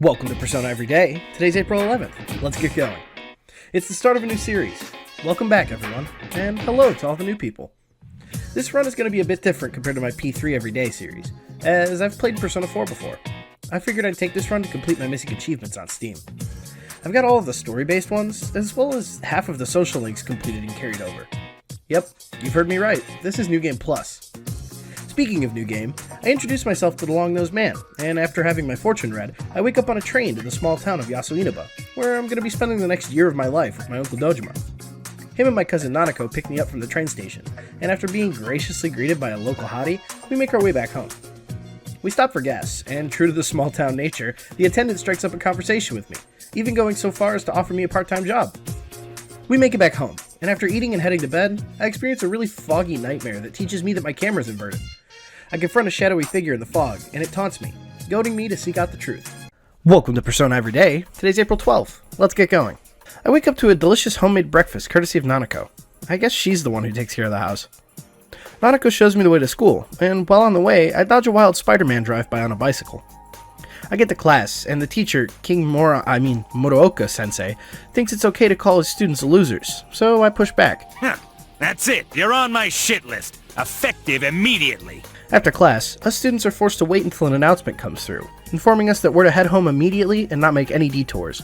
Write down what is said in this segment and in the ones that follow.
Welcome to Persona Every Day. Today's April 11th. Let's get going. It's the start of a new series. Welcome back, everyone, and hello to all the new people. This run is going to be a bit different compared to my P3 Everyday series, as I've played Persona 4 before. I figured I'd take this run to complete my missing achievements on Steam. I've got all of the story-based ones, as well as half of the social links completed and carried over. Yep, you've heard me right. This is New Game Plus. Speaking of New Game, I introduced myself to the Long-Nosed Man, and after having my fortune read, I wake up on a train to the small town of Yasuinaba, where I'm going to be spending the next year of my life with my Uncle Dojima. Him and my cousin Nanako pick me up from the train station, and after being graciously greeted by a local hottie, we make our way back home. We stop for gas, and true to the small town nature, the attendant strikes up a conversation with me, even going so far as to offer me a part-time job. We make it back home, and after eating and heading to bed, I experience a really foggy nightmare that teaches me that my camera's inverted. I confront a shadowy figure in the fog, and it taunts me, goading me to seek out the truth. Welcome to Persona Every Day. Today's April 12th. Let's get going. I wake up to a delicious homemade breakfast courtesy of Nanako. I guess she's the one who takes care of the house. Nanako shows me the way to school, and while on the way, I dodge a wild Spider-Man drive-by on a bicycle. I get to class, and the teacher, Morooka-sensei, thinks it's okay to call his students losers, so I push back. That's it. You're on my shit list. Effective immediately. After class, us students are forced to wait until an announcement comes through, informing us that we're to head home immediately and not make any detours.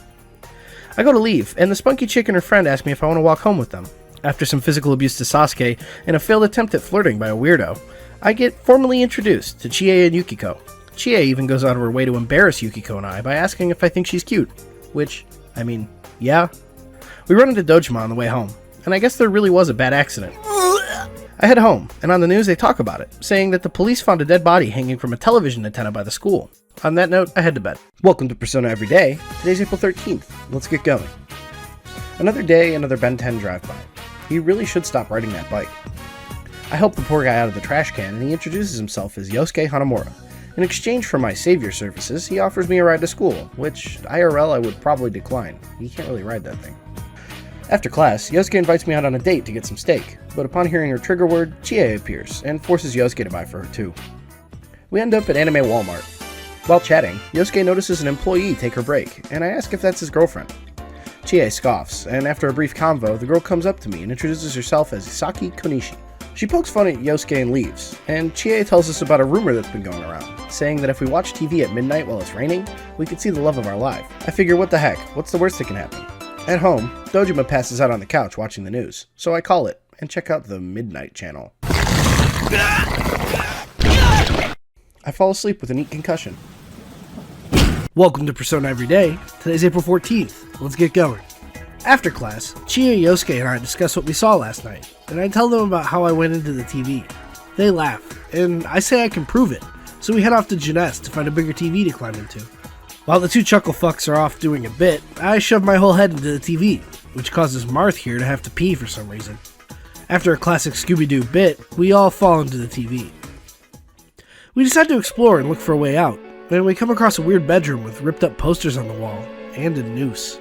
I go to leave, and the spunky chick and her friend ask me if I want to walk home with them. After some physical abuse to Sasuke and a failed attempt at flirting by a weirdo, I get formally introduced to Chie and Yukiko. Chie even goes out of her way to embarrass Yukiko and I by asking if I think she's cute, which, yeah. We run into Dojima on the way home, and I guess there really was a bad accident. I head home, and on the news they talk about it, saying that the police found a dead body hanging from a television antenna by the school. On that note, I head to bed. Welcome to Persona Every Day. Today's April 13th. Let's get going. Another day, another Ben 10 drive-by. He really should stop riding that bike. I help the poor guy out of the trash can, and he introduces himself as Yosuke Hanamura. In exchange for my savior services, he offers me a ride to school, which IRL I would probably decline. He can't really ride that thing. After class, Yosuke invites me out on a date to get some steak, but upon hearing her trigger word, Chie appears, and forces Yosuke to buy for her too. We end up at Anime Walmart. While chatting, Yosuke notices an employee take her break, and I ask if that's his girlfriend. Chie scoffs, and after a brief convo, the girl comes up to me and introduces herself as Saki Konishi. She pokes fun at Yosuke and leaves, and Chie tells us about a rumor that's been going around, saying that if we watch TV at midnight while it's raining, we could see the love of our life. I figure, what the heck, what's the worst that can happen? At home, Dojima passes out on the couch watching the news, so I call it and check out the Midnight Channel. I fall asleep with a neat concussion. Welcome to Persona Every Day. Today's April 14th. Let's get going. After class, Chie, Yosuke, and I discuss what we saw last night, and I tell them about how I went into the TV. They laugh, and I say I can prove it, so we head off to Junes to find a bigger TV to climb into. While the two chuckle fucks are off doing a bit, I shove my whole head into the TV, which causes Marth here to have to pee for some reason. After a classic Scooby-Doo bit, we all fall into the TV. We decide to explore and look for a way out, and we come across a weird bedroom with ripped up posters on the wall, and a noose.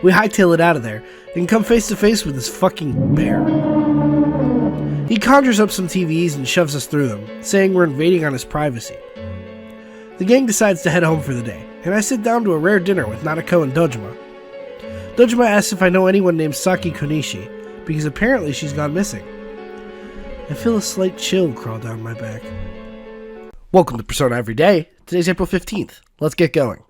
We hightail it out of there, and come face to face with this fucking bear. He conjures up some TVs and shoves us through them, saying we're invading on his privacy. The gang decides to head home for the day, and I sit down to a rare dinner with Nanako and Dojima. Dojima asks if I know anyone named Saki Konishi, because apparently she's gone missing. I feel a slight chill crawl down my back. Welcome to Persona Every Day. Today's April 15th. Let's get going.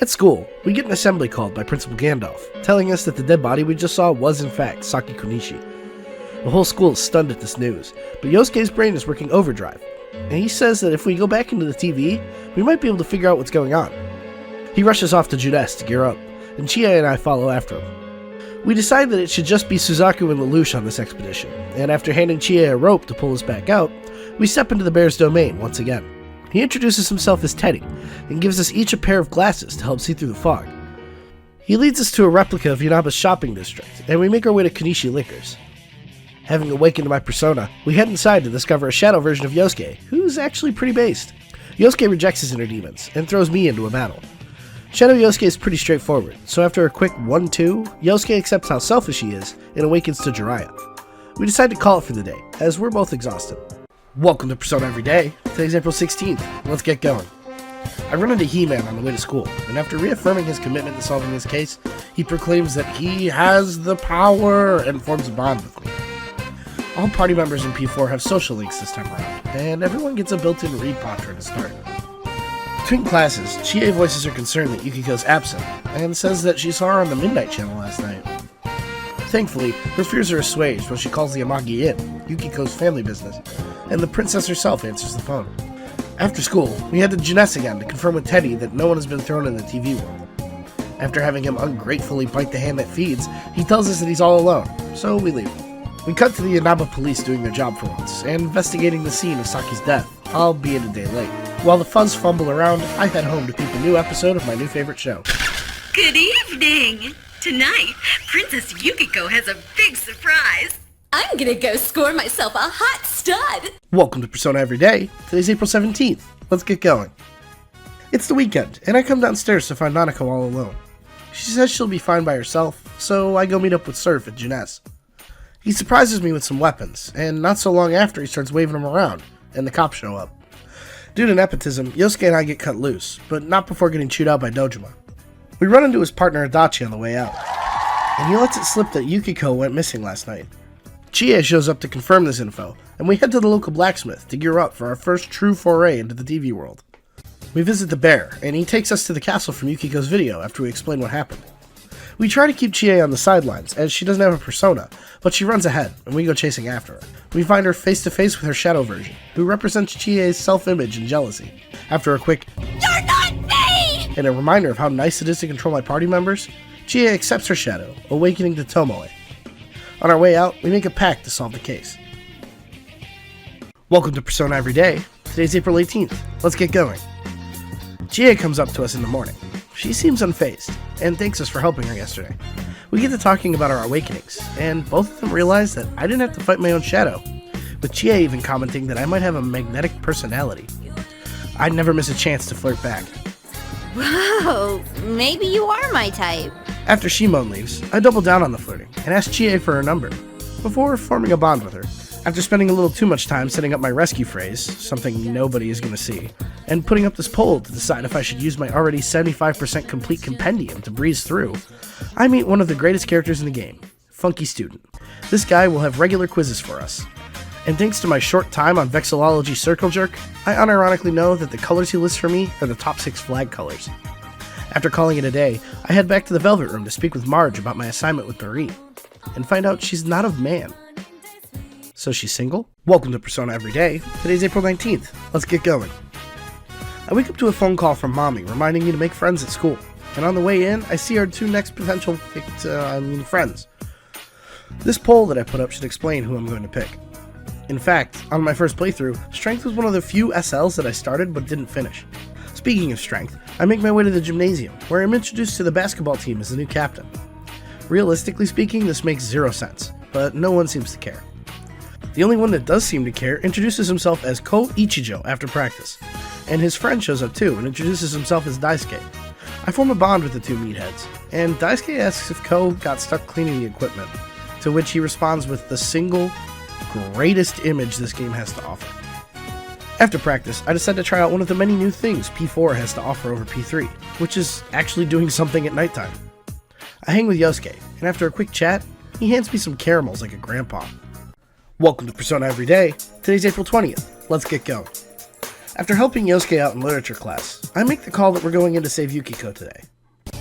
At school, we get an assembly called by Principal Gandalf, telling us that the dead body we just saw was in fact Saki Konishi. The whole school is stunned at this news, but Yosuke's brain is working overdrive, and he says that if we go back into the TV, we might be able to figure out what's going on. He rushes off to Junes to gear up, and Chie and I follow after him. We decide that it should just be Suzaku and Lelouch on this expedition, and after handing Chie a rope to pull us back out, we step into the bear's domain once again. He introduces himself as Teddy, and gives us each a pair of glasses to help see through the fog. He leads us to a replica of Yunaba's shopping district, and we make our way to Konishi Liquors. Having awakened to my persona, we head inside to discover a shadow version of Yosuke, who's actually pretty based. Yosuke rejects his inner demons, and throws me into a battle. Shadow Yosuke is pretty straightforward, so after a quick 1-2, Yosuke accepts how selfish he is, and awakens to Jiraiya. We decide to call it for the day, as we're both exhausted. Welcome to Persona Every Day. Today's April 16th. Let's get going. I run into He-Man on the way to school, and after reaffirming his commitment to solving this case, he proclaims that he has the power and forms a bond with me. All party members in P4 have social links this time around, and everyone gets a built-in read Potter to start. Between classes, Chie voices her concern that Yukiko's absent, and says that she saw her on the Midnight Channel last night. Thankfully, her fears are assuaged when she calls the Amagi Inn, Yukiko's family business, and the princess herself answers the phone. After school, we head to Jeunesse again to confirm with Teddy that no one has been thrown in the TV world. After having him ungratefully bite the hand that feeds, he tells us that he's all alone, so we leave. We cut to the Inaba police doing their job for once, and investigating the scene of Saki's death, albeit a day late. While the fuzz fumble around, I head home to peep a new episode of my new favorite show. Good evening! Tonight, Princess Yukiko has a big surprise. I'm gonna go score myself a hot stud! Welcome to Persona Every Day. Today's April 17th. Let's get going. It's the weekend, and I come downstairs to find Nanako all alone. She says she'll be fine by herself, so I go meet up with Surf at Jeunesse. He surprises me with some weapons, and not so long after he starts waving them around, and the cops show up. Due to nepotism, Yosuke and I get cut loose, but not before getting chewed out by Dojima. We run into his partner Adachi on the way out, and he lets it slip that Yukiko went missing last night. Chie shows up to confirm this info, and we head to the local blacksmith to gear up for our first true foray into the TV world. We visit the bear, and he takes us to the castle from Yukiko's video after we explain what happened. We try to keep Chie on the sidelines, as she doesn't have a persona, but she runs ahead, and we go chasing after her. We find her face to face with her shadow version, who represents Chie's self-image and jealousy. After a quick, You're not me! and a reminder of how nice it is to control my party members, Chie accepts her shadow, awakening to Tomoe. On our way out, we make a pact to solve the case. Welcome to Persona Every Day. Today's April 18th. Let's get going. Chie comes up to us in the morning. She seems unfazed, and thanks us for helping her yesterday. We get to talking about our awakenings, and both of them realize that I didn't have to fight my own shadow, with Chie even commenting that I might have a magnetic personality. I'd never miss a chance to flirt back. Whoa, maybe you are my type. After Shimon leaves, I double down on the flirting, and ask Chie for her number, before forming a bond with her. After spending a little too much time setting up my rescue phrase, something nobody is going to see, and putting up this poll to decide if I should use my already 75% complete compendium to breeze through, I meet one of the greatest characters in the game, Funky Student. This guy will have regular quizzes for us. And thanks to my short time on Vexillology Circle Jerk, I unironically know that the colors he lists for me are the top 6 flag colors. After calling it a day, I head back to the Velvet Room to speak with Marge about my assignment with Doreen, and find out she's not of man. So she's single? Welcome to Persona Every Day. Today's April 19th. Let's get going. I wake up to a phone call from Mommy reminding me to make friends at school. And on the way in, I see our 2 next potential friends. This poll that I put up should explain who I'm going to pick. In fact, on my first playthrough, Strength was one of the few SLs that I started but didn't finish. Speaking of Strength, I make my way to the gymnasium, where I'm introduced to the basketball team as the new captain. Realistically speaking, this makes 0 sense, but no one seems to care. The only one that does seem to care introduces himself as Ko Ichijo after practice, and his friend shows up too and introduces himself as Daisuke. I form a bond with the 2 meatheads, and Daisuke asks if Ko got stuck cleaning the equipment, to which he responds with the single greatest image this game has to offer. After practice, I decide to try out one of the many new things P4 has to offer over P3, which is actually doing something at nighttime. I hang with Yosuke, and after a quick chat, he hands me some caramels like a grandpa. Welcome to Persona Every Day. Today's April 20th. Let's get going. After helping Yosuke out in literature class, I make the call that we're going in to save Yukiko today.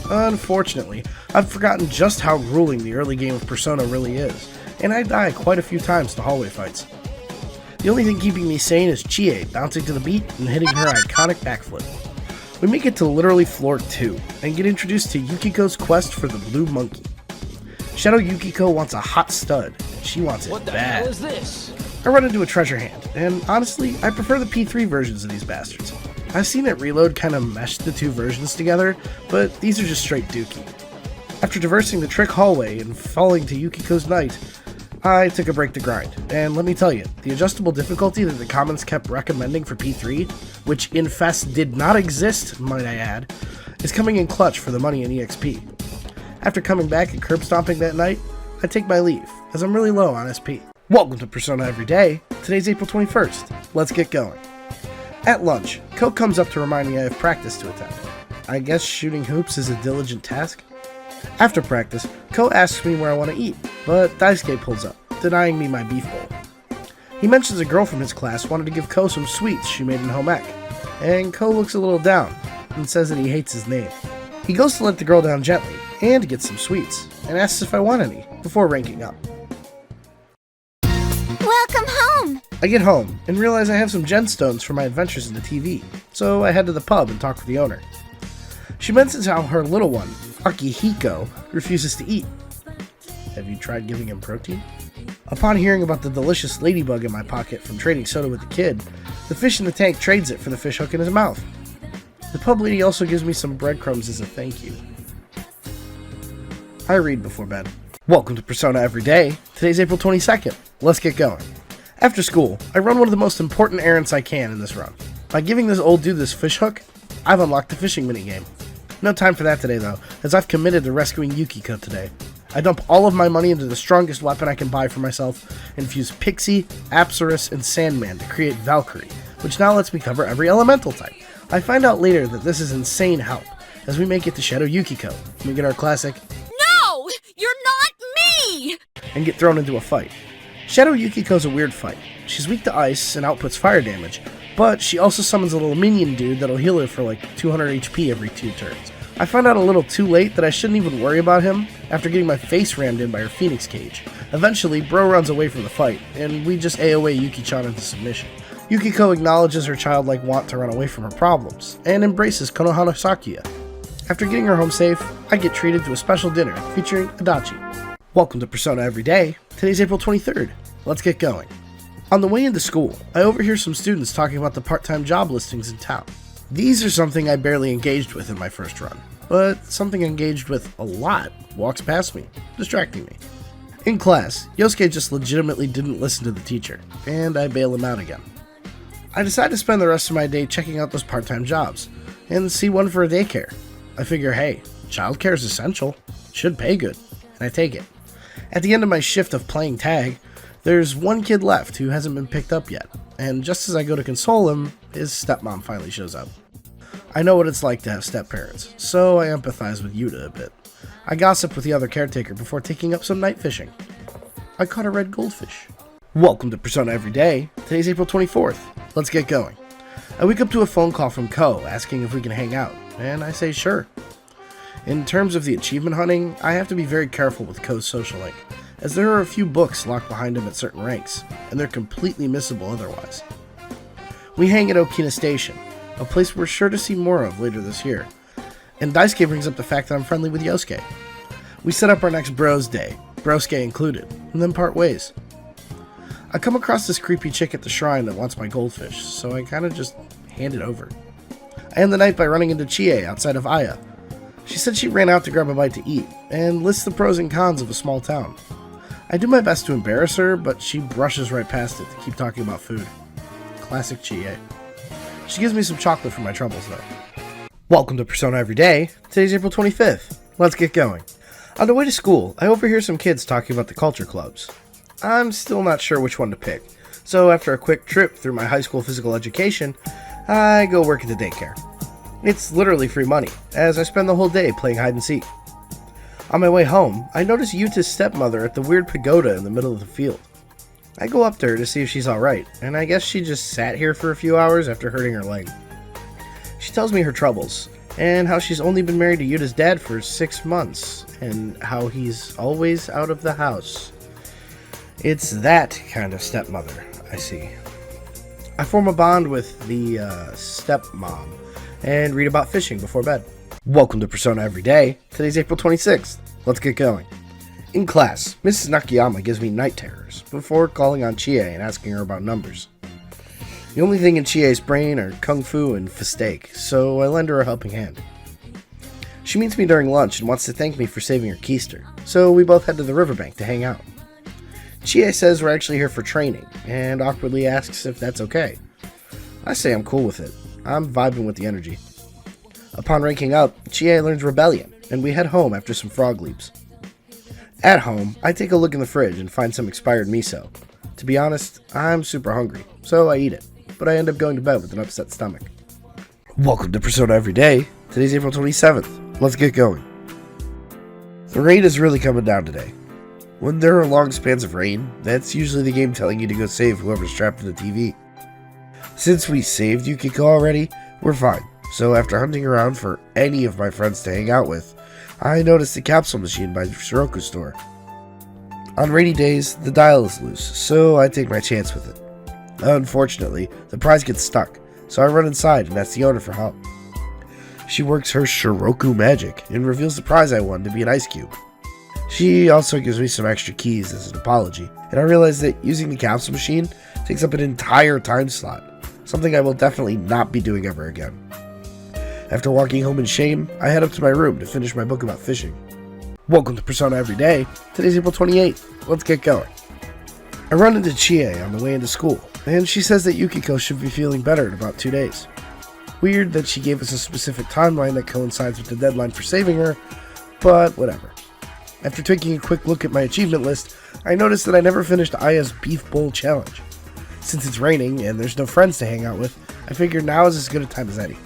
Unfortunately, I've forgotten just how grueling the early game of Persona really is, and I die quite a few times to hallway fights. The only thing keeping me sane is Chie bouncing to the beat and hitting her iconic backflip. We make it to literally floor 2, and get introduced to Yukiko's quest for the blue monkey. Shadow Yukiko wants a hot stud, and she wants it What the bad. hell is this? I run into a treasure hand, and honestly, I prefer the P3 versions of these bastards. I've seen that Reload kinda meshed the 2 versions together, but these are just straight dookie. After traversing the trick hallway and falling to Yukiko's night, I took a break to grind, and let me tell you, the adjustable difficulty that the comments kept recommending for P3, which in Fest did not exist, might I add, is coming in clutch for the money in EXP. After coming back and curb stomping that night, I take my leave, as I'm really low on SP. Welcome to Persona Every Day. Today's April 21st. Let's get going. At lunch, Ko comes up to remind me I have practice to attend. I guess shooting hoops is a diligent task? After practice, Ko asks me where I want to eat, but Daisuke pulls up, denying me my beef bowl. He mentions a girl from his class wanted to give Ko some sweets she made in home ec, and Ko looks a little down and says that he hates his name. He goes to let the girl down gently and gets some sweets, and asks if I want any, before ranking up. Welcome home! I get home and realize I have some gemstones for my adventures in the TV, so I head to the pub and talk with the owner. She mentions how her little one, Akihiko, refuses to eat. Have you tried giving him protein? Upon hearing about the delicious ladybug in my pocket from trading soda with the kid, the fish in the tank trades it for the fish hook in his mouth. The pub lady also gives me some breadcrumbs as a thank you. I read before bed. Welcome to Persona Everyday. Today's April 22nd. Let's get going. After school, I run one of the most important errands I can in this run. By giving this old dude this fish hook, I've unlocked the fishing minigame. No time for that today though, as I've committed to rescuing Yukiko today. I dump all of my money into the strongest weapon I can buy for myself, and fuse Pixie, Apsaris, and Sandman to create Valkyrie, which now lets me cover every elemental type. I find out later that this is insane help, as we make it to Shadow Yukiko, and we get our classic, No! You're not me! and get thrown into a fight. Shadow Yukiko's a weird fight. She's weak to ice and outputs fire damage, but she also summons a little minion dude that'll heal her for like 200 HP every 2 turns. I found out a little too late that I shouldn't even worry about him after getting my face rammed in by her Phoenix Cage. Eventually, Bro runs away from the fight, and we just AoE Yuki-chan into submission. Yukiko acknowledges her childlike want to run away from her problems, and embraces Konohana Sakuya. After getting her home safe, I get treated to a special dinner featuring Adachi. Welcome to Persona Everyday. Today's April 23rd. Let's get going. On the way into school, I overhear some students talking about the part-time job listings in town. These are something I barely engaged with in my first run, but something I engaged with a lot walks past me, distracting me. In class, Yosuke just legitimately didn't listen to the teacher, and I bail him out again. I decide to spend the rest of my day checking out those part-time jobs, and see one for a daycare. I figure, hey, childcare is essential, should pay good, and I take it. At the end of my shift of playing tag, there's one kid left who hasn't been picked up yet, and just as I go to console him, his stepmom finally shows up. I know what it's like to have step-parents, so I empathize with Yuta a bit. I gossip with the other caretaker before taking up some night fishing. I caught a red goldfish. Welcome to Persona Everyday. Today's April 24th. Let's get going. I wake up to a phone call from Ko asking if we can hang out, and I say sure. In terms of the achievement hunting, I have to be very careful with Ko's social link, as there are a few books locked behind him at certain ranks, and they're completely missable otherwise. We hang at Okina Station, a place we're sure to see more of later this year, and Daisuke brings up the fact that I'm friendly with Yosuke. We set up our next Bros Day, Brosuke included, and then part ways. I come across this creepy chick at the shrine that wants my goldfish, so I kinda just hand it over. I end the night by running into Chie outside of Aya. She said she ran out to grab a bite to eat, and lists the pros and cons of a small town. I do my best to embarrass her, but she brushes right past it to keep talking about food. Classic Chie. She gives me some chocolate for my troubles, though. Welcome to Persona Everyday. Today's April 25th. Let's get going. On the way to school, I overhear some kids talking about the culture clubs. I'm still not sure which one to pick, so after a quick trip through my high school physical education, I go work at the daycare. It's literally free money, as I spend the whole day playing hide and seek. On my way home, I notice Yuta's stepmother at the weird pagoda in the middle of the field. I go up to her to see if she's alright, and I guess she just sat here for a few hours after hurting her leg. She tells me her troubles, and how she's only been married to Yuta's dad for 6 months, and how he's always out of the house. It's that kind of stepmother, I see. I form a bond with the stepmom, and read about fishing before bed. Welcome to Persona Everyday. Today's April 26th. Let's get going. In class, Mrs. Nakayama gives me night terrors before calling on Chie and asking her about numbers. The only thing in Chie's brain are kung fu and fistake, so I lend her a helping hand. She meets me during lunch and wants to thank me for saving her keister, so we both head to the riverbank to hang out. Chie says we're actually here for training, and awkwardly asks if that's okay. I say I'm cool with it. I'm vibing with the energy. Upon ranking up, Chie learns Rebellion, and we head home after some frog leaps. At home, I take a look in the fridge and find some expired miso. To be honest, I'm super hungry, so I eat it. but I end up going to bed with an upset stomach. Welcome to Persona Everyday. Today's April 27th. Let's get going. The rain is really coming down today. When there are long spans of rain, that's usually the game telling you to go save whoever's trapped in the TV. Since we saved Yukiko already, we're fine. So after hunting around for any of my friends to hang out with, I noticed the capsule machine by the Shiroku store. On rainy days, the dial is loose, so I take my chance with it. Unfortunately, the prize gets stuck, so I run inside and ask the owner for help. She works her Shiroku magic and reveals the prize I won to be an ice cube. She also gives me some extra keys as an apology, and I realize that using the capsule machine takes up an entire time slot, something I will definitely not be doing ever again. After walking home in shame, I head up to my room to finish my book about fishing. Welcome to Persona Everyday. Today's April 28th. Let's get going. I run into Chie on the way into school, and she says that Yukiko should be feeling better in about 2 days. Weird that she gave us a specific timeline that coincides with the deadline for saving her, but whatever. After taking a quick look at my achievement list, I noticed that I never finished Aya's Beef Bowl Challenge. Since it's raining and there's no friends to hang out with, I figured now is as good a time as any.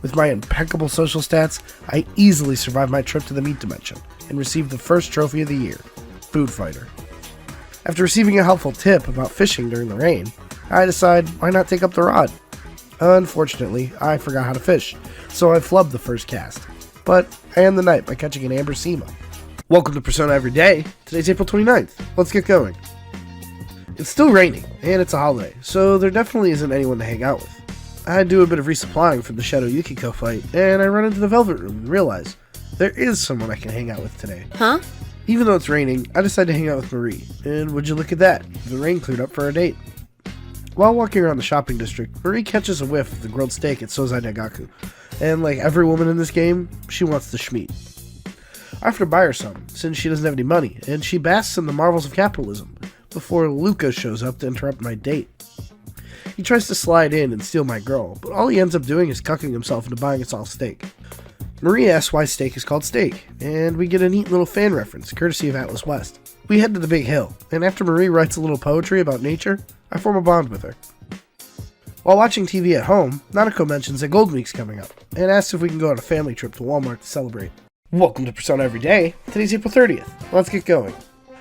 With my impeccable social stats, I easily survived my trip to the meat dimension and received the first trophy of the year, Food Fighter. After receiving a helpful tip about fishing during the rain, I decide why not take up the rod. Unfortunately, I forgot how to fish, so I flubbed the first cast, but I end the night by catching an Amber Seema. Welcome to Persona Everyday. Today's April 29th. Let's get going. It's still raining, and it's a holiday, so there definitely isn't anyone to hang out with. I do a bit of resupplying from the Shadow Yukiko fight, and I run into the Velvet Room and realize there is someone I can hang out with today. Huh? Even though it's raining, I decide to hang out with Marie, and would you look at that, the rain cleared up for our date. While walking around the shopping district, Marie catches a whiff of the grilled steak at Sozai Daigaku, and like every woman in this game, she wants the schmeat. I have to buy her some, since she doesn't have any money, and she basks in the marvels of capitalism, before Luca shows up to interrupt my date. He tries to slide in and steal my girl, but all he ends up doing is cucking himself into buying us all steak. Marie asks why steak is called steak, and we get a neat little fan reference, courtesy of Atlas West. We head to the big hill, and after Marie writes a little poetry about nature, I form a bond with her. While watching TV at home, Nanako mentions that Golden Week's coming up, and asks if we can go on a family trip to Walmart to celebrate. Welcome to Persona Everyday. Today's April 30th. Let's get going.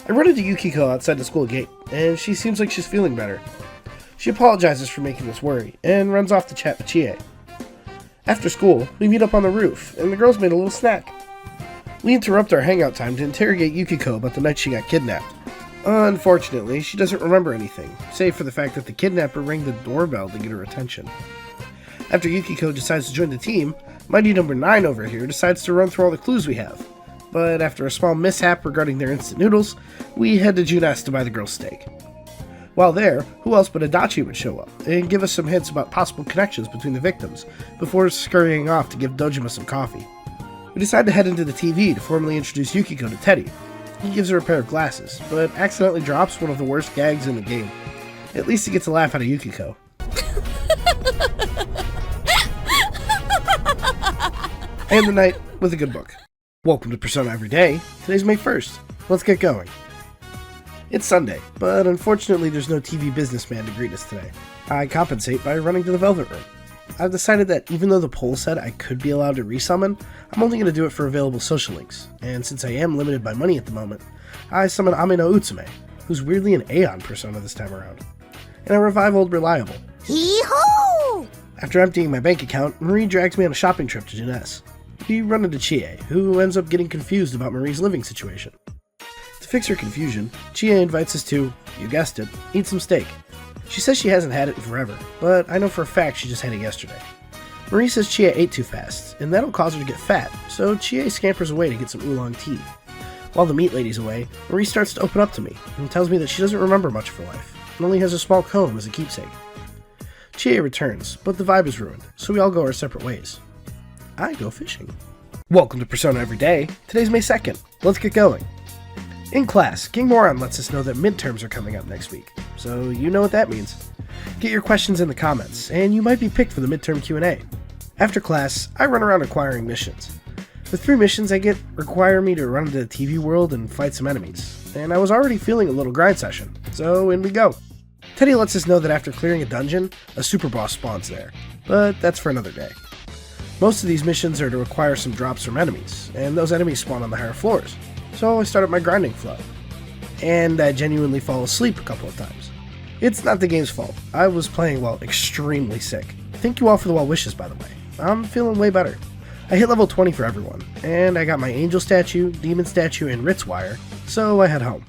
I run into Yukiko outside the school gate, and she seems like she's feeling better. She apologizes for making us worry, and runs off to chat with Chie. After school, we meet up on the roof, and the girls made a little snack. We interrupt our hangout time to interrogate Yukiko about the night she got kidnapped. Unfortunately, she doesn't remember anything, save for the fact that the kidnapper rang the doorbell to get her attention. After Yukiko decides to join the team, Mighty Number 9 over here decides to run through all the clues we have. But after a small mishap regarding their instant noodles, we head to Junes to buy the girls' steak. While there, who else but Adachi would show up, and give us some hints about possible connections between the victims, before scurrying off to give Dojima some coffee. We decide to head into the TV to formally introduce Yukiko to Teddy. He gives her a pair of glasses, but accidentally drops one of the worst gags in the game. At least he gets a laugh out of Yukiko. And the night with a good book. Welcome to Persona Everyday. Today's May 1st. Let's get going. It's Sunday, but unfortunately there's no TV businessman to greet us today. I compensate by running to the Velvet Room. I've decided that even though the poll said I could be allowed to resummon, I'm only going to do it for available social links, and since I am limited by money at the moment, I summon Amino Utsume, who's weirdly an Aeon persona this time around, and I revive Old Reliable. Hee-hoo! After emptying my bank account, Marie drags me on a shopping trip to Junes. We run into Chie, who ends up getting confused about Marie's living situation. To fix her confusion, Chie invites us to, you guessed it, eat some steak. She says she hasn't had it in forever, but I know for a fact she just had it yesterday. Marie says Chie ate too fast, and that'll cause her to get fat, so Chie scampers away to get some oolong tea. While the meat lady's away, Marie starts to open up to me, and tells me that she doesn't remember much of her life, and only has a small comb as a keepsake. Chie returns, but the vibe is ruined, so we all go our separate ways. I go fishing. Welcome to Persona Everyday. Today's May 2nd. Let's get going. In class, King Moron lets us know that midterms are coming up next week, so you know what that means. Get your questions in the comments, and you might be picked for the midterm Q&A. After class, I run around acquiring missions. The 3 missions I get require me to run into the TV world and fight some enemies, and I was already feeling a little grind session, so in we go. Teddy lets us know that after clearing a dungeon, a super boss spawns there, but that's for another day. Most of these missions are to require some drops from enemies, and those enemies spawn on the higher floors, so I started my grinding flow. And I genuinely fall asleep a couple of times. It's not the game's fault. I was playing while extremely sick. Thank you all for the well wishes, by the way. I'm feeling way better. I hit level 20 for everyone, and I got my angel statue, demon statue, and Ritz wire, so I head home.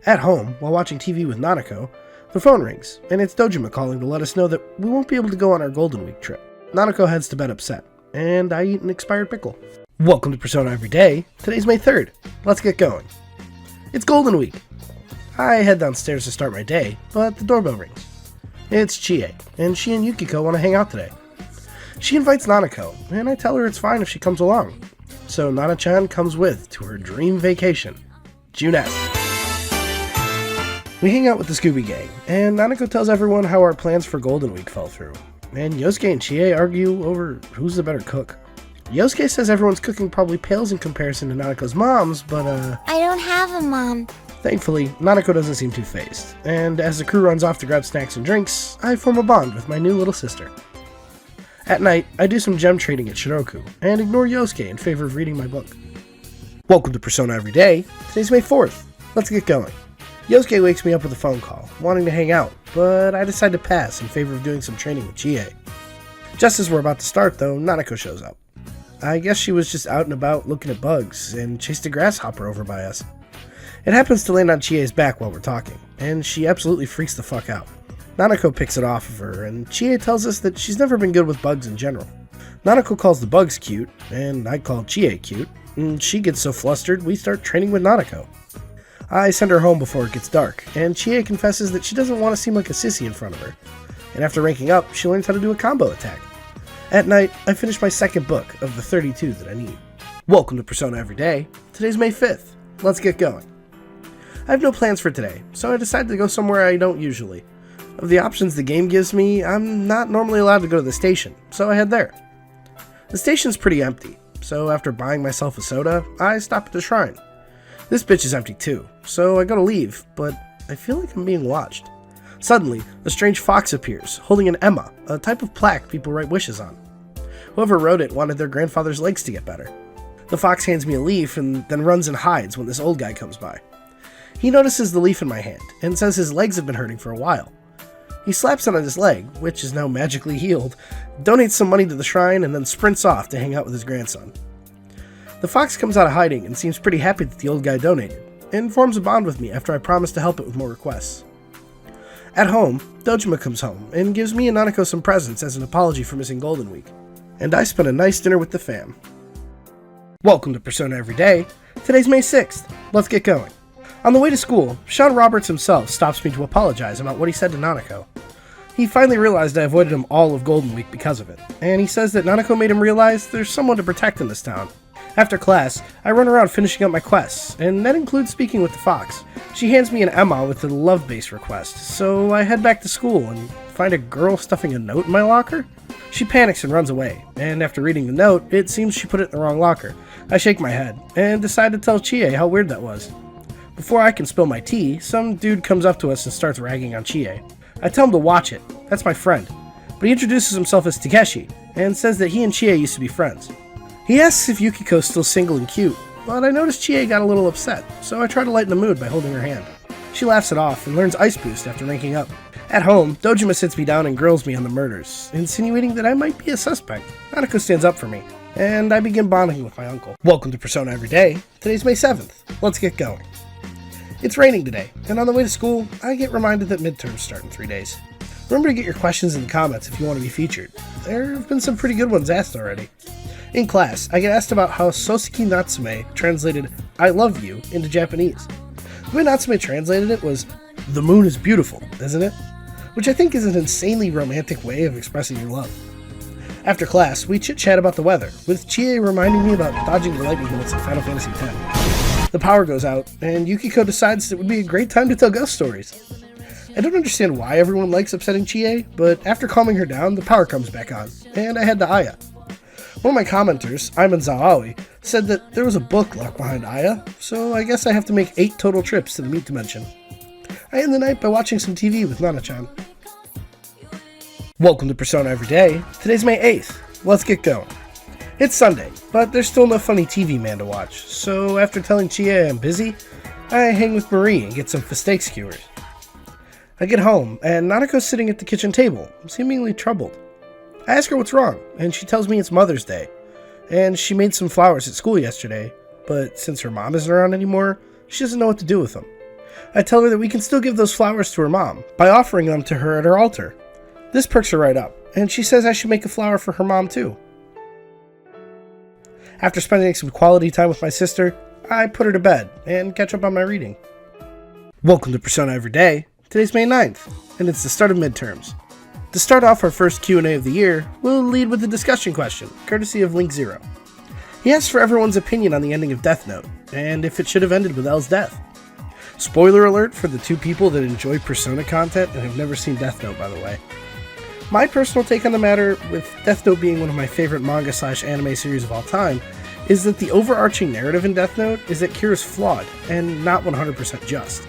At home, while watching TV with Nanako, the phone rings, and it's Dojima calling to let us know that we won't be able to go on our Golden Week trip. Nanako heads to bed upset, and I eat an expired pickle. Welcome to Persona Every Day. Today's May 3rd. Let's get going. It's Golden Week. I head downstairs to start my day, but the doorbell rings. It's Chie, and she and Yukiko want to hang out today. She invites Nanako, and I tell her it's fine if she comes along. So Nana-chan comes with to her dream vacation, Junette. We hang out with the Scooby Gang, and Nanako tells everyone how our plans for Golden Week fell through. And Yosuke and Chie argue over who's the better cook. Yosuke says everyone's cooking probably pales in comparison to Nanako's mom's, but I don't have a mom. Thankfully, Nanako doesn't seem too fazed, and as the crew runs off to grab snacks and drinks, I form a bond with my new little sister. At night, I do some gem trading at Shiroku, and ignore Yosuke in favor of reading my book. Welcome to Persona Every Day. Today's May 4th. Let's get going. Yosuke wakes me up with a phone call, wanting to hang out, but I decide to pass in favor of doing some training with Chie. Just as we're about to start, though, Nanako shows up. I guess she was just out and about looking at bugs, and chased a grasshopper over by us. It happens to land on Chie's back while we're talking, and she absolutely freaks the fuck out. Nanako picks it off of her, and Chie tells us that she's never been good with bugs in general. Nanako calls the bugs cute, and I call Chie cute, and she gets so flustered we start training with Nanako. I send her home before it gets dark, and Chie confesses that she doesn't want to seem like a sissy in front of her, and after ranking up, she learns how to do a combo attack. At night, I finish my second book of the 32 that I need. Welcome to Persona Every Day. Today's May 5th. Let's get going. I have no plans for today, so I decided to go somewhere I don't usually. Of the options the game gives me, I'm not normally allowed to go to the station, so I head there. The station's pretty empty, so after buying myself a soda, I stop at the shrine. This bitch is empty too, so I go to leave, but I feel like I'm being watched. Suddenly, a strange fox appears, holding an Emma, a type of plaque people write wishes on. Whoever wrote it wanted their grandfather's legs to get better. The fox hands me a leaf and then runs and hides when this old guy comes by. He notices the leaf in my hand and says his legs have been hurting for a while. He slaps it on his leg, which is now magically healed, donates some money to the shrine, and then sprints off to hang out with his grandson. The fox comes out of hiding and seems pretty happy that the old guy donated, and forms a bond with me after I promise to help it with more requests. At home, Dojima comes home and gives me and Nanako some presents as an apology for missing Golden Week, and I spend a nice dinner with the fam. Welcome to Persona Every Day. Today's May 6th. Let's get going. On the way to school, Sean Roberts himself stops me to apologize about what he said to Nanako. He finally realized I avoided him all of Golden Week because of it, and he says that Nanako made him realize there's someone to protect in this town. After class, I run around finishing up my quests, and that includes speaking with the fox. She hands me an Emma with a love-based request, so I head back to school and find a girl stuffing a note in my locker. She panics and runs away, and after reading the note, it seems she put it in the wrong locker. I shake my head, and decide to tell Chie how weird that was. Before I can spill my tea, some dude comes up to us and starts ragging on Chie. I tell him to watch it, that's my friend, but he introduces himself as Takeshi, and says that he and Chie used to be friends. He asks if Yukiko's still single and cute, but I notice Chie got a little upset, so I try to lighten the mood by holding her hand. She laughs it off and learns Ice Boost after ranking up. At home, Dojima sits me down and grills me on the murders, insinuating that I might be a suspect. Nanako stands up for me, and I begin bonding with my uncle. Welcome to Persona Every Day. Today's May 7th. Let's get going. It's raining today, and on the way to school, I get reminded that midterms start in 3 days. Remember to get your questions in the comments if you want to be featured. There have been some pretty good ones asked already. In class, I get asked about how Soseki Natsume translated I love you into Japanese. The way Natsume translated it was, the moon is beautiful, isn't it? Which I think is an insanely romantic way of expressing your love. After class, we chit-chat about the weather, with Chie reminding me about dodging the lightning bolts in Final Fantasy X. The power goes out, and Yukiko decides it would be a great time to tell ghost stories. I don't understand why everyone likes upsetting Chie, but after calming her down, the power comes back on, and I head to Aya. One of my commenters, Ayman Zahawi, said that there was a book locked behind Aya, so I guess I have to make 8 total trips to the Meat Dimension. I end the night by watching some TV with Nana-chan. Welcome to Persona Everyday. Today's May 8th. Let's get going. It's Sunday, but there's still no funny TV man to watch, so after telling Chie I'm busy, I hang with Marie and get some steak skewers. I get home, and Nanako's sitting at the kitchen table, seemingly troubled. I ask her what's wrong, and she tells me it's Mother's Day, and she made some flowers at school yesterday, but since her mom isn't around anymore, she doesn't know what to do with them. I tell her that we can still give those flowers to her mom by offering them to her at her altar. This perks her right up, and she says I should make a flower for her mom too. After spending some quality time with my sister, I put her to bed and catch up on my reading. Welcome to Persona Everyday. Today's May 9th, and it's the start of midterms. To start off our first Q&A of the year, we'll lead with a discussion question, courtesy of Link Zero. He asks for everyone's opinion on the ending of Death Note, and if it should have ended with L's death. Spoiler alert for the two people that enjoy Persona content and have never seen Death Note, by the way. My personal take on the matter, with Death Note being one of my favorite manga/anime series of all time, is that the overarching narrative in Death Note is that Kira's flawed, and not 100% just.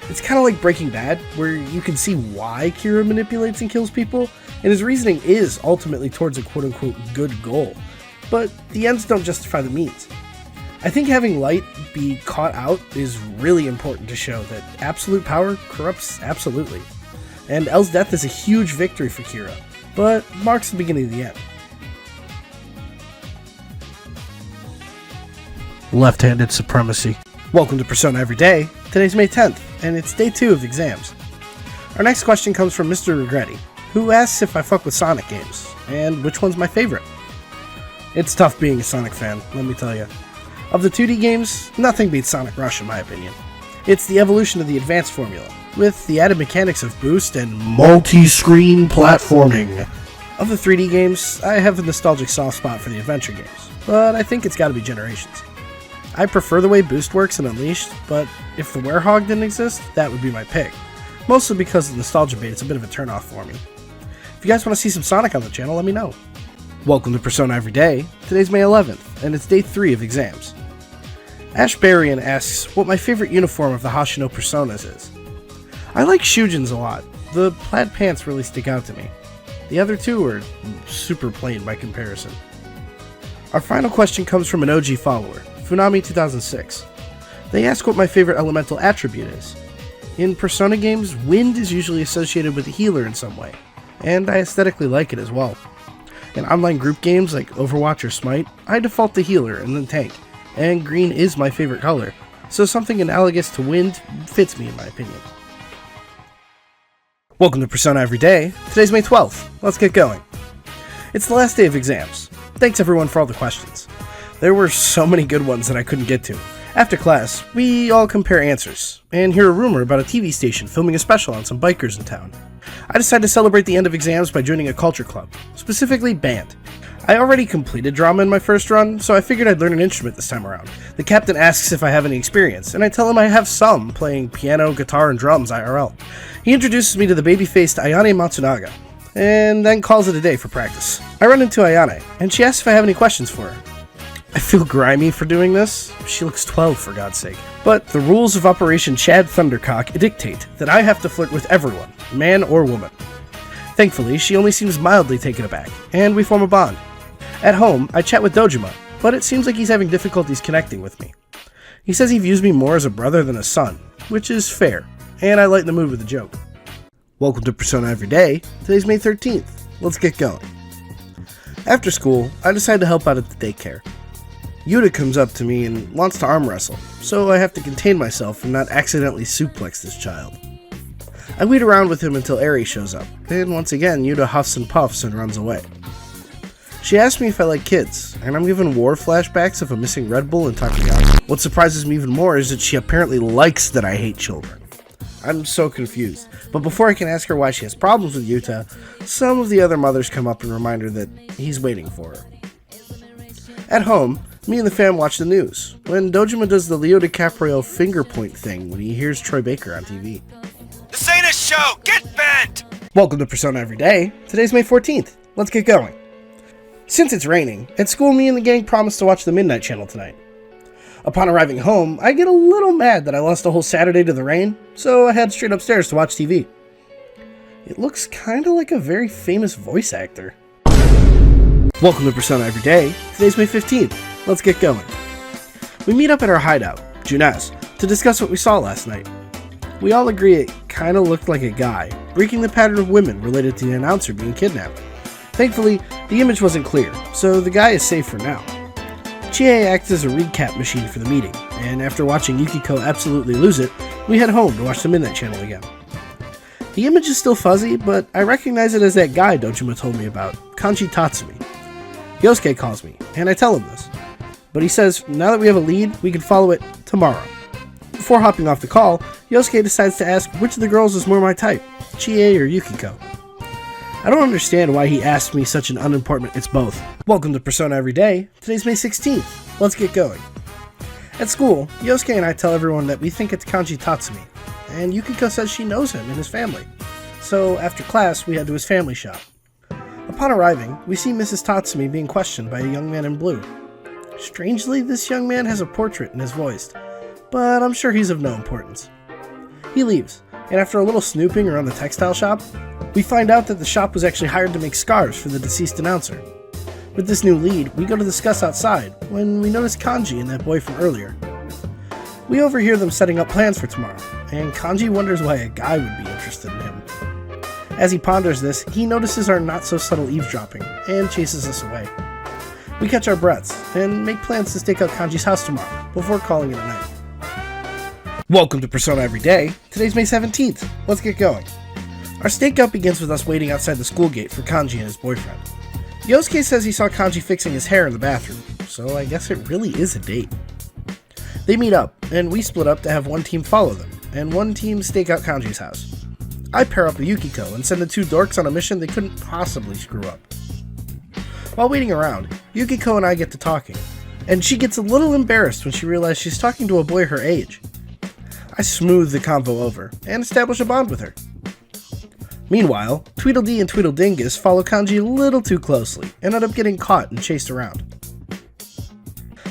It's kind of like Breaking Bad, where you can see why Kira manipulates and kills people, and his reasoning is ultimately towards a quote-unquote good goal, but the ends don't justify the means. I think having Light be caught out is really important to show that absolute power corrupts absolutely. And L's death is a huge victory for Kira, but marks the beginning of the end. Left-handed supremacy. Welcome to Persona Everyday. Today's May 10th, and it's day 2 of exams. Our next question comes from Mr. Regretti, who asks if I fuck with Sonic games, and which one's my favorite. It's tough being a Sonic fan, let me tell you. Of the 2D games, nothing beats Sonic Rush in my opinion. It's the evolution of the advanced formula, with the added mechanics of boost and multi-screen platforming. Of the 3D games, I have a nostalgic soft spot for the adventure games, but I think it's gotta be Generations. I prefer the way boost works in Unleashed, but if the Werehog didn't exist, that would be my pick. Mostly because the nostalgia bait is a bit of a turnoff for me. If you guys want to see some Sonic on the channel, let me know. Welcome to Persona Everyday. Today's May 11th, and it's day 3 of exams. Ash Barian asks what my favorite uniform of the Hoshino Personas is. I like Shujin's a lot. The plaid pants really stick out to me. The other two are super plain by comparison. Our final question comes from an OG follower, Funami2006. They ask what my favorite elemental attribute is. In Persona games, wind is usually associated with a healer in some way, and I aesthetically like it as well. In online group games like Overwatch or Smite, I default to healer and then tank, and green is my favorite color, so something analogous to wind fits me in my opinion. Welcome to Persona Everyday. Today's May 12th. Let's get going. It's the last day of exams. Thanks everyone for all the questions. There were so many good ones that I couldn't get to. After class, we all compare answers, and hear a rumor about a TV station filming a special on some bikers in town. I decided to celebrate the end of exams by joining a culture club, specifically band. I already completed drama in my first run, so I figured I'd learn an instrument this time around. The captain asks if I have any experience, and I tell him I have some, playing piano, guitar, and drums IRL. He introduces me to the baby-faced Ayane Matsunaga, and then calls it a day for practice. I run into Ayane, and she asks if I have any questions for her. I feel grimy for doing this. She looks 12, for God's sake. But the rules of Operation Chad Thundercock dictate that I have to flirt with everyone, man or woman. Thankfully, she only seems mildly taken aback, and we form a bond. At home, I chat with Dojima, but it seems like he's having difficulties connecting with me. He says he views me more as a brother than a son, which is fair, and I lighten the mood with a joke. Welcome to Persona Everyday. Today's May 13th. Let's get going. After school, I decide to help out at the daycare. Yuta comes up to me and wants to arm wrestle, so I have to contain myself and not accidentally suplex this child. I wait around with him until Eri shows up, and once again Yuta huffs and puffs and runs away. She asks me if I like kids, and I'm given war flashbacks of a missing Red Bull and Takoyaki. What surprises me even more is that she apparently likes that I hate children. I'm so confused, but before I can ask her why she has problems with Yuta, some of the other mothers come up and remind her that he's waiting for her. At home, me and the fam watch the news, when Dojima does the Leo DiCaprio finger point thing when he hears Troy Baker on TV. This ain't a show! Get bent! Welcome to Persona Everyday. Today's May 14th. Let's get going. Since it's raining, at school me and the gang promised to watch the Midnight Channel tonight. Upon arriving home, I get a little mad that I lost a whole Saturday to the rain, so I head straight upstairs to watch TV. It looks kinda like a very famous voice actor. Welcome to Persona Everyday. Today's May 15th. Let's get going. We meet up at our hideout, Junes, to discuss what we saw last night. We all agree it kinda looked like a guy, breaking the pattern of women related to the announcer being kidnapped. Thankfully, the image wasn't clear, so the guy is safe for now. Chie acts as a recap machine for the meeting, and after watching Yukiko absolutely lose it, we head home to watch the Midnight Channel again. The image is still fuzzy, but I recognize it as that guy Dojima told me about, Kanji Tatsumi. Yosuke calls me, and I tell him this. But he says, now that we have a lead, we can follow it tomorrow. Before hopping off the call, Yosuke decides to ask which of the girls is more my type, Chie or Yukiko. I don't understand why he asked me such an unimportant it's both. Welcome to Persona Everyday. Today's May 16th. Let's get going. At school, Yosuke and I tell everyone that we think it's Kanji Tatsumi, and Yukiko says she knows him and his family. So after class, we head to his family shop. Upon arriving, we see Mrs. Tatsumi being questioned by a young man in blue. Strangely, this young man has a portrait and is voiced, but I'm sure he's of no importance. He leaves, and after a little snooping around the textile shop, we find out that the shop was actually hired to make scarves for the deceased announcer. With this new lead, we go to discuss outside, when we notice Kanji and that boy from earlier. We overhear them setting up plans for tomorrow, and Kanji wonders why a guy would be interested in him. As he ponders this, he notices our not-so-subtle eavesdropping, and chases us away. We catch our breaths, and make plans to stake out Kanji's house tomorrow, before calling it a night. Welcome to Persona Everyday. Today's May 17th. Let's get going. Our stakeout begins with us waiting outside the school gate for Kanji and his boyfriend. Yosuke says he saw Kanji fixing his hair in the bathroom, so I guess it really is a date. They meet up, and we split up to have one team follow them, and one team stake out Kanji's house. I pair up with Yukiko and send the two dorks on a mission they couldn't possibly screw up. While waiting around, Yukiko and I get to talking, and she gets a little embarrassed when she realizes she's talking to a boy her age. I smooth the convo over, and establish a bond with her. Meanwhile, Tweedledee and Tweedledingus follow Kanji a little too closely, and end up getting caught and chased around.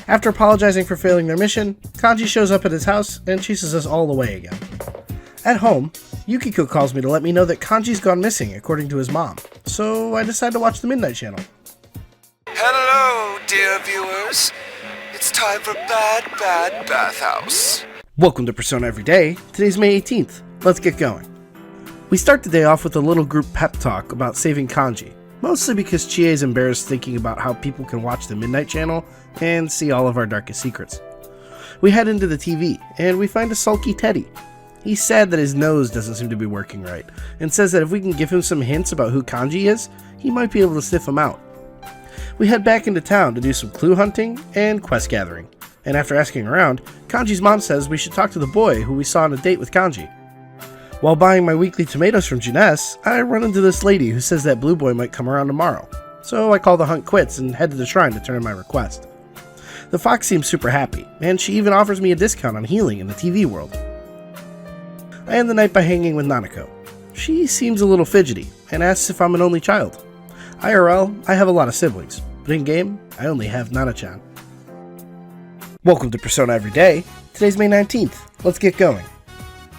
After apologizing for failing their mission, Kanji shows up at his house and chases us all away again. At home, Yukiko calls me to let me know that Kanji's gone missing according to his mom, so I decide to watch the Midnight Channel. Hello, dear viewers. It's time for Bad Bathhouse. Welcome to Persona Everyday. Today's May 18th. Let's get going. We start the day off with a little group pep talk about saving Kanji, mostly because Chie is embarrassed thinking about how people can watch the Midnight Channel and see all of our darkest secrets. We head into the TV, and we find a sulky Teddy. He's sad that his nose doesn't seem to be working right, and says that if we can give him some hints about who Kanji is, he might be able to sniff him out. We head back into town to do some clue hunting and quest gathering, and after asking around, Kanji's mom says we should talk to the boy who we saw on a date with Kanji. While buying my weekly tomatoes from Junes, I run into this lady who says that Blue Boy might come around tomorrow, so I call the hunt quits and head to the shrine to turn in my request. The fox seems super happy, and she even offers me a discount on healing in the TV world. I end the night by hanging with Nanako. She seems a little fidgety, and asks if I'm an only child. IRL, I have a lot of siblings, but in-game, I only have Nana-chan. Welcome to Persona Everyday. Today's May 19th. Let's get going.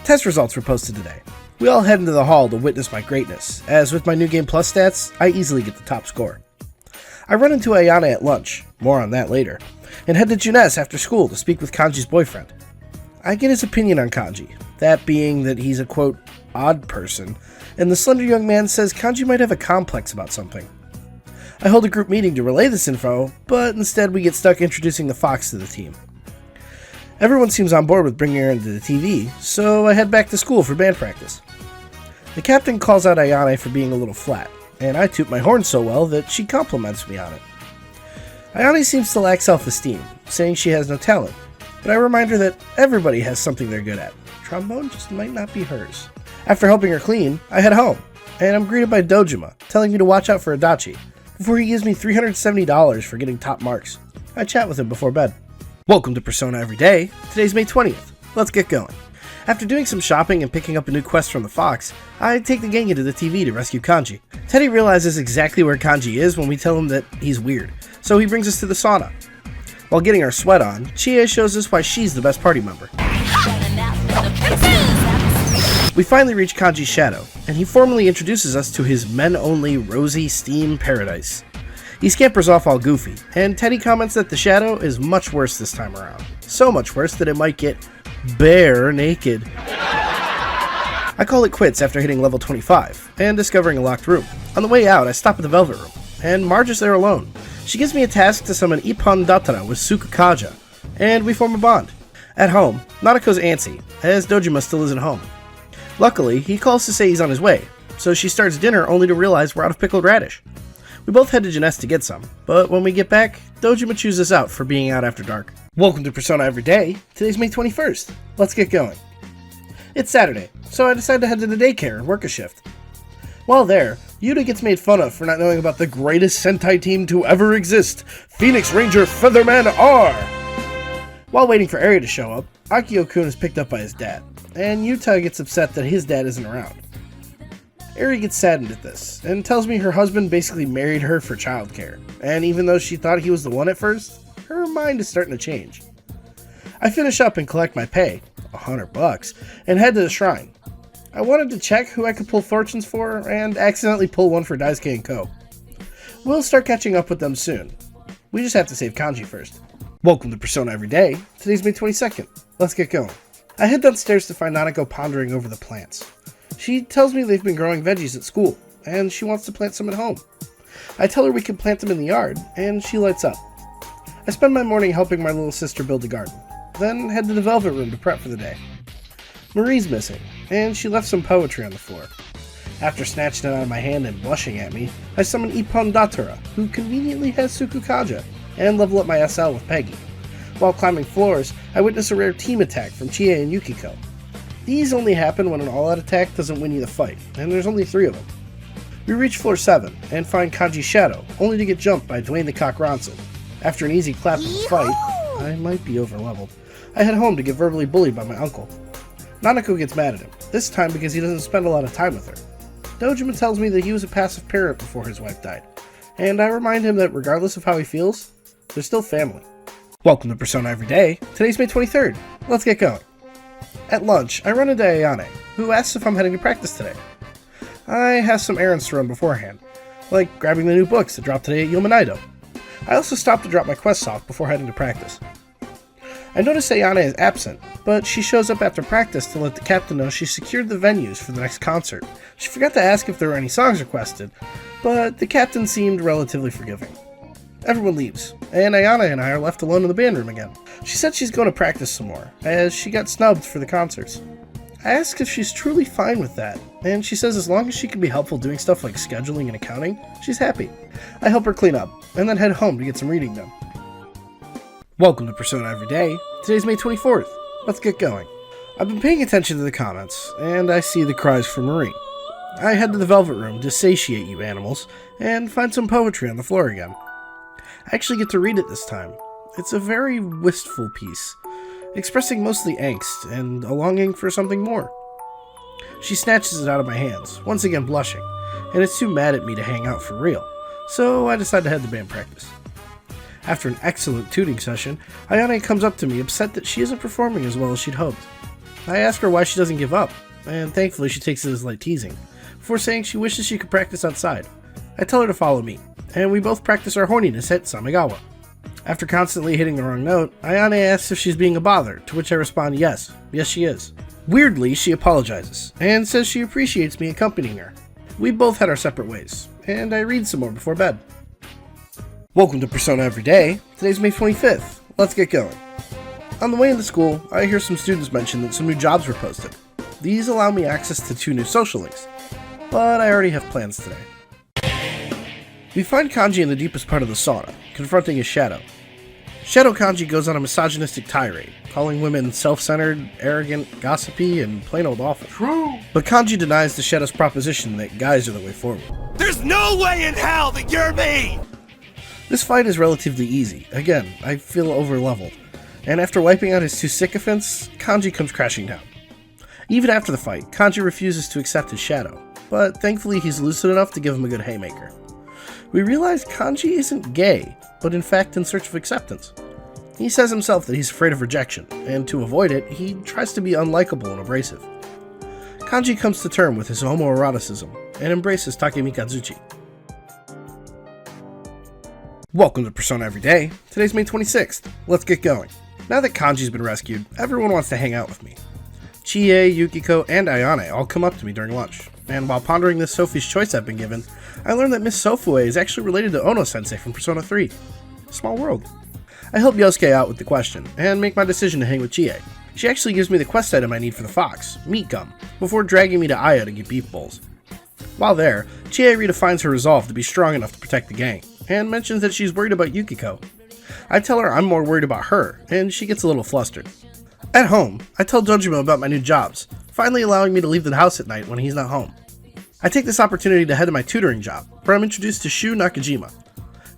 Test results were posted today. We all head into the hall to witness my greatness, as with my New Game Plus stats, I easily get the top score. I run into Ayane at lunch, more on that later, and head to Junes after school to speak with Kanji's boyfriend. I get his opinion on Kanji, that being that he's a quote, odd person, and the slender young man says Kanji might have a complex about something. I hold a group meeting to relay this info, but instead we get stuck introducing the fox to the team. Everyone seems on board with bringing her into the TV, so I head back to school for band practice. The captain calls out Ayane for being a little flat, and I toot my horn so well that she compliments me on it. Ayane seems to lack self-esteem, saying she has no talent, but I remind her that everybody has something they're good at. Trombone just might not be hers. After helping her clean, I head home, and I'm greeted by Dojima, telling me to watch out for Adachi, before he gives me $370 for getting top marks. I chat with him before bed. Welcome to Persona Everyday. Today's May 20th. Let's get going. After doing some shopping and picking up a new quest from the fox, I take the gang into the TV to rescue Kanji. Teddy realizes exactly where Kanji is when we tell him that he's weird, so he brings us to the sauna. While getting our sweat on, Chie shows us why she's the best party member. We finally reach Kanji's shadow, and he formally introduces us to his men-only Rosy Steam Paradise. He scampers off all goofy, and Teddy comments that the shadow is much worse this time around. So much worse that it might get bare naked. I call it quits after hitting level 25, and discovering a locked room. On the way out, I stop at the Velvet Room, and Marge is there alone. She gives me a task to summon Ippon Datara with Sukukaja, and we form a bond. At home, Nanako's antsy, as Dojima still isn't home. Luckily, he calls to say he's on his way, so she starts dinner only to realize we're out of pickled radish. We both head to Jeunesse to get some, but when we get back, Dojima chews us out for being out after dark. Welcome to Persona Every Day. Today's May 21st. Let's get going. It's Saturday, so I decide to head to the daycare and work a shift. While there, Yuta gets made fun of for not knowing about the greatest Sentai team to ever exist, Phoenix Ranger Featherman R! While waiting for Eri to show up, Akio-kun is picked up by his dad, and Yuta gets upset that his dad isn't around. Eri gets saddened at this, and tells me her husband basically married her for childcare, and even though she thought he was the one at first, her mind is starting to change. I finish up and collect my pay, $100, and head to the shrine. I wanted to check who I could pull fortunes for, and accidentally pull one for Daisuke and Co. We'll start catching up with them soon. We just have to save Kanji first. Welcome to Persona Every Day. Today's May 22nd. Let's get going. I head downstairs to find Nanako pondering over the plants. She tells me they've been growing veggies at school, and she wants to plant some at home. I tell her we can plant them in the yard, and she lights up. I spend my morning helping my little sister build a garden, then head to the Velvet Room to prep for the day. Marie's missing, and she left some poetry on the floor. After snatching it out of my hand and blushing at me, I summon Ippon Datara, who conveniently has Sukukaja, and level up my SL with Peggy. While climbing floors, I witness a rare team attack from Chie and Yukiko. These only happen when an all-out attack doesn't win you the fight, and there's only 3 of them. We reach floor 7, and find Kanji's shadow, only to get jumped by Dwayne the Cock Ronson. After an easy clap of the fight, I might be overleveled. I head home to get verbally bullied by my uncle. Nanako gets mad at him, this time because he doesn't spend a lot of time with her. Dojima tells me that he was a passive parent before his wife died, and I remind him that regardless of how he feels, they're still family. Welcome to Persona Every Day. Today's May 23rd. Let's get going. At lunch, I run into Ayane, who asks if I'm heading to practice today. I have some errands to run beforehand, like grabbing the new books that dropped today at Yomanaido. I also stopped to drop my quests off before heading to practice. I notice Ayane is absent, but she shows up after practice to let the captain know she secured the venues for the next concert. She forgot to ask if there were any songs requested, but the captain seemed relatively forgiving. Everyone leaves, and Ayane and I are left alone in the band room again. She said she's going to practice some more, as she got snubbed for the concerts. I ask if she's truly fine with that, and she says as long as she can be helpful doing stuff like scheduling and accounting, she's happy. I help her clean up, and then head home to get some reading done. Welcome to Persona Every Day. Today's May 24th. Let's get going. I've been paying attention to the comments, and I see the cries for Marie. I head to the Velvet Room to satiate you animals, and find some poetry on the floor again. I actually get to read it this time. It's a very wistful piece, expressing mostly angst and a longing for something more. She snatches it out of my hands, once again blushing, and is too mad at me to hang out for real, so I decide to head to band practice. After an excellent tuning session, Ayane comes up to me upset that she isn't performing as well as she'd hoped. I ask her why she doesn't give up, and thankfully she takes it as light teasing, before saying she wishes she could practice outside. I tell her to follow me, and we both practice our horniness at Samegawa. After constantly hitting the wrong note, Ayane asks if she's being a bother, to which I respond yes she is. Weirdly, she apologizes, and says she appreciates me accompanying her. We both head our separate ways, and I read some more before bed. Welcome to Persona Every Day. Today's May 25th. Let's get going. On the way into school, I hear some students mention that some new jobs were posted. These allow me access to 2 new social links, but I already have plans today. We find Kanji in the deepest part of the sauna, confronting his shadow. Shadow Kanji goes on a misogynistic tirade, calling women self-centered, arrogant, gossipy, and plain old awful. True. But Kanji denies the Shadow's proposition that guys are the way forward. There's no way in hell that you're me! This fight is relatively easy. Again, I feel over-leveled. And after wiping out his 2 sycophants, Kanji comes crashing down. Even after the fight, Kanji refuses to accept his shadow, but thankfully he's lucid enough to give him a good haymaker. We realize Kanji isn't gay, but in fact in search of acceptance. He says himself that he's afraid of rejection, and to avoid it, he tries to be unlikable and abrasive. Kanji comes to terms with his homoeroticism and embraces Takemi Kazuchi. Welcome to Persona Everyday. Today's May 26th. Let's get going. Now that Kanji's been rescued, everyone wants to hang out with me. Chie, Yukiko, and Ayane all come up to me during lunch, and while pondering this Sophie's choice I've been given, I learned that Miss Sofue is actually related to Ono-sensei from Persona 3. Small world. I help Yosuke out with the question, and make my decision to hang with Chie. She actually gives me the quest item I need for the fox, meat gum, before dragging me to Aya to get beef bowls. While there, Chie redefines her resolve to be strong enough to protect the gang, and mentions that she's worried about Yukiko. I tell her I'm more worried about her, and she gets a little flustered. At home, I tell Dojima about my new jobs, finally allowing me to leave the house at night when he's not home. I take this opportunity to head to my tutoring job, where I'm introduced to Shu Nakajima.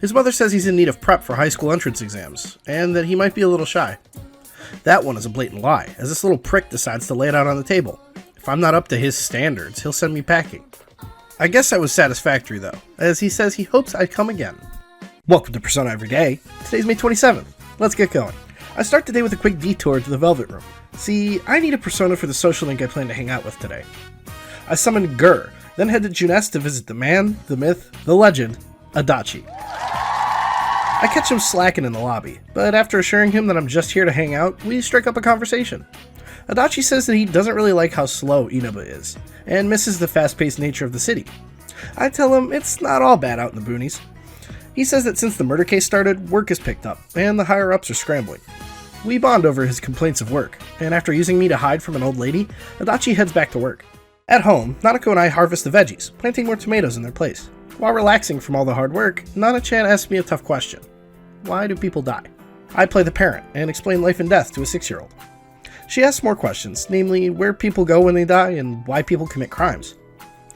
His mother says he's in need of prep for high school entrance exams, and that he might be a little shy. That one is a blatant lie, as this little prick decides to lay it out on the table. If I'm not up to his standards, he'll send me packing. I guess I was satisfactory though, as he says he hopes I'd come again. Welcome to Persona Everyday. Today's May 27th. Let's get going. I start today with a quick detour to the Velvet Room. See, I need a persona for the social link I plan to hang out with today. I summon Gur, then head to Junes to visit the man, the myth, the legend, Adachi. I catch him slacking in the lobby, but after assuring him that I'm just here to hang out, we strike up a conversation. Adachi says that he doesn't really like how slow Inaba is, and misses the fast-paced nature of the city. I tell him it's not all bad out in the boonies. He says that since the murder case started, work has picked up, and the higher-ups are scrambling. We bond over his complaints of work, and after using me to hide from an old lady, Adachi heads back to work. At home, Nanako and I harvest the veggies, planting more tomatoes in their place. While relaxing from all the hard work, Nana-chan asks me a tough question. Why do people die? I play the parent, and explain life and death to a 6-year-old. She asks more questions, namely where people go when they die and why people commit crimes.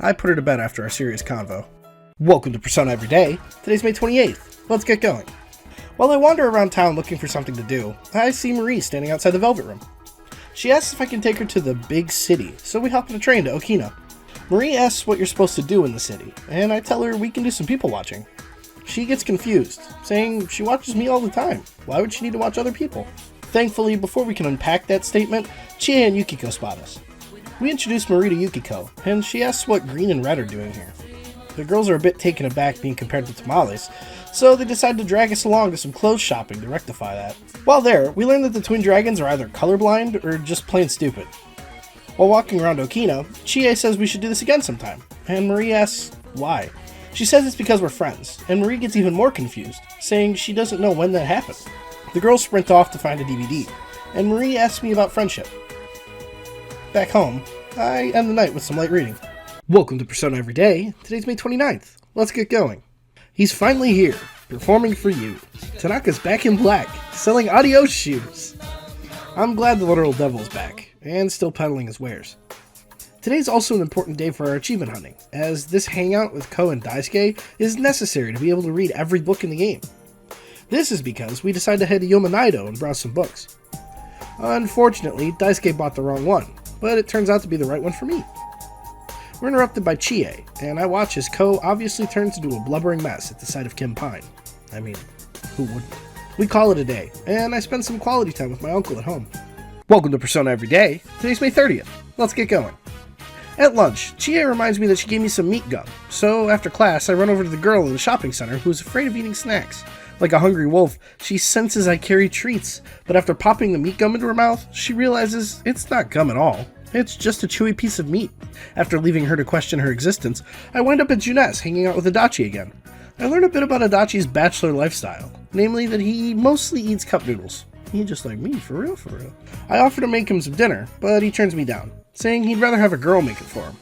I put her to bed after our serious convo. Welcome to Persona Everyday. Today's May 28th. Let's get going. While I wander around town looking for something to do, I see Marie standing outside the Velvet Room. She asks if I can take her to the big city, so we hop on a train to Okina. Marie asks what you're supposed to do in the city, and I tell her we can do some people watching. She gets confused, saying she watches me all the time. Why would she need to watch other people? Thankfully, before we can unpack that statement, Chie and Yukiko spot us. We introduce Marie to Yukiko, and she asks what green and red are doing here. The girls are a bit taken aback being compared to tamales, so they decide to drag us along to some clothes shopping to rectify that. While there, we learn that the twin dragons are either colorblind or just plain stupid. While walking around Okina, Chie says we should do this again sometime, and Marie asks why. She says it's because we're friends, and Marie gets even more confused, saying she doesn't know when that happened. The girls sprint off to find a DVD, and Marie asks me about friendship. Back home, I end the night with some light reading. Welcome to Persona Everyday. Today's May 29th. Let's get going. He's finally here, performing for you. Tanaka's back in black, selling adios shoes. I'm glad the literal devil is back, and still peddling his wares. Today's also an important day for our achievement hunting, as this hangout with Ko and Daisuke is necessary to be able to read every book in the game. This is because we decided to head to Yomanaido and browse some books. Unfortunately, Daisuke bought the wrong one, but it turns out to be the right one for me. We're interrupted by Chie, and I watch as Ko obviously turns into a blubbering mess at the sight of Kim Pine. I mean, who wouldn't? We call it a day, and I spend some quality time with my uncle at home. Welcome to Persona Everyday. Today's May 30th. Let's get going. At lunch, Chie reminds me that she gave me some meat gum, so after class I run over to the girl in the shopping center who is afraid of eating snacks. Like a hungry wolf, she senses I carry treats, but after popping the meat gum into her mouth, she realizes it's not gum at all. It's just a chewy piece of meat. After leaving her to question her existence, I wind up at Junes hanging out with Adachi again. I learn a bit about Adachi's bachelor lifestyle, namely that he mostly eats cup noodles. He just like me, for real, for real. I offer to make him some dinner, but he turns me down, saying he'd rather have a girl make it for him.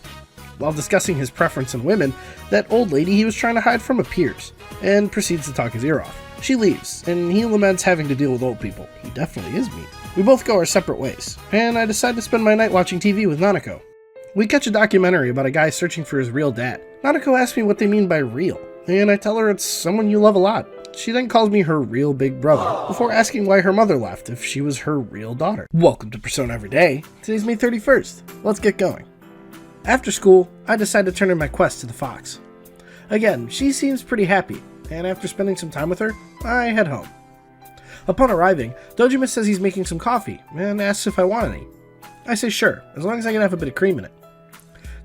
While discussing his preference in women, that old lady he was trying to hide from appears, and proceeds to talk his ear off. She leaves, and he laments having to deal with old people. He definitely is me. We both go our separate ways, and I decide to spend my night watching TV with Nanako. We catch a documentary about a guy searching for his real dad. Nanako asks me what they mean by real, and I tell her it's someone you love a lot. She then calls me her real big brother, before asking why her mother left if she was her real daughter. Welcome to Persona Everyday. Today's May 31st. Let's get going. After school, I decide to turn in my quest to the fox. Again, she seems pretty happy, and after spending some time with her, I head home. Upon arriving, Dojima says he's making some coffee and asks if I want any. I say sure, as long as I can have a bit of cream in it.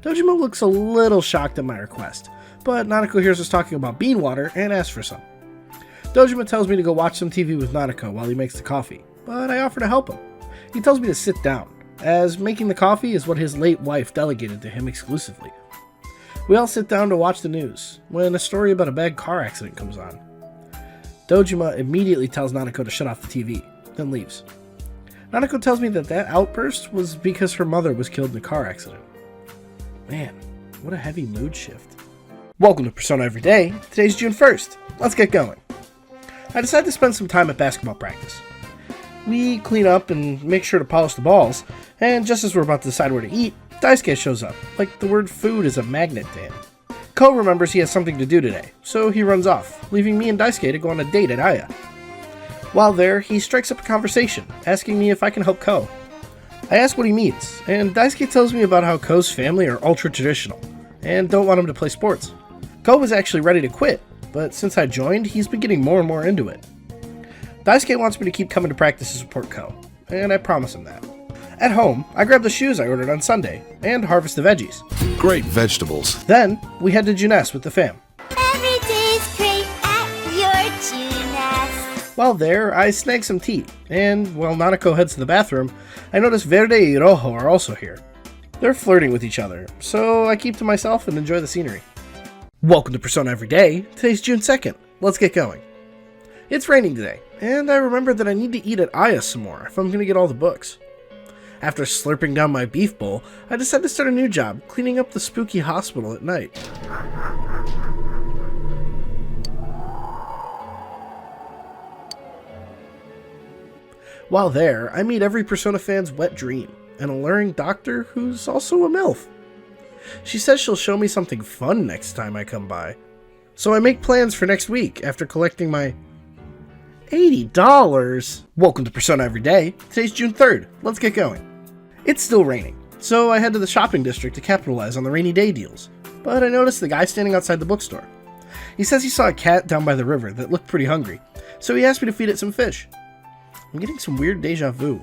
Dojima looks a little shocked at my request, but Nanako hears us talking about bean water and asks for some. Dojima tells me to go watch some TV with Nanako while he makes the coffee, but I offer to help him. He tells me to sit down, as making the coffee is what his late wife delegated to him exclusively. We all sit down to watch the news, when a story about a bad car accident comes on. Dojima immediately tells Nanako to shut off the TV, then leaves. Nanako tells me that outburst was because her mother was killed in a car accident. Man, what a heavy mood shift. Welcome to Persona Everyday. Today's June 1st. Let's get going. I decided to spend some time at basketball practice. We clean up and make sure to polish the balls, and just as we're about to decide where to eat, Daisuke shows up, like the word food is a magnet to him. Ko remembers he has something to do today, so he runs off, leaving me and Daisuke to go on a date at Aya. While there, he strikes up a conversation, asking me if I can help Ko. I ask what he means, and Daisuke tells me about how Ko's family are ultra-traditional, and don't want him to play sports. Ko was actually ready to quit, but since I joined, he's been getting more and more into it. Daisuke wants me to keep coming to practice to support Ko, and I promise him that. At home, I grab the shoes I ordered on Sunday, and harvest the veggies. Great vegetables. Then, we head to Junes with the fam. Every day's great at your Junes. While there, I snag some tea, and while Nanako heads to the bathroom, I notice Verde and Rojo are also here. They're flirting with each other, so I keep to myself and enjoy the scenery. Welcome to Persona Everyday. Today's June 2nd. Let's get going. It's raining today, and I remembered that I need to eat at Aya some more if I'm going to get all the books. After slurping down my beef bowl, I decided to start a new job, cleaning up the spooky hospital at night. While there, I meet every Persona fan's wet dream, an alluring doctor who's also a MILF. She says she'll show me something fun next time I come by. So I make plans for next week after collecting my $80. Welcome to Persona Everyday. Today's June 3rd. Let's get going. It's still raining, so I head to the shopping district to capitalize on the rainy day deals. But I noticed the guy standing outside the bookstore. He says he saw a cat down by the river that looked pretty hungry, so he asked me to feed it some fish. I'm getting some weird deja vu.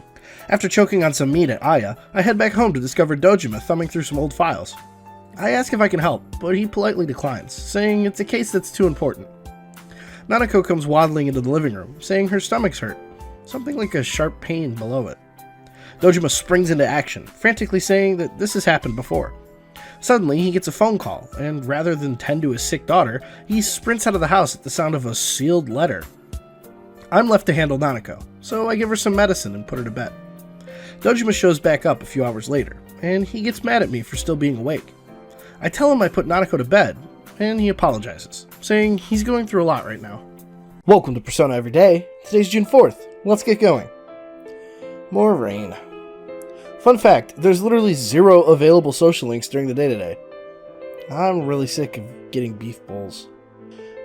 After choking on some meat at Aya, I head back home to discover Dojima thumbing through some old files. I ask if I can help, but he politely declines, saying it's a case that's too important. Nanako comes waddling into the living room, saying her stomach's hurt, something like a sharp pain below it. Dojima springs into action, frantically saying that this has happened before. Suddenly, he gets a phone call, and rather than tend to his sick daughter, he sprints out of the house at the sound of a sealed letter. I'm left to handle Nanako, so I give her some medicine and put her to bed. Dojima shows back up a few hours later, and he gets mad at me for still being awake. I tell him I put Nanako to bed, and he apologizes, saying he's going through a lot right now. Welcome to Persona Everyday. Today's June 4th. Let's get going. More rain. Fun fact, there's literally 0 available social links during the day today. I'm really sick of getting beef bowls.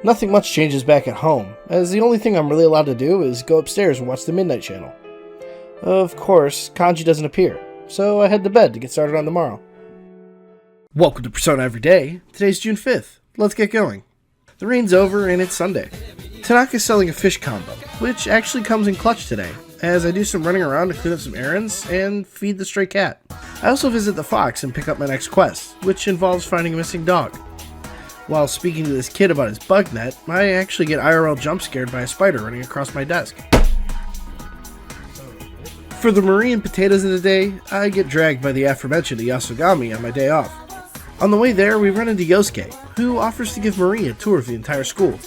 Nothing much changes back at home, as the only thing I'm really allowed to do is go upstairs and watch the Midnight Channel. Of course, Kanji doesn't appear, so I head to bed to get started on tomorrow. Welcome to Persona Everyday. Today's June 5th. Let's get going. The rain's over and it's Sunday. Tanaka's selling a fish combo, which actually comes in clutch today, as I do some running around to clean up some errands and feed the stray cat. I also visit the Fox and pick up my next quest, which involves finding a missing dog. While speaking to this kid about his bug net, I actually get IRL jump scared by a spider running across my desk. For the Marie and potatoes of the day, I get dragged by the aforementioned Yasogami on my day off. On the way there, we run into Yosuke, who offers to give Marie a tour of the entire school.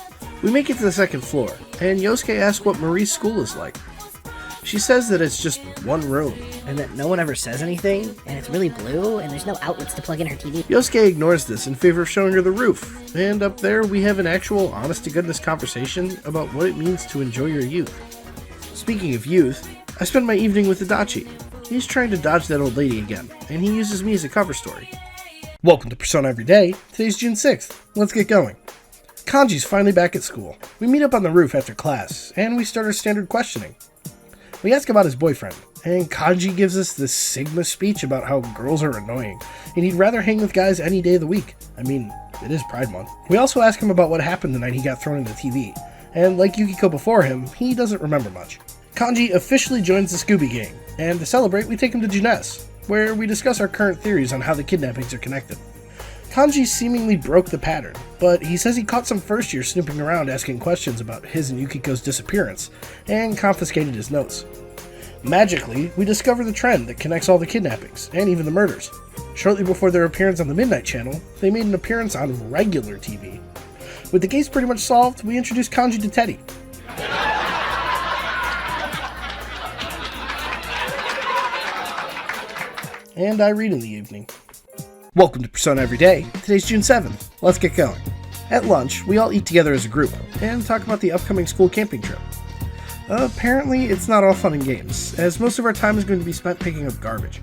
We make it to the second floor, and Yosuke asks what Marie's school is like. She says that it's just one room, and that no one ever says anything, and it's really blue, and there's no outlets to plug in her TV. Yosuke ignores this in favor of showing her the roof, and up there we have an actual honest-to-goodness conversation about what it means to enjoy your youth. Speaking of youth, I spend my evening with Adachi. He's trying to dodge that old lady again, and he uses me as a cover story. Welcome to Persona Everyday. Today's June 6th. Let's get going. Kanji's finally back at school. We meet up on the roof after class, and we start our standard questioning. We ask about his boyfriend, and Kanji gives us this Sigma speech about how girls are annoying, and he'd rather hang with guys any day of the week. I mean, it is Pride Month. We also ask him about what happened the night he got thrown in the TV, and like Yukiko before him, he doesn't remember much. Kanji officially joins the Scooby Gang, and to celebrate, we take him to Junes, where we discuss our current theories on how the kidnappings are connected. Kanji seemingly broke the pattern, but he says he caught some first years snooping around asking questions about his and Yukiko's disappearance, and confiscated his notes. Magically, we discover the trend that connects all the kidnappings, and even the murders. Shortly before their appearance on the Midnight Channel, they made an appearance on regular TV. With the case pretty much solved, we introduce Kanji to Teddy. And I read in the evening. Welcome to Persona Everyday. Today's June 7th. Let's get going. At lunch, we all eat together as a group and talk about the upcoming school camping trip. Apparently, it's not all fun and games, as most of our time is going to be spent picking up garbage.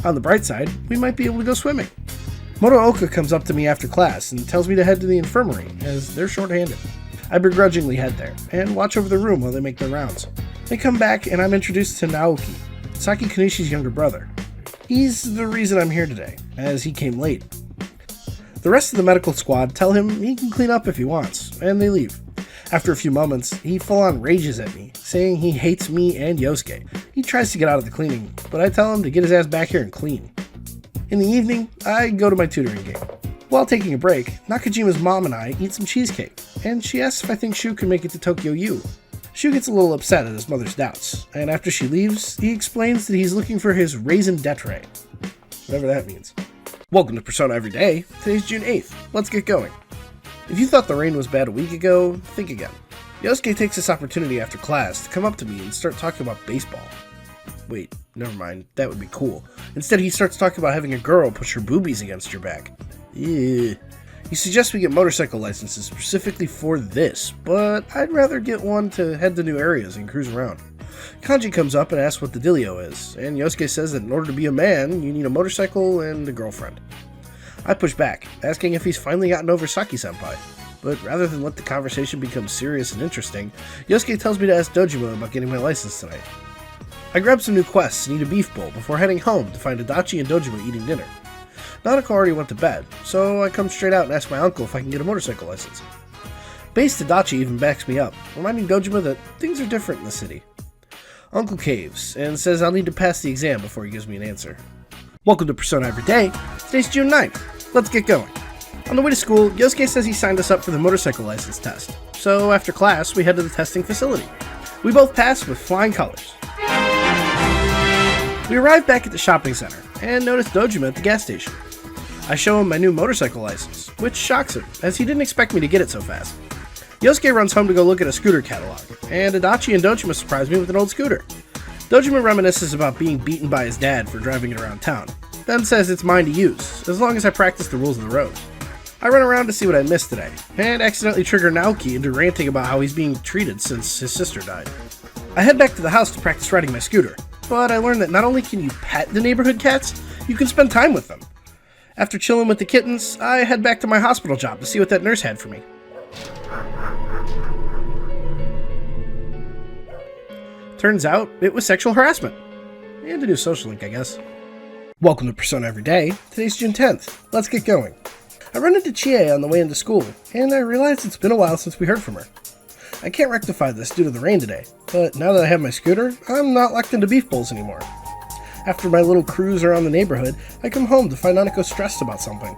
On the bright side, we might be able to go swimming. Motooka comes up to me after class and tells me to head to the infirmary, as they're short-handed. I begrudgingly head there, and watch over the room while they make their rounds. They come back, and I'm introduced to Naoki, Saki Kanishi's younger brother. He's the reason I'm here today, as he came late. The rest of the medical squad tell him he can clean up if he wants, and they leave. After a few moments, he full-on rages at me, saying he hates me and Yosuke. He tries to get out of the cleaning, but I tell him to get his ass back here and clean. In the evening, I go to my tutoring game. While taking a break, Nakajima's mom and I eat some cheesecake, and she asks if I think Shu can make it to Tokyo U. Shu gets a little upset at his mother's doubts, and after she leaves, he explains that he's looking for his raison d'etre. Whatever that means. Welcome to Persona Everyday. Today's June 8th. Let's get going. If you thought the rain was bad a week ago, think again. Yosuke takes this opportunity after class to come up to me and start talking about baseball. Wait, never mind, that would be cool. Instead, he starts talking about having a girl push her boobies against your back. Ew. He suggests we get motorcycle licenses specifically for this, but I'd rather get one to head to new areas and cruise around. Kanji comes up and asks what the dealio is, and Yosuke says that in order to be a man, you need a motorcycle and a girlfriend. I push back, asking if he's finally gotten over Saki-senpai, but rather than let the conversation become serious and interesting, Yosuke tells me to ask Dojima about getting my license tonight. I grab some new quests and eat a beef bowl before heading home to find Adachi and Dojima eating dinner. Nanako already went to bed, so I come straight out and ask my uncle if I can get a motorcycle license. Base Adachi even backs me up, reminding Dojima that things are different in the city. Uncle caves, and says I'll need to pass the exam before he gives me an answer. Welcome to Persona Everyday. Today's June 9th. Let's get going. On the way to school, Yosuke says he signed us up for the motorcycle license test, so after class, we head to the testing facility. We both passed with flying colors. We arrive back at the shopping center, and notice Dojima at the gas station. I show him my new motorcycle license, which shocks him, as he didn't expect me to get it so fast. Yosuke runs home to go look at a scooter catalog, and Adachi and Dojima surprise me with an old scooter. Dojima reminisces about being beaten by his dad for driving it around town, then says it's mine to use, as long as I practice the rules of the road. I run around to see what I missed today, and accidentally trigger Naoki into ranting about how he's being treated since his sister died. I head back to the house to practice riding my scooter, but I learn that not only can you pet the neighborhood cats, you can spend time with them. After chilling with the kittens, I head back to my hospital job to see what that nurse had for me. Turns out, it was sexual harassment. And a new social link, I guess. Welcome to Persona Everyday. Today's June 10th. Let's get going. I run into Chie on the way into school, and I realize it's been a while since we heard from her. I can't rectify this due to the rain today, but now that I have my scooter, I'm not locked into beef bowls anymore. After my little cruise around the neighborhood, I come home to find Nanako stressed about something.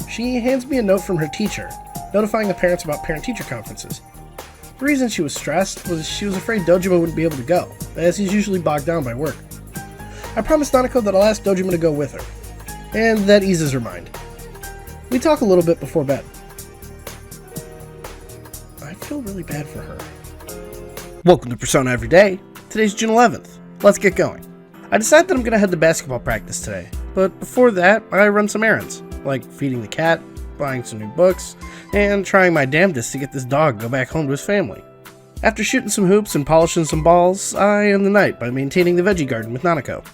She hands me a note from her teacher, notifying the parents about parent-teacher conferences. The reason she was stressed was she was afraid Dojima wouldn't be able to go, as he's usually bogged down by work. I promised Nanako that I'll ask Dojima to go with her, and that eases her mind. We talk a little bit before bed. I feel really bad for her. Welcome to Persona Everyday. Today's June 11th. Let's get going. I decide that I'm going to head to basketball practice today, but before that, I run some errands, like feeding the cat, buying some new books, and trying my damnedest to get this dog go back home to his family. After shooting some hoops and polishing some balls, I end the night by maintaining the veggie garden with Nanako.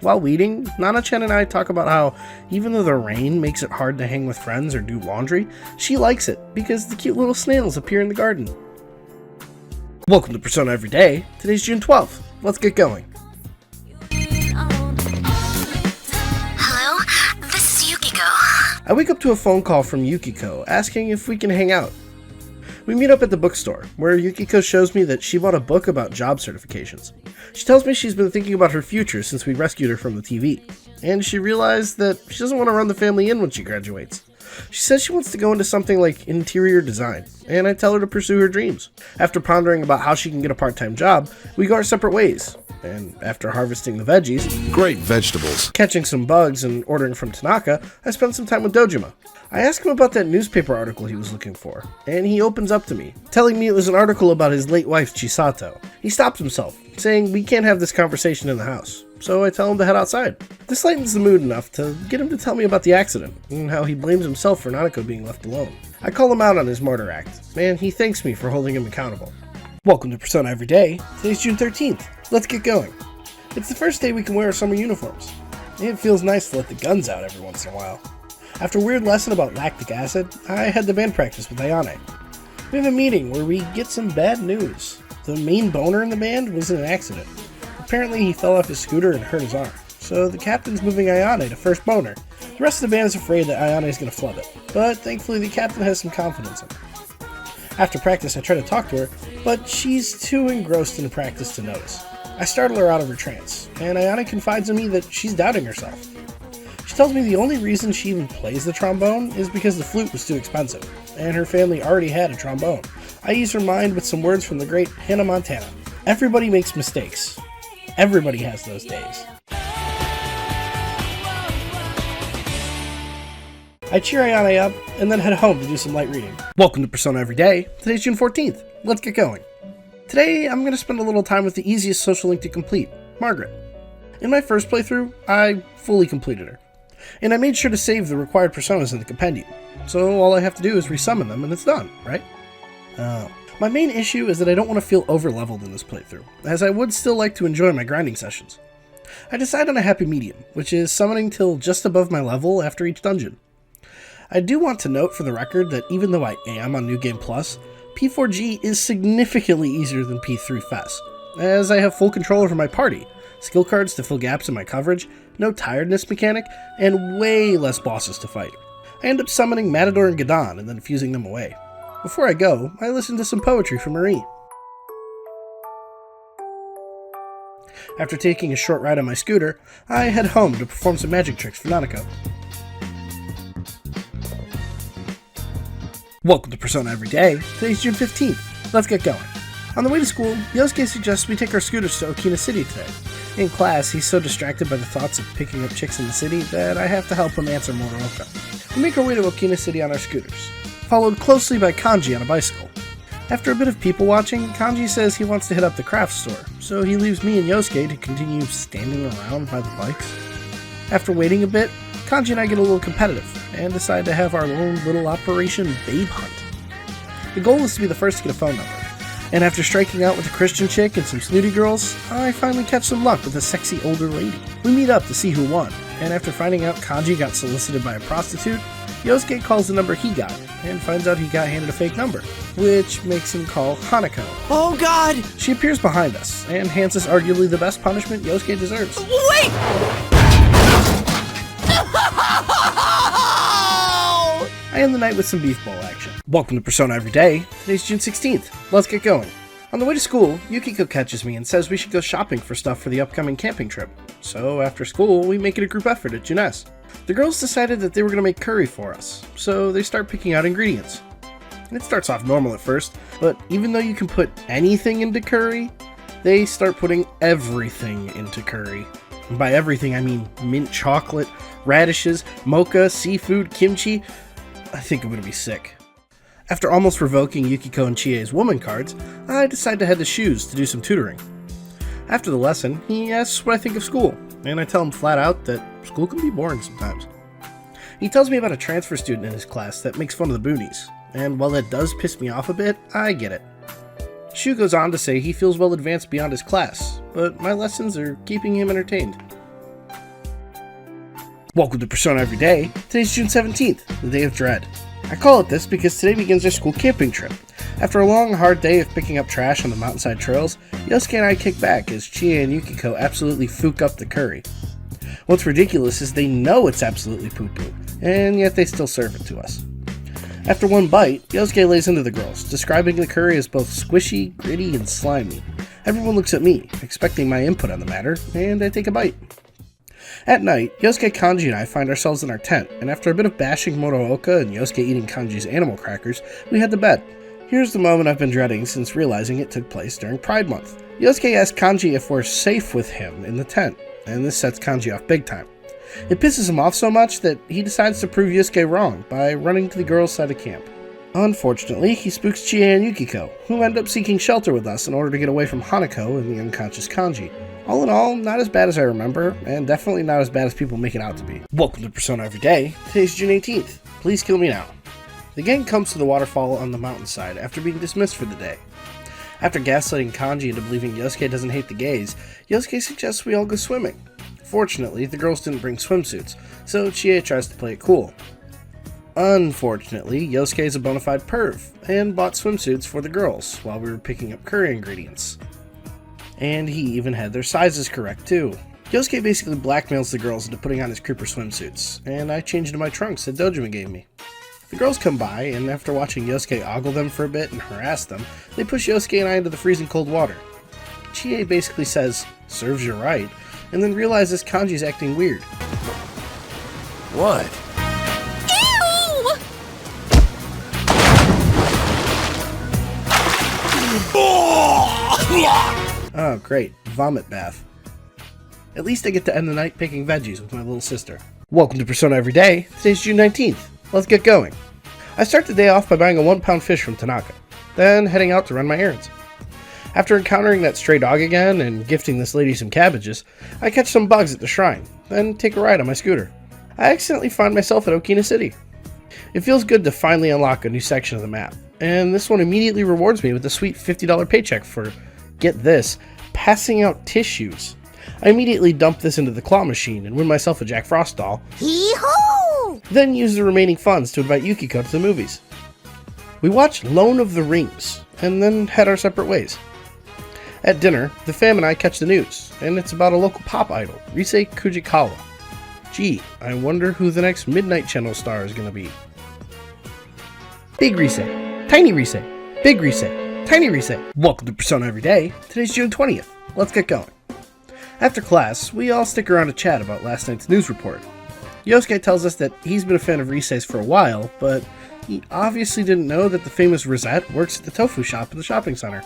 While weeding, Nana-chan and I talk about how, even though the rain makes it hard to hang with friends or do laundry, she likes it because the cute little snails appear in the garden. Welcome to Persona Everyday. Today's June 12th. Let's get going. Hello, this is Yukiko. I wake up to a phone call from Yukiko asking if we can hang out. We meet up at the bookstore, where Yukiko shows me that she bought a book about job certifications. She tells me she's been thinking about her future since we rescued her from the TV, and she realized that she doesn't want to run the family in when she graduates. She says she wants to go into something like interior design, and I tell her to pursue her dreams. After pondering about how she can get a part-time job, we go our separate ways, and after harvesting the veggies, Great vegetables. catching some bugs, and ordering from Tanaka, I spent some time with Dojima. I asked him about that newspaper article he was looking for, and he opens up to me, telling me it was an article about his late wife Chisato. He stops himself, saying we can't have this conversation in the house, so I tell him to head outside. This lightens the mood enough to get him to tell me about the accident, and how he blames himself for Nanako being left alone. I call him out on his martyr act, and he thanks me for holding him accountable. Welcome to Persona Every Day. Today's June 13th. Let's get going. It's the first day we can wear our summer uniforms. It feels nice to let the guns out every once in a while. After a weird lesson about lactic acid, I head to band practice with Ayane. We have a meeting where we get some bad news. The main boner in the band was in an accident. Apparently he fell off his scooter and hurt his arm, so the captain's moving Ayane to first boner. The rest of the band is afraid that Ayane is going to flub it, but thankfully the captain has some confidence in her. After practice I try to talk to her, but she's too engrossed in practice to notice. I startle her out of her trance, and Ayane confides in me that she's doubting herself. She tells me the only reason she even plays the trombone is because the flute was too expensive, and her family already had a trombone. I ease her mind with some words from the great Hannah Montana. Everybody makes mistakes. Everybody has those days. I cheer Ayane up, and then head home to do some light reading. Welcome to Persona Every Day. Today's June 14th. Let's get going. Today, I'm going to spend a little time with the easiest social link to complete, Margaret. In my first playthrough, I fully completed her. And I made sure to save the required personas in the compendium, so all I have to do is resummon them and it's done, right? My main issue is that I don't want to feel over-leveled in this playthrough, as I would still like to enjoy my grinding sessions. I decide on a happy medium, which is summoning till just above my level after each dungeon. I do want to note for the record that even though I am on New Game Plus, P4G is significantly easier than P3 FES, as I have full control over my party, skill cards to fill gaps in my coverage, no tiredness mechanic, and way less bosses to fight. I end up summoning Matador and Gadon and then fusing them away. Before I go, I listen to some poetry from Marie. After taking a short ride on my scooter, I head home to perform some magic tricks for Nanako. Welcome to Persona Every Day. Today's June 15th. Let's get going. On the way to school, Yosuke suggests we take our scooters to Okina City today. In class, he's so distracted by the thoughts of picking up chicks in the city that I have to help him answer Moroka. We make our way to Okina City on our scooters, followed closely by Kanji on a bicycle. After a bit of people watching, Kanji says he wants to hit up the craft store, so he leaves me and Yosuke to continue standing around by the bikes. After waiting a bit, Kanji and I get a little competitive, and decide to have our own little Operation Babe Hunt. The goal is to be the first to get a phone number, and after striking out with a Christian chick and some snooty girls, I finally catch some luck with a sexy older lady. We meet up to see who won, and after finding out Kanji got solicited by a prostitute, Yosuke calls the number he got, and finds out he got handed a fake number, which makes him call Hanako. Oh god! She appears behind us, and hands us arguably the best punishment Yosuke deserves. Wait! I end the night with some beef bowl action. Welcome to Persona Every Day. Today's June 16th. Let's get going. On the way to school, Yukiko catches me and says we should go shopping for stuff for the upcoming camping trip. So after school, we make it a group effort at Junes. The girls decided that they were going to make curry for us, so they start picking out ingredients. It starts off normal at first, but even though you can put anything into curry, they start putting everything into curry. And by everything, I mean mint chocolate, radishes, mocha, seafood, kimchi. I think I'm gonna be sick. After almost revoking Yukiko and Chie's woman cards, I decide to head to Shoes to do some tutoring. After the lesson, he asks what I think of school, and I tell him flat out that school can be boring sometimes. He tells me about a transfer student in his class that makes fun of the boonies, and while that does piss me off a bit, I get it. Shu goes on to say he feels well advanced beyond his class, but my lessons are keeping him entertained. Welcome to Persona Every Day. Today's June 17th, the Day of Dread. I call it this because today begins our school camping trip. After a long, hard day of picking up trash on the mountainside trails, Yosuke and I kick back as Chie and Yukiko absolutely fook up the curry. What's ridiculous is they know it's absolutely poo-poo, and yet they still serve it to us. After one bite, Yosuke lays into the girls, describing the curry as both squishy, gritty, and slimy. Everyone looks at me, expecting my input on the matter, and I take a bite. At night, Yosuke, Kanji, and I find ourselves in our tent, and after a bit of bashing Morooka and Yosuke eating Kanji's animal crackers, we head to bed. Here's the moment I've been dreading since realizing it took place during Pride Month. Yosuke asks Kanji if we're safe with him in the tent, and this sets Kanji off big time. It pisses him off so much that he decides to prove Yosuke wrong by running to the girls' side of camp. Unfortunately, he spooks Chie and Yukiko, who end up seeking shelter with us in order to get away from Hanako and the unconscious Kanji. All in all, not as bad as I remember, and definitely not as bad as people make it out to be. Welcome to Persona Everyday. Today's June 18th. Please kill me now. The gang comes to the waterfall on the mountainside after being dismissed for the day. After gaslighting Kanji into believing Yosuke doesn't hate the gays, Yosuke suggests we all go swimming. Fortunately, the girls didn't bring swimsuits, so Chie tries to play it cool. Unfortunately, Yosuke is a bona fide perv, and bought swimsuits for the girls while we were picking up curry ingredients. And he even had their sizes correct too. Yosuke basically blackmails the girls into putting on his creeper swimsuits, and I change into my trunks that Dojima gave me. The girls come by, and after watching Yosuke ogle them for a bit and harass them, they push Yosuke and I into the freezing cold water. Chie basically says, "Serves you right," and then realizes Kanji's acting weird. What? Oh great, vomit bath. At least I get to end the night picking veggies with my little sister. Welcome to Persona Everyday. Today's June 19th. Let's get going. I start the day off by buying a 1-pound fish from Tanaka, then heading out to run my errands. After encountering that stray dog again and gifting this lady some cabbages, I catch some bugs at the shrine, then take a ride on my scooter. I accidentally find myself at Okina City. It feels good to finally unlock a new section of the map, and this one immediately rewards me with a sweet $50 paycheck for, get this, passing out tissues. I immediately dump this into the claw machine and win myself a Jack Frost doll. Hee-hoo! Then use the remaining funds to invite Yukiko to the movies. We watch Lone of the Rings, and then head our separate ways. At dinner, the fam and I catch the news, and it's about a local pop idol, Rise Kujikawa. Gee, I wonder who the next Midnight Channel star is gonna be. Big Rise, Tiny Rise, Big Rise, Tiny Rise. Welcome to Persona Everyday. Today's June 20th. Let's get going. After class, we all stick around to chat about last night's news report. Yosuke tells us that he's been a fan of Rise's for a while, but he obviously didn't know that the famous Rosette works at the tofu shop in the shopping center.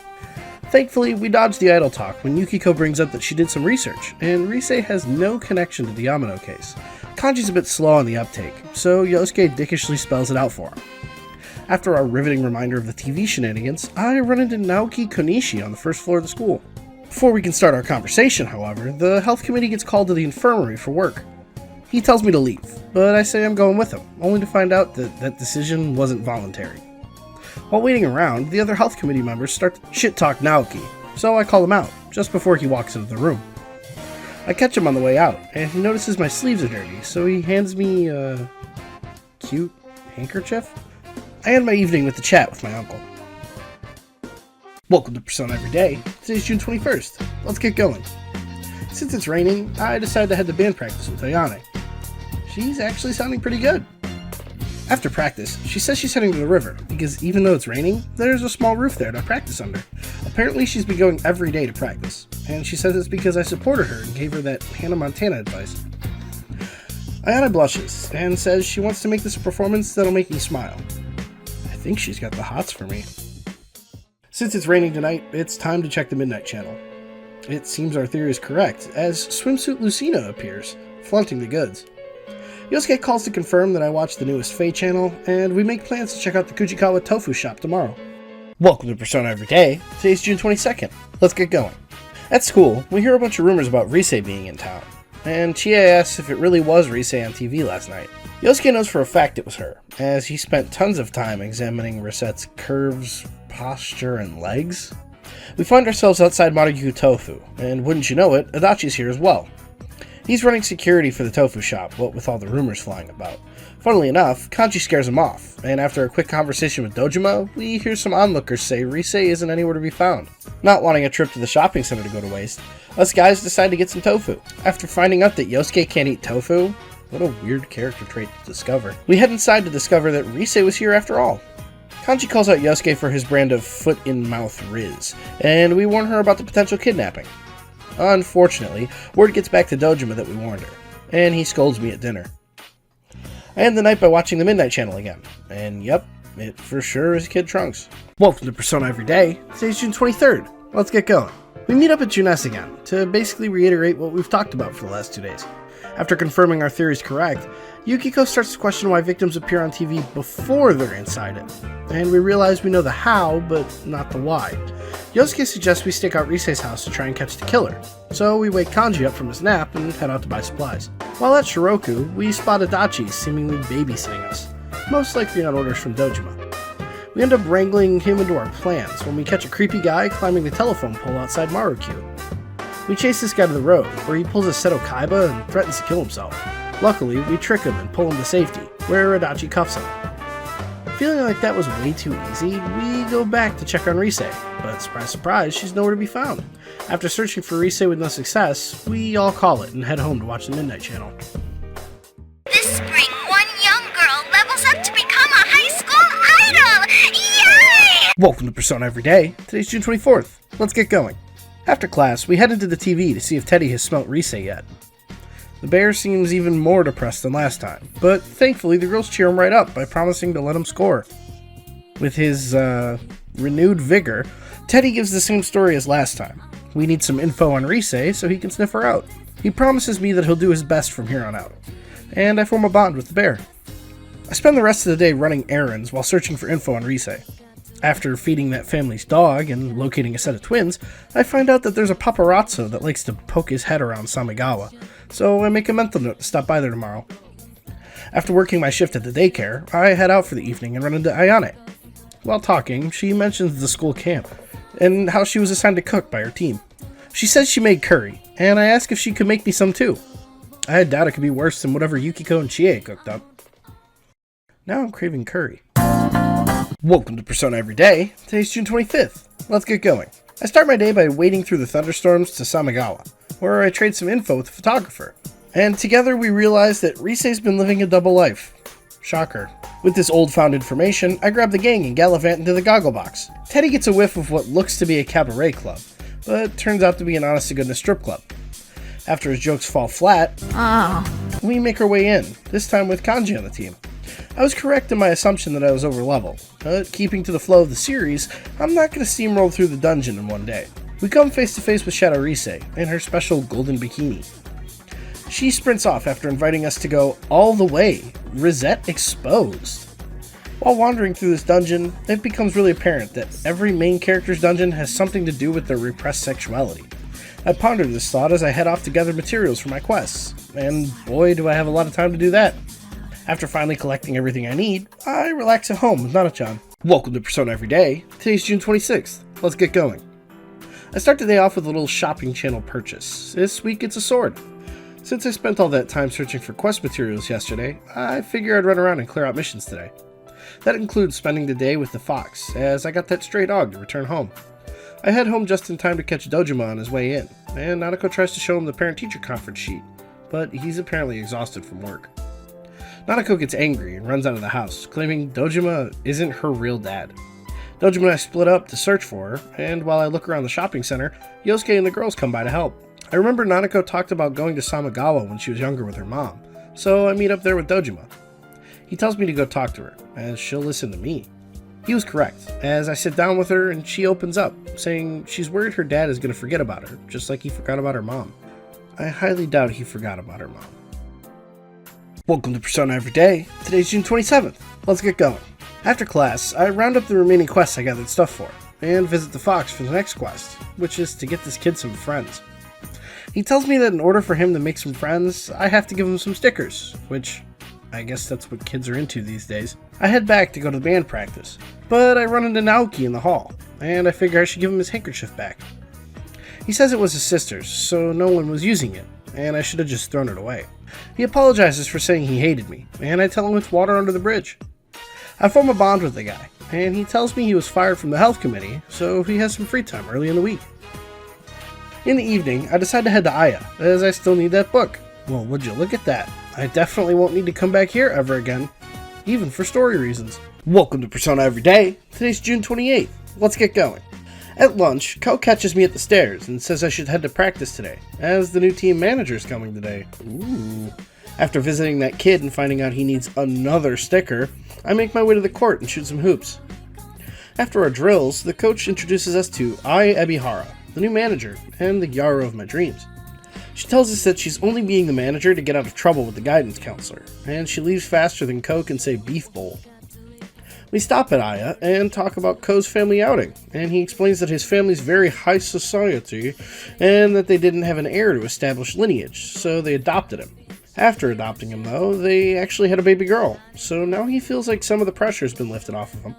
Thankfully, we dodge the idle talk when Yukiko brings up that she did some research, and Rise has no connection to the Yamano case. Kanji's a bit slow on the uptake, so Yosuke dickishly spells it out for him. After our riveting reminder of the TV shenanigans, I run into Naoki Konishi on the first floor of the school. Before we can start our conversation, however, the health committee gets called to the infirmary for work. He tells me to leave, but I say I'm going with him, only to find out that that decision wasn't voluntary. While waiting around, the other health committee members start to shit-talk Naoki, so I call him out, just before he walks into the room. I catch him on the way out, and he notices my sleeves are dirty, so he hands me a cute handkerchief. I end my evening with a chat with my uncle. Welcome to Persona Everyday. Today's June 21st. Let's get going. Since it's raining, I decided to head to band practice with Ayane. She's actually sounding pretty good. After practice, she says she's heading to the river, because even though it's raining, there's a small roof there to practice under. Apparently she's been going every day to practice, and she says it's because I supported her and gave her that Hannah Montana advice. Ayane blushes, and says she wants to make this a performance that'll make me smile. I think she's got the hots for me. Since it's raining tonight, it's time to check the Midnight Channel. It seems our theory is correct, as Swimsuit Lucina appears, flaunting the goods. Yosuke calls to confirm that I watched the newest Fae channel, and we make plans to check out the Kujikawa Tofu shop tomorrow. Welcome to Persona Everyday. Today's June 22nd. Let's get going. At school, we hear a bunch of rumors about Rise being in town, and Chie asks if it really was Rise on TV last night. Yosuke knows for a fact it was her, as he spent tons of time examining Rosette's curves, posture, and legs. We find ourselves outside Marugyuku Tofu, and wouldn't you know it, Adachi's here as well. He's running security for the tofu shop, what with all the rumors flying about. Funnily enough, Kanji scares him off, and after a quick conversation with Dojima, we hear some onlookers say Rise isn't anywhere to be found. Not wanting a trip to the shopping center to go to waste, us guys decide to get some tofu. After finding out that Yosuke can't eat tofu, What a weird character trait to discover. We head inside to discover that Rise was here after all. Kanji calls out Yosuke for his brand of foot-in-mouth riz, and we warn her about the potential kidnapping. Unfortunately, word gets back to Dojima that we warned her, and he scolds me at dinner. I end the night by watching the Midnight Channel again, and yep, it for sure is Kid Trunks. Welcome to Persona Every Day. Today's June 23rd. Let's get going. We meet up at Junes again, to basically reiterate what we've talked about for the last 2 days. After confirming our theory is correct, Yukiko starts to question why victims appear on TV before they're inside it, and we realize we know the how, but not the why. Yosuke suggests we stake out Rise's house to try and catch the killer, so we wake Kanji up from his nap and head out to buy supplies. While at Shiroku, we spot Adachi seemingly babysitting us, most likely on orders from Dojima. We end up wrangling him into our plans when we catch a creepy guy climbing the telephone pole outside Marukyu. We chase this guy to the road, where he pulls a Seto Kaiba and threatens to kill himself. Luckily, we trick him and pull him to safety, where Adachi cuffs him. Feeling like that was way too easy, we go back to check on Rise, but surprise surprise, she's nowhere to be found. After searching for Rise with no success, we all call it and head home to watch the Midnight Channel. This spring, one young girl levels up to become a high school idol! Yay! Welcome to Persona Every Day. Today's June 24th. Let's get going. After class, we head into the TV to see if Teddy has smelt Rise yet. The bear seems even more depressed than last time, but thankfully the girls cheer him right up by promising to let him score. With his, renewed vigor, Teddy gives the same story as last time. We need some info on Rise so he can sniff her out. He promises me that he'll do his best from here on out, and I form a bond with the bear. I spend the rest of the day running errands while searching for info on Rise. After feeding that family's dog and locating a set of twins, I find out that there's a paparazzo that likes to poke his head around Samigawa, so I make a mental note to stop by there tomorrow. After working my shift at the daycare, I head out for the evening and run into Ayane. While talking, she mentions the school camp, and how she was assigned to cook by her team. She says she made curry, and I ask if she could make me some too. I doubt it could be worse than whatever Yukiko and Chie cooked up. Now I'm craving curry. Welcome to Persona Every Day. Today's June 25th. Let's get going. I start my day by wading through the thunderstorms to Samigawa, where I trade some info with the photographer. And together we realize that Rise's been living a double life. Shocker. With this old-found information, I grab the gang and gallivant into the goggle box. Teddy gets a whiff of what looks to be a cabaret club, but turns out to be an honest-to-goodness strip club. After his jokes fall flat, we make our way in, this time with Kanji on the team. I was correct in my assumption that I was over-level, but keeping to the flow of the series, I'm not going to steamroll through the dungeon in one day. We come face-to-face with Shadow Rise in her special golden bikini. She sprints off after inviting us to go all the way, Rosette exposed. While wandering through this dungeon, it becomes really apparent that every main character's dungeon has something to do with their repressed sexuality. I ponder this thought as I head off to gather materials for my quests, and boy do I have a lot of time to do that. After finally collecting everything I need, I relax at home with Nana-chan. Welcome to Persona Every Day. Today's June 26th. Let's get going. I start the day off with a little shopping channel purchase. This week it's a sword. Since I spent all that time searching for quest materials yesterday, I figure I'd run around and clear out missions today. That includes spending the day with the fox, as I got that stray dog to return home. I head home just in time to catch Dojima on his way in, and Nanako tries to show him the parent-teacher conference sheet, but he's apparently exhausted from work. Nanako gets angry and runs out of the house, claiming Dojima isn't her real dad. Dojima and I split up to search for her, and while I look around the shopping center, Yosuke and the girls come by to help. I remember Nanako talked about going to Samigawa when she was younger with her mom, so I meet up there with Dojima. He tells me to go talk to her, as she'll listen to me. He was correct, as I sit down with her and she opens up, saying she's worried her dad is going to forget about her, just like he forgot about her mom. I highly doubt he forgot about her mom. Welcome to Persona Every Day. Today's June 27th. Let's get going. After class, I round up the remaining quests I gathered stuff for, and visit the fox for the next quest, which is to get this kid some friends. He tells me that in order for him to make some friends, I have to give him some stickers, which I guess that's what kids are into these days. I head back to go to the band practice, but I run into Naoki in the hall, and I figure I should give him his handkerchief back. He says it was his sister's, so no one was using it, and I should have just thrown it away. He apologizes for saying he hated me, and I tell him it's water under the bridge. I form a bond with the guy, and he tells me he was fired from the health committee, so he has some free time early in the week. In the evening, I decide to head to Aya, as I still need that book. Well, would you look at that? I definitely won't need to come back here ever again, even for story reasons. Welcome to Persona Every Day. Today's June 28th. Let's get going. At lunch, Ko catches me at the stairs and says I should head to practice today, as the new team manager's coming today. Ooh. After visiting that kid and finding out he needs another sticker, I make my way to the court and shoot some hoops. After our drills, the coach introduces us to Ai Ebihara, the new manager, and the Gyaro of my dreams. She tells us that she's only being the manager to get out of trouble with the guidance counselor, and she leaves faster than Ko can say beef bowl. We stop at Aya and talk about Ko's family outing, and he explains that his family's very high society, and that they didn't have an heir to establish lineage, so they adopted him. After adopting him, though, they actually had a baby girl, so now he feels like some of the pressure's been lifted off of him.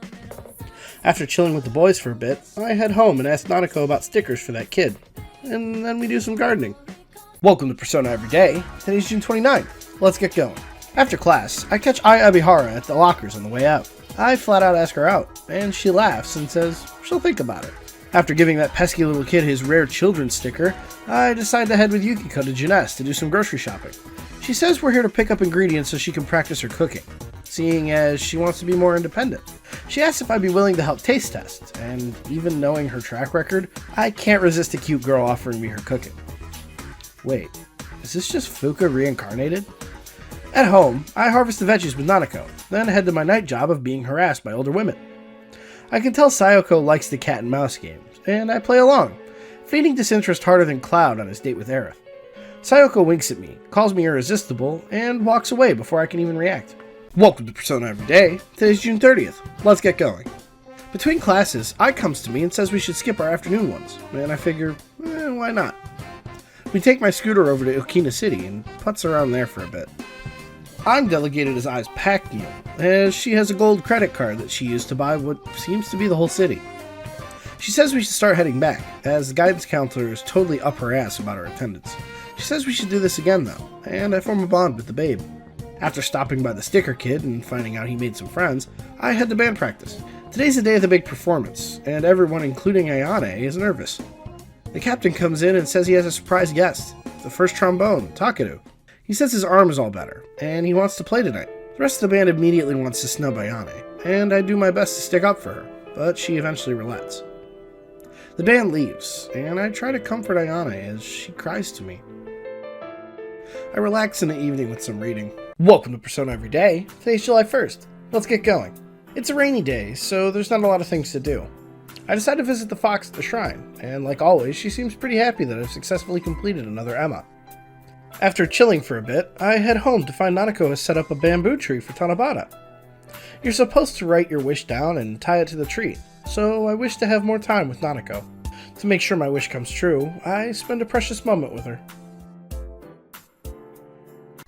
After chilling with the boys for a bit, I head home and ask Nanako about stickers for that kid, and then we do some gardening. Welcome to Persona Every Day. Today's June 29th. Let's get going. After class, I catch Ai Ebihara at the lockers on the way out. I flat out ask her out, and she laughs and says she'll think about it. After giving that pesky little kid his rare children's sticker, I decide to head with Yukiko to Jeunesse to do some grocery shopping. She says we're here to pick up ingredients so she can practice her cooking, seeing as she wants to be more independent. She asks if I'd be willing to help taste test, and even knowing her track record, I can't resist a cute girl offering me her cooking. Wait, is this just Fuka reincarnated? At home, I harvest the veggies with Nanako, then head to my night job of being harassed by older women. I can tell Sayoko likes the cat and mouse games, and I play along, feigning disinterest harder than Cloud on his date with Aerith. Sayoko winks at me, calls me irresistible, and walks away before I can even react. Welcome to Persona Every Day. Today's June 30th. Let's get going. Between classes, Ai comes to me and says we should skip our afternoon ones, and I figure, why not? We take my scooter over to Okina City and putz around there for a bit. I'm delegated as Ai's pack mule, as she has a gold credit card that she used to buy what seems to be the whole city. She says we should start heading back, as the guidance counselor is totally up her ass about our attendance. She says we should do this again though, and I form a bond with the babe. After stopping by the sticker kid and finding out he made some friends, I head to band practice. Today's the day of the big performance, and everyone including Ayane is nervous. The captain comes in and says he has a surprise guest, the first trombone, Takeru. He says his arm is all better, and he wants to play tonight. The rest of the band immediately wants to snub Ayane, and I do my best to stick up for her, but she eventually relents. The band leaves, and I try to comfort Ayane as she cries to me. I relax in the evening with some reading. Welcome to Persona Every Day. Today's July 1st. Let's get going. It's a rainy day, so there's not a lot of things to do. I decide to visit the fox at the shrine, and like always, she seems pretty happy that I've successfully completed another Emma. After chilling for a bit, I head home to find Nanako has set up a bamboo tree for Tanabata. You're supposed to write your wish down and tie it to the tree, so I wish to have more time with Nanako. To make sure my wish comes true, I spend a precious moment with her.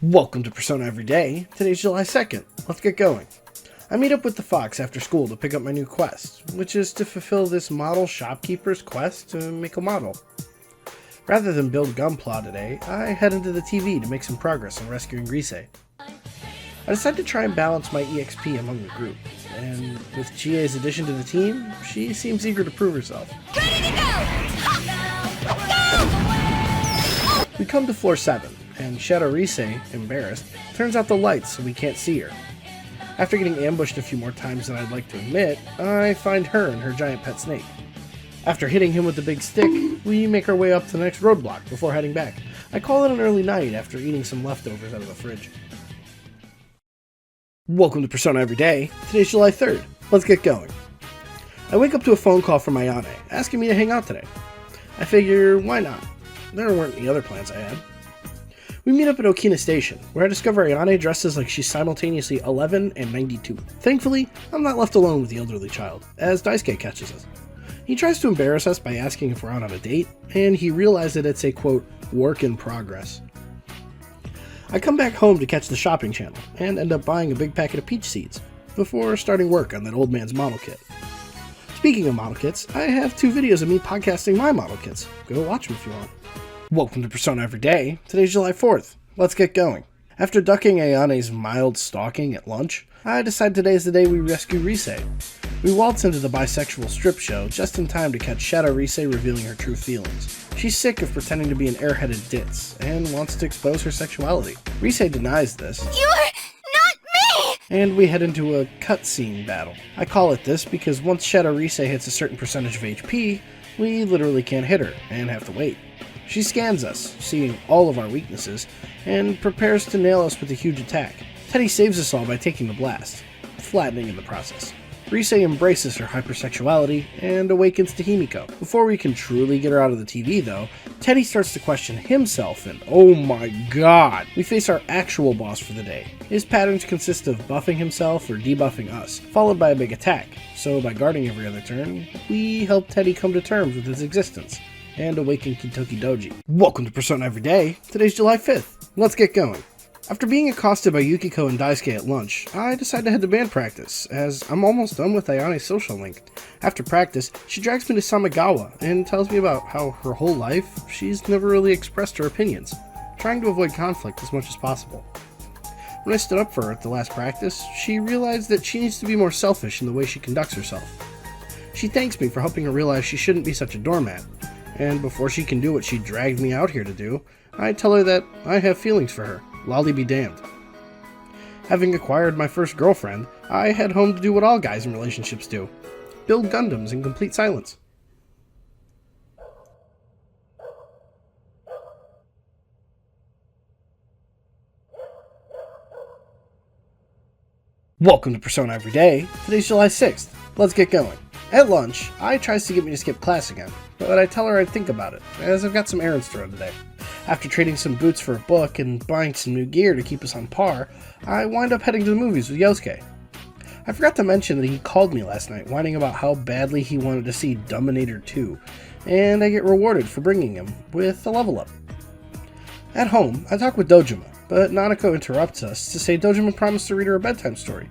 Welcome to Persona Every Day. Today's July 2nd. Let's get going. I meet up with the fox after school to pick up my new quest, which is to fulfill this model shopkeeper's quest to make a model. Rather than build Gunpla today, I head into the TV to make some progress on rescuing Rise. I decide to try and balance my EXP among the group, and with Chie's addition to the team, she seems eager to prove herself. Ready to go! Go! We come to floor 7, and Shadow Rise, embarrassed, turns out the lights so we can't see her. After getting ambushed a few more times than I'd like to admit, I find her and her giant pet snake. After hitting him with the big stick, we make our way up to the next roadblock before heading back. I call it an early night after eating some leftovers out of the fridge. Welcome to Persona Every Day. Today's July 3rd. Let's get going. I wake up to a phone call from Ayane, asking me to hang out today. I figure, why not? There weren't any other plans I had. We meet up at Okina Station, where I discover Ayane dresses like she's simultaneously 11 and 92. Thankfully, I'm not left alone with the elderly child, as Daisuke catches us. He tries to embarrass us by asking if we're out on a date, and he realized that it's a, quote, work in progress. I come back home to catch the shopping channel, and end up buying a big packet of peach seeds, before starting work on that old man's model kit. Speaking of model kits, I have 2 videos of me podcasting my model kits. Go watch them if you want. Welcome to Persona Every Day. Today's July 4th. Let's get going. After ducking Ayane's mild stalking at lunch, I decide today's the day we rescue Rise. We waltz into the bisexual strip show just in time to catch Shadow Rise revealing her true feelings. She's sick of pretending to be an airheaded ditz and wants to expose her sexuality. Rise denies this. You're not me! And we head into a cutscene battle. I call it this because once Shadow Rise hits a certain percentage of HP, we literally can't hit her and have to wait. She scans us, seeing all of our weaknesses, and prepares to nail us with a huge attack. Teddy saves us all by taking the blast, flattening in the process. Rise embraces her hypersexuality and awakens to Himiko. Before we can truly get her out of the TV though, Teddy starts to question himself and oh my god! We face our actual boss for the day. His patterns consist of buffing himself or debuffing us, followed by a big attack. So by guarding every other turn, we help Teddy come to terms with his existence and awaken Kintoki Doji. Welcome to Persona Everyday. Today's July 5th. Let's get going. After being accosted by Yukiko and Daisuke at lunch, I decide to head to band practice, as I'm almost done with Ayane's social link. After practice, she drags me to Samigawa and tells me about how her whole life, she's never really expressed her opinions, trying to avoid conflict as much as possible. When I stood up for her at the last practice, she realized that she needs to be more selfish in the way she conducts herself. She thanks me for helping her realize she shouldn't be such a doormat, and before she can do what she dragged me out here to do, I tell her that I have feelings for her. Lolly be damned. Having acquired my first girlfriend, I head home to do what all guys in relationships do. Build Gundams in complete silence. Welcome to Persona Everyday. Today's July 6th. Let's get going. At lunch, Ai tries to get me to skip class again, but I tell her I'd think about it, as I've got some errands to run today. After trading some boots for a book and buying some new gear to keep us on par, I wind up heading to the movies with Yosuke. I forgot to mention that he called me last night, whining about how badly he wanted to see Dominator 2, and I get rewarded for bringing him with a level up. At home, I talk with Dojima, but Nanako interrupts us to say Dojima promised to read her a bedtime story.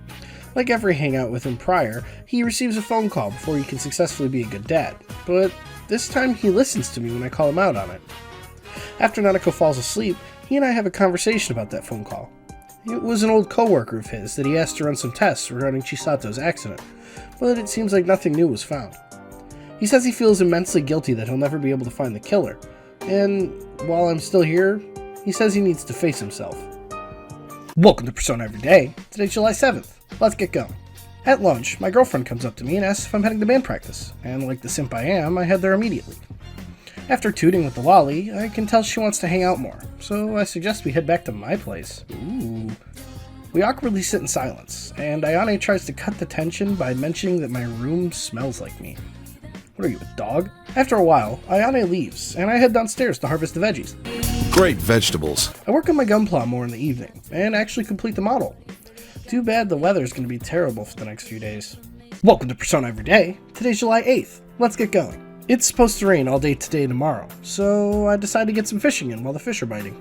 Like every hangout with him prior, he receives a phone call before he can successfully be a good dad, but this time he listens to me when I call him out on it. After Nanako falls asleep, he and I have a conversation about that phone call. It was an old coworker of his that he asked to run some tests regarding Chisato's accident, but it seems like nothing new was found. He says he feels immensely guilty that he'll never be able to find the killer, and while I'm still here, he says he needs to face himself. Welcome to Persona Everyday. Today's July 7th. Let's get going. At lunch, my girlfriend comes up to me and asks if I'm heading to band practice, and like the simp I am, I head there immediately. After tooting with the lolly, I can tell she wants to hang out more, so I suggest we head back to my place. Ooh. We awkwardly sit in silence, and Ayane tries to cut the tension by mentioning that my room smells like me. What are you, a dog? After a while, Ayane leaves, and I head downstairs to harvest the veggies. Great vegetables. I work on my gunpla more in the evening, and actually complete the model. Too bad the weather's going to be terrible for the next few days. Welcome to Persona Everyday. Today's July 8th. Let's get going. It's supposed to rain all day today and tomorrow, so I decide to get some fishing in while the fish are biting.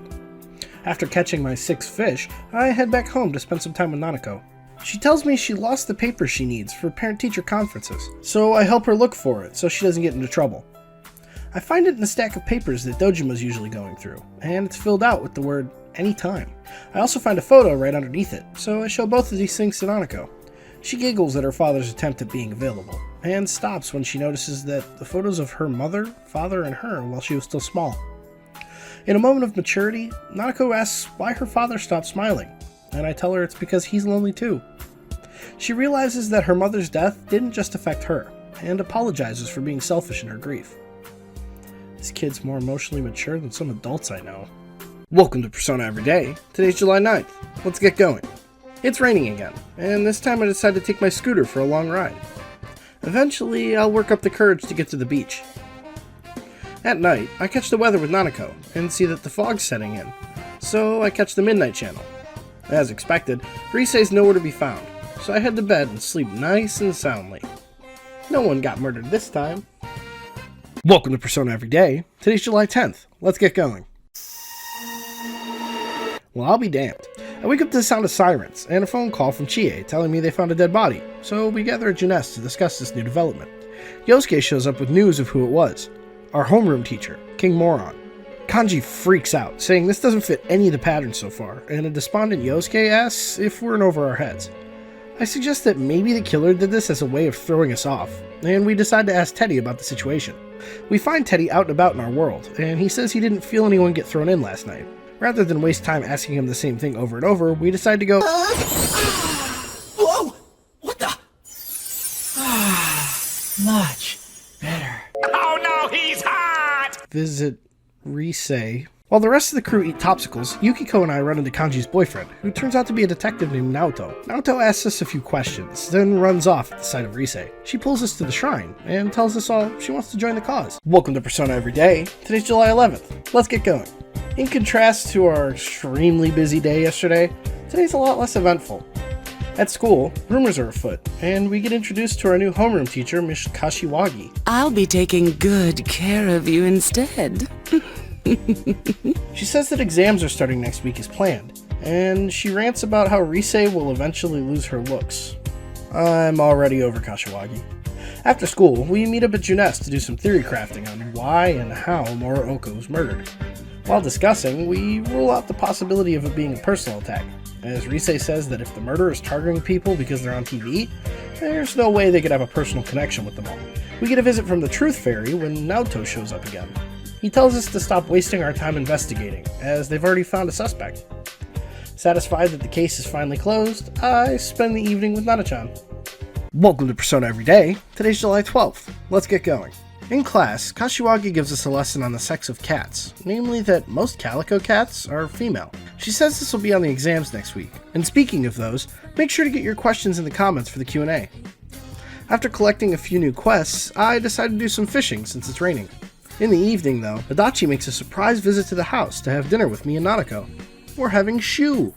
After catching my 6 fish, I head back home to spend some time with Nanako. She tells me she lost the paper she needs for parent-teacher conferences, so I help her look for it so she doesn't get into trouble. I find it in the stack of papers that Dojima's usually going through, and it's filled out with the word anytime. I also find a photo right underneath it, so I show both of these things to Nanako. She giggles at her father's attempt at being available, and stops when she notices that the photos of her mother, father, and her while she was still small. In a moment of maturity, Nanako asks why her father stopped smiling, and I tell her it's because he's lonely too. She realizes that her mother's death didn't just affect her, and apologizes for being selfish in her grief. This kid's more emotionally mature than some adults I know. Welcome to Persona Everyday. Today's July 9th. Let's get going. It's raining again, and this time I decide to take my scooter for a long ride. Eventually, I'll work up the courage to get to the beach. At night, I catch the weather with Nanako, and see that the fog's setting in, so I catch the Midnight Channel. As expected, Rise's nowhere to be found, so I head to bed and sleep nice and soundly. No one got murdered this time. Welcome to Persona Everyday. Today's July 10th. Let's get going. Well, I'll be damned. I wake up to the sound of sirens and a phone call from Chie telling me they found a dead body, so we gather at Junes to discuss this new development. Yosuke shows up with news of who it was. Our homeroom teacher, King Moron. Kanji freaks out, saying this doesn't fit any of the patterns so far, and a despondent Yosuke asks if we're in over our heads. I suggest that maybe the killer did this as a way of throwing us off, and we decide to ask Teddy about the situation. We find Teddy out and about in our world, and he says he didn't feel anyone get thrown in last night. Rather than waste time asking him the same thing over and over, we decide to go, Whoa! What the? Much better. Oh no, he's hot! visit Risei. While the rest of the crew eat Topsicles, Yukiko and I run into Kanji's boyfriend, who turns out to be a detective named Naoto. Naoto asks us a few questions, then runs off at the sight of Risei. She pulls us to the shrine, and tells us all she wants to join the cause. Welcome to Persona Every Day. Today's July 11th. Let's get going. In contrast to our extremely busy day yesterday, today's a lot less eventful. At school, rumors are afoot, and we get introduced to our new homeroom teacher, Miss Kashiwagi. I'll be taking good care of you instead. She says that exams are starting next week as planned, and she rants about how Risei will eventually lose her looks. I'm already over Kashiwagi. After school, we meet up at Junes to do some theory crafting on why and how Morooko was murdered. While discussing, we rule out the possibility of it being a personal attack, as Risei says that if the murderer is targeting people because they're on TV, there's no way they could have a personal connection with them all. We get a visit from the Truth Fairy when Naoto shows up again. He tells us to stop wasting our time investigating, as they've already found a suspect. Satisfied that the case is finally closed, I spend the evening with Nana-chan. Welcome to Persona Every Day. Today's July 12th. Let's get going. In class, Kashiwagi gives us a lesson on the sex of cats, namely that most calico cats are female. She says this will be on the exams next week. And speaking of those, make sure to get your questions in the comments for the Q&A. After collecting a few new quests, I decide to do some fishing since it's raining. In the evening, though, Adachi makes a surprise visit to the house to have dinner with me and Nanako. We're having stew.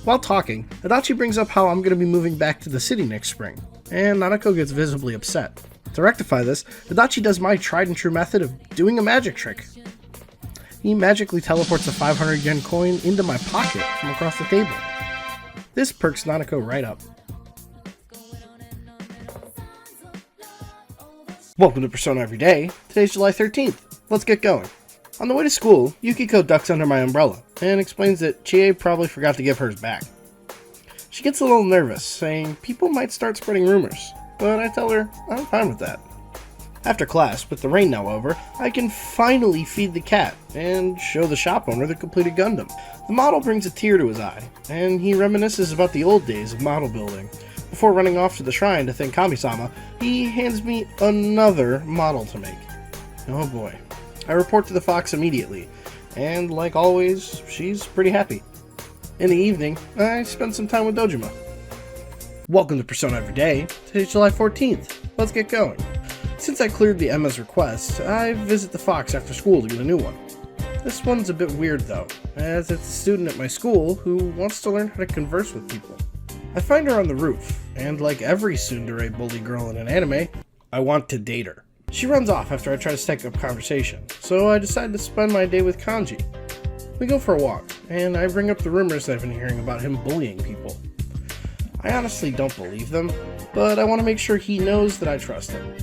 While talking, Adachi brings up how I'm going to be moving back to the city next spring, and Nanako gets visibly upset. To rectify this, Adachi does my tried and true method of doing a magic trick. He magically teleports a 500 yen coin into my pocket from across the table. This perks Nanako right up. Welcome to Persona Every Day. Today's July 13th. Let's get going. On the way to school, Yukiko ducks under my umbrella and explains that Chie probably forgot to give hers back. She gets a little nervous, saying people might start spreading rumors, but I tell her I'm fine with that. After class, with the rain now over, I can finally feed the cat and show the shop owner the completed Gundam. The model brings a tear to his eye, and he reminisces about the old days of model building. Before running off to the shrine to thank Kami-sama, he hands me another model to make. Oh boy. I report to the fox immediately, and like always, she's pretty happy. In the evening, I spend some time with Dojima. Welcome to Persona Every Day. Today's July 14th. Let's get going. Since I cleared the Emma's request, I visit the fox after school to get a new one. This one's a bit weird though, as it's a student at my school who wants to learn how to converse with people. I find her on the roof, and like every tsundere bully girl in an anime, I want to date her. She runs off after I try to strike up conversation, so I decide to spend my day with Kanji. We go for a walk, and I bring up the rumors I've been hearing about him bullying people. I honestly don't believe them, but I want to make sure he knows that I trust him.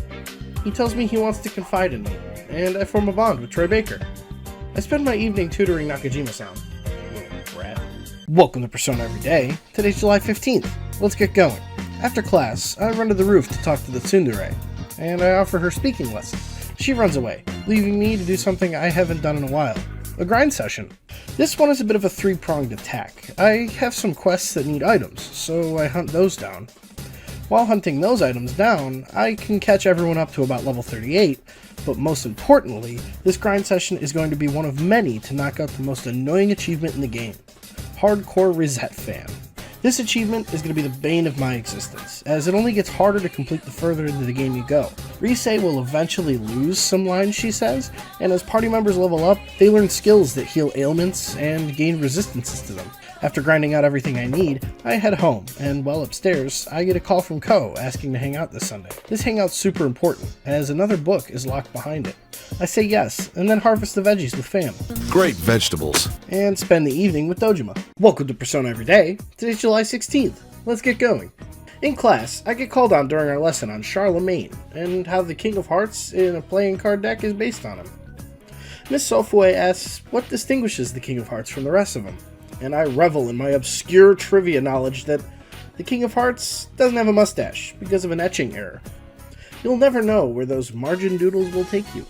He tells me he wants to confide in me, and I form a bond with Troy Baker. I spend my evening tutoring Nakajima-san. Little brat. Welcome to Persona Every Day. Today's July 15th. Let's get going. After class, I run to the roof to talk to the tsundere, and I offer her speaking lessons. She runs away, leaving me to do something I haven't done in a while. A grind session. This one is a bit of a three-pronged attack. I have some quests that need items, so I hunt those down. While hunting those items down, I can catch everyone up to about level 38, but most importantly, this grind session is going to be one of many to knock out the most annoying achievement in the game. Hardcore Reset Fan. This achievement is going to be the bane of my existence, as it only gets harder to complete the further into the game you go. Risei will eventually lose some lines, she says, and as party members level up, they learn skills that heal ailments and gain resistances to them. After grinding out everything I need, I head home, and while upstairs, I get a call from Ko asking to hang out this Sunday. This hangout's super important, as another book is locked behind it. I say yes, and then harvest the veggies with fam. Great vegetables. And spend the evening with Dojima. Welcome to Persona Every Day. Today's July 16th. Let's get going. In class, I get called on during our lesson on Charlemagne, and how the King of Hearts in a playing card deck is based on him. Miss Sofue asks what distinguishes the King of Hearts from the rest of them, and I revel in my obscure trivia knowledge that The King of Hearts doesn't have a mustache because of an etching error. You'll never know where those margin doodles will take you.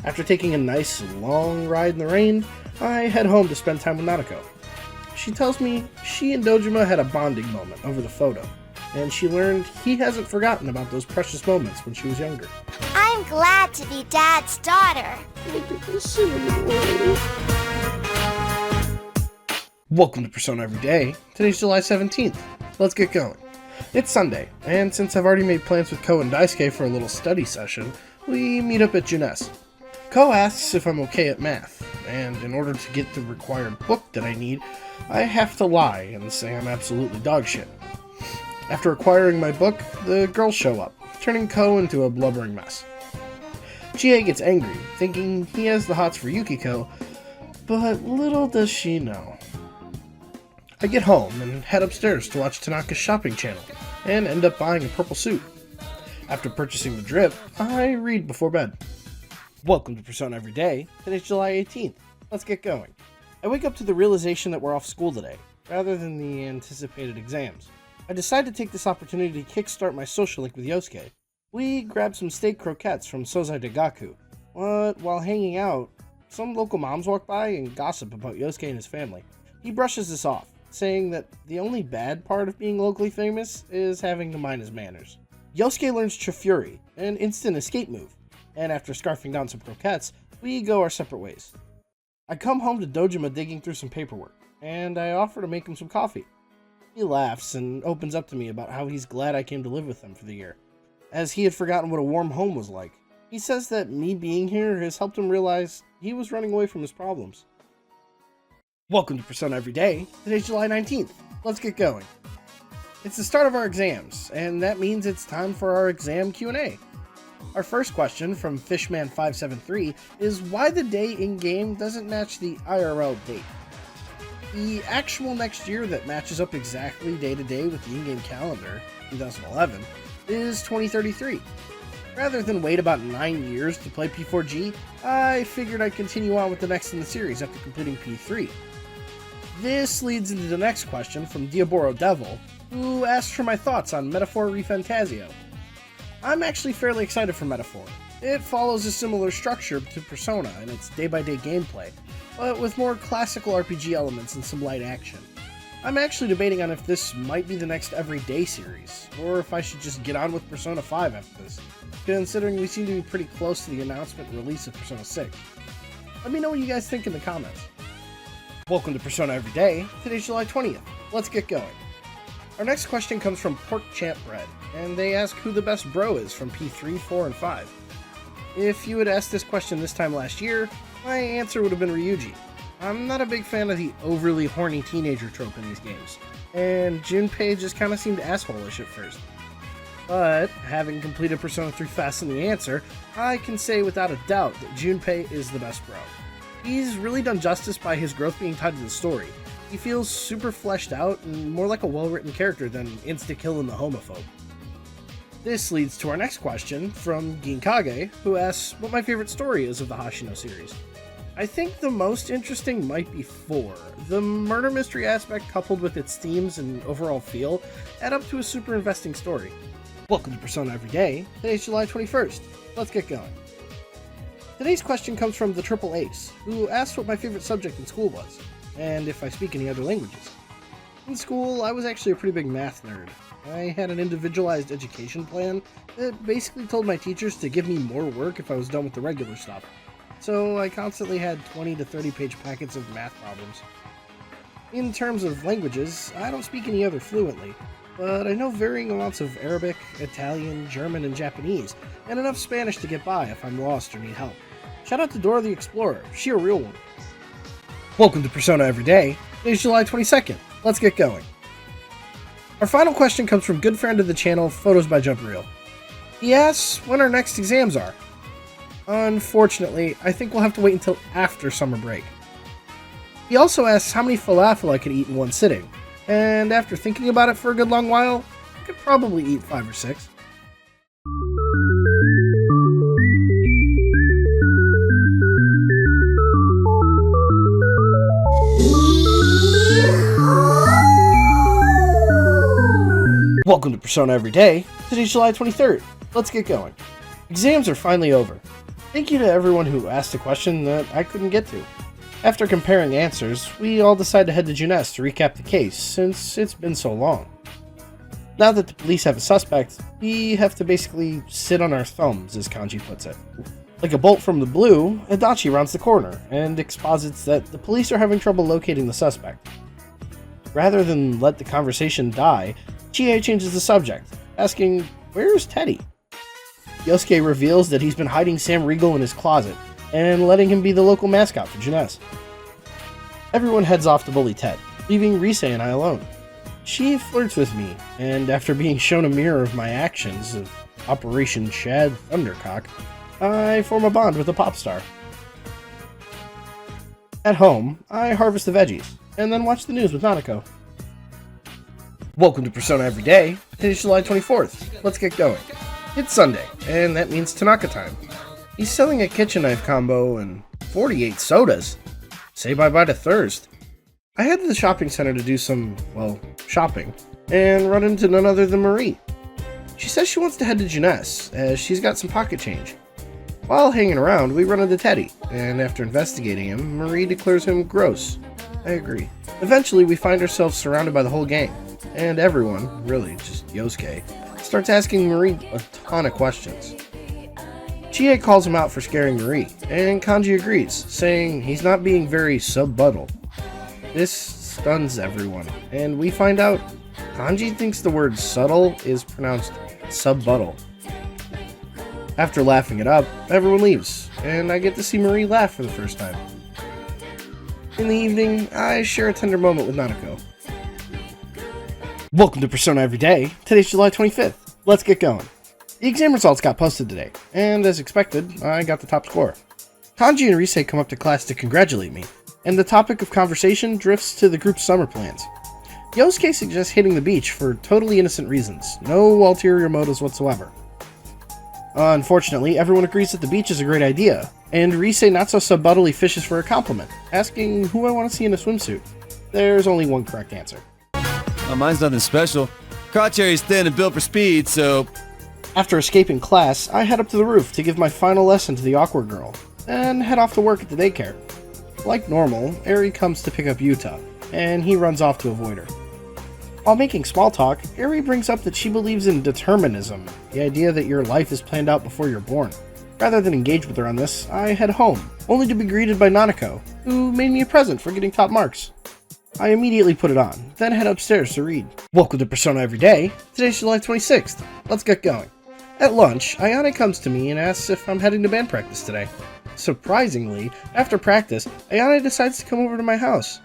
After taking a nice long ride in the rain, I head home to spend time with Nanako. She tells me she and Dojima had a bonding moment over the photo, and she learned he hasn't forgotten about those precious moments when she was younger. I'm glad to be Dad's daughter. Welcome to Persona Every Day. Today's July 17th. Let's get going. It's Sunday, and since I've already made plans with Ko and Daisuke for a little study session, we meet up at Junes. Ko asks if I'm okay at math, and in order to get the required book that I need, I have to lie and say I'm absolutely dogshit. After acquiring my book, the girls show up, turning Ko into a blubbering mess. Chie gets angry, thinking he has the hots for Yukiko, but little does she know. I get home and head upstairs to watch Tanaka's shopping channel, and end up buying a purple suit. After purchasing the drip, I read before bed. Welcome to Persona Every Day. Today's July 18th. Let's get going. I wake up to the realization that we're off school today, rather than the anticipated exams. I decide to take this opportunity to kickstart my social link with Yosuke. We grab some steak croquettes from Sozai Degaku, but while hanging out, some local moms walk by and gossip about Yosuke and his family. He brushes this off, saying that the only bad part of being locally famous is having to mind his manners. Yosuke learns Chifuri, an instant escape move, and after scarfing down some croquettes, we go our separate ways. I come home to Dojima digging through some paperwork, and I offer to make him some coffee. He laughs and opens up to me about how he's glad I came to live with them for the year, as he had forgotten what a warm home was like. He says that me being here has helped him realize he was running away from his problems. Welcome to Persona Every Day. Today's July 19th. Let's get going. It's the start of our exams, and that means it's time for our exam Q&A. Our first question from Fishman573 is why the day in-game doesn't match the IRL date. The actual next year that matches up exactly day to day with the in-game calendar, 2011, is 2033. Rather than wait about 9 years to play P4G, I figured I'd continue on with the next in the series after completing P3. This leads into the next question from Diaboro Devil, who asked for my thoughts on Metaphor ReFantazio. I'm actually fairly excited for Metaphor. It follows a similar structure to Persona in its day-by-day gameplay, but with more classical RPG elements and some light action. I'm actually debating on if this might be the next Everyday series, or if I should just get on with Persona 5 after this, considering we seem to be pretty close to the announcement and release of Persona 6. Let me know what you guys think in the comments. Welcome to Persona Every Day. Today's July 20th. Let's get going. Our next question comes from Pork Champ Bread, and they ask who the best bro is from P3, 4, and 5. If you had asked this question this time last year, my answer would have been Ryuji. I'm not a big fan of the overly horny teenager trope in these games, and Junpei just kinda seemed asshole-ish at first. But, having completed Persona 3 Fast in the Answer, I can say without a doubt that Junpei is the best bro. He's really done justice by his growth being tied to the story. He feels super fleshed out and more like a well-written character than insta-killing the homophobe. This leads to our next question from Ginkage, who asks what my favorite story is of the Hashino series. I think the most interesting might be 4. The murder mystery aspect coupled with its themes and overall feel add up to a super investing story. Welcome to Persona Every Day. Today's July 21st. Let's get going. Today's question comes from the Triple Ace, who asked what my favorite subject in school was, and if I speak any other languages. In school, I was actually a pretty big math nerd. I had an individualized education plan that basically told my teachers to give me more work if I was done with the regular stuff. So I constantly had 20 to 30 page packets of math problems. In terms of languages, I don't speak any other fluently, but I know varying amounts of Arabic, Italian, German, and Japanese, and enough Spanish to get by if I'm lost or need help. Shout out to Dora the Explorer, she a real one. Welcome to Persona Every Day. Today's July 22nd. Let's get going. Our final question comes from good friend of the channel, Photos by Jump Reel. He asks when our next exams are. Unfortunately, I think we'll have to wait until after summer break. He also asks how many falafel I could eat in one sitting, and after thinking about it for a good long while, I could probably eat 5 or 6. Welcome to Persona Everyday. Today's July 23rd. Let's get going. Exams are finally over. Thank you to everyone who asked a question that I couldn't get to. After comparing answers, we all decided to head to Junes to recap the case, since it's been so long. Now that the police have a suspect, we have to basically sit on our thumbs, as Kanji puts it. Like a bolt from the blue, Adachi rounds the corner and exposits that the police are having trouble locating the suspect. Rather than let the conversation die, Chie changes the subject, asking, "Where's Teddy?" Yosuke reveals that he's been hiding Sam Riegel in his closet and letting him be the local mascot for Junes. Everyone heads off to bully Ted, leaving Rise and I alone. She flirts with me, and after being shown a mirror of my actions of Operation Shad Thundercock, I form a bond with a pop star. At home, I harvest the veggies, and then watch the news with Nanako. Welcome to Persona Everyday. Today's July 24th. Let's get going. It's Sunday, and that means Tanaka time. He's selling a kitchen knife combo and 48 sodas. Say bye-bye to thirst. I head to the shopping center to do some, shopping, and run into none other than Marie. She says she wants to head to Junes, as she's got some pocket change. While hanging around, we run into Teddy, and after investigating him, Marie declares him gross. I agree. Eventually, we find ourselves surrounded by the whole gang, and everyone, really just Yosuke, starts asking Marie a ton of questions. Chie calls him out for scaring Marie, and Kanji agrees, saying he's not being very subtle. This stuns everyone, and we find out Kanji thinks the word subtle is pronounced subbuttle. After laughing it up, everyone leaves, and I get to see Marie laugh for the first time. In the evening, I share a tender moment with Nanako. Welcome to Persona Everyday. Today's July 25th. Let's get going. The exam results got posted today, and as expected, I got the top score. Kanji and Rise come up to class to congratulate me, and the topic of conversation drifts to the group's summer plans. Yosuke suggests hitting the beach for totally innocent reasons, no ulterior motives whatsoever. Unfortunately, everyone agrees that the beach is a great idea, and Rise not so subtly fishes for a compliment, asking who I want to see in a swimsuit. There's only one correct answer. Mine's nothing special. Crotcherry's thin and built for speed, so... After escaping class, I head up to the roof to give my final lesson to the awkward girl, and head off to work at the daycare. Like normal, Eri comes to pick up Yuta, and he runs off to avoid her. While making small talk, Eri brings up that she believes in determinism, the idea that your life is planned out before you're born. Rather than engage with her on this, I head home, only to be greeted by Nanako, who made me a present for getting top marks. I immediately put it on, then head upstairs to read. Welcome to Persona Everyday. Today's July 26th. Let's get going. At lunch, Ayane comes to me and asks if I'm heading to band practice today. Surprisingly, after practice, Ayane decides to come over to my house.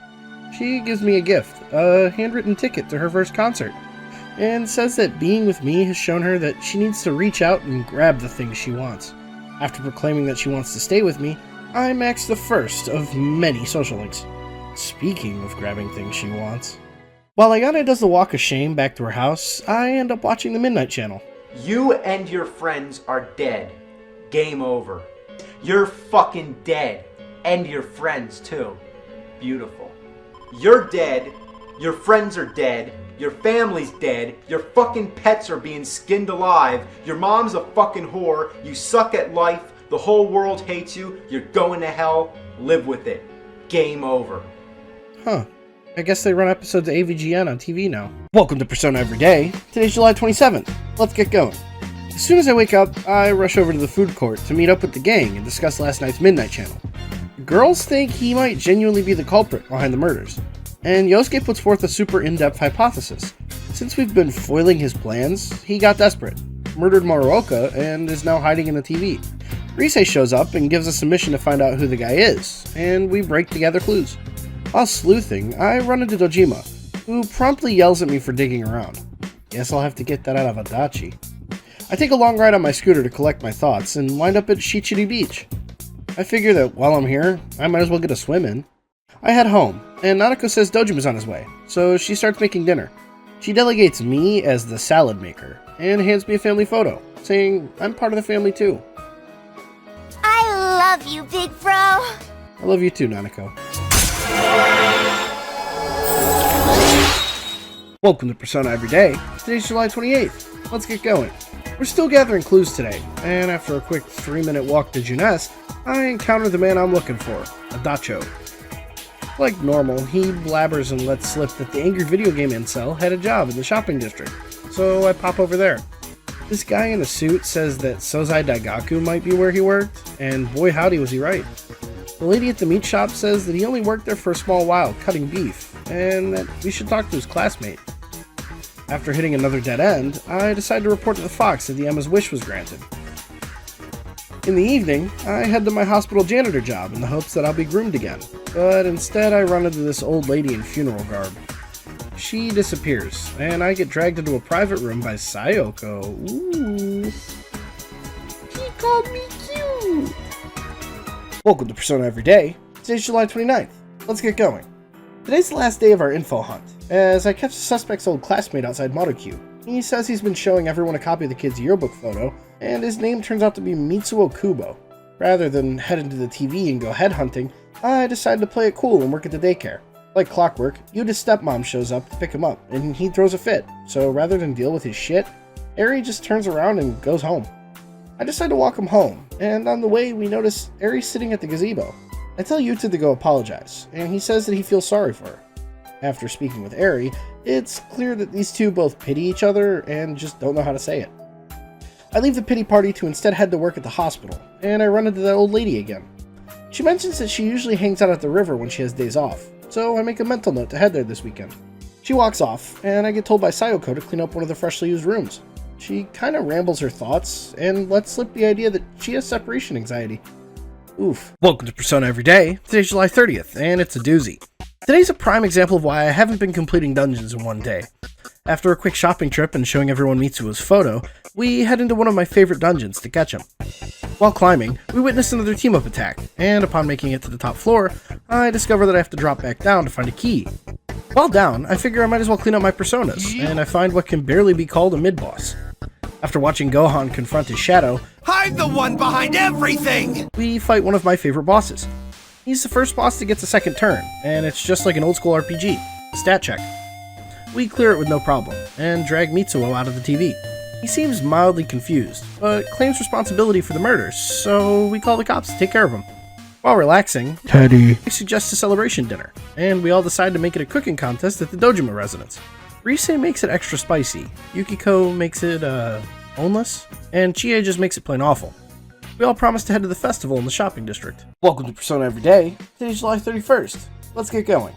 She gives me a gift, a handwritten ticket to her first concert, and says that being with me has shown her that she needs to reach out and grab the things she wants. After proclaiming that she wants to stay with me, I max the first of many social links. Speaking of grabbing things she wants. While Ayane does the walk of shame back to her house, I end up watching the Midnight Channel. You and your friends are dead. Game over. You're fucking dead. And your friends, too. Beautiful. You're dead. Your friends are dead. Your family's dead. Your fucking pets are being skinned alive. Your mom's a fucking whore. You suck at life. The whole world hates you. You're going to hell. Live with it. Game over. Huh. I guess they run episodes of AVGN on TV now. Welcome to Persona Everyday. Today's July 27th. Let's get going. As soon as I wake up, I rush over to the food court to meet up with the gang and discuss last night's Midnight Channel. The girls think he might genuinely be the culprit behind the murders, and Yosuke puts forth a super in-depth hypothesis. Since we've been foiling his plans, he got desperate, murdered Morooka, and is now hiding in the TV. Rise shows up and gives us a mission to find out who the guy is, and we break together clues. While sleuthing, I run into Dojima, who promptly yells at me for digging around. Guess I'll have to get that out of Adachi. I take a long ride on my scooter to collect my thoughts and wind up at Shichiri Beach. I figure that while I'm here, I might as well get a swim in. I head home, and Nanako says Dojima's on his way, so she starts making dinner. She delegates me as the salad maker, and hands me a family photo, saying I'm part of the family too. I love you, big bro. I love you too, Nanako. Welcome to Persona Everyday. Today's July 28th. Let's get going. We're still gathering clues today, and after a quick 3-minute walk to Junes, I encounter the man I'm looking for, Adacho. Like normal, he blabbers and lets slip that the angry video game incel had a job in the shopping district, so I pop over there. This guy in a suit says that Sozai Daigaku might be where he worked, and boy howdy was he right. The lady at the meat shop says that he only worked there for a small while, cutting beef, and that we should talk to his classmate. After hitting another dead end, I decide to report to the Fox that the Emma's wish was granted. In the evening, I head to my hospital janitor job in the hopes that I'll be groomed again, but instead I run into this old lady in funeral garb. She disappears, and I get dragged into a private room by Sayoko. Ooh. She called me cute! Welcome to Persona Everyday. Today's July 29th. Let's get going. Today's the last day of our info hunt, as I catch the suspect's old classmate outside Motoku. He says he's been showing everyone a copy of the kid's yearbook photo, and his name turns out to be Mitsuo Kubo. Rather than head into the TV and go headhunting, I decide to play it cool and work at the daycare. Like clockwork, Yuda's stepmom shows up to pick him up, and he throws a fit, so rather than deal with his shit, Eri just turns around and goes home. I decide to walk him home, and on the way we notice Eri sitting at the gazebo. I tell Yuta to go apologize, and he says that he feels sorry for her. After speaking with Eri, it's clear that these two both pity each other and just don't know how to say it. I leave the pity party to instead head to work at the hospital, and I run into that old lady again. She mentions that she usually hangs out at the river when she has days off, so I make a mental note to head there this weekend. She walks off, and I get told by Sayoko to clean up one of the freshly used rooms. She kinda rambles her thoughts, and lets slip the idea that she has separation anxiety. Oof. Welcome to Persona Everyday. Today's July 30th, and it's a doozy. Today's a prime example of why I haven't been completing dungeons in one day. After a quick shopping trip and showing everyone Mitsuo's photo, we head into one of my favorite dungeons to catch him. While climbing, we witness another team-up attack, and upon making it to the top floor, I discover that I have to drop back down to find a key. While down, I figure I might as well clean up my personas, and I find what can barely be called a mid-boss. After watching Gohan confront his shadow, I'm the one behind everything! We fight one of my favorite bosses. He's the first boss that gets a second turn, and it's just like an old school RPG, stat check. We clear it with no problem, and drag Mitsuo out of the TV. He seems mildly confused, but claims responsibility for the murders, so we call the cops to take care of him. While relaxing, Teddy suggests a celebration dinner, and we all decide to make it a cooking contest at the Dojima residence. Rise makes it extra spicy, Yukiko makes it, boneless, and Chie just makes it plain awful. We all promise to head to the festival in the shopping district. Welcome to Persona Everyday. Today's July 31st. Let's get going.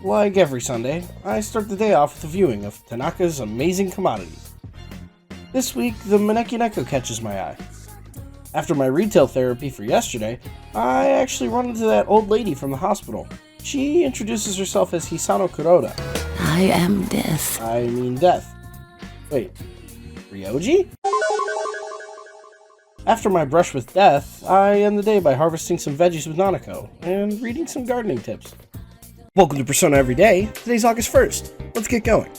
Like every Sunday, I start the day off with a viewing of Tanaka's Amazing Commodities. This week, the Maneki Neko catches my eye. After my retail therapy for yesterday, I actually run into that old lady from the hospital. She introduces herself as Hisano Kuroda. I am death. I mean death. Wait, Ryoji? After my brush with death, I end the day by harvesting some veggies with Nanako and reading some gardening tips. Welcome to Persona Everyday. Today's August 1st. Let's get going.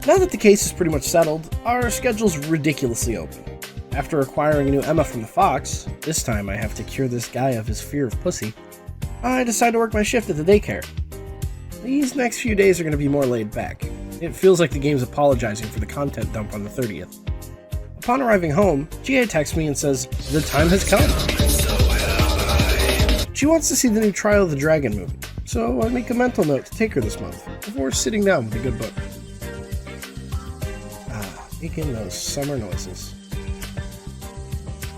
Now that the case is pretty much settled, our schedule's ridiculously open. After acquiring a new Emma from the Fox, this time I have to cure this guy of his fear of pussy, I decide to work my shift at the daycare. These next few days are going to be more laid back. It feels like the game's apologizing for the content dump on the 30th. Upon arriving home, Chie texts me and says, "The time has come." She wants to see the new Trial of the Dragon movie, so I make a mental note to take her this month, before sitting down with a good book. Making those summer noises.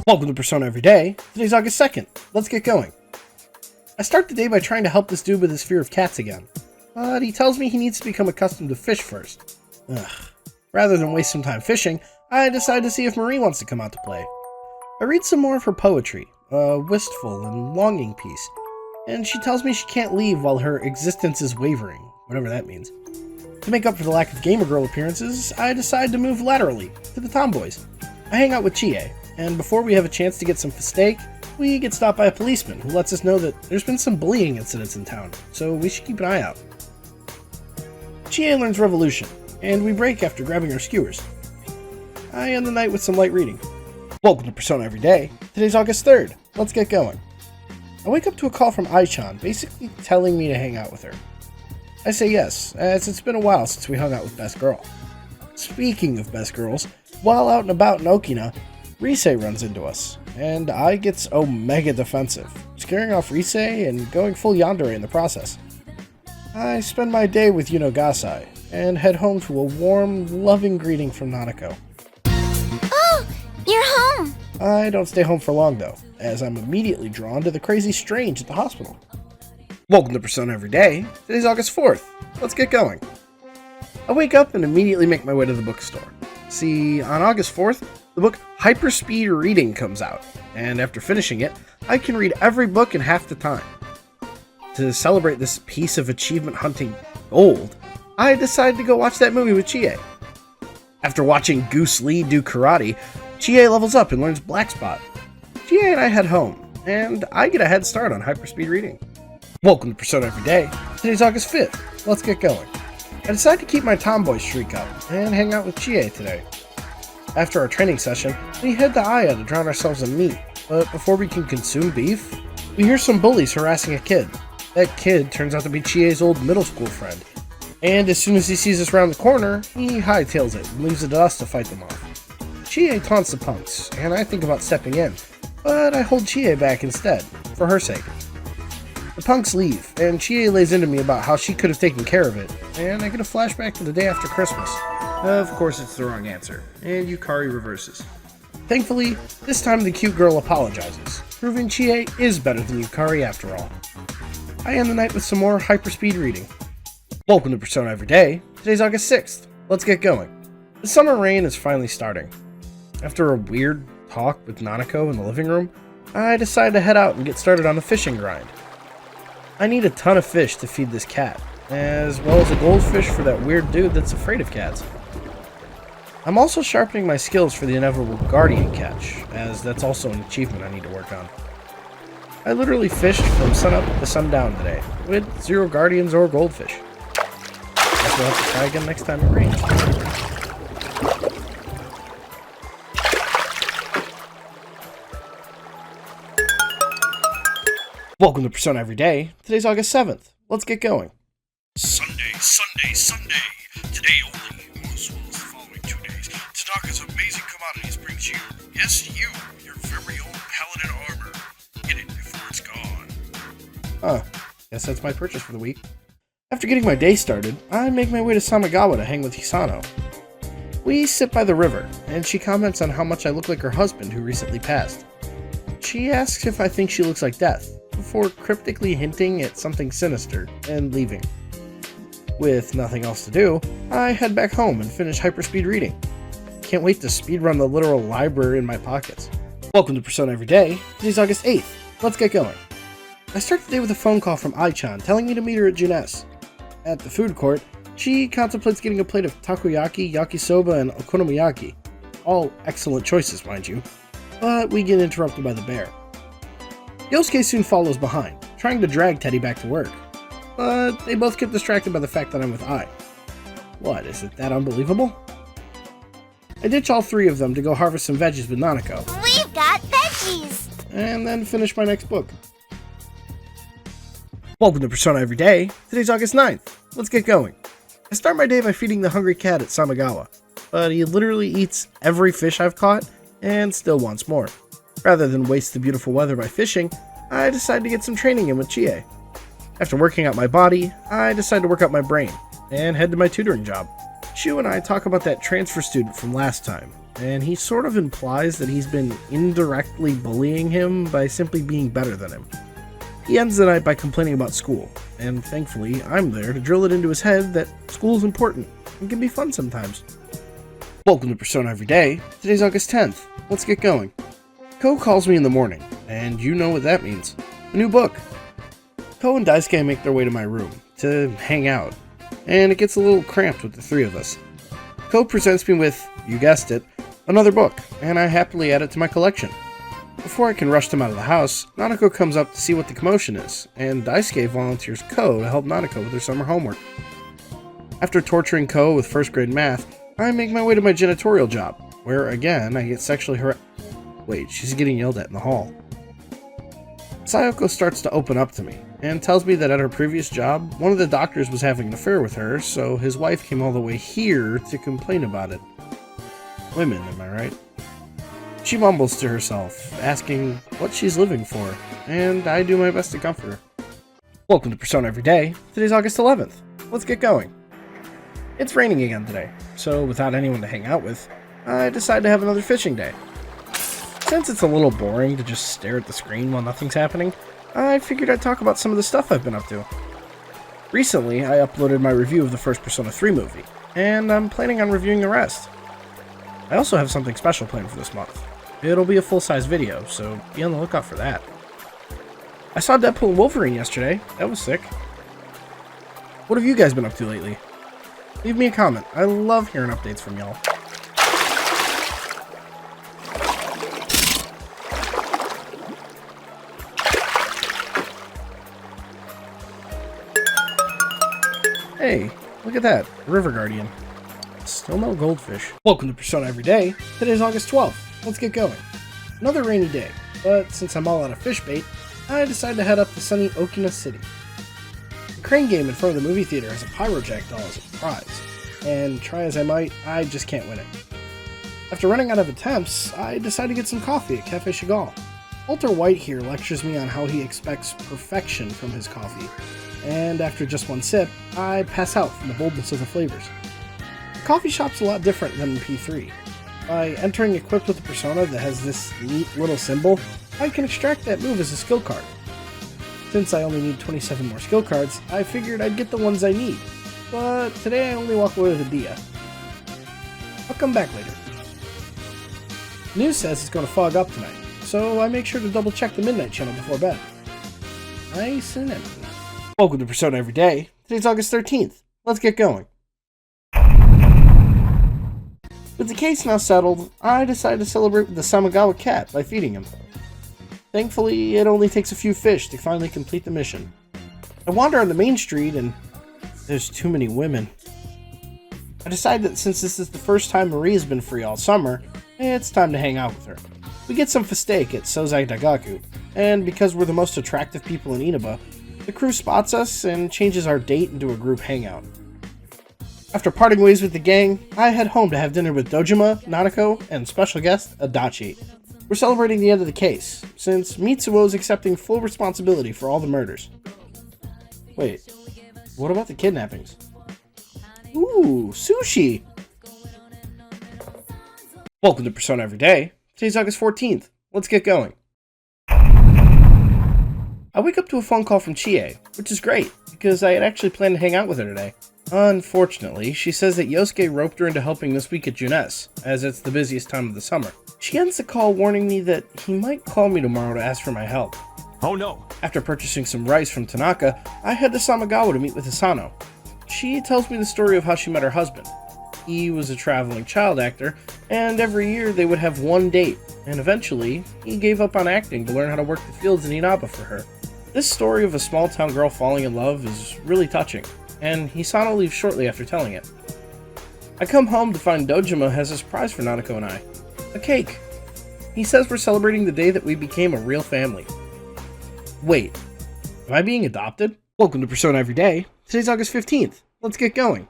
Welcome to Persona Everyday. Today's August 2nd. Let's get going. I start the day by trying to help this dude with his fear of cats again, but he tells me he needs to become accustomed to fish first. Rather than waste some time fishing, I decide to see if Marie wants to come out to play. I read some more of her poetry, a wistful and longing piece, and she tells me she can't leave while her existence is wavering, whatever that means. To make up for the lack of Gamer Girl appearances, I decide to move laterally, to the Tomboys. I hang out with Chie, and before we have a chance to get some steak, we get stopped by a policeman who lets us know that there's been some bullying incidents in town, so we should keep an eye out. Chie learns Revolution, and we break after grabbing our skewers. I end the night with some light reading. Welcome to Persona Everyday. Today's August 3rd. Let's get going. I wake up to a call from Aichan, basically telling me to hang out with her. I say yes, as it's been a while since we hung out with Best Girl. Speaking of Best Girls, while out and about in Okina, Rise runs into us, and I gets omega defensive, scaring off Rise and going full yandere in the process. I spend my day with Yuno Gasai, and head home to a warm, loving greeting from Nanako. Oh, you're home! I don't stay home for long though, as I'm immediately drawn to the crazy strange at the hospital. Welcome to Persona Every Day. Today's August 4th. Let's get going. I wake up and immediately make my way to the bookstore. See, on August 4th, the book Hyperspeed Reading comes out, and after finishing it, I can read every book in half the time. To celebrate this piece of achievement hunting gold, I decided to go watch that movie with Chie. After watching Goose Lee do karate, Chie levels up and learns Black Spot. Chie and I head home, and I get a head start on Hyperspeed Reading. Welcome to Persona Every Day. Today's August 5th. Let's get going. I decided to keep my tomboy streak up and hang out with Chie today. After our training session, we head to Aya to drown ourselves in meat, but before we can consume beef, we hear some bullies harassing a kid. That kid turns out to be Chie's old middle school friend, and as soon as he sees us around the corner, he hightails it and leaves it to us to fight them off. Chie taunts the punks, and I think about stepping in, but I hold Chie back instead, for her sake. The punks leave, and Chie lays into me about how she could have taken care of it, and I get a flashback to the day after Christmas. Of course it's the wrong answer, and Yukari reverses. Thankfully, this time the cute girl apologizes, proving Chie is better than Yukari after all. I end the night with some more Hyperspeed Reading. Welcome to Persona Every Day. Today's August 6th. Let's get going. The summer rain is finally starting. After a weird talk with Nanako in the living room, I decided to head out and get started on the fishing grind. I need a ton of fish to feed this cat, as well as a goldfish for that weird dude that's afraid of cats. I'm also sharpening my skills for the inevitable guardian catch, as that's also an achievement I need to work on. I literally fished from sunup to sundown today, with 0 guardians or goldfish. Guess we'll have to try again next time it rains. Welcome to Persona Every Day. Today's August 7th. Let's get going. Sunday, Sunday, Sunday. Today only, as well as the following 2 days, Tanaka's amazing commodities brings you, yes you, your very own paladin armor. Get it before it's gone. Guess that's my purchase for the week. After getting my day started, I make my way to Samigawa to hang with Hisano. We sit by the river, and she comments on how much I look like her husband who recently passed. She asks if I think she looks like death, before cryptically hinting at something sinister and leaving. With nothing else to do, I head back home and finish Hyperspeed Reading. Can't wait to speedrun the literal library in my pockets. Welcome to Persona Every Day. Today's August 8th. Let's get going. I start the day with a phone call from Ai-chan telling me to meet her at Junes. At the food court, she contemplates getting a plate of takoyaki, yakisoba, and okonomiyaki. All excellent choices, mind you. But we get interrupted by the bear. Yosuke soon follows behind, trying to drag Teddy back to work. But they both get distracted by the fact that I'm with Ai. What, is it that unbelievable? I ditch all 3 of them to go harvest some veggies with Nanako. We've got veggies! And then finish my next book. Welcome to Persona Every Day. Today's August 9th. Let's get going. I start my day by feeding the hungry cat at Samigawa, but he literally eats every fish I've caught and still wants more. Rather than waste the beautiful weather by fishing, I decide to get some training in with Chie. After working out my body, I decide to work out my brain, and head to my tutoring job. Shu and I talk about that transfer student from last time, and he sort of implies that he's been indirectly bullying him by simply being better than him. He ends the night by complaining about school, and thankfully I'm there to drill it into his head that school is important and can be fun sometimes. Welcome to Persona Every Day. Today's August 10th. Let's get going. Ko calls me in the morning, and you know what that means. A new book. Ko and Daisuke make their way to my room to hang out, and it gets a little cramped with the 3 of us. Ko presents me with, you guessed it, another book, and I happily add it to my collection. Before I can rush them out of the house, Nanako comes up to see what the commotion is, and Daisuke volunteers Ko to help Nanako with her summer homework. After torturing Ko with first grade math, I make my way to my janitorial job, where again I get sexually harassed. Wait, she's getting yelled at in the hall. Sayoko starts to open up to me, and tells me that at her previous job, one of the doctors was having an affair with her, so his wife came all the way here to complain about it. Women, am I right? She mumbles to herself, asking what she's living for, and I do my best to comfort her. Welcome to Persona Everyday. Today's August 11th. Let's get going. It's raining again today, so without anyone to hang out with, I decided to have another fishing day. Since it's a little boring to just stare at the screen while nothing's happening, I figured I'd talk about some of the stuff I've been up to. Recently, I uploaded my review of the first Persona 3 movie, and I'm planning on reviewing the rest. I also have something special planned for this month. It'll be a full-size video, so be on the lookout for that. I saw Deadpool and Wolverine yesterday. That was sick. What have you guys been up to lately? Leave me a comment. I love hearing updates from y'all. Hey, look at that. River Guardian. Still no goldfish. Welcome to Persona Everyday. Today's August 12th. Let's get going. Another rainy day, but since I'm all out of fish bait, I decided to head up to sunny Okina City. The crane game in front of the movie theater has a Pyrojack doll as a prize, and try as I might, I just can't win it. After running out of attempts, I decided to get some coffee at Cafe Chagall. Walter White here lectures me on how he expects perfection from his coffee, and after just one sip, I pass out from the boldness of the flavors. The coffee shop's a lot different than in P3. By entering equipped with a persona that has this neat little symbol, I can extract that move as a skill card. Since I only need 27 more skill cards, I figured I'd get the ones I need, but today I only walk away with a Dia. I'll come back later. News says it's going to fog up tonight, so I make sure to double check the Midnight Channel before bed. Nice and empty. Welcome to Persona Everyday. Today's August 13th. Let's get going. With the case now settled, I decided to celebrate with the Samagawa cat by feeding him. Thankfully, it only takes a few fish to finally complete the mission. I wander on the main street and there's too many women. I decide that since this is the first time Maria's been free all summer, it's time to hang out with her. We get some steak at Sozai Dagaku, and because we're the most attractive people in Inaba, the crew spots us and changes our date into a group hangout. After parting ways with the gang, I head home to have dinner with Dojima, Nanako, and special guest, Adachi. We're celebrating the end of the case, since Mitsuo is accepting full responsibility for all the murders. Wait, what about the kidnappings? Ooh, sushi! Welcome to Persona Everyday. Today's August 14th. Let's get going. I wake up to a phone call from Chie, which is great, because I had actually planned to hang out with her today. Unfortunately, she says that Yosuke roped her into helping this week at Junes, as it's the busiest time of the summer. She ends the call warning me that he might call me tomorrow to ask for my help. Oh no! After purchasing some rice from Tanaka, I head to Samagawa to meet with Hisano. She tells me the story of how she met her husband. He was a traveling child actor, and every year they would have one date, and eventually, he gave up on acting to learn how to work the fields in Inaba for her. This story of a small-town girl falling in love is really touching, and Hisano leaves shortly after telling it. I come home to find Dojima has a surprise for Nanako and I. A cake. He says we're celebrating the day that we became a real family. Wait, am I being adopted? Welcome to Persona Everyday. Today's August 15th. Let's get going.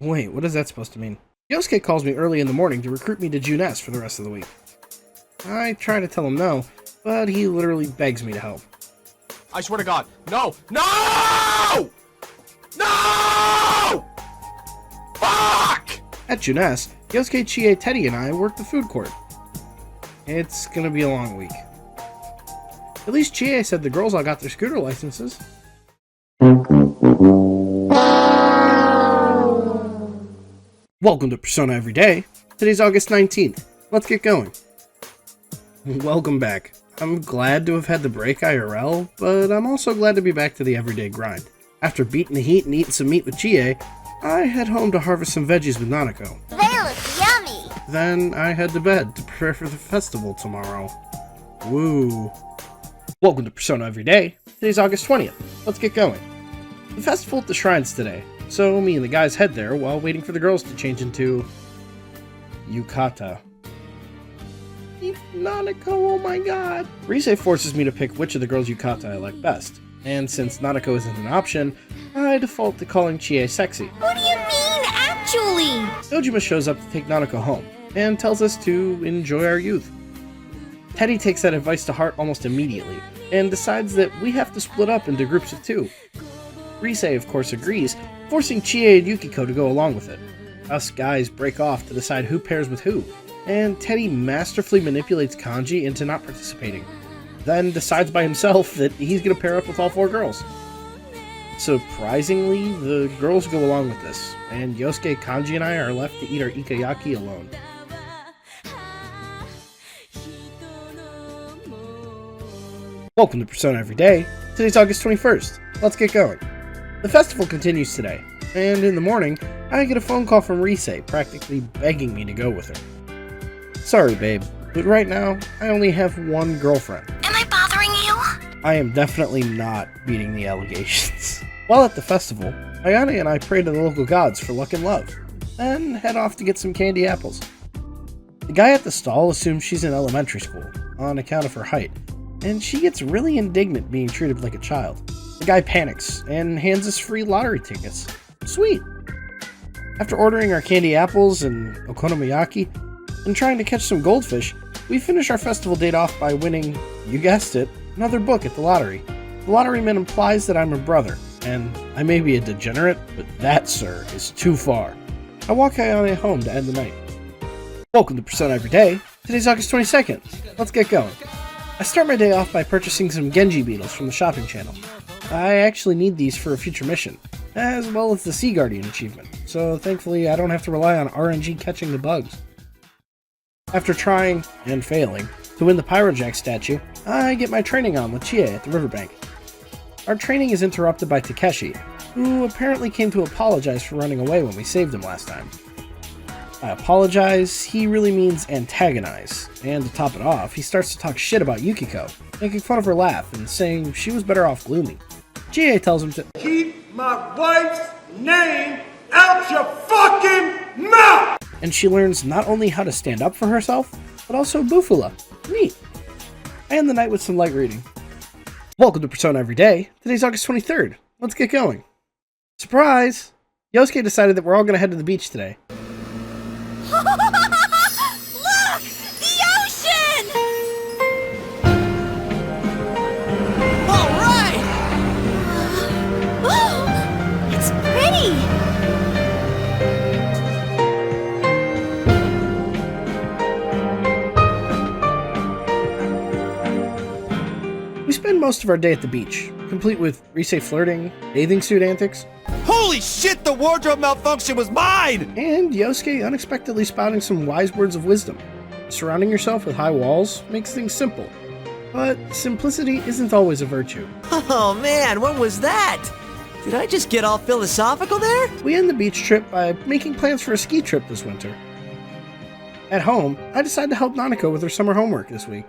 Wait, what is that supposed to mean? Yosuke calls me early in the morning to recruit me to Junes for the rest of the week. I try to tell him no, but he literally begs me to help. I swear to God, no! No! No! Fuck! At Junes, Yosuke, Chie, Teddy, and I work the food court. It's gonna be a long week. At least Chie said the girls all got their scooter licenses. Welcome to Persona Everyday. Today's August 19th. Let's get going. Welcome back. I'm glad to have had the break IRL, but I'm also glad to be back to the everyday grind. After beating the heat and eating some meat with Chie, I head home to harvest some veggies with Nanako. They look yummy! Then I head to bed to prepare for the festival tomorrow. Woo. Welcome to Persona Everyday. Today's August 20th. Let's get going. The festival at the shrines today, so me and the guys head there while waiting for the girls to change into yukata. Nanako, oh my god. Rise forces me to pick which of the girls yukata I like best. And since Nanako isn't an option, I default to calling Chie sexy. What do you mean, actually? Dojima shows up to take Nanako home, and tells us to enjoy our youth. Teddy takes that advice to heart almost immediately, and decides that we have to split up into groups of 2. Rise, of course, agrees, forcing Chie and Yukiko to go along with it. Us guys break off to decide who pairs with who, and Teddy masterfully manipulates Kanji into not participating, then decides by himself that he's going to pair up with all 4 girls. Surprisingly, the girls go along with this, and Yosuke, Kanji, and I are left to eat our ikayaki alone. Welcome to Persona Every Day. Today's August 21st. Let's get going. The festival continues today, and in the morning, I get a phone call from Rise, practically begging me to go with her. Sorry, babe, but right now, I only have one girlfriend. Am I bothering you? I am definitely not beating the allegations. While at the festival, Ayane and I pray to the local gods for luck and love, then head off to get some candy apples. The guy at the stall assumes she's in elementary school, on account of her height, and she gets really indignant being treated like a child. The guy panics and hands us free lottery tickets. Sweet! After ordering our candy apples and okonomiyaki, and trying to catch some goldfish, we finish our festival date off by winning, you guessed it, another book at the lottery. The lotteryman implies that I'm her brother, and I may be a degenerate, but that, sir, is too far. I walk Ayane home to end the night. Welcome to Persona Every Day. Today's August 22nd. Let's get going. I start my day off by purchasing some Genji beetles from the shopping channel. I actually need these for a future mission, as well as the Sea Guardian achievement, so thankfully I don't have to rely on RNG catching the bugs. After trying, and failing, to win the Pyrojack statue, I get my training on with Chie at the riverbank. Our training is interrupted by Takeshi, who apparently came to apologize for running away when we saved him last time. By apologize, he really means antagonize, and to top it off, he starts to talk shit about Yukiko, making fun of her laugh and saying she was better off gloomy. Chie tells him to keep my wife's name out your fucking mouth! And she learns not only how to stand up for herself, but also Bufula. Neat. I end the night with some light reading. Welcome to Persona Every Day. Today's August 23rd. Let's get going. Surprise! Yosuke decided that we're all going to head to the beach today. Look! The ocean! Alright! Oh, it's pretty! We spend most of our day at the beach, complete with Rise flirting, bathing suit antics, Holy shit, the wardrobe malfunction was mine! and Yosuke unexpectedly spouting some wise words of wisdom. Surrounding yourself with high walls makes things simple, but simplicity isn't always a virtue. Oh man, what was that? Did I just get all philosophical there? We end the beach trip by making plans for a ski trip this winter. At home, I decide to help Nanako with her summer homework this week.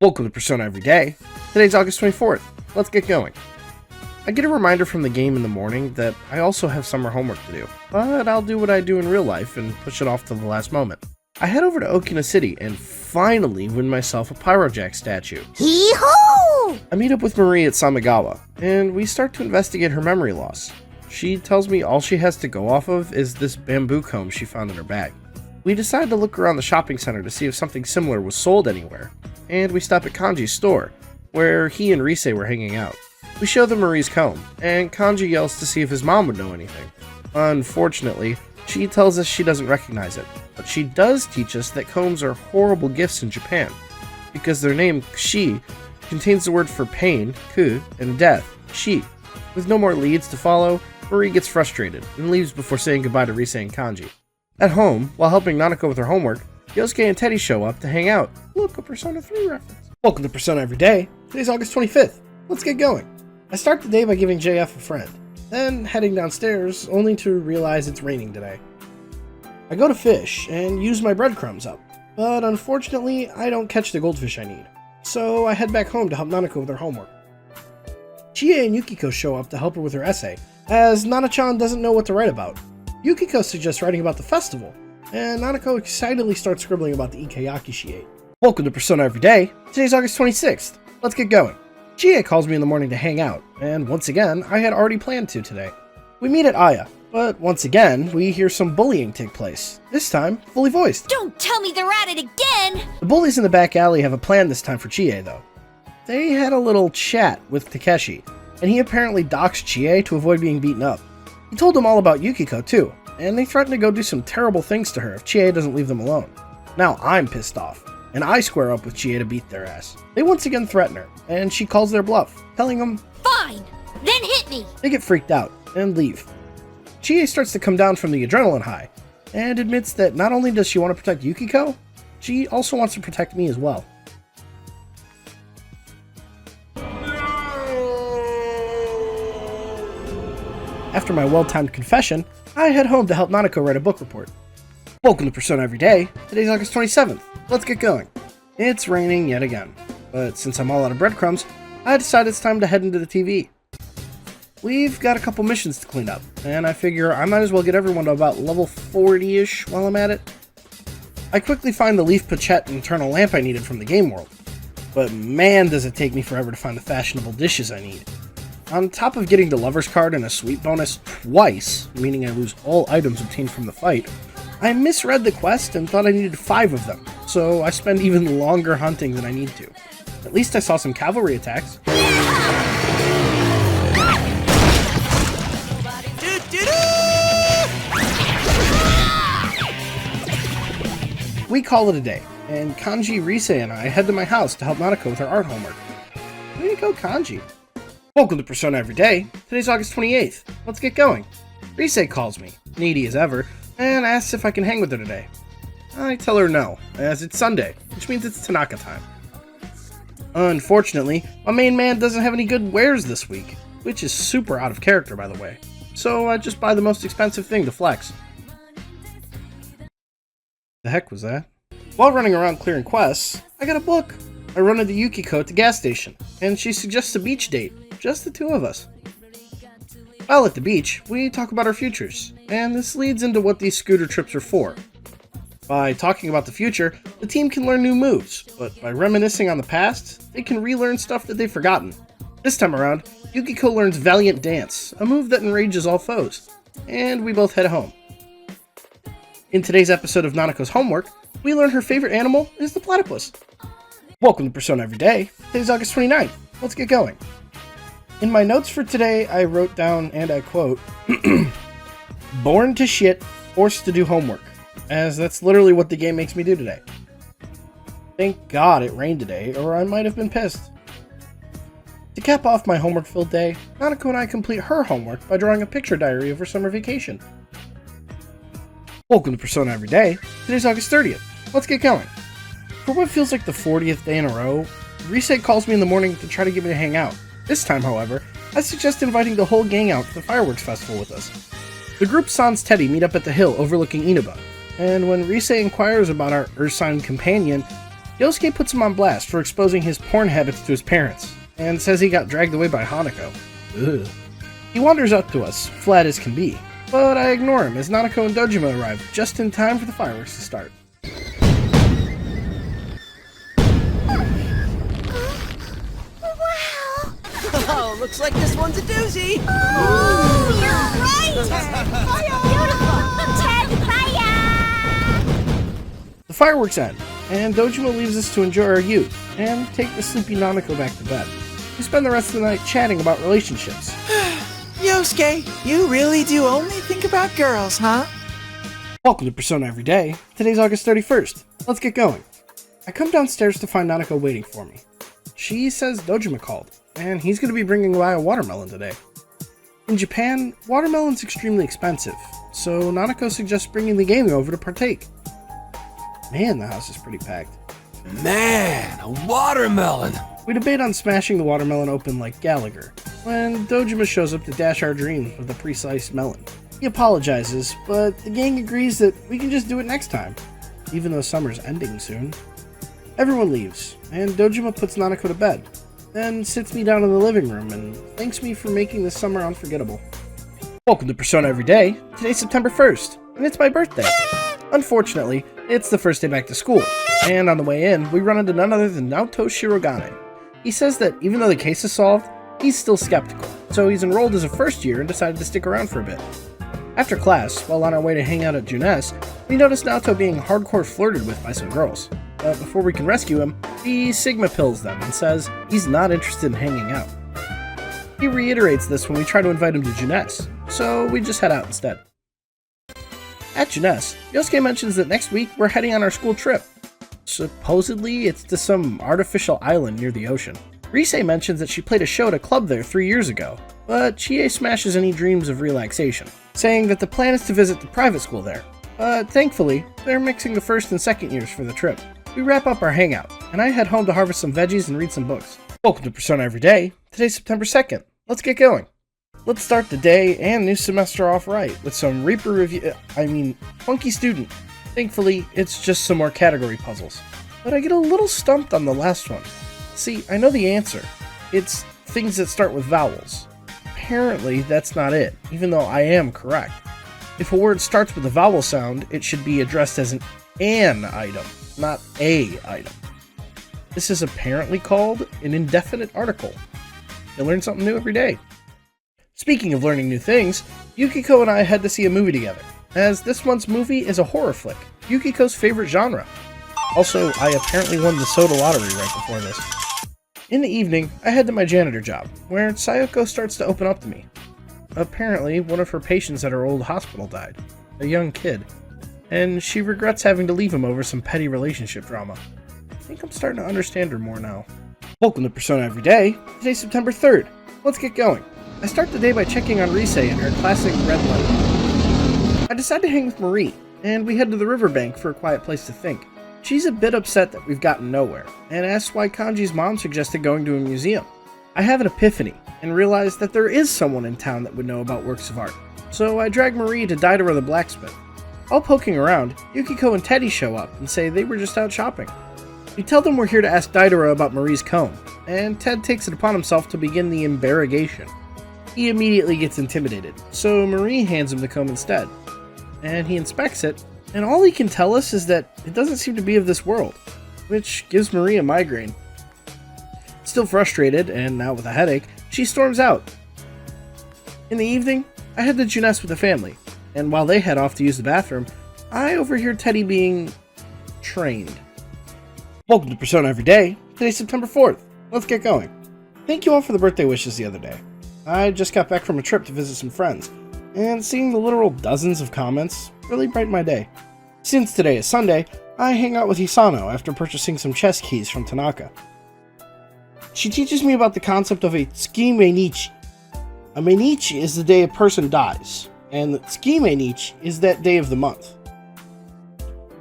Welcome to Persona Every Day. Today's August 24th. Let's get going. I get a reminder from the game in the morning that I also have summer homework to do, but I'll do what I do in real life and push it off to the last moment. I head over to Okina City and finally win myself a Pyrojack statue. Hee-hoo! I meet up with Marie at Samigawa, and we start to investigate her memory loss. She tells me all she has to go off of is this bamboo comb she found in her bag. We decide to look around the shopping center to see if something similar was sold anywhere, and we stop at Kanji's store, where he and Rise were hanging out. We show them Marie's comb, and Kanji yells to see if his mom would know anything. Unfortunately, she tells us she doesn't recognize it, but she does teach us that combs are horrible gifts in Japan, because their name, Shi, contains the word for pain, ku, and death, shi. With no more leads to follow, Marie gets frustrated, and leaves before saying goodbye to Rise and Kanji. At home, while helping Nanako with her homework, Yosuke and Teddy show up to hang out. Look, a Persona 3 reference. Welcome to Persona Every Day. Today's August 25th. Let's get going. I start the day by giving JF a friend, then heading downstairs, only to realize it's raining today. I go to fish and use my breadcrumbs up, but unfortunately I don't catch the goldfish I need, so I head back home to help Nanako with her homework. Chie and Yukiko show up to help her with her essay, as Nana-chan doesn't know what to write about. Yukiko suggests writing about the festival, and Nanako excitedly starts scribbling about the ikayaki she ate. Welcome to Persona Everyday. Today's August 26th. Let's get going. Chie calls me in the morning to hang out, and once again, I had already planned to today. We meet at Aya, but once again, we hear some bullying take place. This time, fully voiced. Don't tell me they're at it again! The bullies in the back alley have a plan this time for Chie, though. They had a little chat with Takeshi, and he apparently doxed Chie to avoid being beaten up. He told them all about Yukiko, too, and they threaten to go do some terrible things to her if Chie doesn't leave them alone. Now I'm pissed off, and I square up with Chie to beat their ass. They once again threaten her, and she calls their bluff, telling them, Fine! Then hit me! They get freaked out, and leave. Chie starts to come down from the adrenaline high, and admits that not only does she want to protect Yukiko, she also wants to protect me as well. After my well-timed confession, I head home to help Nanako write a book report. Welcome to Persona Everyday. Today's August 27th. Let's get going. It's raining yet again, but since I'm all out of breadcrumbs, I decided it's time to head into the TV. We've got a couple missions to clean up, and I figure I might as well get everyone to about level 40-ish while I'm at it. I quickly find the Leaf Pochette internal lamp I needed from the game world, but man does it take me forever to find the fashionable dishes I need. On top of getting the lover's card and a sweet bonus twice, meaning I lose all items obtained from the fight, I misread the quest and thought I needed 5 of them, so I spend even longer hunting than I need to. At least I saw some cavalry attacks. We call it a day, and Kanji, Rise, and I head to my house to help Nanako with her art homework. Way to go, Kanji. Welcome to Persona Everyday. Today's August 28th. Let's get going. Rise calls me, needy as ever, and asks if I can hang with her today. I tell her no, as it's Sunday, which means it's Tanaka time. Unfortunately, my main man doesn't have any good wares this week, which is super out of character, by the way, so I just buy the most expensive thing to flex. The heck was that? While running around clearing quests, I got a book. I run into Yukiko at the gas station, and she suggests a beach date. Just the two of us. While at the beach, we talk about our futures, and this leads into what these scooter trips are for. By talking about the future, the team can learn new moves, but by reminiscing on the past, they can relearn stuff that they've forgotten. This time around, Yukiko learns Valiant Dance, a move that enrages all foes, and we both head home. In today's episode of Nanako's homework, we learn her favorite animal is the platypus. Welcome to Persona Everyday. Today's August 29th. Let's get going. In my notes for today, I wrote down, and I quote, Born to shit, forced to do homework, as that's literally what the game makes me do today. Thank God it rained today, or I might have been pissed. To cap off my homework-filled day, Nanako and I complete her homework by drawing a picture diary of her summer vacation. Welcome to Persona Everyday. Today's August 30th. Let's get going. For what feels like the 40th day in a row, Rise calls me in the morning to try to get me to hang out. This time, however, I suggest inviting the whole gang out to the fireworks festival with us. The group Sans Teddy meet up at the hill overlooking Inaba, and when Rise inquires about our Ursine companion, Yosuke puts him on blast for exposing his porn habits to his parents, and says he got dragged away by Hanako. Ugh. He wanders up to us, flat as can be, but I ignore him as Nanako and Dojima arrive just in time for the fireworks to start. Oh, looks like this one's a doozy! Oh, you're right! Beautiful! Fire! The fireworks end, and Dojima leaves us to enjoy our youth, and take the sleepy Nanako back to bed. We spend the rest of the night chatting about relationships. Yosuke, you really do only think about girls, huh? Welcome to Persona Everyday. Today's August 31st. Let's get going. I come downstairs to find Nanako waiting for me. She says Dojima called, and he's going to be bringing by a watermelon today. In Japan, watermelon's extremely expensive, so Nanako suggests bringing the gang over to partake. Man, the house is pretty packed. Man, a watermelon! We debate on smashing the watermelon open like Gallagher, when Dojima shows up to dash our dreams with a pre-sliced melon. He apologizes, but the gang agrees that we can just do it next time, even though summer's ending soon. Everyone leaves, and Dojima puts Nanako to bed, then sits me down in the living room and thanks me for making this summer unforgettable. Welcome to Persona Everyday. Today's September 1st, and it's my birthday. Unfortunately, it's the first day back to school, and on the way in, we run into none other than Naoto Shirogane. He says that even though the case is solved, he's still skeptical, so he's enrolled as a first year and decided to stick around for a bit. After class, while on our way to hang out at Junes, we notice Naoto being hardcore flirted with by some girls. But before we can rescue him, he Sigma pills them and says he's not interested in hanging out. He reiterates this when we try to invite him to Junes, so we just head out instead. At Junes, Yosuke mentions that next week we're heading on our school trip. Supposedly, it's to some artificial island near the ocean. Rise mentions that she played a show at a club there 3 years ago, but Chie smashes any dreams of relaxation, saying that the plan is to visit the private school there. But thankfully, they're mixing the first and second years for the trip. We wrap up our hangout, and I head home to harvest some veggies and read some books. Welcome to Persona Everyday. Today's September 2nd. Let's get going. Let's start the day and new semester off right with some Funky Student. Thankfully, it's just some more category puzzles. But I get a little stumped on the last one. See, I know the answer. It's things that start with vowels. Apparently, that's not it, even though I am correct. If a word starts with a vowel sound, it should be addressed as an item, not a item. This is apparently called an indefinite article. You learn something new every day. Speaking of learning new things, Yukiko and I had to see a movie together, as this month's movie is a horror flick, Yukiko's favorite genre. Also, I apparently won the soda lottery right before this. In the evening, I head to my janitor job, where Sayoko starts to open up to me. Apparently, one of her patients at her old hospital died, a young kid, and she regrets having to leave him over some petty relationship drama. I think I'm starting to understand her more now. Welcome to Persona Everyday. Today's September 3rd. Let's get going. I start the day by checking on Rise and her classic red light. I decide to hang with Marie, and we head to the riverbank for a quiet place to think. She's a bit upset that we've gotten nowhere, and asks why Kanji's mom suggested going to a museum. I have an epiphany, and realize that there is someone in town that would know about works of art, so I drag Marie to Daidara the blacksmith. While poking around, Yukiko and Teddy show up and say they were just out shopping. We tell them we're here to ask Daidara about Marie's comb, and Ted takes it upon himself to begin the interrogation. He immediately gets intimidated, so Marie hands him the comb instead. And he inspects it, and all he can tell us is that it doesn't seem to be of this world, which gives Marie a migraine. Still frustrated, and now with a headache, she storms out. In the evening, I head to Junes with the family, and while they head off to use the bathroom, I overhear Teddy being trained. Welcome to Persona Everyday. Today's September 4th. Let's get going. Thank you all for the birthday wishes the other day. I just got back from a trip to visit some friends, and seeing the literal dozens of comments really brightened my day. Since today is Sunday, I hang out with Hisano after purchasing some chess keys from Tanaka. She teaches me about the concept of a Tsuki Meinichi. A Meinichi is the day a person dies, and the Tsuki Meinichi is that day of the month.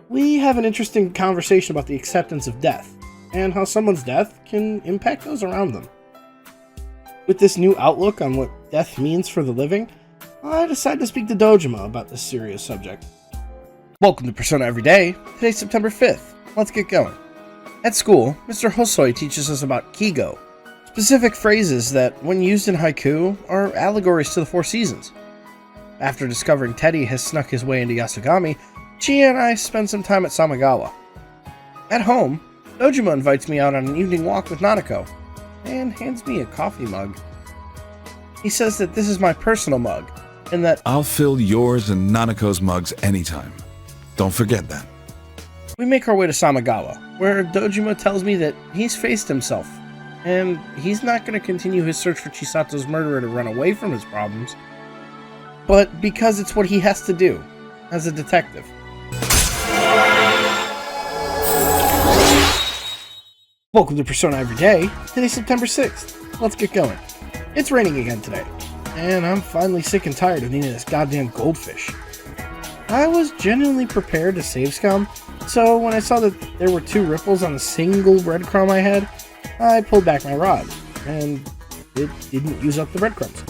We have an interesting conversation about the acceptance of death, and how someone's death can impact those around them. With this new outlook on what death means for the living, I decided to speak to Dojima about this serious subject. Welcome to Persona Everyday. Today's September 5th. Let's get going. At school, Mr. Hosoi teaches us about Kigo, specific phrases that, when used in haiku, are allegories to the four seasons. After discovering Teddy has snuck his way into Yasogami, Chie and I spend some time at Samagawa. At home, Dojima invites me out on an evening walk with Nanako, and hands me a coffee mug. He says that this is my personal mug, and that I'll fill yours and Nanako's mugs anytime. Don't forget that. We make our way to Samagawa, where Dojima tells me that he's faced himself, and he's not going to continue his search for Chisato's murderer to run away from his problems, but because it's what he has to do, as a detective. Welcome to Persona Everyday. Today's September 6th. Let's get going. It's raining again today, and I'm finally sick and tired of eating this goddamn goldfish. I was genuinely prepared to save scum, so when I saw that there were 2 ripples on a single breadcrumb I had, I pulled back my rod, and it didn't use up the breadcrumbs.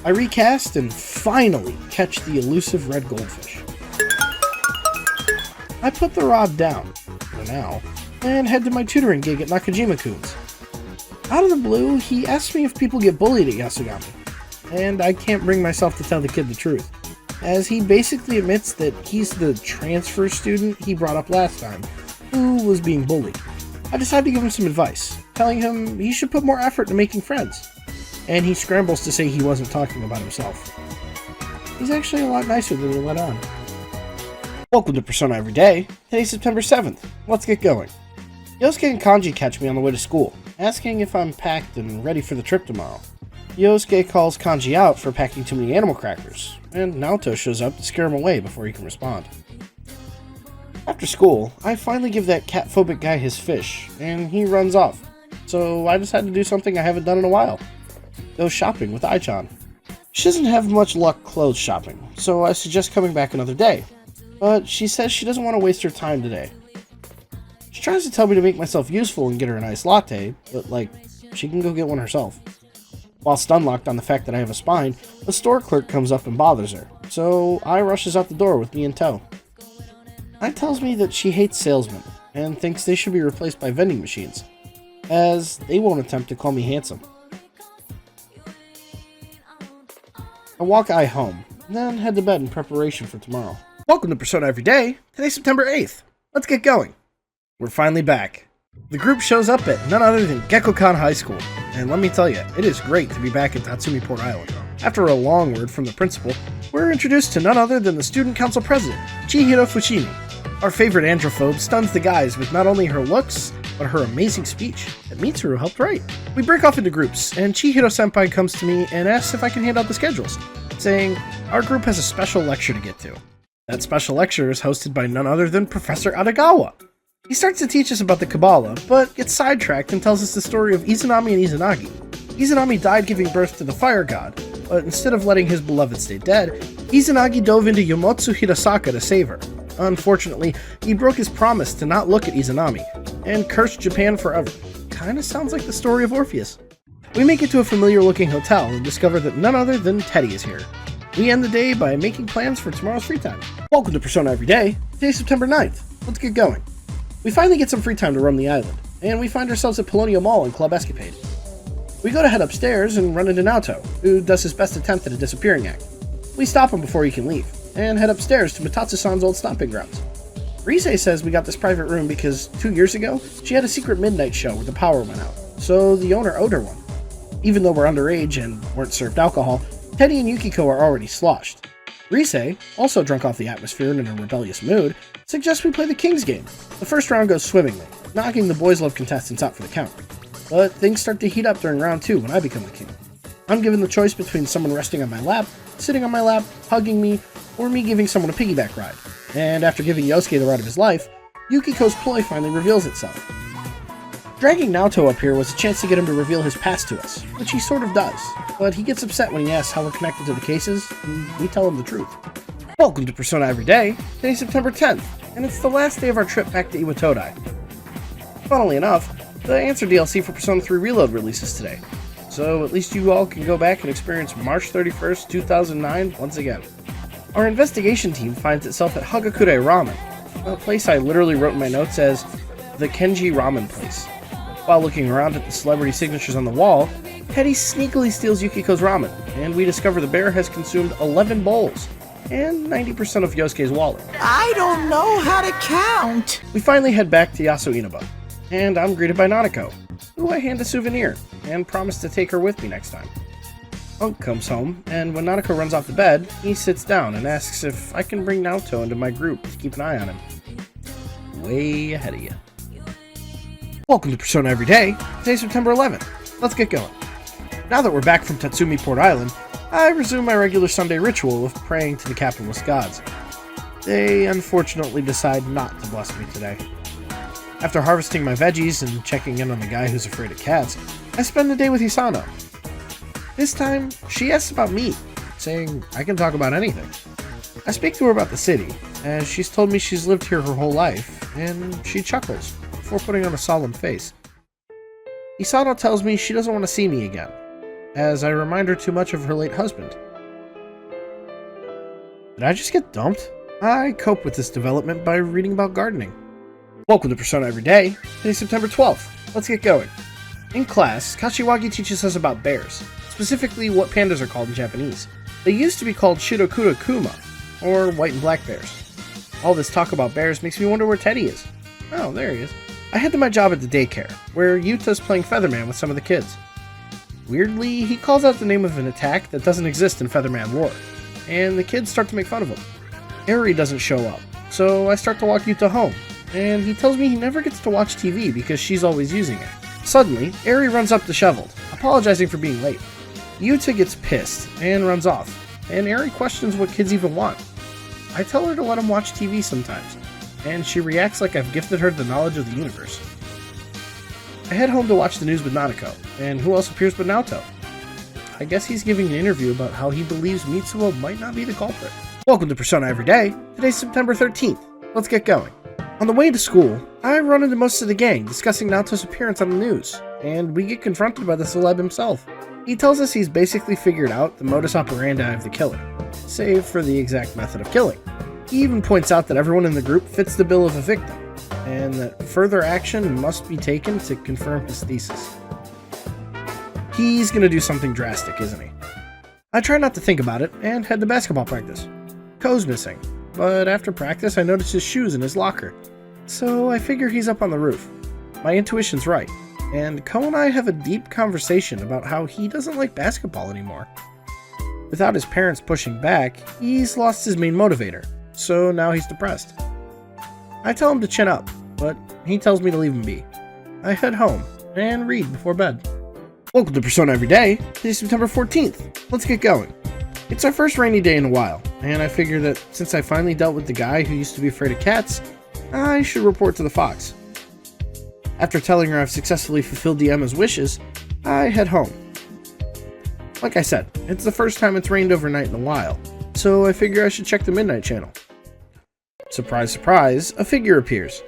I recast and finally catch the elusive red goldfish. I put the rod down, for now, and head to my tutoring gig at Nakajima-kun's. Out of the blue, he asks me if people get bullied at Yasogami, and I can't bring myself to tell the kid the truth. as he basically admits that he's the transfer student he brought up last time, who was being bullied. I decide to give him some advice, telling him he should put more effort into making friends, and he scrambles to say he wasn't talking about himself. He's actually a lot nicer than he let on. Welcome to Persona Every Day. Today's September 7th. Let's get going. Yosuke and Kanji catch me on the way to school, asking if I'm packed and ready for the trip tomorrow. Yosuke calls Kanji out for packing too many animal crackers, and Naoto shows up to scare him away before he can respond. After school, I finally give that cat-phobic guy his fish, and he runs off, so I decide to do something I haven't done in a while. Go shopping with Ai-chan. She doesn't have much luck clothes shopping, so I suggest coming back another day, but she says she doesn't want to waste her time today. She tries to tell me to make myself useful and get her a nice latte, but she can go get one herself. While stun-locked on the fact that I have a spine, the store clerk comes up and bothers her, so I rushes out the door with me in tow. Ai tells me that she hates salesmen, and thinks they should be replaced by vending machines, as they won't attempt to call me handsome. I walk Ai home, then head to bed in preparation for tomorrow. Welcome to Persona Every Day. Today's September 8th. Let's get going. We're finally back. The group shows up at none other than Gekkokan High School, and let me tell you, it is great to be back at Tatsumi Port Island. After a long word from the principal, we're introduced to none other than the student council president, Chihiro Fushimi. Our favorite androphobe stuns the guys with not only her looks, but her amazing speech that Mitsuru helped write. We break off into groups, and Chihiro-senpai comes to me and asks if I can hand out the schedules, saying our group has a special lecture to get to. That special lecture is hosted by none other than Professor Adagawa. He starts to teach us about the Kabbalah, but gets sidetracked and tells us the story of Izanami and Izanagi. Izanami died giving birth to the fire god, but instead of letting his beloved stay dead, Izanagi dove into Yomotsu Hirasaka to save her. Unfortunately, he broke his promise to not look at Izanami, and cursed Japan forever. Kinda sounds like the story of Orpheus. We make it to a familiar-looking hotel and discover that none other than Teddy is here. We end the day by making plans for tomorrow's free time. Welcome to Persona Every Day. Today's September 9th. Let's get going. We finally get some free time to roam the island, and we find ourselves at Paulownia Mall in Club Escapade. We go to head upstairs and run into Naoto, who does his best attempt at a disappearing act. We stop him before he can leave, and head upstairs to Matatsu-san's old stomping grounds. Rise says we got this private room because 2 years ago, she had a secret midnight show where the power went out, so the owner owed her one. Even though we're underage and weren't served alcohol, Teddy and Yukiko are already sloshed. Rise, also drunk off the atmosphere and in a rebellious mood, suggests we play the King's Game. The first round goes swimmingly, knocking the Boys Love contestants out for the count. But things start to heat up during round 2 when I become the king. I'm given the choice between someone resting on my lap, sitting on my lap, hugging me, or me giving someone a piggyback ride. And after giving Yosuke the ride of his life, Yukiko's ploy finally reveals itself. Dragging Naoto up here was a chance to get him to reveal his past to us, which he sort of does, but he gets upset when he asks how we're connected to the cases, and we tell him the truth. Welcome to Persona Every Day. Today's September 10th, and it's the last day of our trip back to Iwatodai. Funnily enough, the Answer DLC for Persona 3 Reload releases today, so at least you all can go back and experience March 31st, 2009 once again. Our investigation team finds itself at Hagakure Ramen, a place I literally wrote in my notes as the Kenji Ramen place. While looking around at the celebrity signatures on the wall, Teddy sneakily steals Yukiko's ramen, and we discover the bear has consumed 11 bowls, and 90% of Yosuke's wallet. I don't know how to count! We finally head back to Yasuo Inaba, and I'm greeted by Nanako, who I hand a souvenir, and promise to take her with me next time. Unk comes home, and when Nanako runs off the bed, he sits down and asks if I can bring Naoto into my group to keep an eye on him. Way ahead of you. Welcome to Persona Every Day. Today's September 11th. Let's get going. Now that we're back from Tatsumi Port Island, I resume my regular Sunday ritual of praying to the capitalist gods. They unfortunately decide not to bless me today. After harvesting my veggies and checking in on the guy who's afraid of cats, I spend the day with Hisano. This time, she asks about me, saying I can talk about anything. I speak to her about the city, as she's told me she's lived here her whole life, and she chuckles before putting on a solemn face. Hisano tells me she doesn't want to see me again, as I remind her too much of her late husband. Did I just get dumped? I cope with this development by reading about gardening. Welcome to Persona Every Day. Today's September 12th. Let's get going. In class, Kashiwagi teaches us about bears, specifically what pandas are called in Japanese. They used to be called Shirokura Kuma, or white and black bears. All this talk about bears makes me wonder where Teddy is. Oh, there he is. I head to my job at the daycare, where Yuta's playing Featherman with some of the kids. Weirdly, he calls out the name of an attack that doesn't exist in Featherman lore, and the kids start to make fun of him. Eri doesn't show up, so I start to walk Yuta home, and he tells me he never gets to watch TV because she's always using it. Suddenly, Eri runs up disheveled, apologizing for being late. Yuta gets pissed and runs off, and Eri questions what kids even want. I tell her to let him watch TV sometimes, and she reacts like I've gifted her the knowledge of the universe. I head home to watch the news with Nanako, and who else appears but Naoto? I guess he's giving an interview about how he believes Mitsuo might not be the culprit. Welcome to Persona Everyday. Today's September 13th. Let's get going. On the way to school, I run into most of the gang discussing Naoto's appearance on the news, and we get confronted by the celeb himself. He tells us he's basically figured out the modus operandi of the killer, save for the exact method of killing. He even points out that everyone in the group fits the bill of a victim, and that further action must be taken to confirm his thesis. He's gonna do something drastic, isn't he? I try not to think about it and head to basketball practice. Ko's missing, but after practice I notice his shoes in his locker, so I figure he's up on the roof. My intuition's right, and Ko and I have a deep conversation about how he doesn't like basketball anymore. Without his parents pushing back, he's lost his main motivator, so now he's depressed. I tell him to chin up, but he tells me to leave him be. I head home and read before bed. Welcome to Persona Everyday. Today's September 14th. Let's get going. It's our first rainy day in a while, and I figure that since I finally dealt with the guy who used to be afraid of cats, I should report to the fox. After telling her I've successfully fulfilled the Emma's wishes, I head home. Like I said, it's the first time it's rained overnight in a while, so I figure I should check the Midnight Channel. Surprise, surprise, a figure appears.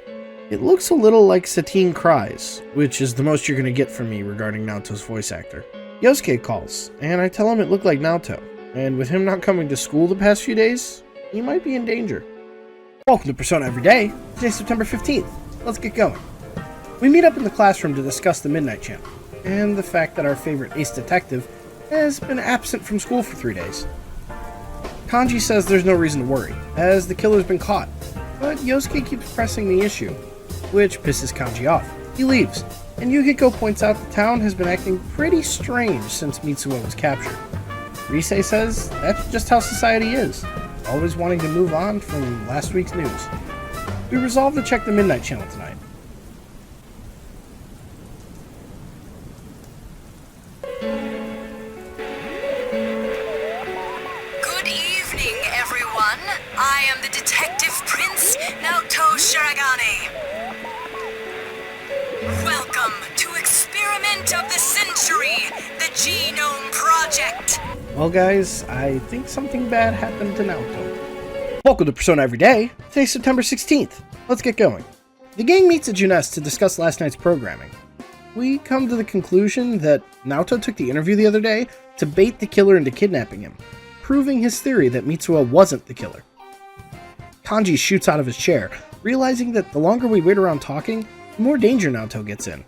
It looks a little like Satine Cries, which is the most you're going to get from me regarding Naoto's voice actor. Yosuke calls, and I tell him it looked like Naoto, and with him not coming to school the past few days, he might be in danger. Welcome to Persona Everyday. Today's September 15th. Let's get going. We meet up in the classroom to discuss the Midnight Channel, and the fact that our favorite ace detective has been absent from school for 3 days. Kanji says there's no reason to worry, as the killer's been caught, but Yosuke keeps pressing the issue, which pisses Kanji off. He leaves, and Yukiko points out the town has been acting pretty strange since Mitsuo was captured. Rise says that's just how society is, always wanting to move on from last week's news. We resolve to check the Midnight Channel tonight. Good evening, everyone. I am the Detective Prince, Naoto Shiragane. Welcome to Experiment of the Century, the Genome Project. Well guys, I think something bad happened to Naoto. Welcome to Persona Everyday. Today's September 16th. Let's get going. The gang meets at Junes to discuss last night's programming. We come to the conclusion that Naoto took the interview the other day to bait the killer into kidnapping him, proving his theory that Mitsuo wasn't the killer. Kanji shoots out of his chair, realizing that the longer we wait around talking, the more danger Naoto gets in.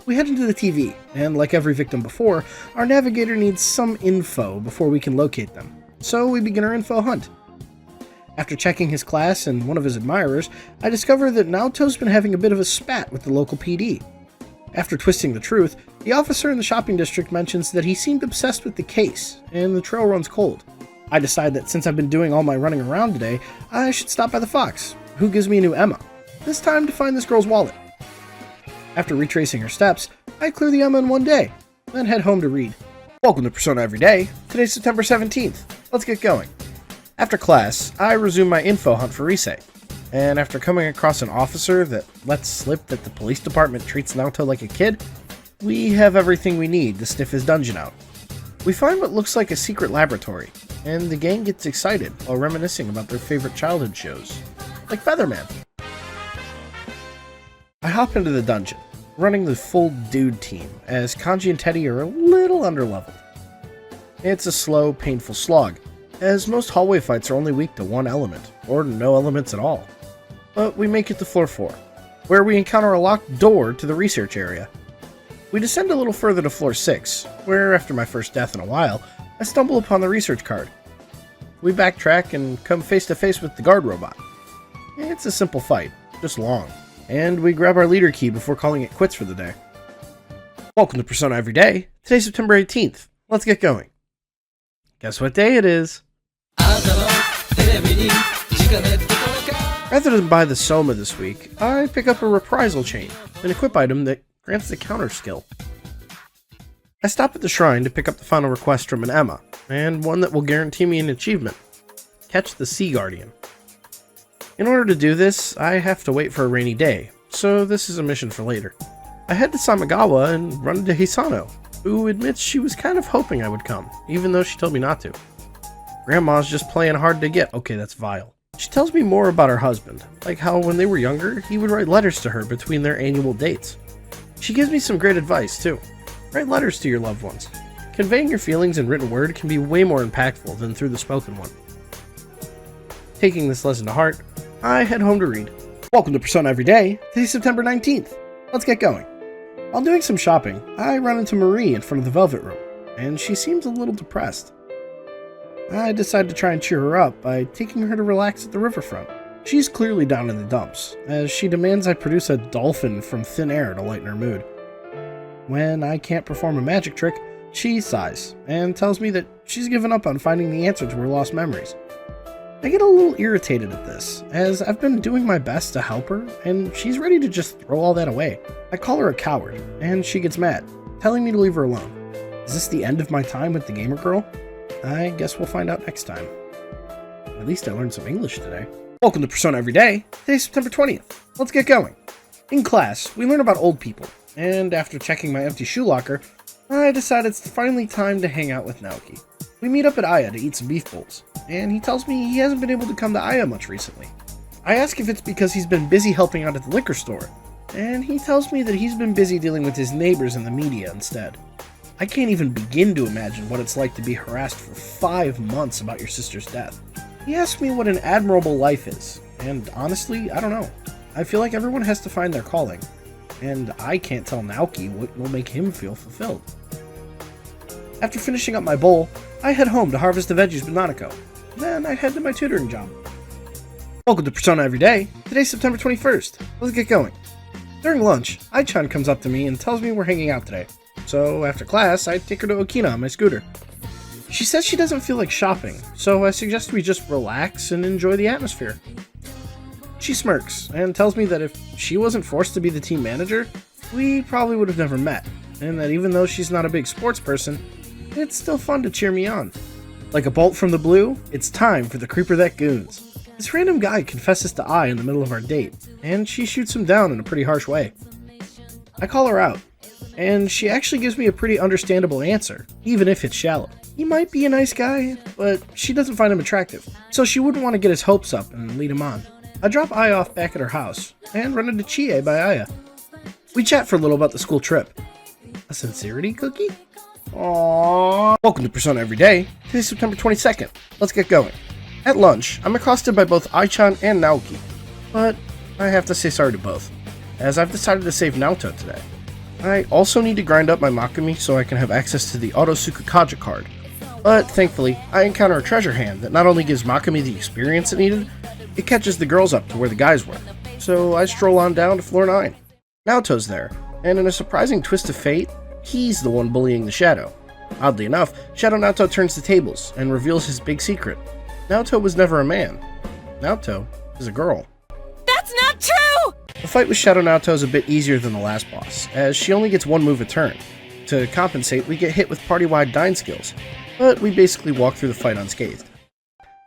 We head into the TV, and like every victim before, our navigator needs some info before we can locate them, so we begin our info hunt. After checking his class and one of his admirers, I discover that Naoto's been having a bit of a spat with the local PD. After twisting the truth, the officer in the shopping district mentions that he seemed obsessed with the case, and the trail runs cold. I decide that since I've been doing all my running around today, I should stop by the fox, who gives me a new Emma, this time to find this girl's wallet. After retracing her steps, I clear the Emma in one day, then head home to read. Welcome to Persona Everyday. Today's September 17th. Let's get going. After class, I resume my info hunt for Rise, and after coming across an officer that lets slip that the police department treats Naoto like a kid, we have everything we need to sniff his dungeon out. We find what looks like a secret laboratory, and the gang gets excited while reminiscing about their favorite childhood shows, like Featherman. I hop into the dungeon, running the full dude team, as Kanji and Teddy are a little underleveled. It's a slow, painful slog, as most hallway fights are only weak to one element, or no elements at all. But we make it to floor 4, where we encounter a locked door to the research area. We descend a little further to floor 6, where after my first death in a while, I stumble upon the research card. we backtrack and come face to face with the guard robot. It's a simple fight, just long, and we grab our leader key before calling it quits for the day. Welcome to Persona Every Day. Today's September 18th. Let's get going. Guess what day it is? Rather than buy the Soma this week, I pick up a reprisal chain, an equip item that grants the counter skill. I stop at the shrine to pick up the final request from an Emma, and one that will guarantee me an achievement. Catch the Sea Guardian. In order to do this, I have to wait for a rainy day, so this is a mission for later. I head to Samagawa and run into Hisano, who admits she was kind of hoping I would come, even though she told me not to. Grandma's just playing hard to get. Okay, that's vile. She tells me more about her husband, like how when they were younger, he would write letters to her between their annual dates. She gives me some great advice, too. Write letters to your loved ones. Conveying your feelings in written word can be way more impactful than through the spoken one. Taking this lesson to heart, I head home to read. Welcome to Persona Every Day. Today's September 19th. Let's get going. While doing some shopping, I run into Marie in front of the Velvet Room, and she seems a little depressed. I decide to try and cheer her up by taking her to relax at the riverfront. She's clearly down in the dumps, as she demands I produce a dolphin from thin air to lighten her mood. When I can't perform a magic trick, she sighs and tells me that she's given up on finding the answer to her lost memories. I get a little irritated at this, as I've been doing my best to help her, and she's ready to just throw all that away. I call her a coward, and she gets mad, telling me to leave her alone. Is this the end of my time with the gamer girl? I guess we'll find out next time. At least I learned some English today. Welcome to Persona Every Day. Today's September 20th. Let's get going. In class, we learn about old people, and after checking my empty shoe locker, I decide it's finally time to hang out with Naoki. We meet up at Aya to eat some beef bowls, and he tells me he hasn't been able to come to Aya much recently. I ask if it's because he's been busy helping out at the liquor store, and he tells me that he's been busy dealing with his neighbors and the media instead. I can't even begin to imagine what it's like to be harassed for 5 months about your sister's death. He asks me what an admirable life is, and honestly, I don't know. I feel like everyone has to find their calling, and I can't tell Naoki what will make him feel fulfilled. After finishing up my bowl, I head home to harvest the veggies with Nanako. Then I head to my tutoring job. Welcome to Persona Every Day. Today's September 21st. Let's get going. During lunch, Ai-chan comes up to me and tells me we're hanging out today. So after class, I take her to Okina on my scooter. She says she doesn't feel like shopping, so I suggest we just relax and enjoy the atmosphere. She smirks and tells me that if she wasn't forced to be the team manager, we probably would have never met, and that even though she's not a big sports person, it's still fun to cheer me on. Like a bolt from the blue, it's time for the creeper that goons. This random guy confesses to Ai in the middle of our date, and she shoots him down in a pretty harsh way. I call her out, and she actually gives me a pretty understandable answer, even if it's shallow. He might be a nice guy, but she doesn't find him attractive, so she wouldn't want to get his hopes up and lead him on. I drop Ai off back at her house, and run into Chie by Aya. We chat for a little about the school trip. A sincerity cookie? Aww. Welcome to Persona Every Day. Today's September 22nd. Let's get going. At lunch, I'm accosted by both Ai-chan and Naoki, but I have to say sorry to both, as I've decided to save Naoto today. I also need to grind up my Makami so I can have access to the Autosuku Kaja card, but thankfully, I encounter a treasure hand that not only gives Makami the experience it needed, it catches the girls up to where the guys were, so I stroll on down to floor 9. Naoto's there, and in a surprising twist of fate, he's the one bullying the Shadow. Oddly enough, Shadow Naoto turns the tables and reveals his big secret. Naoto was never a man. Naoto is a girl. That's not true! The fight with Shadow Naoto is a bit easier than the last boss, as she only gets one move a turn. To compensate, we get hit with party-wide dying skills, but we basically walk through the fight unscathed.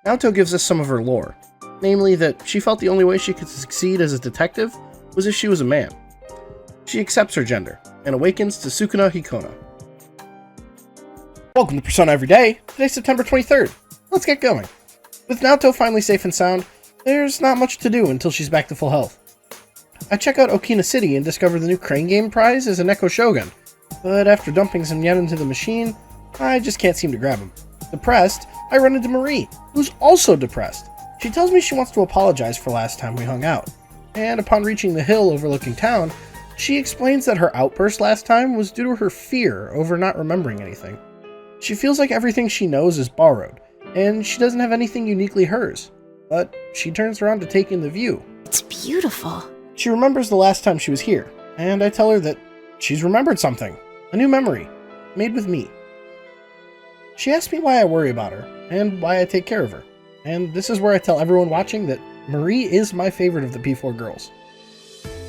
Naoto gives us some of her lore, namely that she felt the only way she could succeed as a detective was if she was a man. She accepts her gender, and awakens to Sukuna Hikona. Welcome to Persona Every Day. Today's September 23rd. Let's get going. With Naoto finally safe and sound, there's not much to do until she's back to full health. I check out Okina City and discover the new Crane Game prize is a Neko Shogun, but after dumping some yen into the machine, I just can't seem to grab him. Depressed, I run into Marie, who's also depressed. She tells me she wants to apologize for last time we hung out, and upon reaching the hill overlooking town, she explains that her outburst last time was due to her fear over not remembering anything. She feels like everything she knows is borrowed, and she doesn't have anything uniquely hers. But she turns around to take in the view. It's beautiful. She remembers the last time she was here, and I tell her that she's remembered something. A new memory, made with me. She asks me why I worry about her, and why I take care of her. And this is where I tell everyone watching that Marie is my favorite of the P4 girls.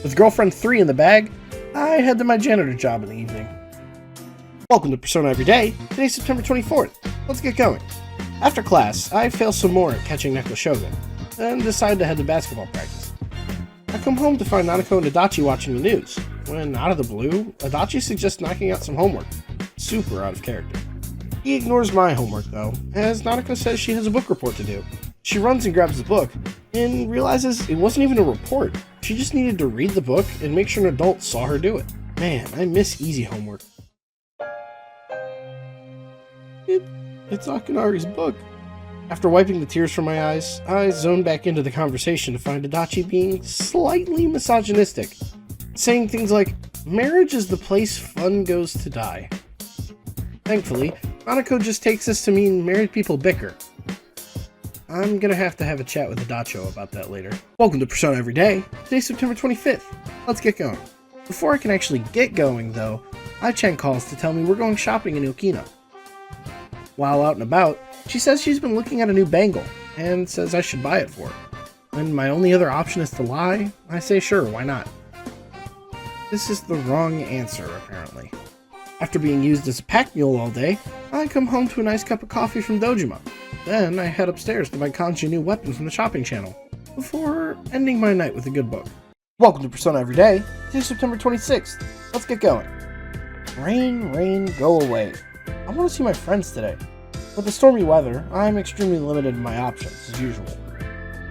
With girlfriend 3 in the bag, I head to my janitor job in the evening. Welcome to Persona Every Day. Today's September 24th. Let's get going. After class, I fail some more at catching Neko Shogun, then decide to head to basketball practice. I come home to find Nanako and Adachi watching the news, when out of the blue, Adachi suggests knocking out some homework. Super out of character. He ignores my homework though, as Nanako says she has a book report to do. She runs and grabs the book, and realizes it wasn't even a report. She just needed to read the book and make sure an adult saw her do it. Man, I miss easy homework. It's Akinari's book. After wiping the tears from my eyes, I zone back into the conversation to find Adachi being slightly misogynistic, saying things like, "Marriage is the place fun goes to die." Thankfully, Nanako just takes this to mean married people bicker. I'm gonna have to have a chat with Adacho about that later. Welcome to Persona Every Day. Today's September 25th. Let's get going. Before I can actually get going, though, Ai-chan calls to tell me we're going shopping in Okina. While out and about, she says she's been looking at a new bangle, and says I should buy it for her. When my only other option is to lie, I say sure, why not? This is the wrong answer, apparently. After being used as a pack mule all day, I come home to a nice cup of coffee from Dojima. Then I head upstairs to buy Kanji a new weapon from the shopping channel, before ending my night with a good book. Welcome to Persona Every Day. Today's September 26th. Let's get going. Rain, rain, go away. I want to see my friends today. With the stormy weather, I'm extremely limited in my options, as usual.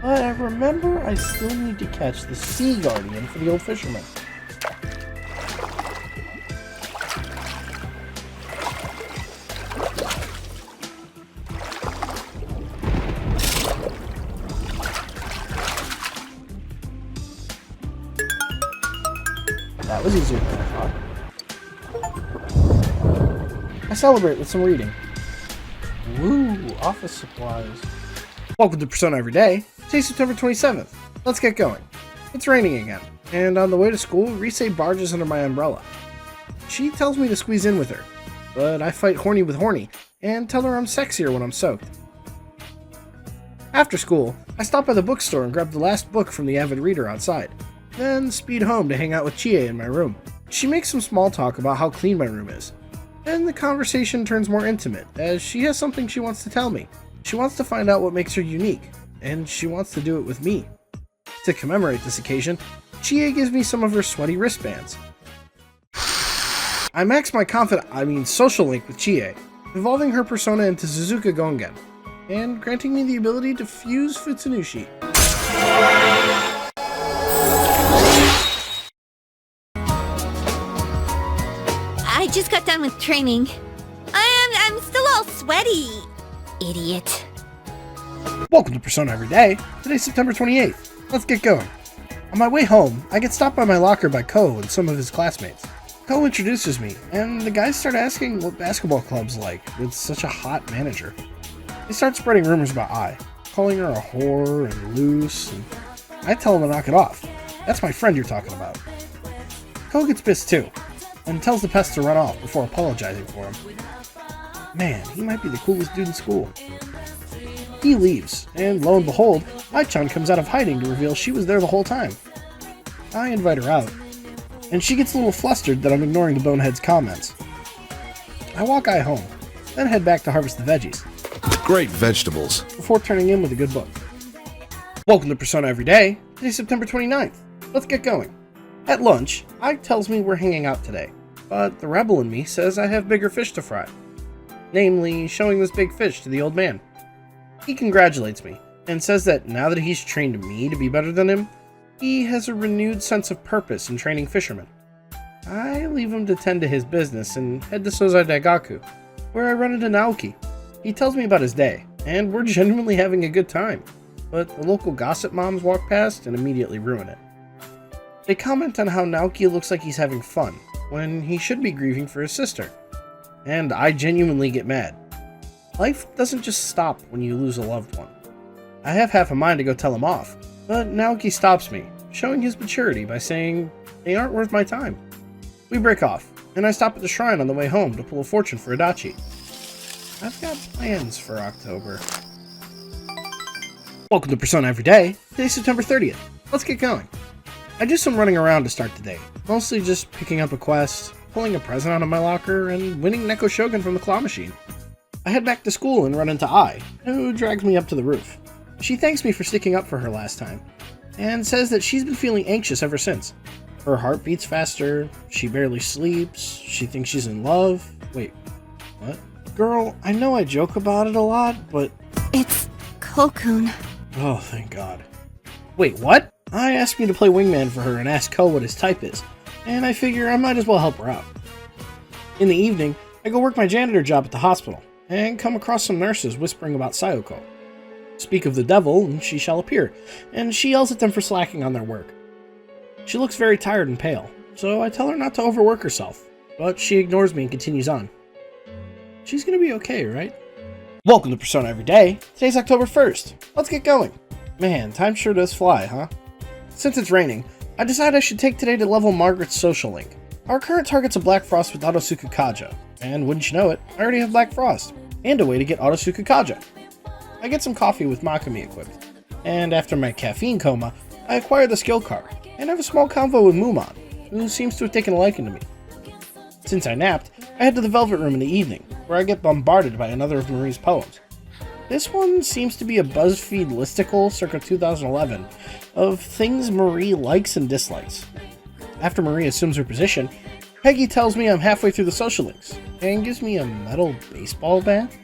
But I remember I still need to catch the Sea Guardian for the old fisherman. That was easier than I thought. I celebrate with some reading. Woo, office supplies. Welcome to Persona Every Day. Today's September 27th. Let's get going. It's raining again, and on the way to school, Rise barges under my umbrella. She tells me to squeeze in with her, but I fight horny with horny, and tell her I'm sexier when I'm soaked. After school, I stop by the bookstore and grab the last book from the avid reader outside, then speed home to hang out with Chie in my room. She makes some small talk about how clean my room is. Then the conversation turns more intimate, as she has something she wants to tell me. She wants to find out what makes her unique, and she wants to do it with me. To commemorate this occasion, Chie gives me some of her sweaty wristbands. I max my social link with Chie, evolving her persona into Suzuka Gongen, and granting me the ability to fuse Futsunushi. I just got done with training. I'm still all sweaty. Idiot. Welcome to Persona Every Day. Today's September 28th. Let's get going. On my way home, I get stopped by my locker by Ko and some of his classmates. Ko introduces me, and the guys start asking what basketball club's like with such a hot manager. They start spreading rumors about Ai, calling her a whore and loose, and I tell them to knock it off. That's my friend you're talking about. Ko gets pissed too, and tells the pest to run off before apologizing for him. Man, he might be the coolest dude in school. He leaves, and lo and behold, Ai-chan comes out of hiding to reveal she was there the whole time. I invite her out, and she gets a little flustered that I'm ignoring the bonehead's comments. I walk Ai home, then head back to harvest the veggies. Great vegetables. Before turning in with a good book. Welcome to Persona Every Day. Today's September 29th. Let's get going. At lunch, Ai tells me we're hanging out today, but the rebel in me says I have bigger fish to fry. Namely, showing this big fish to the old man. He congratulates me, and says that now that he's trained me to be better than him, he has a renewed sense of purpose in training fishermen. I leave him to tend to his business and head to Sozai Daigaku, where I run into Naoki. He tells me about his day, and we're genuinely having a good time, but the local gossip moms walk past and immediately ruin it. They comment on how Naoki looks like he's having fun, when he should be grieving for his sister, and I genuinely get mad. Life doesn't just stop when you lose a loved one. I have half a mind to go tell him off, but Naoki stops me, showing his maturity by saying they aren't worth my time. We break off, and I stop at the shrine on the way home to pull a fortune for Adachi. I've got plans for October. Welcome to Persona Everyday. Today's September 30th. Let's get going. I do some running around to start the day, mostly just picking up a quest, pulling a present out of my locker, and winning Neko Shogun from the claw machine. I head back to school and run into Ai, who drags me up to the roof. She thanks me for sticking up for her last time, and says that she's been feeling anxious ever since. Her heart beats faster, she barely sleeps, she thinks she's in love. Wait, what? Girl, I know I joke about it a lot, but... It's Kokun. Oh, thank God. Wait, what? I asked me to play wingman for her and asked Ko what his type is, and I figure I might as well help her out. In the evening, I go work my janitor job at the hospital, and come across some nurses whispering about Sayoko. Speak of the devil, and she shall appear, and she yells at them for slacking on their work. She looks very tired and pale, so I tell her not to overwork herself, but she ignores me and continues on. She's gonna be okay, right? Welcome to Persona Everyday. Today's October 1st. Let's get going. Man, time sure does fly, huh? Since it's raining, I decided I should take today to level Margaret's social link. Our current target's a Black Frost with Autosuku Kaja, and wouldn't you know it, I already have Black Frost, and a way to get Autosuku Kaja. I get some coffee with Makami equipped, and after my caffeine coma, I acquire the skill card, and have a small convo with Mumon, who seems to have taken a liking to me. Since I napped, I head to the Velvet Room in the evening, where I get bombarded by another of Marie's poems. This one seems to be a BuzzFeed listicle circa 2011 of things Marie likes and dislikes. After Marie assumes her position, Peggy tells me I'm halfway through the social links, and gives me a metal baseball bat.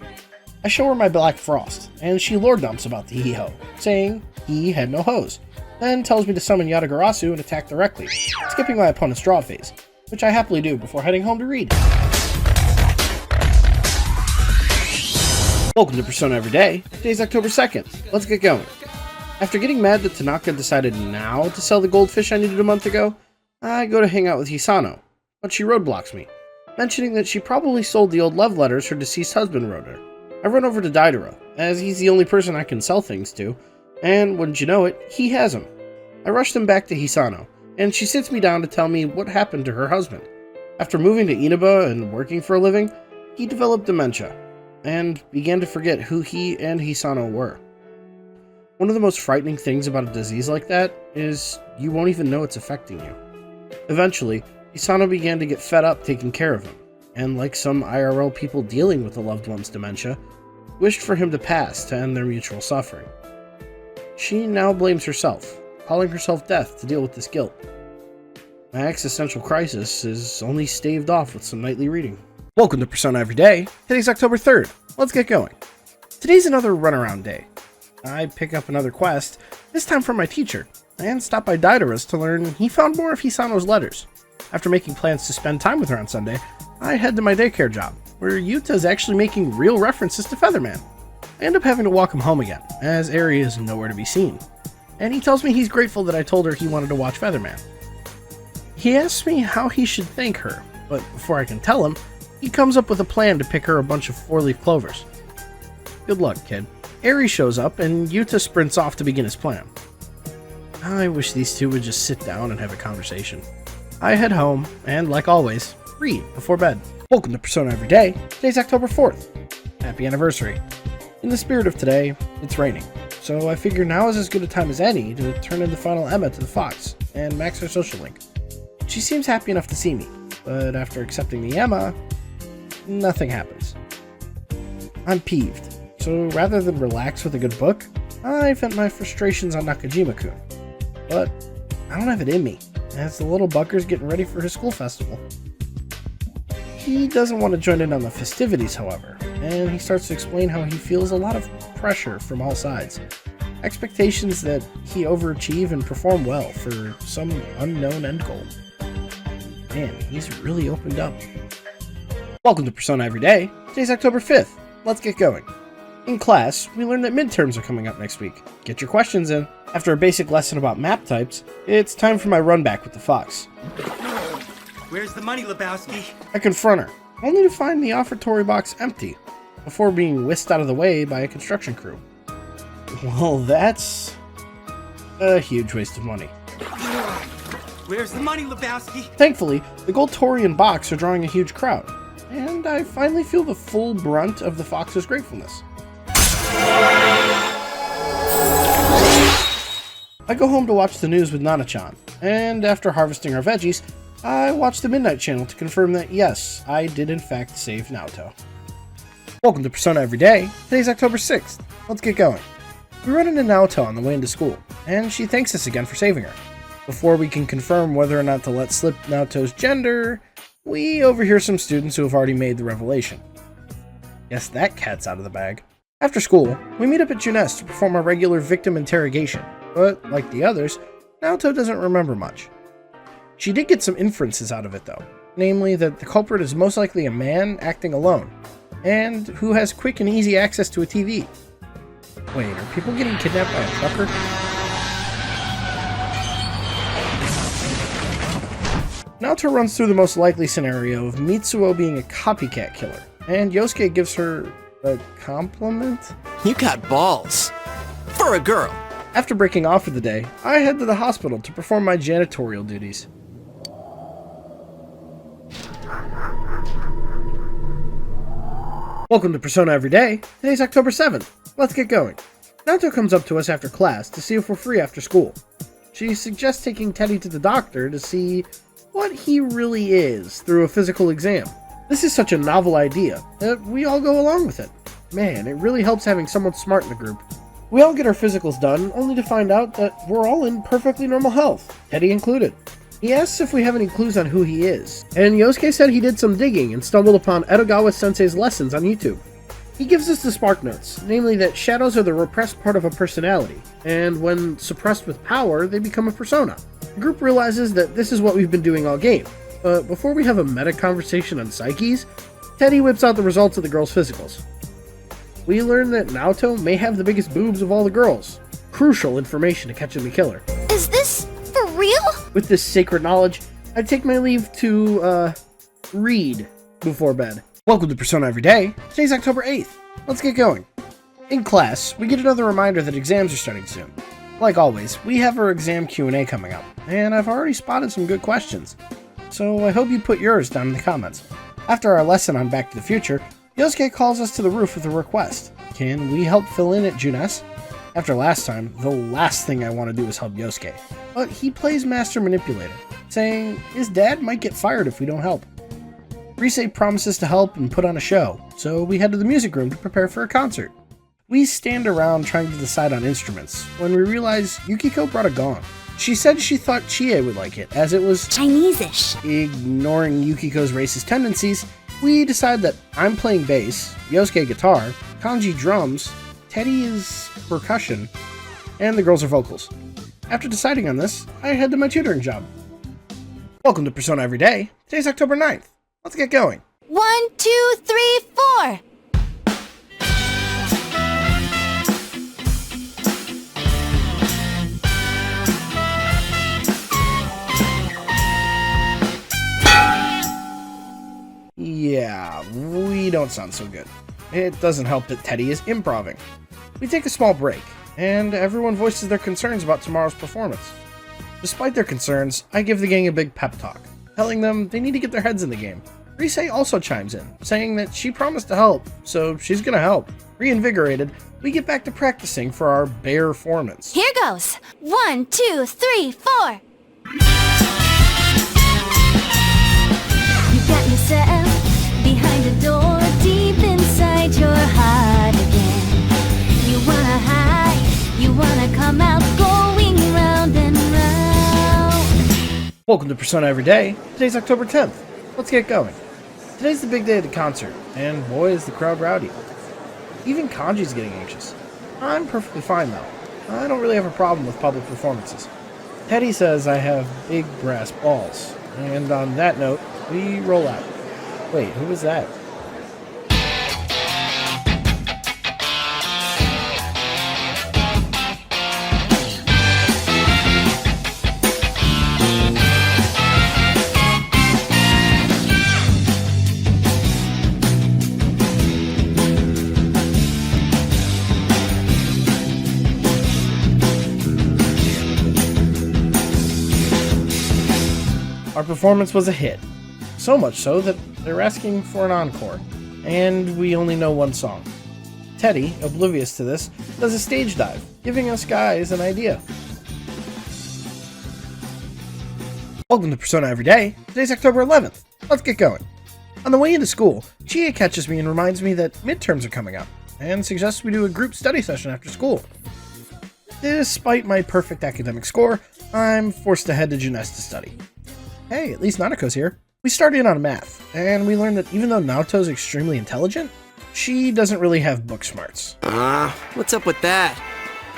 I show her my Black Frost, and she lore dumps about the Hiho, saying he had no hose, then tells me to summon Yatagarasu and attack directly, skipping my opponent's draw phase, which I happily do before heading home to read. Welcome to Persona Everyday. Today's October 2nd. Let's get going. After getting mad that Tanaka decided now to sell the goldfish I needed a month ago, I go to hang out with Hisano, but she roadblocks me, mentioning that she probably sold the old love letters her deceased husband wrote her. I run over to Daidara, as he's the only person I can sell things to, and wouldn't you know it, he has them. I rush them back to Hisano, and she sits me down to tell me what happened to her husband. After moving to Inaba and working for a living, he developed dementia, and began to forget who he and Hisano were. One of the most frightening things about a disease like that is you won't even know it's affecting you. Eventually, Hisano began to get fed up taking care of him, and like some IRL people dealing with a loved one's dementia, wished for him to pass to end their mutual suffering. She now blames herself, calling herself death to deal with this guilt. My existential crisis is only staved off with some nightly reading. Welcome to Persona Everyday. Today's October 3rd. Let's get going. Today's another runaround day. I pick up another quest, this time from my teacher, and stop by Daidara's to learn he found more of Hisano's letters. After making plans to spend time with her on Sunday, I head to my daycare job, where Yuta is actually making real references to Featherman. I end up having to walk him home again, as Eri is nowhere to be seen, and he tells me he's grateful that I told her he wanted to watch Featherman. He asks me how he should thank her, but before I can tell him, he comes up with a plan to pick her a bunch of 4-leaf clovers. Good luck, kid. Eri shows up, and Yuta sprints off to begin his plan. I wish these two would just sit down and have a conversation. I head home, and like always, read before bed. Welcome to Persona Everyday. Today's October 4th. Happy anniversary. In the spirit of today, it's raining, so I figure now is as good a time as any to turn in the final Emma to the Fox, and max her social link. She seems happy enough to see me, but after accepting the Emma, nothing happens. I'm peeved, so rather than relax with a good book, I vent my frustrations on Nakajima-kun. But I don't have it in me, as the little bucker's getting ready for his school festival. He doesn't want to join in on the festivities, however, and he starts to explain how he feels a lot of pressure from all sides. Expectations that he overachieve and perform well for some unknown end goal. Man, he's really opened up. Welcome to Persona Everyday. Today's October 5th. Let's get going. In class, we learned that midterms are coming up next week. Get your questions in. After a basic lesson about map types, it's time for my run back with the Fox. Where's the money, Lebowski? I confront her, only to find the offertory box empty. before being whisked out of the way by a construction crew. Well, that's a huge waste of money. Where's the money, Lebowski? Thankfully, the Goltorian box are drawing a huge crowd, and I finally feel the full brunt of the fox's gratefulness. I go home to watch the news with Nana-chan, and after harvesting our veggies, I watch the Midnight Channel to confirm that yes, I did in fact save Naoto. Welcome to Persona Everyday. Today's October 6th. Let's get going. We run into Naoto on the way into school, and she thanks us again for saving her. Before we can confirm whether or not to let slip Naoto's gender, we overhear some students who have already made the revelation. Guess that cat's out of the bag. After school, we meet up at Junes to perform our regular victim interrogation, but like the others, Naoto doesn't remember much. She did get some inferences out of it though, namely that the culprit is most likely a man acting alone, and who has quick and easy access to a TV. Wait, are people getting kidnapped by a trucker? Naoto runs through the most likely scenario of Mitsuo being a copycat killer, and Yosuke gives her a compliment? You got balls. For a girl. After breaking off for the day, I head to the hospital to perform my janitorial duties. Welcome to Persona Everyday. Today's October 7th. Let's get going. Naoto comes up to us after class to see if we're free after school. She suggests taking Teddy to the doctor to see what he really is through a physical exam. This is such a novel idea that we all go along with it. Man, it really helps having someone smart in the group. We all get our physicals done, only to find out that we're all in perfectly normal health, Teddy included. He asks if we have any clues on who he is, and Yosuke said he did some digging and stumbled upon Edogawa-sensei's lessons on YouTube. He gives us the spark notes, namely that shadows are the repressed part of a personality, and when suppressed with power, they become a persona. The group realizes that this is what we've been doing all game, but before we have a meta conversation on psyches, Teddy whips out the results of the girls' physicals. We learn that Naoto may have the biggest boobs of all the girls. Crucial information to catching the killer. Is this for real? With this sacred knowledge, I take my leave to, read before bed. Welcome to Persona Everyday. Today's October 8th. Let's get going. In class, we get another reminder that exams are starting soon. Like always, we have our exam Q&A coming up, and I've already spotted some good questions. So I hope you put yours down in the comments. After our lesson on Back to the Future, Yosuke calls us to the roof with a request. Can we help fill in at Junes? After last time, the last thing I want to do is help Yosuke. But he plays Master Manipulator, saying his dad might get fired if we don't help. Rise promises to help and put on a show, so we head to the music room to prepare for a concert. We stand around trying to decide on instruments, when we realize Yukiko brought a gong. She said she thought Chie would like it, as it was Chinese-ish. Ignoring Yukiko's racist tendencies, we decide that I'm playing bass, Yosuke guitar, Kanji drums, Teddy is percussion, and the girls are vocals. After deciding on this, I head to my tutoring job. Welcome to Persona Everyday. Today's October 9th. Let's get going. 1, 2, 3, 4. Yeah, we don't sound so good. It doesn't help that Teddy is improving. We take a small break, and everyone voices their concerns about tomorrow's performance. Despite their concerns, I give the gang a big pep talk, telling them they need to get their heads in the game. Rise also chimes in, saying that she promised to help, so she's gonna help. Reinvigorated, we get back to practicing for our bear formance. Here goes. 1, 2, 3, 4. You got yourself behind a door deep inside your heart again. You wanna hide, you wanna come out, going round and round. Welcome to Persona Everyday. Today's October 10th. Let's get going. Today's the big day of the concert, and boy is the crowd rowdy. Even Kanji's getting anxious. I'm perfectly fine though. I don't really have a problem with public performances. Teddy says I have big brass balls, and on that note, we roll out. Wait, who was that? Our performance was a hit. So much so that they're asking for an encore, and we only know one song. Teddy, oblivious to this, does a stage dive, giving us guys an idea. Welcome to Persona Everyday. Today's October 11th. Let's get going. On the way into school, Chie catches me and reminds me that midterms are coming up, and suggests we do a group study session after school. Despite my perfect academic score, I'm forced to head to Junes to study. Hey, at least Nanako's here. We started in on math, and we learned that even though Naoto's extremely intelligent, she doesn't really have book smarts. What's up with that?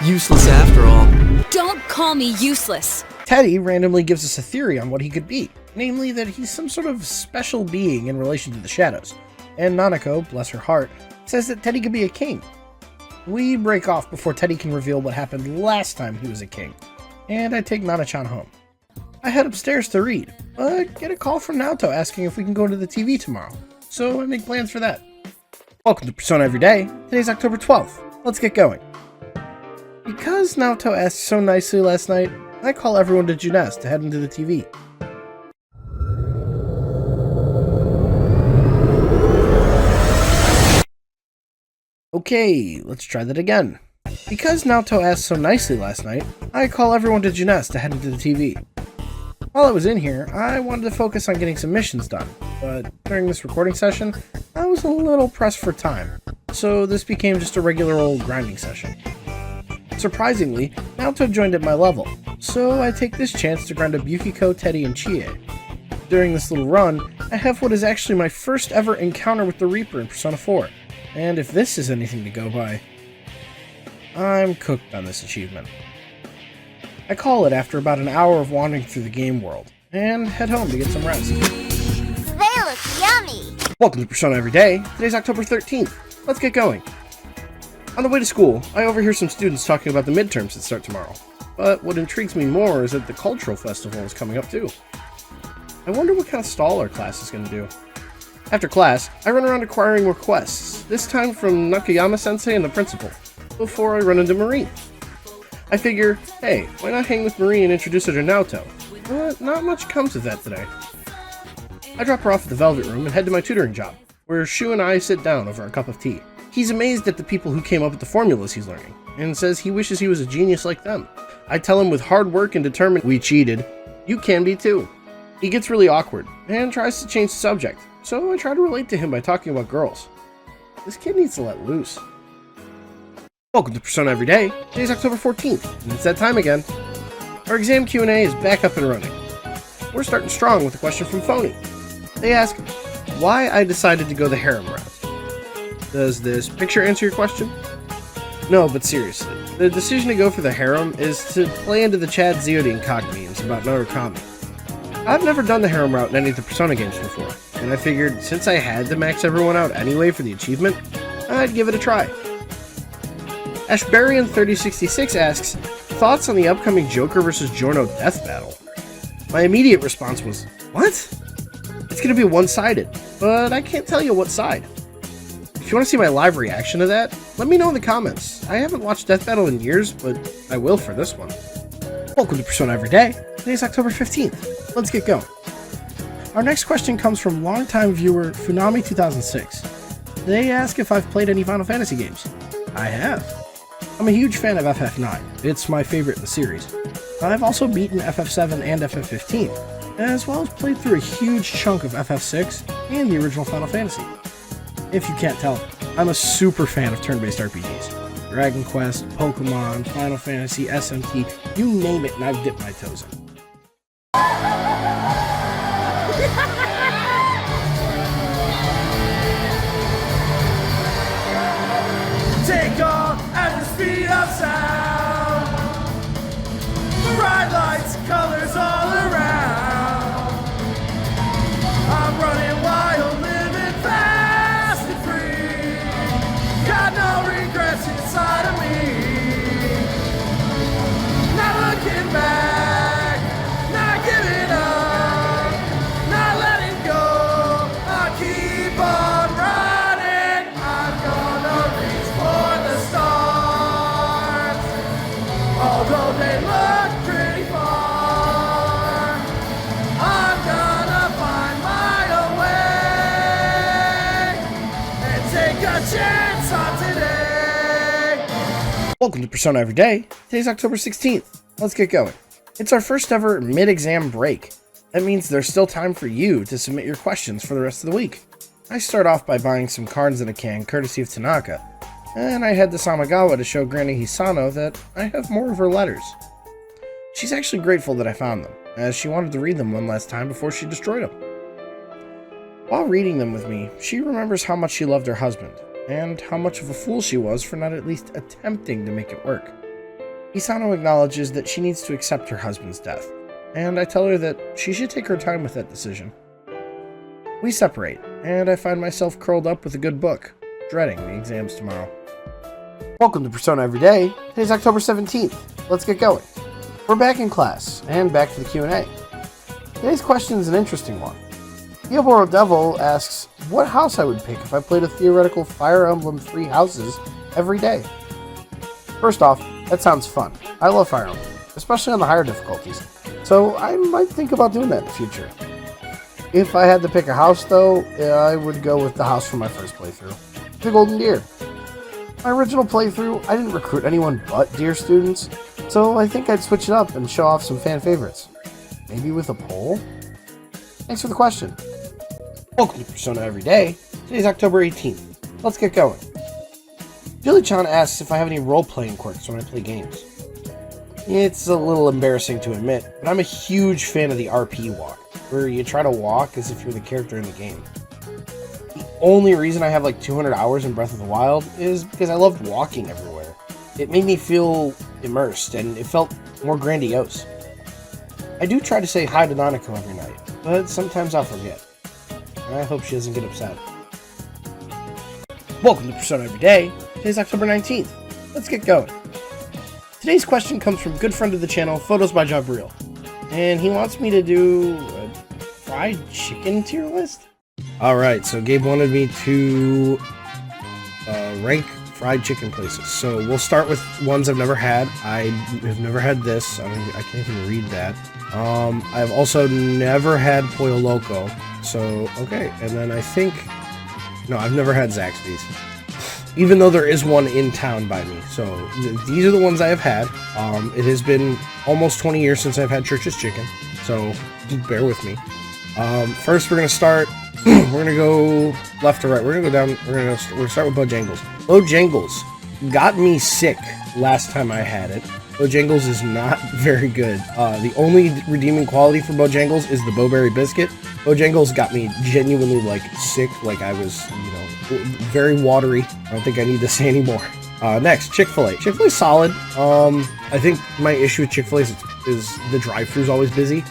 Useless after all. Don't call me useless. Teddy randomly gives us a theory on what he could be, namely that he's some sort of special being in relation to the shadows, and Nanako, bless her heart, says that Teddy could be a king. We break off before Teddy can reveal what happened last time he was a king, and I take Nana-chan home. I head upstairs to read, but get a call from Naoto asking if we can go to the TV tomorrow, so I make plans for that. Welcome to Persona Everyday. Today's October 12th. Let's get going. Because Naoto asked so nicely last night, I call everyone to Junes to head into the TV. Okay, let's try that again. Because Naoto asked so nicely last night, I call everyone to Junes to head into the TV. While I was in here, I wanted to focus on getting some missions done, but during this recording session, I was a little pressed for time, so this became just a regular old grinding session. Surprisingly, Naoto joined at my level, so I take this chance to grind up Yukiko, Teddy, and Chie. During this little run, I have what is actually my first ever encounter with the Reaper in Persona 4, and if this is anything to go by, I'm cooked on this achievement. I call it after about an hour of wandering through the game world, and head home to get some rest. They look yummy! Welcome to Persona Everyday. Today's October 13th. Let's get going. On the way to school, I overhear some students talking about the midterms that start tomorrow. But what intrigues me more is that the cultural festival is coming up too. I wonder what kind of stall our class is going to do. After class, I run around acquiring requests, this time from Nakayama-sensei and the principal, before I run into Marie. I figure, hey, why not hang with Marie and introduce her to Naoto? But not much comes of that today. I drop her off at the Velvet Room and head to my tutoring job, where Shu and I sit down over a cup of tea. He's amazed at the people who came up with the formulas he's learning, and says he wishes he was a genius like them. I tell him with hard work and determined we cheated, you can be too. He gets really awkward, and tries to change the subject, so I try to relate to him by talking about girls. This kid needs to let loose. Welcome to Persona Everyday. Today's October 14th, and it's that time again. Our exam Q&A is back up and running. We're starting strong with a question from Phony. They ask, why I decided to go the harem route. Does this picture answer your question? No, but seriously, the decision to go for the harem is to play into the Chad Zeoding cog memes about Narukami. I've never done the harem route in any of the Persona games before, and I figured since I had to max everyone out anyway for the achievement, I'd give it a try. Ashbarian3066 asks, thoughts on the upcoming Joker vs. Giorno death battle? My immediate response was, what? It's going to be one-sided, but I can't tell you what side. If you want to see my live reaction to that, let me know in the comments. I haven't watched Death Battle in years, but I will for this one. Welcome to Persona Everyday. Today's October 15th. Let's get going. Our next question comes from longtime viewer Funami2006. They ask if I've played any Final Fantasy games. I have. I'm a huge fan of FF9. It's my favorite in the series. I've also beaten FF7 and FF15, as well as played through a huge chunk of FF6 and the original Final Fantasy. If you can't tell, I'm a super fan of turn-based RPGs. Dragon Quest, Pokemon, Final Fantasy, SMT, you name it and I've dipped my toes in. Take off at the speed of sound. Bright lights, colors all around. I'm running wild, living fast and free. Got no regrets inside of me. Not looking back, not giving take a chance on today. Welcome to Persona Every Day. Today's October 16th. Let's get going. It's our first ever mid-exam break. That means there's still time for you to submit your questions for the rest of the week. I start off by buying some cards in a can courtesy of Tanaka, and I head to Samagawa to show Granny Hisano that I have more of her letters. She's actually grateful that I found them, as she wanted to read them one last time before she destroyed them. While reading them with me, she remembers how much she loved her husband, and how much of a fool she was for not at least attempting to make it work. Hisano acknowledges that she needs to accept her husband's death, and I tell her that she should take her time with that decision. We separate, and I find myself curled up with a good book, dreading the exams tomorrow. Welcome to Persona Every Day. Today's October 17th. Let's get going. We're back in class, and back for the Q&A. Today's question is an interesting one. Diaboro Devil asks what house I would pick if I played a theoretical Fire Emblem 3 houses every day. First off, that sounds fun. I love Fire Emblem, especially on the higher difficulties, so I might think about doing that in the future. If I had to pick a house though, I would go with the house from my first playthrough, the Golden Deer. My original playthrough, I didn't recruit anyone but Deer students, so I think I'd switch it up and show off some fan favorites. Maybe with a poll? Thanks for the question. Welcome to Persona Every Day. Today's October 18th. Let's get going. Julie-chan asks if I have any role-playing quirks when I play games. It's a little embarrassing to admit, but I'm a huge fan of the RP walk, where you try to walk as if you're the character in the game. The only reason I have like 200 hours in Breath of the Wild is because I loved walking everywhere. It made me feel immersed, and it felt more grandiose. I do try to say hi to Nanako every night, but sometimes I'll forget. I hope she doesn't get upset. Welcome to Persona Every Day. Today's October 19th. Let's get going. Today's question comes from good friend of the channel, Photos by Jabril. And he wants me to do a fried chicken tier list? Alright, so Gabe wanted me to rank fried chicken places. So we'll start with ones I've never had. I have never had this. I can't even read that. I've also never had Pollo Loco. So, okay. And then I think... No, I've never had Zaxby's. Even though there is one in town by me. So, these are the ones I have had. It has been almost 20 years since I've had Church's Chicken. So, just bear with me. First, we're going to start... we're going to go left to right. We're going to go down... We're going to start with Bojangles. Bojangles got me sick last time I had it. Bojangles is not very good. The only redeeming quality for Bojangles is the Bowberry biscuit. Bojangles got me genuinely, like, sick, like I was, very watery. I don't think I need to say anymore. Next, Chick-fil-A. Chick-fil-A's solid. I think my issue with Chick-fil-A is the drive-thru's always busy.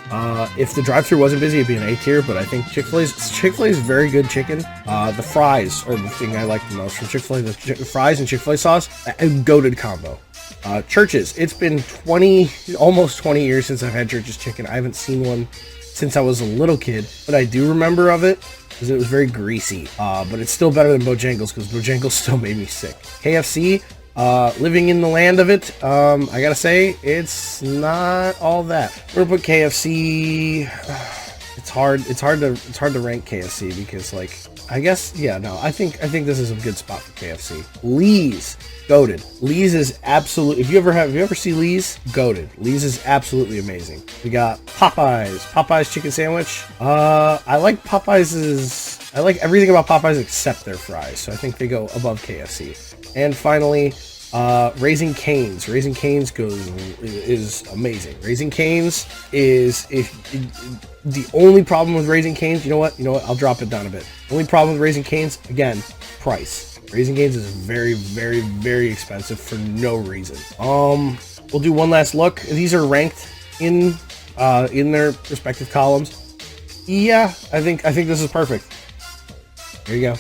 If the drive-thru wasn't busy, it'd be an A tier, but I think Chick-fil-A's very good chicken. The fries are the thing I like the most from Chick-fil-A. The fries and Chick-fil-A sauce, a goated combo. Church's. It's been almost 20 years since I've had Church's Chicken. I haven't seen one since I was a little kid, but I do remember of it because it was very greasy. But it's still better than Bojangles because Bojangles still made me sick. KFC, living in the land of it, I gotta say, it's not all that. We're gonna put KFC. It's hard to rank KFC because, like, I guess, yeah, no, I think this is a good spot for KFC. Lee's, goated. Lee's is absolutely, if you ever see Lee's, goated. Lee's is absolutely amazing. We got Popeyes chicken sandwich. I like everything about Popeyes except their fries, so I think they go above KFC. And finally, Raising Cane's. Raising Cane's is amazing. Raising Cane's is, the only problem with Raising Cane's, you know what, I'll drop it down a bit. The only problem with Raising Cane's, again, price. Raising Cane's is very, very, very expensive for no reason. We'll do one last look. These are ranked in their respective columns. Yeah, I think this is perfect. There you go.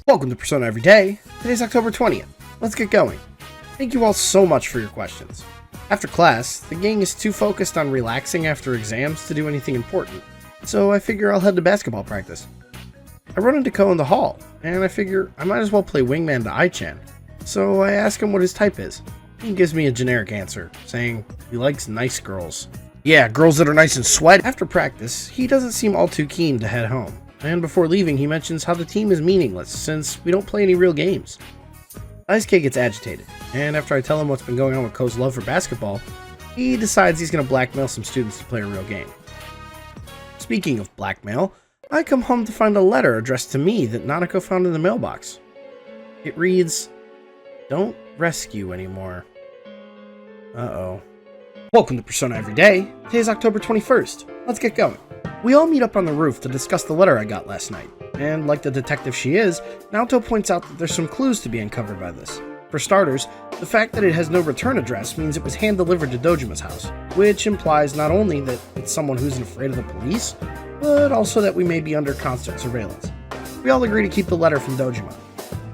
Welcome to Persona Every Day. Today's October 20th. Let's get going. Thank you all so much for your questions. After class, the gang is too focused on relaxing after exams to do anything important, so I figure I'll head to basketball practice. I run into Ko in the hall, and I figure I might as well play wingman to Ai-chan, so I ask him what his type is. He gives me a generic answer, saying he likes nice girls. Yeah, girls that are nice and sweaty. After practice, he doesn't seem all too keen to head home, and before leaving he mentions how the team is meaningless since we don't play any real games. Daisuke gets agitated, and after I tell him what's been going on with Ko's love for basketball, he decides he's going to blackmail some students to play a real game. Speaking of blackmail, I come home to find a letter addressed to me that Nanako found in the mailbox. It reads, "Don't rescue anymore." Uh-oh. Welcome to Persona Everyday. Today is October 21st. Let's get going. We all meet up on the roof to discuss the letter I got last night, and like the detective she is, Naoto points out that there's some clues to be uncovered by this. For starters, the fact that it has no return address means it was hand-delivered to Dojima's house, which implies not only that it's someone who's afraid of the police, but also that we may be under constant surveillance. We all agree to keep the letter from Dojima.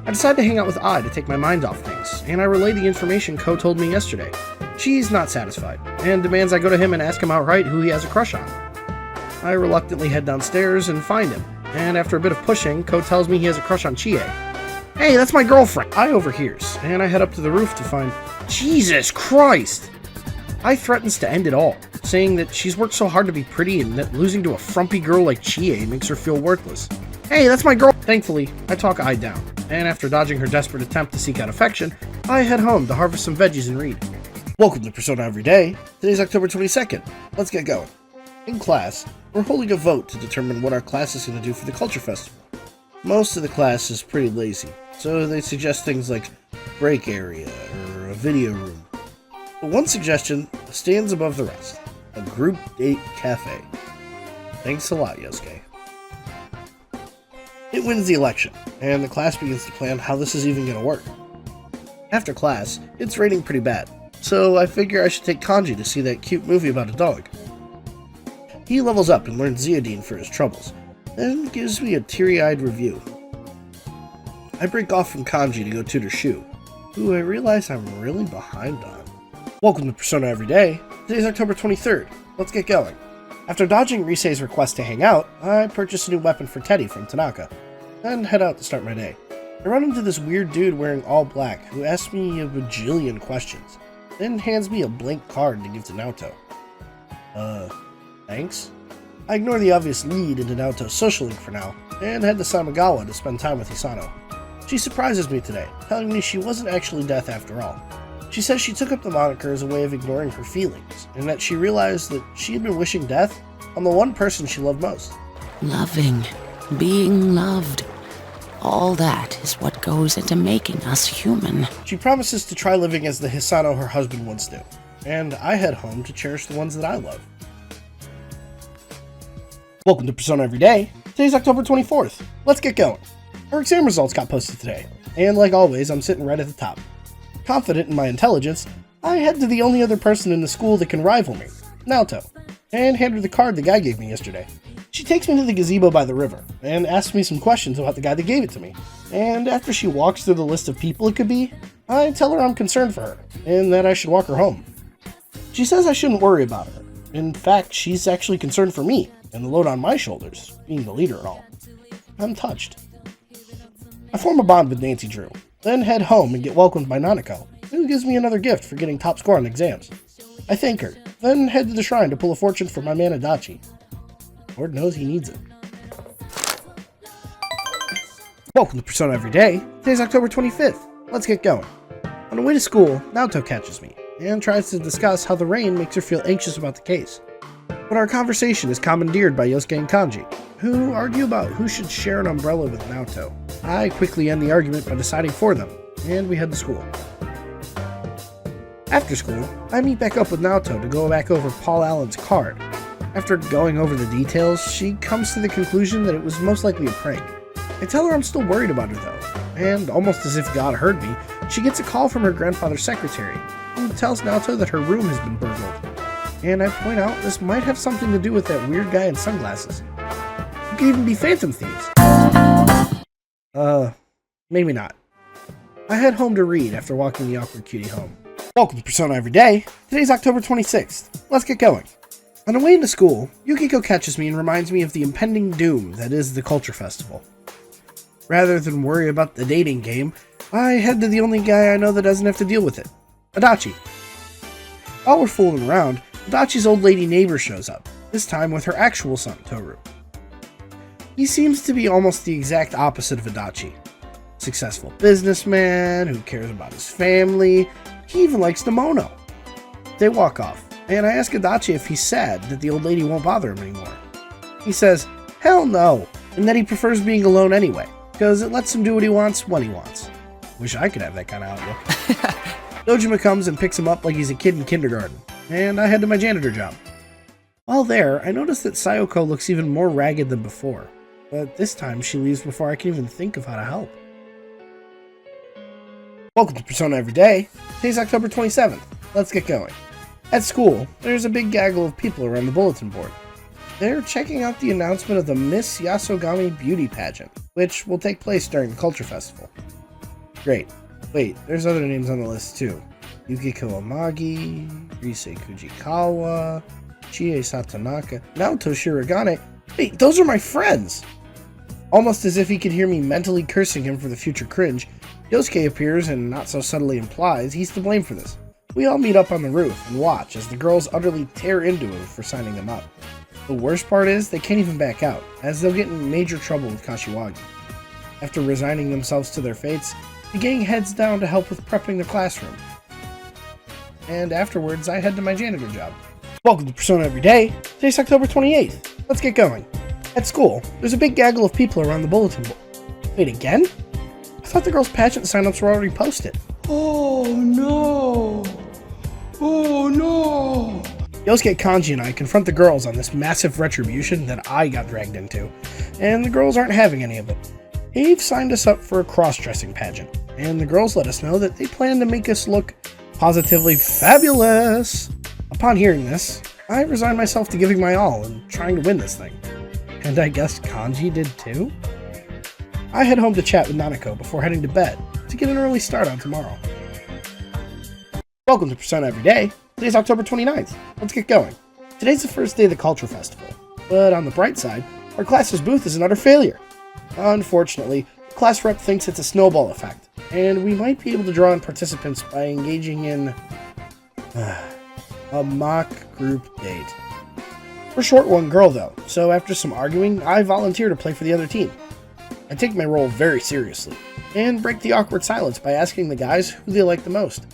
I decide to hang out with Ai to take my mind off things, and I relay the information Ko told me yesterday. She's not satisfied, and demands I go to him and ask him outright who he has a crush on. I reluctantly head downstairs and find him, and after a bit of pushing, Ko tells me he has a crush on Chie. "Hey, that's my girlfriend!" I overhears, and I head up to the roof to find... Jesus Christ! I threatens to end it all, saying that she's worked so hard to be pretty and that losing to a frumpy girl like Chie makes her feel worthless. "Hey, that's my girl!" Thankfully, I talk Ai down, and after dodging her desperate attempt to seek out affection, I head home to harvest some veggies and read. Welcome to Persona Everyday. Today's October 22nd. Let's get going. In class, we're holding a vote to determine what our class is going to do for the Culture Festival. Most of the class is pretty lazy, so they suggest things like break area or a video room. But one suggestion stands above the rest: a group date cafe. Thanks a lot, Yosuke. It wins the election, and the class begins to plan how this is even going to work. After class, it's raining pretty bad, so I figure I should take Kanji to see that cute movie about a dog. He levels up and learns Zeodine for his troubles, and gives me a teary-eyed review. I break off from Kanji to go tutor Shu, who I realize I'm really behind on. Welcome to Persona Everyday. Today's October 23rd. Let's get going. After dodging Risei's request to hang out, I purchase a new weapon for Teddy from Tanaka, and head out to start my day. I run into this weird dude wearing all black who asks me a bajillion questions, then hands me a blank card to give to Naoto. Thanks? I ignore the obvious lead into Naoto's social link for now, and head to Samagawa to spend time with Hisano. She surprises me today, telling me she wasn't actually deaf after all. She says she took up the moniker as a way of ignoring her feelings, and that she realized that she had been wishing death on the one person she loved most. Loving, being loved. All that is what goes into making us human. She promises to try living as the Hisano her husband once knew, and I head home to cherish the ones that I love. Welcome to Persona Everyday. Today's October 24th. Let's get going. Our exam results got posted today, and like always, I'm sitting right at the top. Confident in my intelligence, I head to the only other person in the school that can rival me, Naoto, and hand her the card the guy gave me yesterday. She takes me to the gazebo by the river, and asks me some questions about the guy that gave it to me. And after she walks through the list of people it could be, I tell her I'm concerned for her, and that I should walk her home. She says I shouldn't worry about her. In fact, she's actually concerned for me, and the load on my shoulders, being the leader and all. I'm touched. I form a bond with Nancy Drew, then head home and get welcomed by Nanako, who gives me another gift for getting top score on exams. I thank her, then head to the shrine to pull a fortune for my man Adachi. Lord knows he needs it. Welcome to Persona Everyday. Today's October 25th. Let's get going. On the way to school, Naoto catches me, and tries to discuss how the rain makes her feel anxious about the case. But our conversation is commandeered by Yosuke and Kanji, who argue about who should share an umbrella with Naoto. I quickly end the argument by deciding for them, and we head to school. After school, I meet back up with Naoto to go back over Paul Allen's card. After going over the details, she comes to the conclusion that it was most likely a prank. I tell her I'm still worried about her though, and almost as if God heard me, she gets a call from her grandfather's secretary, who tells Naoto that her room has been burgled. And I point out this might have something to do with that weird guy in sunglasses. It could even be Phantom Thieves. Maybe not. I head home to read after walking the awkward cutie home. Welcome to Persona Everyday. Today's October 26th. Let's get going. On the way into school, Yukiko catches me and reminds me of the impending doom that is the Culture Festival. Rather than worry about the dating game, I head to the only guy I know that doesn't have to deal with it, Adachi. While we're fooling around, Adachi's old lady neighbor shows up, this time with her actual son, Toru. He seems to be almost the exact opposite of Adachi. Successful businessman who cares about his family. He even likes Demono. They walk off, and I ask Adachi if he's sad that the old lady won't bother him anymore. He says, hell no, and that he prefers being alone anyway, because it lets him do what he wants when he wants. Wish I could have that kind of outlook. Dojima comes and picks him up like he's a kid in kindergarten, and I head to my janitor job. While there, I notice that Sayoko looks even more ragged than before, but this time she leaves before I can even think of how to help. Welcome to Persona Every Day. Today's October 27th. Let's get going. At school, there's a big gaggle of people around the bulletin board. They're checking out the announcement of the Miss Yasogami Beauty Pageant, which will take place during the Culture Festival. Great. Wait, there's other names on the list too. Yukiko Amagi, Rise Kujikawa, Chie Satonaka, Naoto Shirogane. Wait, those are my friends! Almost as if he could hear me mentally cursing him for the future cringe, Yosuke appears and not so subtly implies he's to blame for this. We all meet up on the roof and watch as the girls utterly tear into him for signing them up. The worst part is they can't even back out, as they'll get in major trouble with Kashiwagi. After resigning themselves to their fates, the gang heads down to help with prepping the classroom. And afterwards, I head to my janitor job. Welcome to Persona Every Day. Today's October 28th. Let's get going. At school, there's a big gaggle of people around the bulletin board. Wait, again? I thought the girls' pageant signups were already posted. Oh no! Oh no! Yosuke Kanji and I confront the girls on this massive retribution that I got dragged into, and the girls aren't having any of it. They've signed us up for a cross-dressing pageant, and the girls let us know that they plan to make us look positively fabulous. Upon hearing this, I resigned myself to giving my all and trying to win this thing. And I guess Kanji did too? I head home to chat with Nanako before heading to bed to get an early start on tomorrow. Welcome to Persona Every Day. Today's October 29th. Let's get going. Today's the first day of the Culture Festival, but on the bright side, our class's booth is an utter failure. Unfortunately, the class rep thinks it's a snowball effect, and we might be able to draw in participants by engaging in a mock group date. We're short one girl though, so after some arguing, I volunteer to play for the other team. I take my role very seriously, and break the awkward silence by asking the guys who they like the most.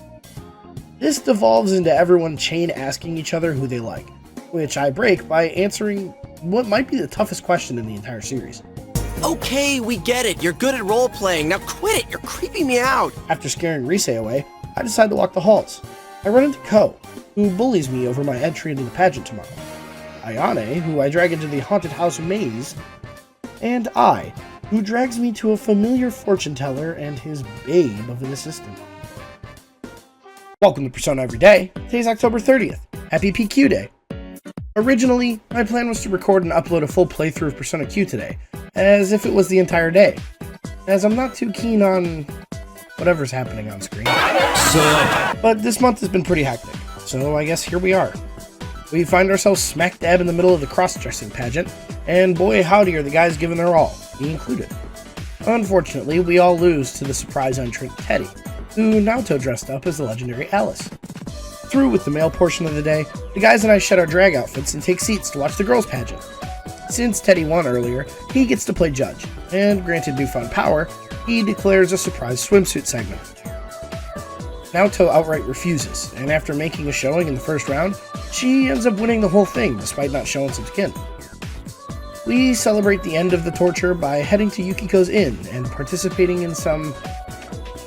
This devolves into everyone chain asking each other who they like, which I break by answering what might be the toughest question in the entire series. Okay, we get it. You're good at role-playing. Now quit it. You're creeping me out. After scaring Rise away, I decide to walk the halls. I run into Ko, who bullies me over my entry into the pageant tomorrow. Ayane, who I drag into the haunted house maze, and I, who drags me to a familiar fortune teller and his babe of an assistant. Welcome to Persona Every Day. Today's October 30th. Happy PQ Day. Originally, my plan was to record and upload a full playthrough of Persona Q today, as if it was the entire day, as I'm not too keen on whatever's happening on screen. But this month has been pretty hectic, so I guess here we are. We find ourselves smack dab in the middle of the cross-dressing pageant, and boy howdy are the guys giving their all, me included. Unfortunately, we all lose to the surprise entrant Teddy, who Naoto dressed up as the legendary Alice. Through with the male portion of the day, the guys and I shed our drag outfits and take seats to watch the girls' pageant. Since Teddy won earlier, he gets to play judge, and granted newfound power, he declares a surprise swimsuit segment. Naoto outright refuses, and after making a showing in the first round, she ends up winning the whole thing despite not showing some skin. We celebrate the end of the torture by heading to Yukiko's inn and participating in some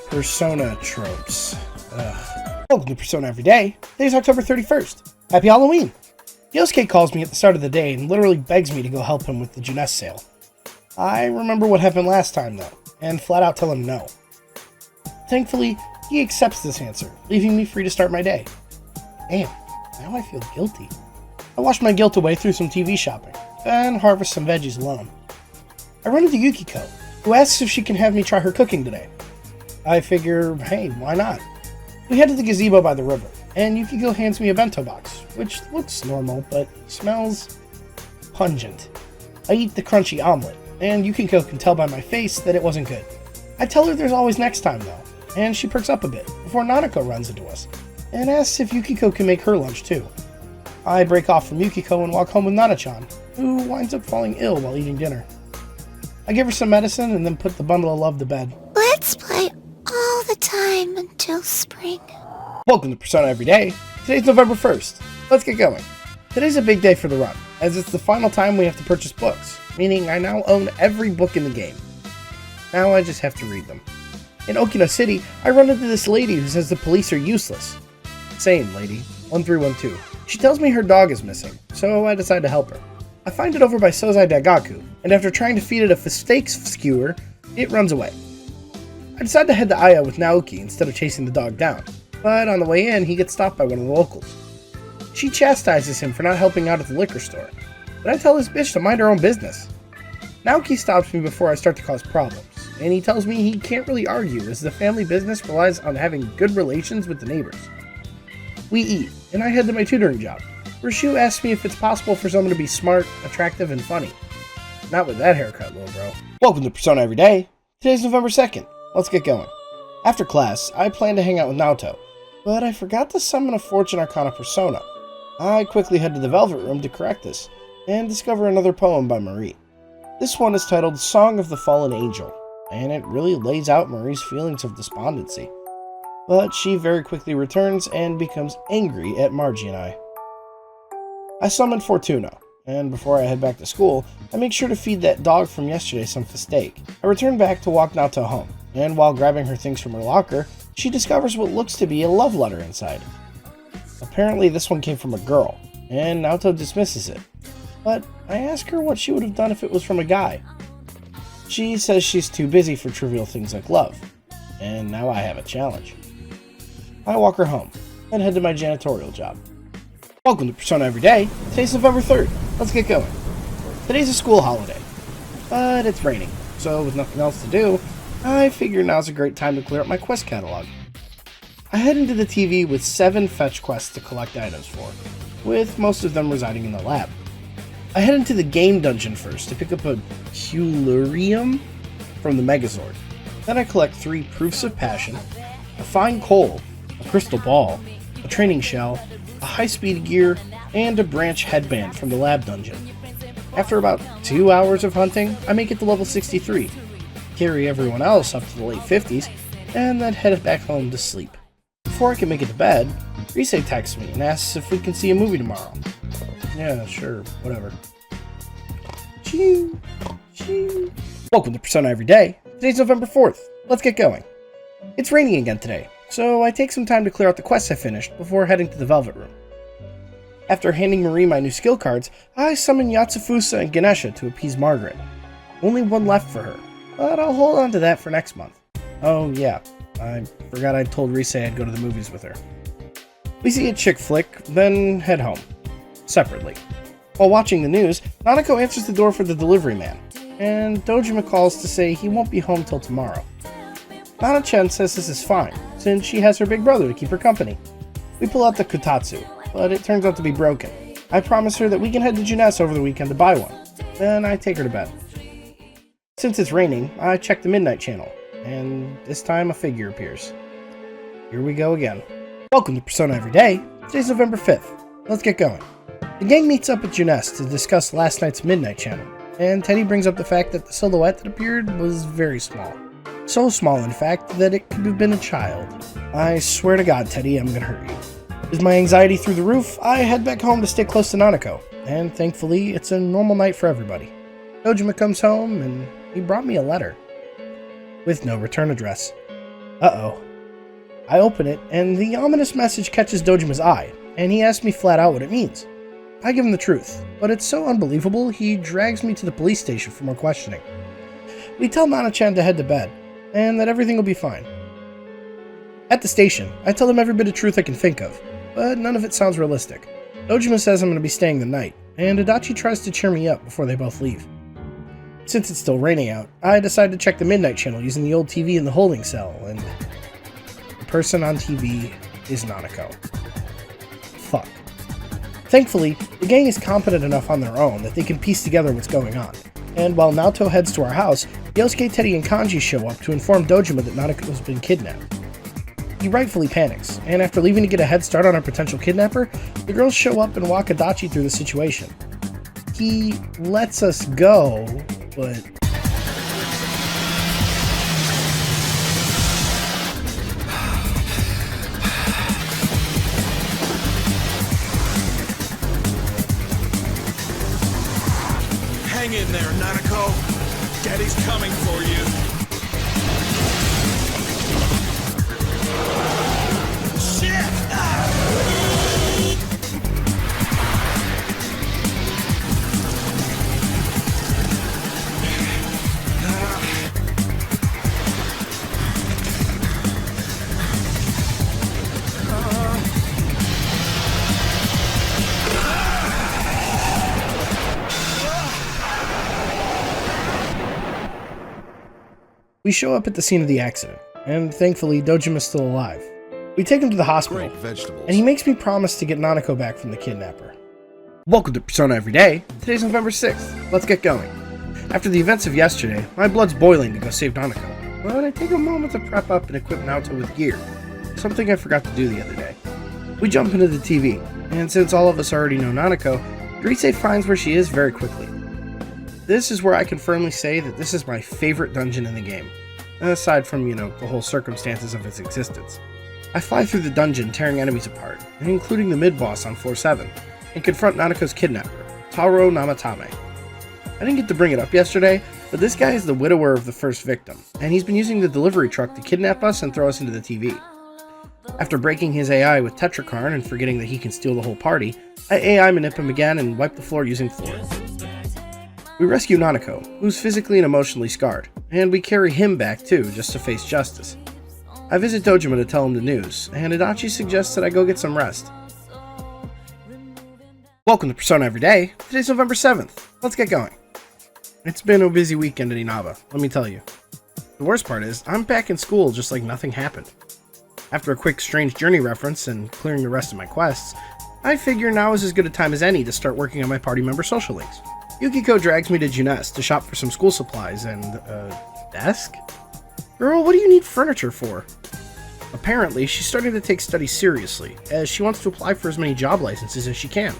Persona tropes. Welcome to Persona Every Day. Today's October 31st. Happy Halloween! Yosuke calls me at the start of the day and literally begs me to go help him with the Juness sale. I remember what happened last time though, and flat out tell him no. Thankfully, he accepts this answer, leaving me free to start my day. Damn, now I feel guilty. I wash my guilt away through some TV shopping, and harvest some veggies alone. I run into Yukiko, who asks if she can have me try her cooking today. I figure, hey, why not? We head to the gazebo by the river, and Yukiko hands me a bento box, which looks normal, but smells pungent. I eat the crunchy omelet, and Yukiko can tell by my face that it wasn't good. I tell her there's always next time though, and she perks up a bit before Nanako runs into us, and asks if Yukiko can make her lunch too. I break off from Yukiko and walk home with Nana-chan, who winds up falling ill while eating dinner. I give her some medicine and then put the bundle of love to bed. Let's play all the time until spring. Welcome to Persona Everyday. Today's November 1st. Let's get going. Today's a big day for the run, as it's the final time we have to purchase books, meaning I now own every book in the game. Now I just have to read them. In Okino City, I run into this lady who says the police are useless. Same, lady. 1312. She tells me her dog is missing, so I decide to help her. I find it over by Sozai Daigaku, and after trying to feed it a steak skewer, it runs away. I decide to head to Aya with Naoki instead of chasing the dog down, but on the way in, he gets stopped by one of the locals. She chastises him for not helping out at the liquor store, but I tell this bitch to mind her own business. Naoki stops me before I start to cause problems, and he tells me he can't really argue as the family business relies on having good relations with the neighbors. We eat, and I head to my tutoring job, where Shu asks me if it's possible for someone to be smart, attractive, and funny. Not with that haircut, little bro. Welcome to Persona Everyday. Today's November 2nd. Let's get going. After class, I plan to hang out with Naoto, but I forgot to summon a Fortune Arcana persona. I quickly head to the Velvet Room to correct this, and discover another poem by Marie. This one is titled Song of the Fallen Angel, and it really lays out Marie's feelings of despondency. But she very quickly returns and becomes angry at Margie and I summon Fortuna, and before I head back to school, I make sure to feed that dog from yesterday some steak. I return back to walk Naoto home, and while grabbing her things from her locker, she discovers what looks to be a love letter inside. Apparently this one came from a girl, and Naoto dismisses it. But I ask her what she would have done if it was from a guy. She says she's too busy for trivial things like love, and now I have a challenge. I walk her home, and head to my janitorial job. Welcome to Persona Everyday. Today's November 3rd. Let's get going. Today's a school holiday, but it's raining, so with nothing else to do, I figure now's a great time to clear up my quest catalog. I head into the TV with 7 fetch quests to collect items for, with most of them residing in the lab. I head into the game dungeon first to pick up a Culurium from the Megazord. Then I collect 3 Proofs of Passion, a Fine Coal, a Crystal Ball, a Training Shell, a high-speed gear, and a branch headband from the lab dungeon. After about 2 hours of hunting, I make it to level 63, carry everyone else up to the late 50s, and then head back home to sleep. Before I can make it to bed, Rise texts me and asks if we can see a movie tomorrow. Yeah, sure, whatever. Choo, choo. Welcome to Persona Everyday. Today's November 4th. Let's get going. It's raining again today, so I take some time to clear out the quests I finished before heading to the Velvet Room. After handing Marie my new skill cards, I summon Yatsufusa and Ganesha to appease Margaret. Only one left for her, but I'll hold on to that for next month. Oh yeah, I forgot I told Rise I'd go to the movies with her. We see a chick flick, then head home, separately. While watching the news, Nanako answers the door for the delivery man, and Dojima calls to say he won't be home till tomorrow. Nana-chan says this is fine, since she has her big brother to keep her company. We pull out the Kotatsu, but it turns out to be broken. I promise her that we can head to Junes over the weekend to buy one. Then I take her to bed. Since it's raining, I check the Midnight Channel, and this time a figure appears. Here we go again. Welcome to Persona Everyday. Today's November 5th. Let's get going. The gang meets up at Junes to discuss last night's Midnight Channel, and Teddy brings up the fact that the silhouette that appeared was very small. So small, in fact, that it could have been a child. I swear to God, Teddy, I'm gonna hurt you. With my anxiety through the roof, I head back home to stay close to Nanako, and thankfully, it's a normal night for everybody. Dojima comes home, and he brought me a letter. With no return address. Uh-oh. I open it, and the ominous message catches Dojima's eye, and he asks me flat out what it means. I give him the truth, but it's so unbelievable, he drags me to the police station for more questioning. We tell Nana-chan to head to bed, and that everything will be fine. At the station, I tell them every bit of truth I can think of, but none of it sounds realistic. Dojima says I'm going to be staying the night, and Adachi tries to cheer me up before they both leave. Since it's still raining out, I decide to check the Midnight Channel using the old TV in the holding cell, and the person on TV is Nanako. Fuck. Thankfully, the gang is competent enough on their own that they can piece together what's going on, and while Naoto heads to our house, Yosuke, Teddy, and Kanji show up to inform Dojima that Nanako has been kidnapped. He rightfully panics, and after leaving to get a head start on our potential kidnapper, the girls show up and walk Adachi through the situation. He lets us go, but Hang in there, Nanako. Daddy's coming for you. Shit! We show up at the scene of the accident, and thankfully Dojima's still alive. We take him to the hospital, and he makes me promise to get Nanako back from the kidnapper. Welcome to Persona Everyday. Today's November 6th. Let's get going. After the events of yesterday, my blood's boiling to go save Nanako, but I take a moment to prep up and equip Naoto with gear, something I forgot to do the other day. We jump into the TV, and since all of us already know Nanako, Rise finds where she is very quickly. This is where I can firmly say that this is my favorite dungeon in the game, aside from, the whole circumstances of its existence. I fly through the dungeon tearing enemies apart, including the mid-boss on floor 7, and confront Nanako's kidnapper, Taro Namatame. I didn't get to bring it up yesterday, but this guy is the widower of the first victim, and he's been using the delivery truck to kidnap us and throw us into the TV. After breaking his AI with Tetrakarn and forgetting that he can steal the whole party, I AI manip him again and wipe the floor using Floor. We rescue Nanako, who's physically and emotionally scarred, and we carry him back too, just to face justice. I visit Dojima to tell him the news, and Adachi suggests that I go get some rest. Welcome to Persona Everyday. Today's November 7th. Let's get going. It's been a busy weekend at Inaba, let me tell you. The worst part is, I'm back in school just like nothing happened. After a quick Strange Journey reference and clearing the rest of my quests, I figure now is as good a time as any to start working on my party member social links. Yukiko drags me to Junes to shop for some school supplies and, desk? Girl, what do you need furniture for? Apparently, she's starting to take studies seriously, as she wants to apply for as many job licenses as she can.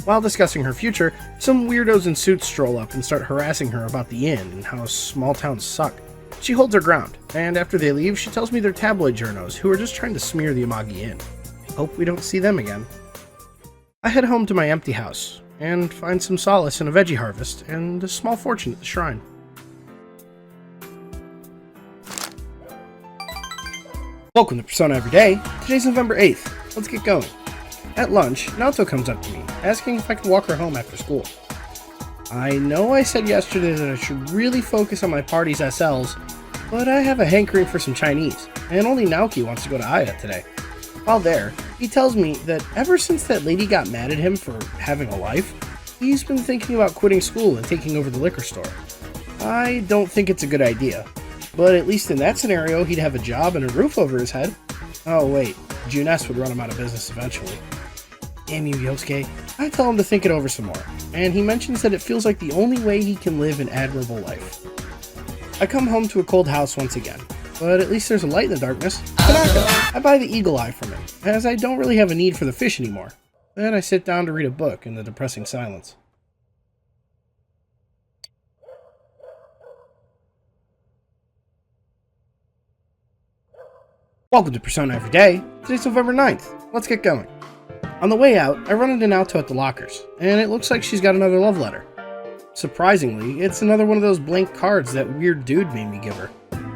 While discussing her future, some weirdos in suits stroll up and start harassing her about the inn and how small towns suck. She holds her ground, and after they leave, she tells me they're tabloid journos who are just trying to smear the Amagi Inn. Hope we don't see them again. I head home to my empty house, and find some solace in a veggie harvest and a small fortune at the shrine. Welcome to Persona Everyday. Today's November 8th. Let's get going. At lunch, Naoto comes up to me, asking if I can walk her home after school. I know I said yesterday that I should really focus on my party's SLs, but I have a hankering for some Chinese, and only Naoki wants to go to Aya today. While there, he tells me that ever since that lady got mad at him for having a life, he's been thinking about quitting school and taking over the liquor store. I don't think it's a good idea, but at least in that scenario, he'd have a job and a roof over his head. Oh wait, Junes would run him out of business eventually. Damn you, Yosuke. I tell him to think it over some more, and he mentions that it feels like the only way he can live an admirable life. I come home to a cold house once again, but at least there's a light in the darkness. Tanaka! I buy the Eagle Eye from him, as I don't really have a need for the fish anymore. Then I sit down to read a book in the depressing silence. Welcome to Persona Everyday. Today's November 9th. Let's get going. On the way out, I run into Naoto at the lockers, and it looks like she's got another love letter. Surprisingly, it's another one of those blank cards that weird dude made me give her.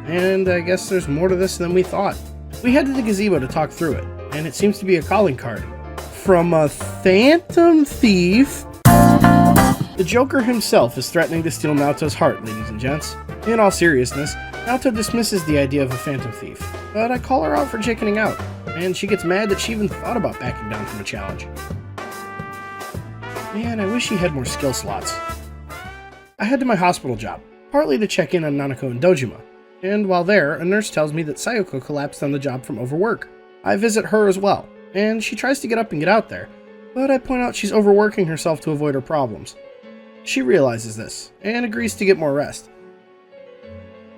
And I guess there's more to this than we thought. We head to the gazebo to talk through it, and it seems to be a calling card. From a phantom thief. The Joker himself is threatening to steal Naoto's heart, ladies and gents. In all seriousness, Naoto dismisses the idea of a phantom thief, but I call her out for chickening out, and she gets mad that she even thought about backing down from a challenge. Man, I wish he had more skill slots. I head to my hospital job, partly to check in on Nanako and Dojima, and while there, a nurse tells me that Sayoko collapsed on the job from overwork. I visit her as well, and she tries to get up and get out there, but I point out she's overworking herself to avoid her problems. She realizes this, and agrees to get more rest.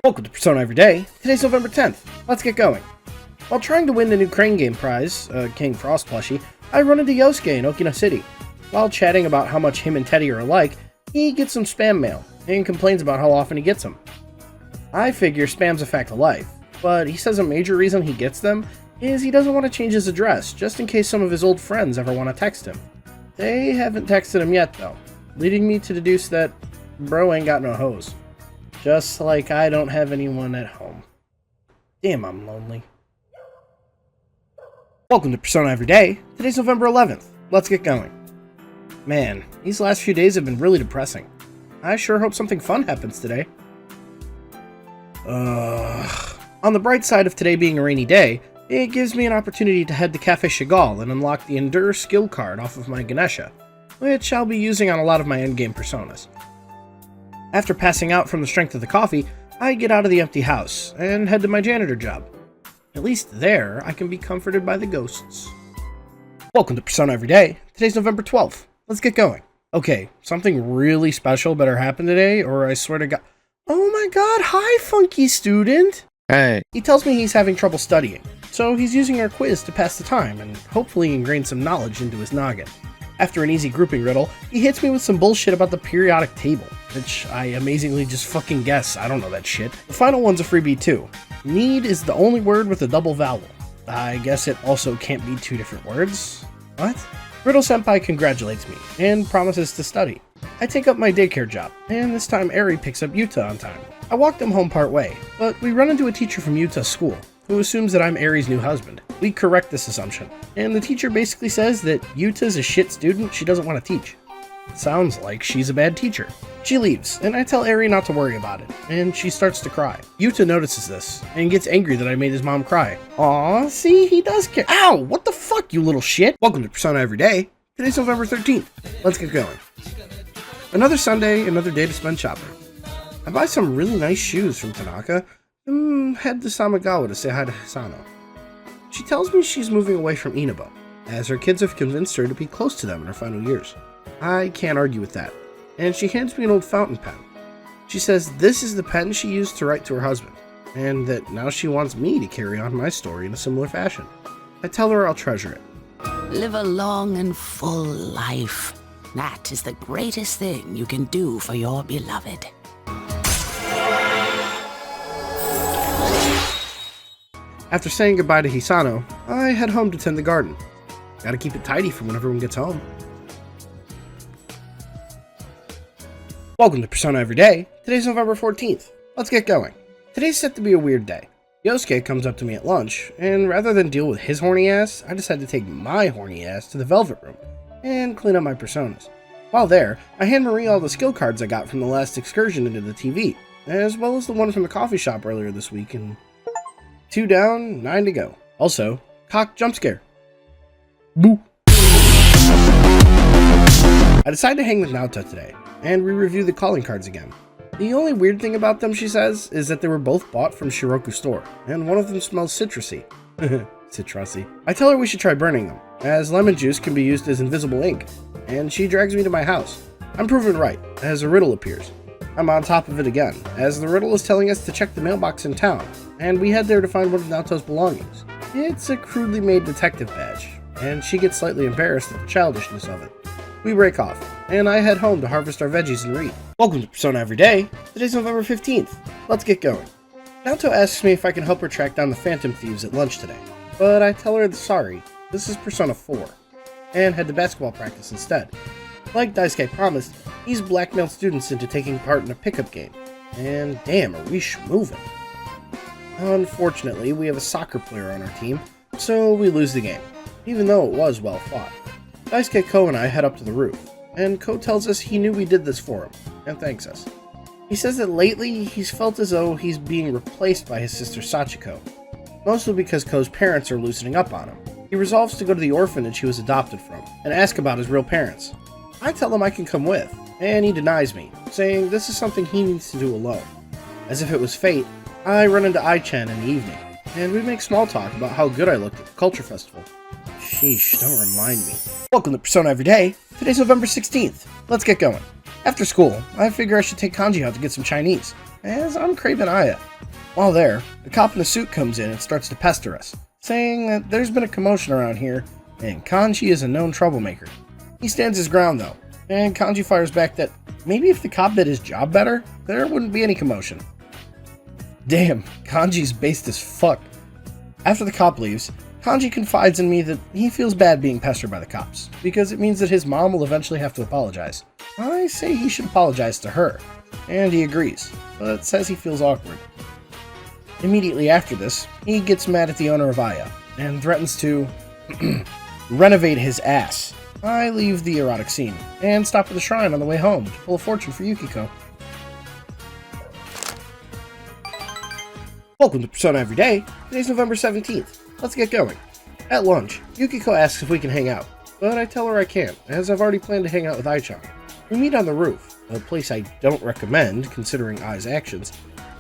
Welcome to Persona Everyday. Today's November 10th. Let's get going. While trying to win the new Crane Game prize, a King Frost plushie, I run into Yosuke in Okina City. While chatting about how much him and Teddy are alike, he gets some spam mail, and complains about how often he gets them. I figure spam's a fact of life, but he says a major reason he gets them is he doesn't want to change his address, just in case some of his old friends ever want to text him. They haven't texted him yet, though, leading me to deduce that bro ain't got no hose. Just like I don't have anyone at home. Damn, I'm lonely. Welcome to Persona Every Day. Today's November 11th. Let's get going. Man, these last few days have been really depressing. I sure hope something fun happens today. On the bright side of today being a rainy day, it gives me an opportunity to head to Cafe Chagall and unlock the Endure skill card off of my Ganesha, which I'll be using on a lot of my endgame personas. After passing out from the strength of the coffee, I get out of the empty house and head to my janitor job. At least there, I can be comforted by the ghosts. Welcome to Persona Every Day. Today's November 12th. Let's get going. Okay, something really special better happen today, or I swear to God... Oh my god, hi funky student! Hey. He tells me he's having trouble studying, so he's using our quiz to pass the time and hopefully ingrain some knowledge into his noggin. After an easy grouping riddle, he hits me with some bullshit about the periodic table, which I amazingly just fucking guess. I don't know that shit. The final one's a freebie too. Need is the only word with a double vowel. I guess it also can't be two different words? What? Riddle Senpai congratulates me and promises to study. I take up my daycare job, and this time Eri picks up Yuta on time. I walk them home part way, but we run into a teacher from Yuta's school, who assumes that I'm Eri's new husband. We correct this assumption, and the teacher basically says that Yuta's a shit student she doesn't want to teach. Sounds like she's a bad teacher. She leaves, and I tell Eri not to worry about it, and she starts to cry. Yuta notices this, and gets angry that I made his mom cry. Aw, see, he does care. Ow, what the fuck, you little shit? Welcome to Persona Every Day. Today's November 13th. Let's get going. Another Sunday, another day to spend shopping. I buy some really nice shoes from Tanaka, and head to Samagawa to say hi to Hisano. She tells me she's moving away from Inaba, as her kids have convinced her to be close to them in her final years. I can't argue with that, and she hands me an old fountain pen. She says this is the pen she used to write to her husband, and that now she wants me to carry on my story in a similar fashion. I tell her I'll treasure it. Live a long and full life. That is the greatest thing you can do for your beloved. After saying goodbye to Hisano, I head home to tend the garden. Gotta keep it tidy for when everyone gets home. Welcome to Persona Every Day. Today's November 14th. Let's get going. Today's set to be a weird day. Yosuke comes up to me at lunch, and rather than deal with his horny ass, I decide to take my horny ass to the Velvet Room and clean up my personas. While there, I hand Marie all the skill cards I got from the last excursion into the TV, as well as the one from the coffee shop earlier this week, and 2 down, 9 to go. Also, cock jump scare. Boo. I decide to hang with Naoto today, and we review the calling cards again. The only weird thing about them, she says, is that they were both bought from Shiroku store, and one of them smells citrusy. Citrusy. I tell her we should try burning them, as lemon juice can be used as invisible ink, and she drags me to my house. I'm proven right, as a riddle appears. I'm on top of it again, as the riddle is telling us to check the mailbox in town, and we head there to find one of Naoto's belongings. It's a crudely made detective badge, and she gets slightly embarrassed at the childishness of it. We break off, and I head home to harvest our veggies and read. Welcome to Persona Every Day. Today's November 15th. Let's get going. Naoto asks me if I can help her track down the Phantom Thieves at lunch today, but I tell her sorry, this is Persona 4, and head to basketball practice instead. Like Daisuke promised, he's blackmailed students into taking part in a pickup game, and damn, are we schmovin'. Unfortunately, we have a soccer player on our team, so we lose the game, even though it was well fought. Daisuke Ko and I head up to the roof, and Ko tells us he knew we did this for him, and thanks us. He says that lately, he's felt as though he's being replaced by his sister Sachiko, mostly because Ko's parents are loosening up on him. He resolves to go to the orphanage he was adopted from, and ask about his real parents. I tell him I can come with, and he denies me, saying this is something he needs to do alone. As if it was fate, I run into Ai-chan in the evening, and we make small talk about how good I looked at the Culture Festival. Sheesh, don't remind me. Welcome to Persona Every Day. Today's November 16th. Let's get going. After school, I figure I should take Kanji out to get some Chinese, as I'm craving Aya. While there, the cop in a suit comes in and starts to pester us, saying that there's been a commotion around here, and Kanji is a known troublemaker. He stands his ground though, and Kanji fires back that maybe if the cop did his job better, there wouldn't be any commotion. Damn, Kanji's based as fuck. After the cop leaves, Kanji confides in me that he feels bad being pestered by the cops, because it means that his mom will eventually have to apologize. I say he should apologize to her, and he agrees, but says he feels awkward. Immediately after this, he gets mad at the owner of Aya, and threatens to renovate his ass. I leave the erotic scene, and stop at the shrine on the way home to pull a fortune for Yukiko. Welcome to Persona Everyday. Today's November 17th. Let's get going. At lunch, Yukiko asks if we can hang out, but I tell her I can't, as I've already planned to hang out with Ai-chan. We meet on the roof, a place I don't recommend considering Ai's actions,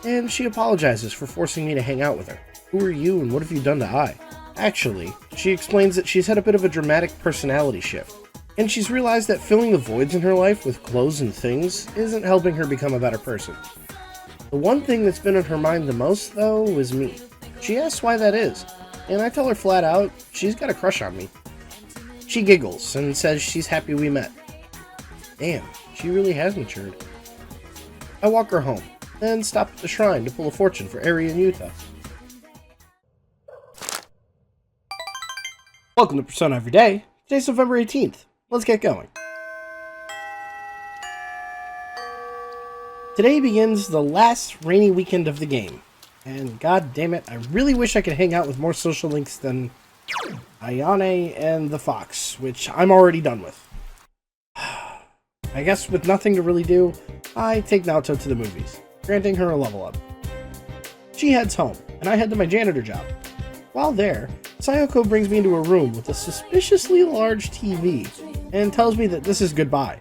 and she apologizes for forcing me to hang out with her. Who are you and what have you done to Ai? Actually, she explains that she's had a bit of a dramatic personality shift, and she's realized that filling the voids in her life with clothes and things isn't helping her become a better person. The one thing that's been on her mind the most, though, is me. She asks why that is, and I tell her flat out she's got a crush on me. She giggles and says she's happy we met. Damn, she really has matured. I walk her home, then stop at the shrine to pull a fortune for Eri and Yuta. Welcome to Persona Everyday. Today's November 18th. Let's get going. Today begins the last rainy weekend of the game, and god damn it, I really wish I could hang out with more social links than Ayane and the Fox, which I'm already done with. I guess with nothing to really do, I take Naoto to the movies, granting her a level up. She heads home, and I head to my janitor job. While there, Sayoko brings me into a room with a suspiciously large TV, and tells me that this is goodbye.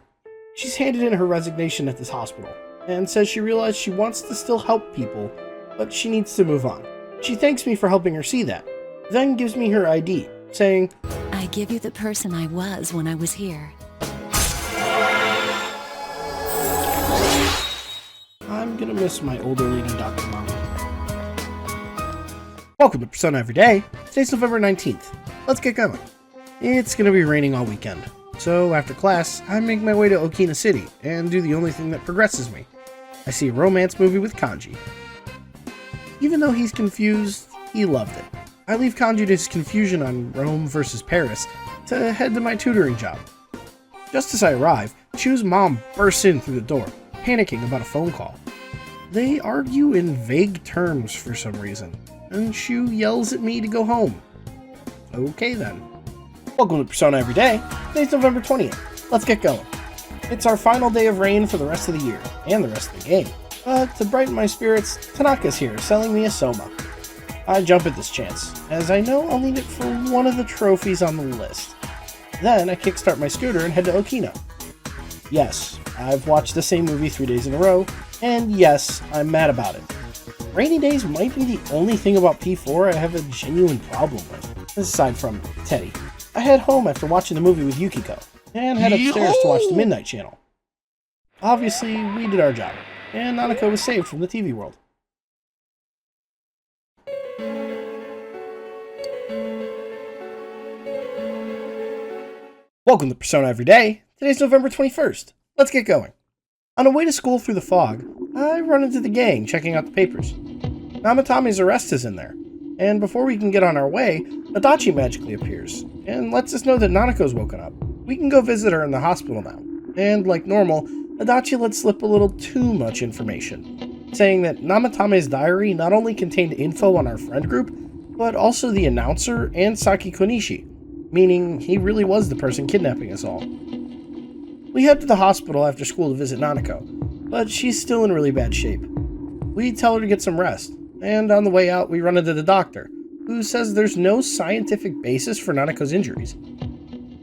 She's handed in her resignation at this hospital, and says she realized she wants to still help people, but she needs to move on. She thanks me for helping her see that, then gives me her ID, saying, I give you the person I was when I was here. I'm gonna miss my older lady Dr. Mom. Welcome to Persona Everyday. Today's November 19th. Let's get going. It's gonna be raining all weekend, so after class, I make my way to Okina City and do the only thing that progresses me. I see a romance movie with Kanji. Even though he's confused, he loved it. I leave Kanji to his confusion on Rome versus Paris to head to my tutoring job. Just as I arrive, Chu's mom bursts in through the door, panicking about a phone call. They argue in vague terms for some reason, and Chu yells at me to go home. Okay then. Welcome to Persona Everyday. Today's November 20th. Let's get going. It's our final day of rain for the rest of the year, and the rest of the game. But to brighten my spirits, Tanaka's here selling me a Soma. I jump at this chance, as I know I'll need it for one of the trophies on the list. Then I kickstart my scooter and head to Okina. Yes, I've watched the same movie 3 days in a row, and yes, I'm mad about it. Rainy days might be the only thing about P4 I have a genuine problem with, aside from Teddy. I head home after watching the movie with Yukiko, and head upstairs to watch the Midnight Channel. Obviously, we did our job, and Nanako was saved from the TV world. Welcome to Persona Everyday. Today's November 21st. Let's get going. On the way to school through the fog, I run into the gang checking out the papers. Namatame's arrest is in there, and before we can get on our way, Adachi magically appears, and lets us know that Nanako's woken up. We can go visit her in the hospital now, and like normal, Adachi lets slip a little too much information, saying that Namatame's diary not only contained info on our friend group, but also the announcer and Saki Konishi, meaning he really was the person kidnapping us all. We head to the hospital after school to visit Nanako, but she's still in really bad shape. We tell her to get some rest, and on the way out we run into the doctor, who says there's no scientific basis for Nanako's injuries.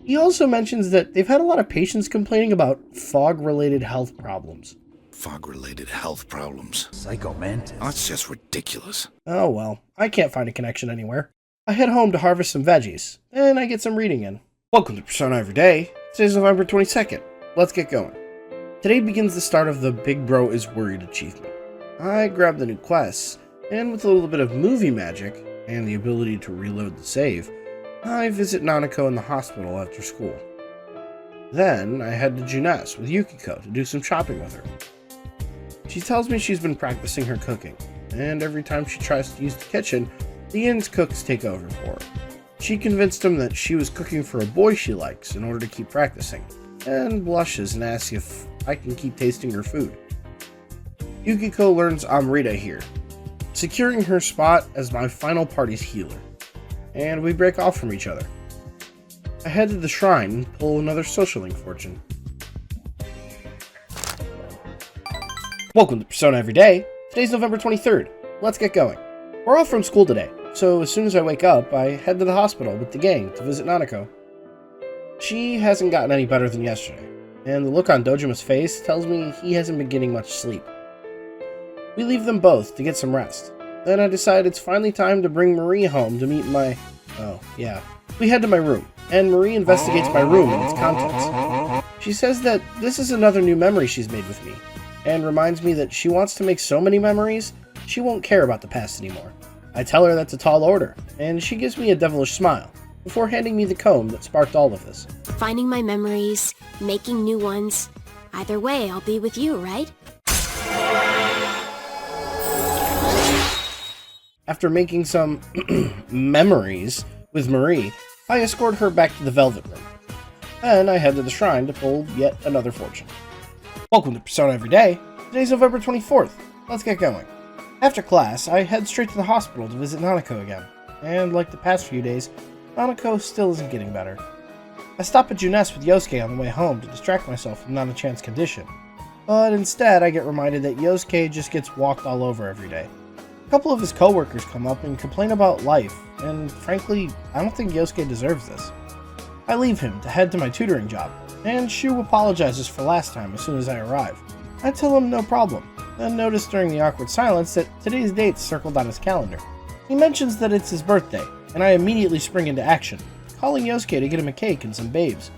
He also mentions that they've had a lot of patients complaining about fog-related health problems. Fog-related health problems? Psychomantis. Oh, that's just ridiculous. Oh well, I can't find a connection anywhere. I head home to harvest some veggies, and I get some reading in. Welcome to Persona Everyday. Today's November 22nd. Let's get going. Today begins the start of the Big Bro is Worried achievement. I grab the new quests, and with a little bit of movie magic, and the ability to reload the save, I visit Nanako in the hospital after school. Then I head to Junes with Yukiko to do some shopping with her. She tells me she's been practicing her cooking, and every time she tries to use the kitchen, the inn's cooks take over for her. She convinced him that she was cooking for a boy she likes in order to keep practicing, and blushes and asks if I can keep tasting her food. Yukiko learns I'm Rita here, securing her spot as my final party's healer, and we break off from each other. I head to the shrine and pull another social link fortune. Welcome to Persona Everyday. Today's November 23rd. Let's get going. We're off from school today, so as soon as I wake up, I head to the hospital with the gang to visit Nanako. She hasn't gotten any better than yesterday, and the look on Dojima's face tells me he hasn't been getting much sleep. We leave them both to get some rest. Then I decide it's finally time to bring Marie home to meet my... Oh, yeah. We head to my room, and Marie investigates my room and its contents. She says that this is another new memory she's made with me, and reminds me that she wants to make so many memories, she won't care about the past anymore. I tell her that's a tall order, and she gives me a devilish smile, before handing me the comb that sparked all of this. Finding my memories, making new ones. Either way, I'll be with you, right? After making some memories with Marie, I escort her back to the Velvet Room. Then I head to the shrine to pull yet another fortune. Welcome to Persona Everyday. Today's November 24th. Let's get going. After class, I head straight to the hospital to visit Nanako again. And like the past few days, Nanako still isn't getting better. I stop at Junes with Yosuke on the way home to distract myself from Nana-chan's condition. But instead, I get reminded that Yosuke just gets walked all over every day. A couple of his coworkers come up and complain about life, and frankly, I don't think Yosuke deserves this. I leave him to head to my tutoring job, and Shu apologizes for last time as soon as I arrive. I tell him no problem, then notice during the awkward silence that today's date's circled on his calendar. He mentions that it's his birthday, and I immediately spring into action, calling Yosuke to get him a cake and some babes.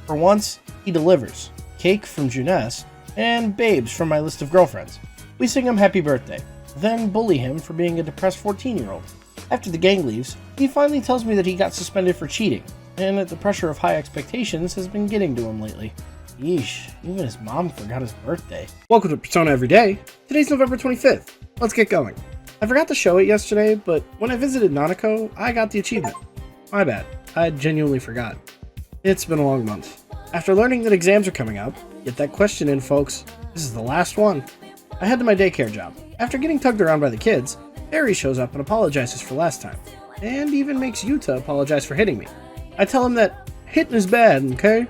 For once, he delivers. Cake from Junes, and babes from my list of girlfriends. We sing him happy birthday, then bully him for being a depressed 14-year-old. After the gang leaves, he finally tells me that he got suspended for cheating, and that the pressure of high expectations has been getting to him lately. Yeesh, even his mom forgot his birthday. Welcome to Persona Everyday. Today's November 25th. Let's get going. I forgot to show it yesterday, but when I visited Nanako, I got the achievement. My bad, I genuinely forgot. It's been a long month. After learning that exams are coming up, get that question in, folks. This is the last one. I head to my daycare job. After getting tugged around by the kids, Eri shows up and apologizes for last time, and even makes Yuta apologize for hitting me. I tell him that hitting is bad, okay?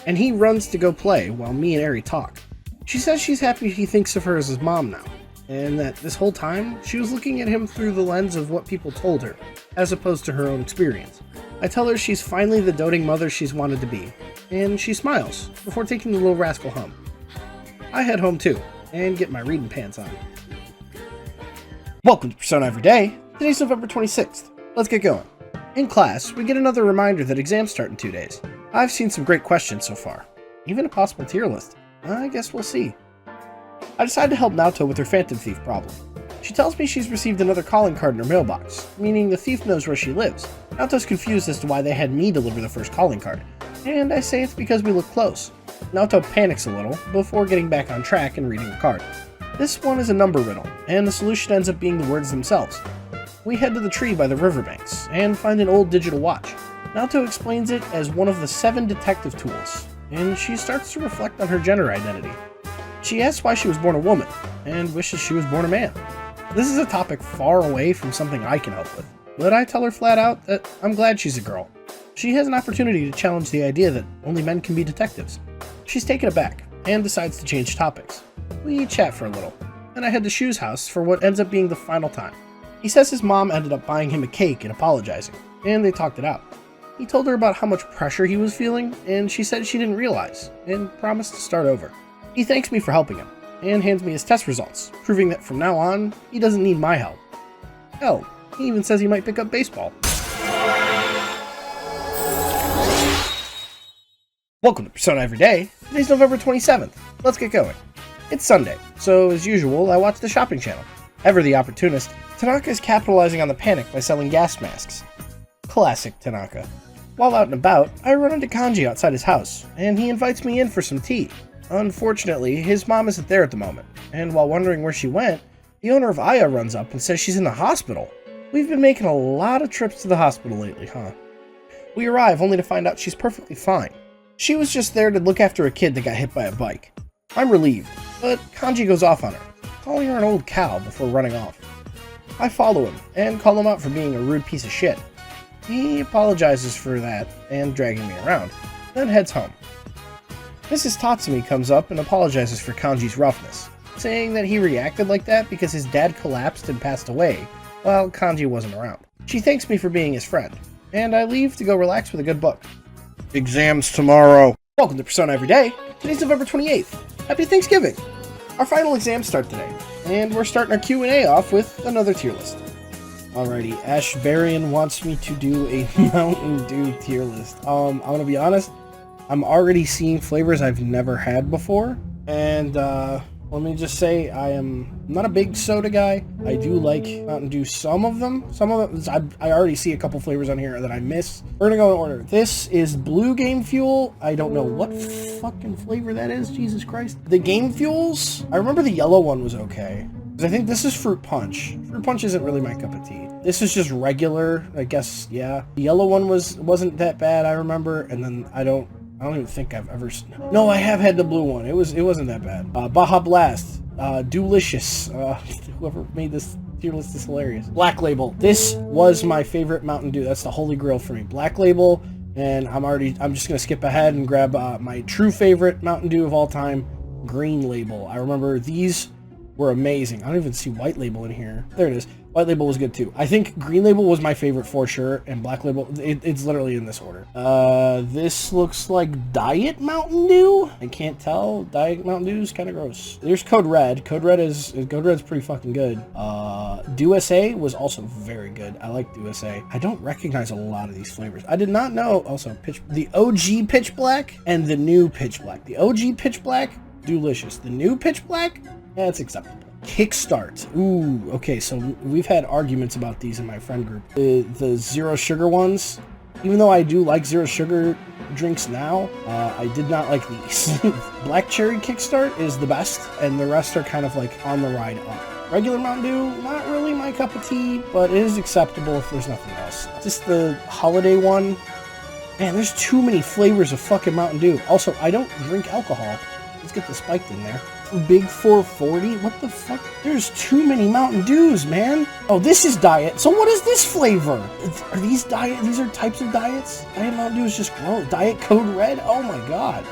And he runs to go play while me and Eri talk. She says she's happy he thinks of her as his mom now, and that this whole time, she was looking at him through the lens of what people told her, as opposed to her own experience. I tell her she's finally the doting mother she's wanted to be, and she smiles, before taking the little rascal home. I head home too, and get my reading pants on. Welcome to Persona Everyday. Today's November 26th. Let's get going. In class, we get another reminder that exams start in 2 days. I've seen some great questions so far, even a possible tier list. I guess we'll see. I decide to help Naoto with her Phantom Thief problem. She tells me she's received another calling card in her mailbox, meaning the thief knows where she lives. Naoto's confused as to why they had me deliver the first calling card, and I say it's because we look close. Naoto panics a little before getting back on track and reading the card. This one is a number riddle, and the solution ends up being the words themselves. We head to the tree by the riverbanks, and find an old digital watch. Naoto explains it as one of the 7 detective tools, and she starts to reflect on her gender identity. She asks why she was born a woman, and wishes she was born a man. This is a topic far away from something I can help with, but I tell her flat out that I'm glad she's a girl. She has an opportunity to challenge the idea that only men can be detectives. She's taken aback, and decides to change topics. We chat for a little, and I head to Shu's house for what ends up being the final time. He says his mom ended up buying him a cake and apologizing, and they talked it out. He told her about how much pressure he was feeling, and she said she didn't realize, and promised to start over. He thanks me for helping him, and hands me his test results, proving that from now on, he doesn't need my help. Hell, he even says he might pick up baseball. Welcome to Persona Everyday. Today's November 27th. Let's get going. It's Sunday, so as usual, I watch the shopping channel. Ever the opportunist, Tanaka is capitalizing on the panic by selling gas masks. Classic Tanaka. While out and about, I run into Kanji outside his house, and he invites me in for some tea. Unfortunately, his mom isn't there at the moment, and while wondering where she went, the owner of Aya runs up and says she's in the hospital. We've been making a lot of trips to the hospital lately, huh? We arrive only to find out she's perfectly fine. She was just there to look after a kid that got hit by a bike. I'm relieved, but Kanji goes off on her, calling her an old cow before running off. I follow him and call him out for being a rude piece of shit. He apologizes for that and dragging me around, then heads home. Mrs. Tatsumi comes up and apologizes for Kanji's roughness, saying that he reacted like that because his dad collapsed and passed away while Kanji wasn't around. She thanks me for being his friend, and I leave to go relax with a good book. Exams tomorrow. Welcome to Persona Everyday. Today's November 28th. Happy Thanksgiving! Our final exams start today, and we're starting our Q&A off with another tier list. Alrighty, Ashbarian wants me to do a Mountain Dew tier list. I'm gonna be honest, I'm already seeing flavors I've never had before, and let me just say I am not a big soda guy. I do like Mountain Dew, some of them. I already see a couple flavors on here that I miss. We're gonna go in order. This is Blue Game Fuel. I don't know what fucking flavor that is, Jesus Christ. The Game Fuels, I remember the yellow one was okay. I think this is Fruit Punch. Fruit Punch isn't really my cup of tea. This is just regular, I guess, yeah. The yellow one wasn't that bad, I remember, and then I don't even think I've ever... No, I have had the blue one. It wasn't that bad. Baja Blast. Dewlicious. Whoever made this tier list is hilarious. Black Label. This was my favorite Mountain Dew. That's the holy grail for me. Black Label, and I'm just gonna skip ahead and grab my true favorite Mountain Dew of all time, Green Label. I remember these were amazing. I don't even see White Label in here. There it is. White Label was good too. I think Green Label was my favorite for sure, and Black Label, it's literally in this order. This looks like Diet Mountain Dew? I can't tell. Diet Mountain Dew is kind of gross. There's Code Red. Code Red's pretty fucking good. Dew SA was also very good. I like Dew SA. I don't recognize a lot of these flavors. I did not know, also, the OG Pitch Black and the new Pitch Black. The OG Pitch Black, delicious. The new Pitch Black, yeah, it's acceptable. Kickstart. Ooh, okay, so we've had arguments about these in my friend group. The zero sugar ones, even though I do like zero sugar drinks now, I did not like these. Black Cherry Kickstart is the best, and the rest are kind of like on the ride up. Regular Mountain Dew, not really my cup of tea, but it is acceptable if there's nothing else. Just the holiday one. Man, there's too many flavors of fucking Mountain Dew. Also, I don't drink alcohol. Let's get the spiked in there. Big 440? What the fuck? There's too many Mountain Dews, man. Oh, this is diet. So what is this flavor? Are these diet? These are types of diets? Diet Mountain Dew is just gross. Diet Code Red? Oh my god.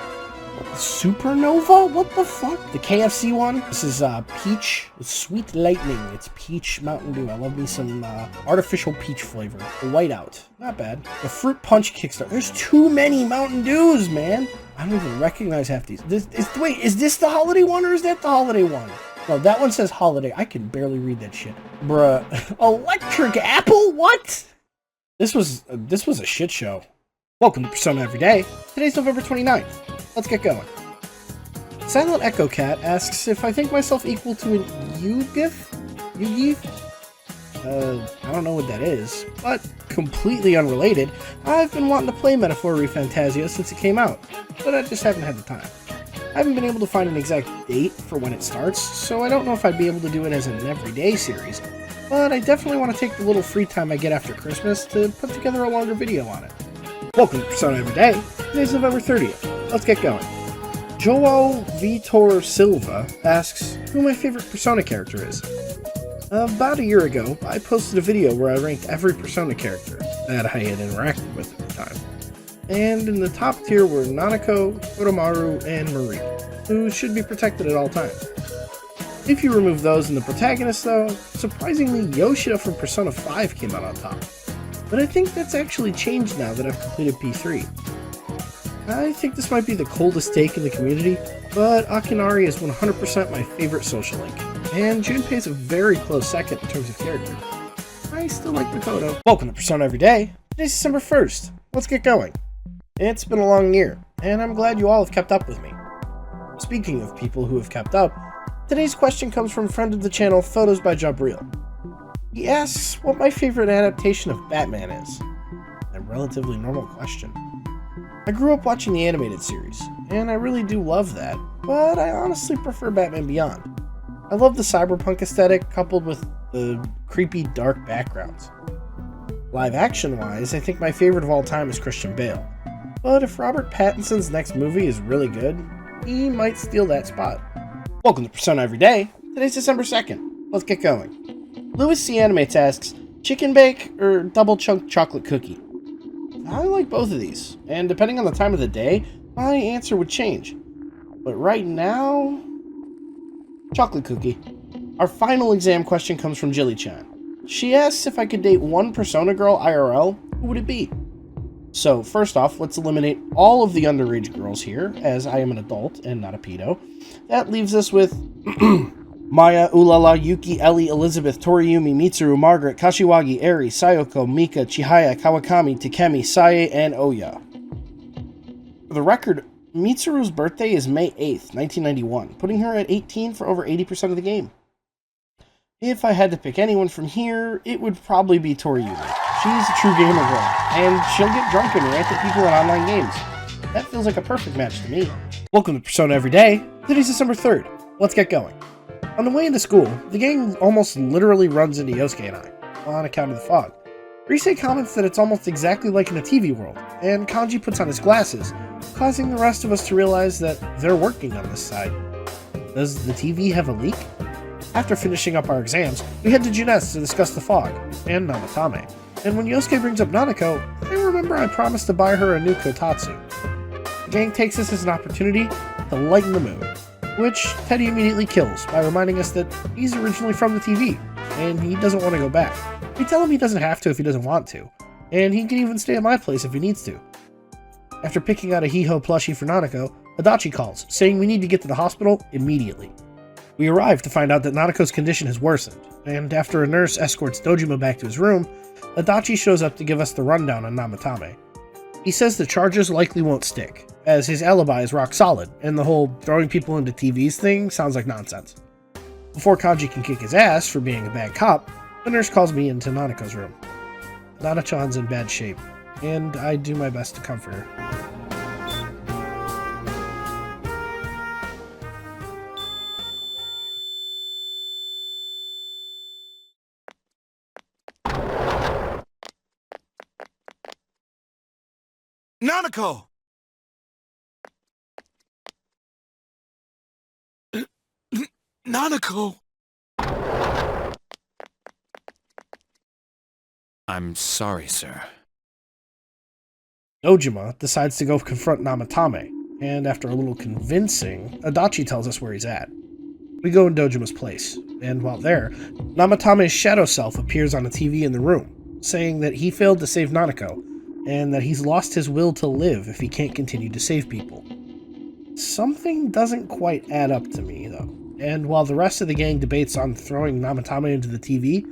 Supernova? What the fuck? The KFC one? This is peach. Sweet Lightning. It's peach Mountain Dew. I love me some artificial peach flavor. The Whiteout. Not bad. The Fruit Punch Kickstart. There's too many Mountain Dews, man. I don't even recognize half these. Wait, is this the holiday one or is that the holiday one? No, that one says holiday. I can barely read that shit. Bruh. Electric Apple? What? This was a shit show. Welcome to Persona Everyday. Today's November 29th. Let's get going. Silent Echo Cat asks if I think myself equal to an Yugif? I don't know what that is, but completely unrelated, I've been wanting to play Metaphor ReFantazio since it came out, but I just haven't had the time. I haven't been able to find an exact date for when it starts, so I don't know if I'd be able to do it as an everyday series, but I definitely want to take the little free time I get after Christmas to put together a longer video on it. Welcome to Persona Everyday. Today's November 30th. Let's get going. Joao Vitor Silva asks who my favorite Persona character is. About a year ago, I posted a video where I ranked every Persona character that I had interacted with at the time. And in the top tier were Nanako, Oromaru, and Marie, who should be protected at all times. If you remove those in the protagonist though, surprisingly Yoshida from Persona 5 came out on top. But I think that's actually changed now that I've completed P3. I think this might be the coldest take in the community, but Akinari is 100% my favorite social link, and Junpei is a very close second in terms of character. I still like Makoto. Welcome to Persona Everyday. Today's December 1st. Let's get going. It's been a long year, and I'm glad you all have kept up with me. Speaking of people who have kept up, today's question comes from friend of the channel, Photos by Jabril. He asks what my favorite adaptation of Batman is. A relatively normal question. I grew up watching the animated series, and I really do love that, but I honestly prefer Batman Beyond. I love the cyberpunk aesthetic coupled with the creepy dark backgrounds. Live action wise, I think my favorite of all time is Christian Bale. but if Robert Pattinson's next movie is really good, he might steal that spot. Welcome to Persona Every Day. Today's December 2nd. Let's get going. Louis C. Animates asks, chicken bake or double chunk chocolate cookie? I like both of these, and depending on the time of the day, my answer would change. But right now, chocolate cookie. Our final exam question comes from Jilly-chan. She asks if I could date one Persona girl IRL, who would it be? So first off, let's eliminate all of the underage girls here, as I am an adult and not a pedo. That leaves us with Maya, Ulala, Yuki, Ellie, Elizabeth, Toriumi, Mitsuru, Margaret, Kashiwagi, Eri, Sayoko, Mika, Chihaya, Kawakami, Takemi, Sae, and Oya. For the record, Mitsuru's birthday is May 8th, 1991, putting her at 18 for over 80% of the game. If I had to pick anyone from here, it would probably be Toriumi. She's a true gamer girl, and she'll get drunk and rant at people in online games. That feels like a perfect match to me. Welcome to Persona Every Day. Today's December 3rd. Let's get going. On the way into school, the gang almost literally runs into Yosuke and I, on account of the fog. Rise comments that it's almost exactly like in a TV world, and Kanji puts on his glasses, causing the rest of us to realize that they're working on this side. Does the TV have a leak? After finishing up our exams, we head to Junes to discuss the fog, and Namatame. And when Yosuke brings up Nanako, I remember I promised to buy her a new kotatsu. The gang takes this as an opportunity to lighten the mood, which Teddy immediately kills by reminding us that he's originally from the TV, and he doesn't want to go back. We tell him he doesn't have to if he doesn't want to, and he can even stay at my place if he needs to. After picking out a Hiho plushie for Nanako, Adachi calls, saying we need to get to the hospital immediately. We arrive to find out that Nanako's condition has worsened, and after a nurse escorts Dojima back to his room, Adachi shows up to give us the rundown on Namatame. He says the charges likely won't stick, as his alibi is rock solid, and the whole throwing people into TVs thing sounds like nonsense. Before Kanji can kick his ass for being a bad cop, the nurse calls me into Nanako's room. Nana-chan's in bad shape, and I do my best to comfort her. Nanako! Nanako! I'm sorry, sir. Dojima decides to go confront Namatame, and after a little convincing, Adachi tells us where he's at. We go in Dojima's place, and while there, Namatame's shadow self appears on a TV in the room, saying that he failed to save Nanako, and that he's lost his will to live if he can't continue to save people. Something doesn't quite add up to me, though, and while the rest of the gang debates on throwing Namatame into the TV,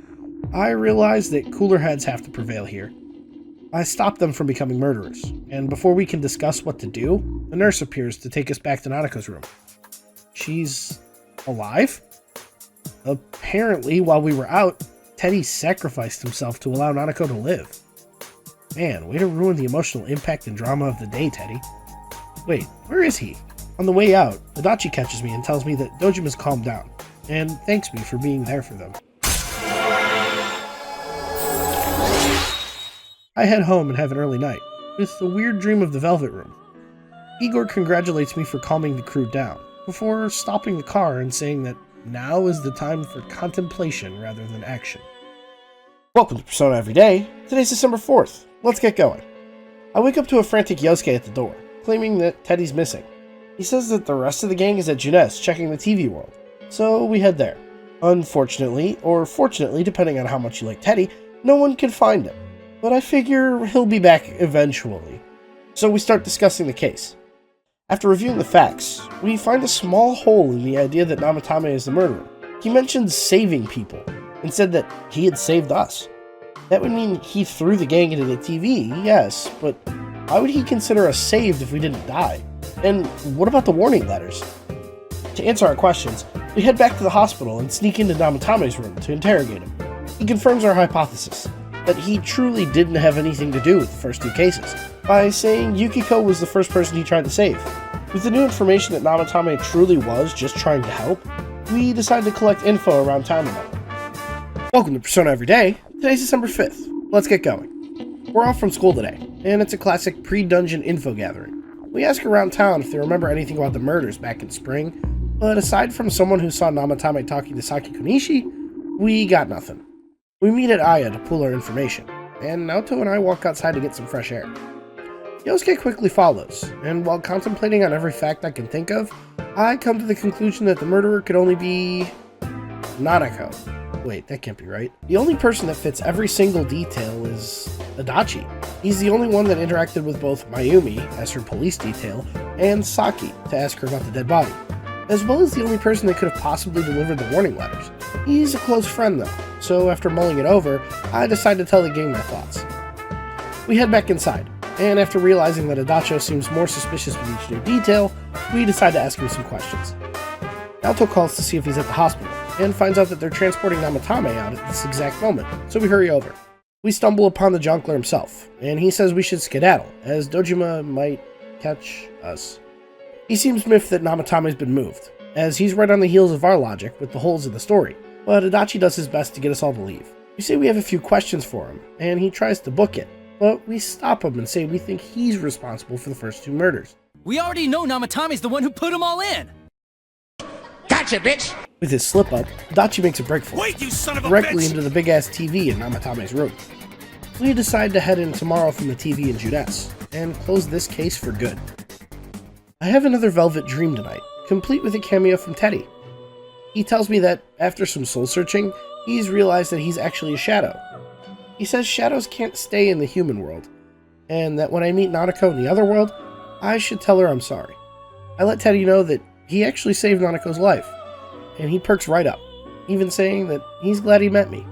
I realize that cooler heads have to prevail here. I stop them from becoming murderers, and before we can discuss what to do, the nurse appears to take us back to Nanako's room. She's alive? Apparently, while we were out, Teddy sacrificed himself to allow Nanako to live. Man, way to ruin the emotional impact and drama of the day, Teddy. Wait, where is he? On the way out, Adachi catches me and tells me that Dojima's calmed down, and thanks me for being there for them. I head home and have an early night, with a weird dream of the Velvet Room. Igor congratulates me for calming the crew down, before stopping the car and saying that now is the time for contemplation rather than action. Welcome to Persona Every Day. Today's December 4th. Let's get going. I wake up to a frantic Yosuke at the door, claiming that Teddy's missing. He says that the rest of the gang is at Junes checking the TV world, so we head there. Unfortunately, or fortunately, depending on how much you like Teddy, no one can find him. But I figure he'll be back eventually. So we start discussing the case. After reviewing the facts, we find a small hole in the idea that Namatame is the murderer. He mentioned saving people, and said that he had saved us. That would mean he threw the gang into the TV, yes, but why would he consider us saved if we didn't die? And what about the warning letters? To answer our questions, we head back to the hospital and sneak into Namatame's room to interrogate him. He confirms our hypothesis, that he truly didn't have anything to do with the first two cases, by saying Yukiko was the first person he tried to save. With the new information that Namatame truly was just trying to help, we decided to collect info around town about him. Welcome to Persona Every Day. Today's December 5th. Let's get going. We're off from school today, and it's a classic pre-dungeon info gathering. We ask around town if they remember anything about the murders back in spring, but aside from someone who saw Namatame talking to Saki Konishi, we got nothing. We meet at Aya to pool our information, and Naoto and I walk outside to get some fresh air. Yosuke quickly follows, and while contemplating on every fact I can think of, I come to the conclusion that the murderer could only be Nanako. Wait, that can't be right. The only person that fits every single detail is Adachi. He's the only one that interacted with both Mayumi, as her police detail, and Saki, to ask her about the dead body, as well as the only person that could have possibly delivered the warning letters. He's a close friend though, so after mulling it over, I decide to tell the gang my thoughts. We head back inside, and after realizing that Adacho seems more suspicious with each new detail, we decide to ask him some questions. Naoto calls to see if he's at the hospital, and finds out that they're transporting Namatame out at this exact moment, so we hurry over. We stumble upon the Jonkler himself, and he says we should skedaddle, as Dojima might catch us. He seems miffed that Namatame's been moved, as he's right on the heels of our logic with the holes in the story, but Adachi does his best to get us all to leave. We say we have a few questions for him, and he tries to book it, but we stop him and say we think he's responsible for the first 2 murders. We already know Namatame's the one who put them all in! Gotcha, bitch! With his slip-up, Adachi makes a break for Wait, you son of a directly bitch! into the big-ass TV in Namatame's room. We decide to head in tomorrow from the TV in Junes, and close this case for good. I have another Velvet dream tonight, complete with a cameo from Teddy. He tells me that, after some soul-searching, he's realized that he's actually a shadow. He says shadows can't stay in the human world, and that when I meet Nanako in the other world, I should tell her I'm sorry. I let Teddy know that he actually saved Nanako's life, and he perks right up, even saying that he's glad he met me.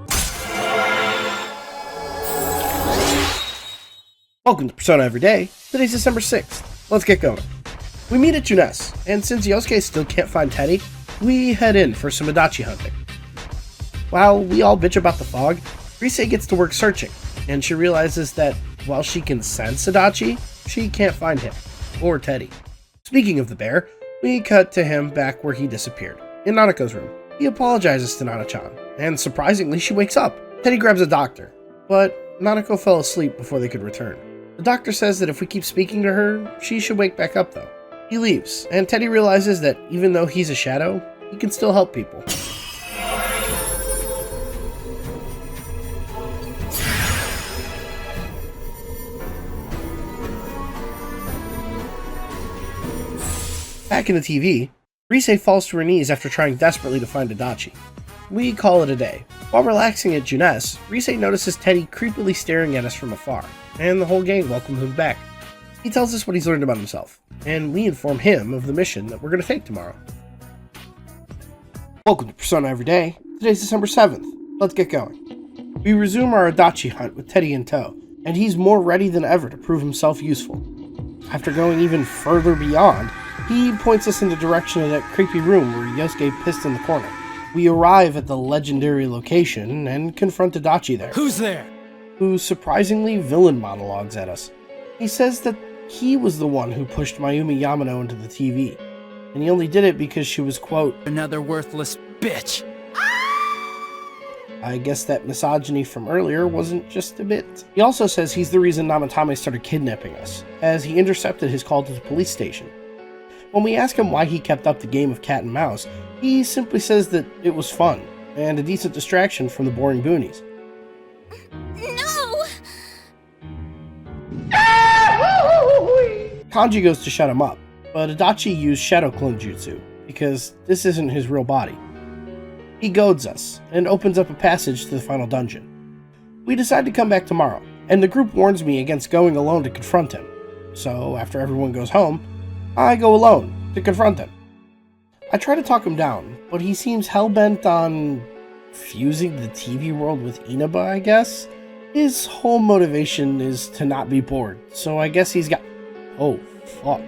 Welcome to Persona Everyday. Today's December 6th. Let's get going. We meet at Junes, and since Yosuke still can't find Teddy, we head in for some Adachi hunting. While we all bitch about the fog, Rise gets to work searching, and she realizes that while she can sense Adachi, she can't find him, or Teddy. Speaking of the bear, we cut to him back where he disappeared, in Nanako's room. He apologizes to Nana-chan, and surprisingly she wakes up. Teddy grabs a doctor, but Nanako fell asleep before they could return. The doctor says that if we keep speaking to her, she should wake back up though. He leaves, and Teddy realizes that even though he's a shadow, he can still help people. Back in the TV, Rise falls to her knees after trying desperately to find Adachi. We call it a day. While relaxing at Junes, Rise notices Teddy creepily staring at us from afar, and the whole gang welcomes him back. He tells us what he's learned about himself, and we inform him of the mission that we're going to take tomorrow. Welcome to Persona Everyday. Today's December 7th. Let's get going. We resume our Adachi hunt with Teddy in tow, and he's more ready than ever to prove himself useful. After going even further beyond, he points us in the direction of that creepy room where Yosuke pissed in the corner. We arrive at the legendary location and confront Adachi there. Who's there? Who surprisingly villain monologues at us. He says that he was the one who pushed Mayumi Yamano into the TV, and he only did it because she was, quote, another worthless bitch. I guess that misogyny from earlier wasn't just a bit. He also says he's the reason Namatame started kidnapping us, as he intercepted his call to the police station. When we ask him why he kept up the game of cat and mouse, he simply says that it was fun, and a decent distraction from the boring boonies. No! Kanji goes to shut him up, but Adachi used Shadow Clone Jutsu, because this isn't his real body. He goads us, and opens up a passage to the final dungeon. We decide to come back tomorrow, and the group warns me against going alone to confront him. So, after everyone goes home, I go alone to confront him. I try to talk him down, but he seems hell-bent on fusing the TV world with Inaba, I guess? His whole motivation is to not be bored, so I guess he's got... Oh, fuck.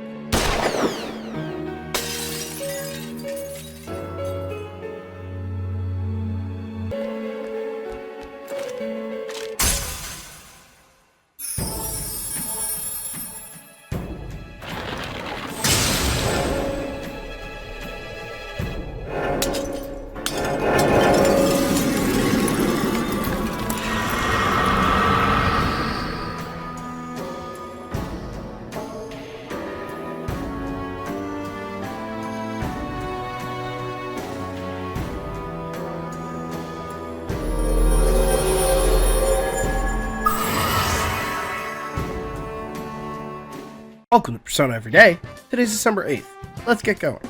Welcome to Persona Everyday. Today's December 8th. Let's get going.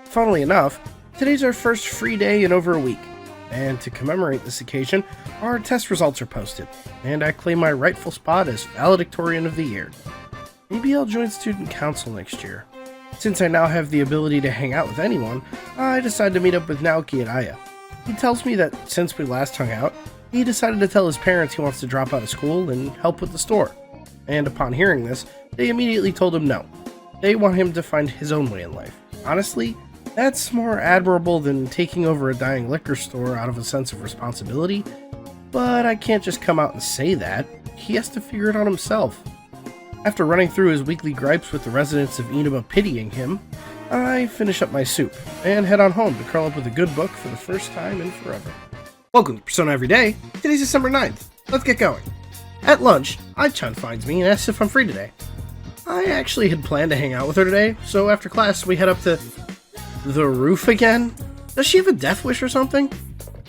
Funnily enough, today's our first free day in over a week, and to commemorate this occasion, our test results are posted, and I claim my rightful spot as valedictorian of the year. Maybe I'll join student council next year. Since I now have the ability to hang out with anyone, I decided to meet up with Naoki at Aya. He tells me that since we last hung out, he decided to tell his parents he wants to drop out of school and help with the store. And upon hearing this, they immediately told him no. They want him to find his own way in life. Honestly, that's more admirable than taking over a dying liquor store out of a sense of responsibility, but I can't just come out and say that. He has to figure it out himself. After running through his weekly gripes with the residents of Inaba pitying him, I finish up my soup and head on home to curl up with a good book for the first time in forever. Welcome to Persona Everyday. Today's December 9th. Let's get going. At lunch, Ai-chan finds me and asks if I'm free today. I actually had planned to hang out with her today, so after class we head up to the roof again. Does she have a death wish or something?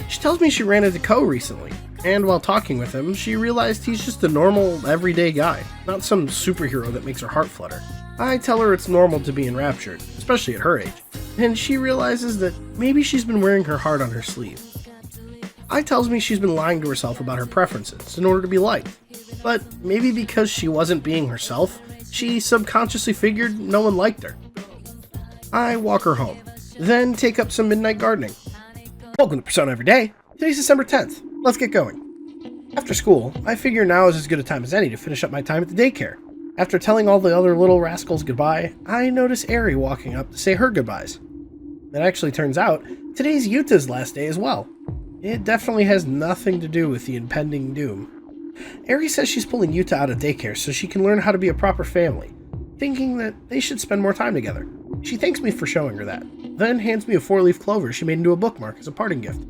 She tells me she ran into Ko recently, and while talking with him, she realized he's just a normal, everyday guy, not some superhero that makes her heart flutter. I tell her it's normal to be enraptured, especially at her age, and she realizes that maybe she's been wearing her heart on her sleeve. Ai tells me she's been lying to herself about her preferences in order to be liked, but maybe because she wasn't being herself, she subconsciously figured no one liked her. I walk her home, then take up some midnight gardening. Welcome to Persona Everyday. Today's December 10th. Let's get going. After school, I figure now is as good a time as any to finish up my time at the daycare. After telling all the other little rascals goodbye, I notice Eri walking up to say her goodbyes. It actually turns out, today's Yuta's last day as well. It definitely has nothing to do with the impending doom. Eri says she's pulling Yuta out of daycare so she can learn how to be a proper family, thinking that they should spend more time together. She thanks me for showing her that, then hands me a 4-leaf clover she made into a bookmark as a parting gift.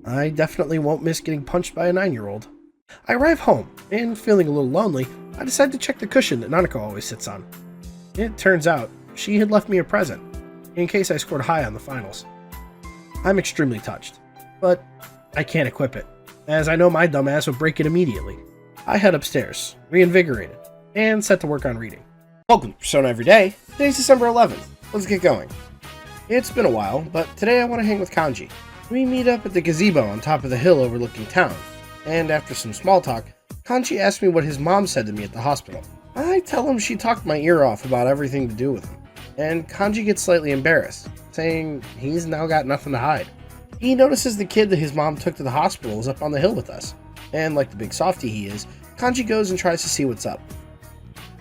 I definitely won't miss getting punched by a 9-year-old. I arrive home, and feeling a little lonely, I decide to check the cushion that Nanako always sits on. It turns out, she had left me a present, in case I scored high on the finals. I'm extremely touched, but I can't equip it, as I know my dumbass would break it immediately. I head upstairs, reinvigorated, and set to work on reading. Welcome to Persona Everyday. Today's December 11th. Let's get going. It's been a while, but today I want to hang with Kanji. We meet up at the gazebo on top of the hill overlooking town, and after some small talk, Kanji asks me what his mom said to me at the hospital. I tell him she talked my ear off about everything to do with him, and Kanji gets slightly embarrassed, saying he's now got nothing to hide. He notices the kid that his mom took to the hospital is up on the hill with us, and like the big softie he is, Kanji goes and tries to see what's up.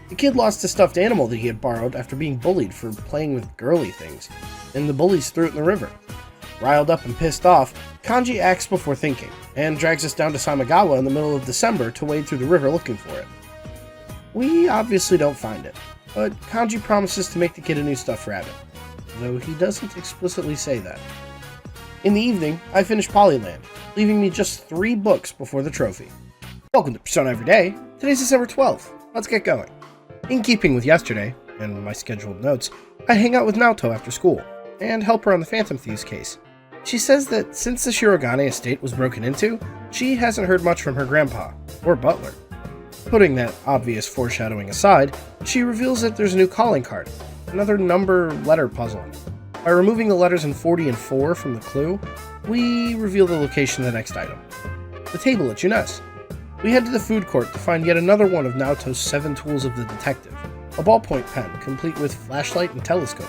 The kid lost a stuffed animal that he had borrowed after being bullied for playing with girly things, and the bullies threw it in the river. Riled up and pissed off, Kanji acts before thinking, and drags us down to Samagawa in the middle of December to wade through the river looking for it. We obviously don't find it, but Kanji promises to make the kid a new stuffed rabbit, though he doesn't explicitly say that. In the evening, I finish Polyland, leaving me just 3 books before the trophy. Welcome to Persona Everyday. Today's December 12th. Let's get going. In keeping with yesterday, and my scheduled notes, I hang out with Naoto after school, and help her on the Phantom Thieves case. She says that since the Shirogane estate was broken into, she hasn't heard much from her grandpa, or butler. Putting that obvious foreshadowing aside, she reveals that there's a new calling card, another number-letter puzzle. By removing the letters in 40 and 4 from the clue, we reveal the location of the next item. The table at Junes. We head to the food court to find yet another one of Naoto's 7 tools of the detective, a ballpoint pen complete with flashlight and telescope.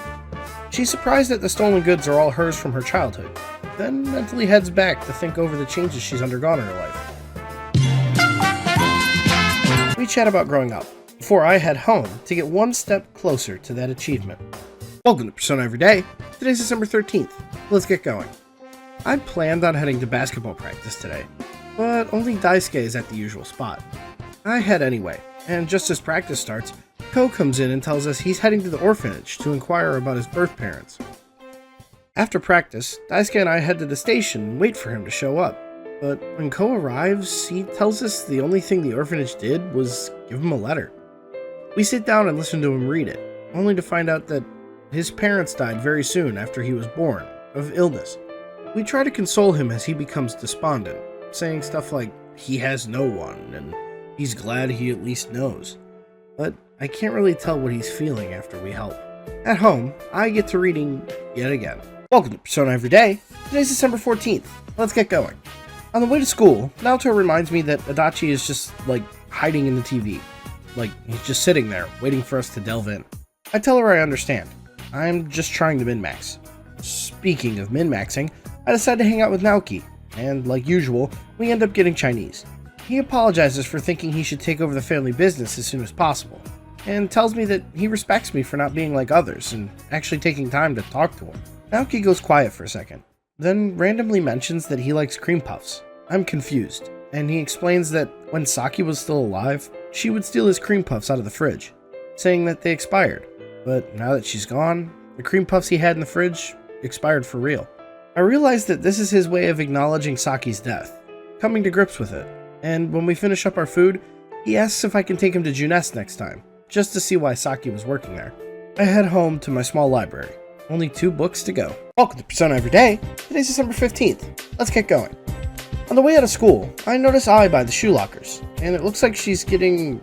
She's surprised that the stolen goods are all hers from her childhood, then mentally heads back to think over the changes she's undergone in her life. We chat about growing up, before I head home to get one step closer to that achievement. Welcome to Persona Everyday. Today's December 13th. Let's get going. I planned on heading to basketball practice today, but only Daisuke is at the usual spot. I head anyway, and just as practice starts, Ko comes in and tells us he's heading to the orphanage to inquire about his birth parents. After practice, Daisuke and I head to the station and wait for him to show up. But when Ko arrives, he tells us the only thing the orphanage did was give him a letter. We sit down and listen to him read it, only to find out that his parents died very soon after he was born, of illness. We try to console him as he becomes despondent, saying stuff like he has no one, and He's glad he at least knows. But I can't really tell what he's feeling after we help. At home, I get to reading yet again. Welcome to Persona Every Day. Today's December 14th. Let's get going. On the way to school, Naoto reminds me that Adachi is just, hiding in the TV. He's just sitting there, waiting for us to delve in. I tell her I understand. I'm just trying to min-max. Speaking of min-maxing, I decide to hang out with Naoki, and like usual, we end up getting Chinese. He apologizes for thinking he should take over the family business as soon as possible, and tells me that he respects me for not being like others and actually taking time to talk to him. Naoki goes quiet for a second, then randomly mentions that he likes cream puffs. I'm confused, and he explains that when Saki was still alive, she would steal his cream puffs out of the fridge, saying that they expired, but now that she's gone, the cream puffs he had in the fridge expired for real. I realize that this is his way of acknowledging Saki's death, coming to grips with it, and when we finish up our food, he asks if I can take him to Junes next time, just to see why Saki was working there. I head home to my small library. Only 2 books to go. Welcome to Persona Every Day. Today's December 15th. Let's get going. On the way out of school, I notice Ai by the shoe lockers, and it looks like she's getting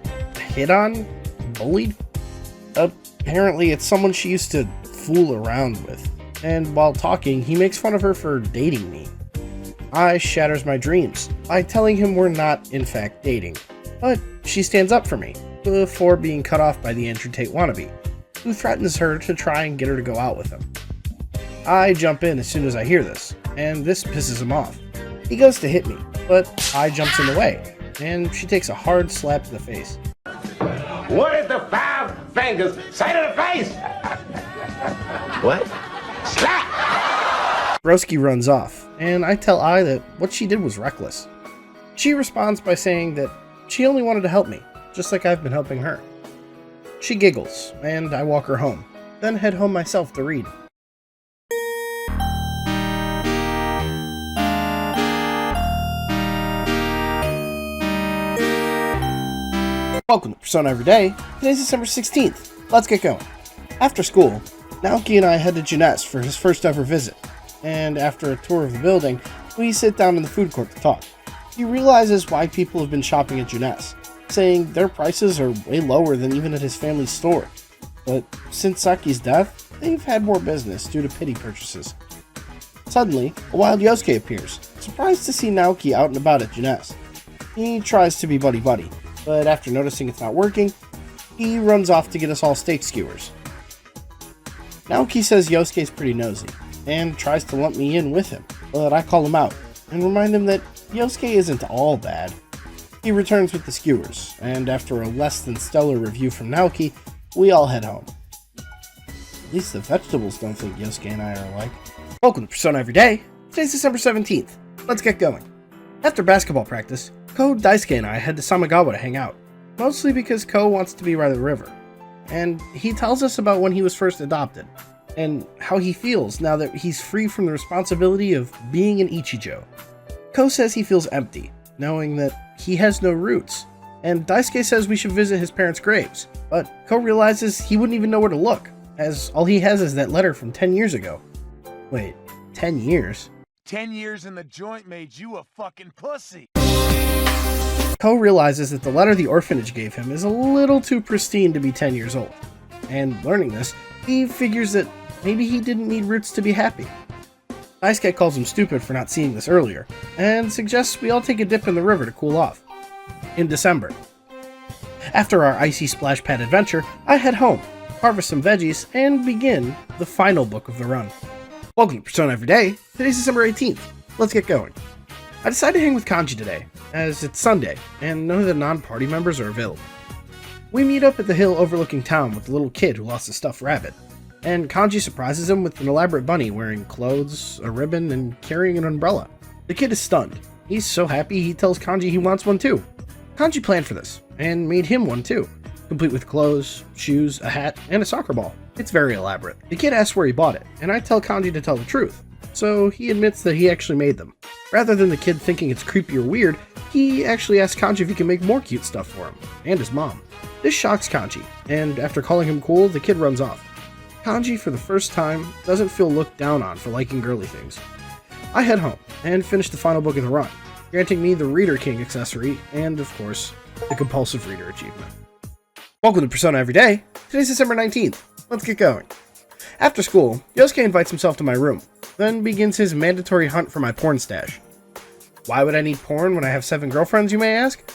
hit on, bullied. Apparently it's someone she used to fool around with, and while talking, he makes fun of her for dating me. Ai shatters my dreams by telling him we're not, in fact, dating, but she stands up for me, before being cut off by the Andrew Tate wannabe, who threatens her to try and get her to go out with him. I jump in as soon as I hear this, and this pisses him off. He goes to hit me, but I jumps in the way, and she takes a hard slap to the face. What is the 5 fingers say to the face? What? Slap! Broski runs off, and I tell Ai that what she did was reckless. She responds by saying that she only wanted to help me, just like I've been helping her. She giggles, and I walk her home, then head home myself to read. Welcome to Persona Every Day. Today's December 16th. Let's get going. After school, Naoki and I head to Junes for his first ever visit, and after a tour of the building, we sit down in the food court to talk. He realizes why people have been shopping at Junes, saying their prices are way lower than even at his family's store. But since Saki's death, they've had more business due to pity purchases. Suddenly, a wild Yosuke appears, surprised to see Naoki out and about at Junes. He tries to be buddy-buddy, but after noticing it's not working, he runs off to get us all steak skewers. Naoki says Yosuke's pretty nosy, and tries to lump me in with him, but I call him out, and remind him that Yosuke isn't all bad. He returns with the skewers, and after a less than stellar review from Naoki, we all head home. At least the vegetables don't think Yosuke and I are alike. Welcome to Persona Every Day. Today's December 17th. Let's get going. After basketball practice, Ko, Daisuke, and I head to Samagawa to hang out, mostly because Ko wants to be by the river, and he tells us about when he was first adopted, and how he feels now that he's free from the responsibility of being an Ichijo. Ko says he feels empty, knowing that he has no roots, and Daisuke says we should visit his parents' graves, but Ko realizes he wouldn't even know where to look, as all he has is that letter from 10 years ago. Wait, 10 years? 10 years in the joint made you a fucking pussy. Ko realizes that the letter the orphanage gave him is a little too pristine to be 10 years old, and learning this, he figures that maybe he didn't need roots to be happy. Daisuke calls him stupid for not seeing this earlier, and suggests we all take a dip in the river to cool off. In December. After our icy splash pad adventure, I head home, harvest some veggies, and begin the final book of the run. Welcome to Persona Every Day. Today's December 18th. Let's get going. I decided to hang with Kanji today, as it's Sunday, and none of the non-party members are available. We meet up at the hill overlooking town with the little kid who lost his stuffed rabbit, and Kanji surprises him with an elaborate bunny wearing clothes, a ribbon, and carrying an umbrella. The kid is stunned. He's so happy he tells Kanji he wants one too. Kanji planned for this, and made him one too, complete with clothes, shoes, a hat, and a soccer ball. It's very elaborate. The kid asks where he bought it, and I tell Kanji to tell the truth, so he admits that he actually made them. Rather than the kid thinking it's creepy or weird, he actually asks Kanji if he can make more cute stuff for him, and his mom. This shocks Kanji, and after calling him cool, the kid runs off. Kanji, for the first time, doesn't feel looked down on for liking girly things. I head home, and finish the final book of the run, granting me the Reader King accessory and, of course, the Compulsive Reader achievement. Welcome to Persona Everyday. Today's December 19th. Let's get going. After school, Yosuke invites himself to my room, then begins his mandatory hunt for my porn stash. Why would I need porn when I have 7 girlfriends, you may ask?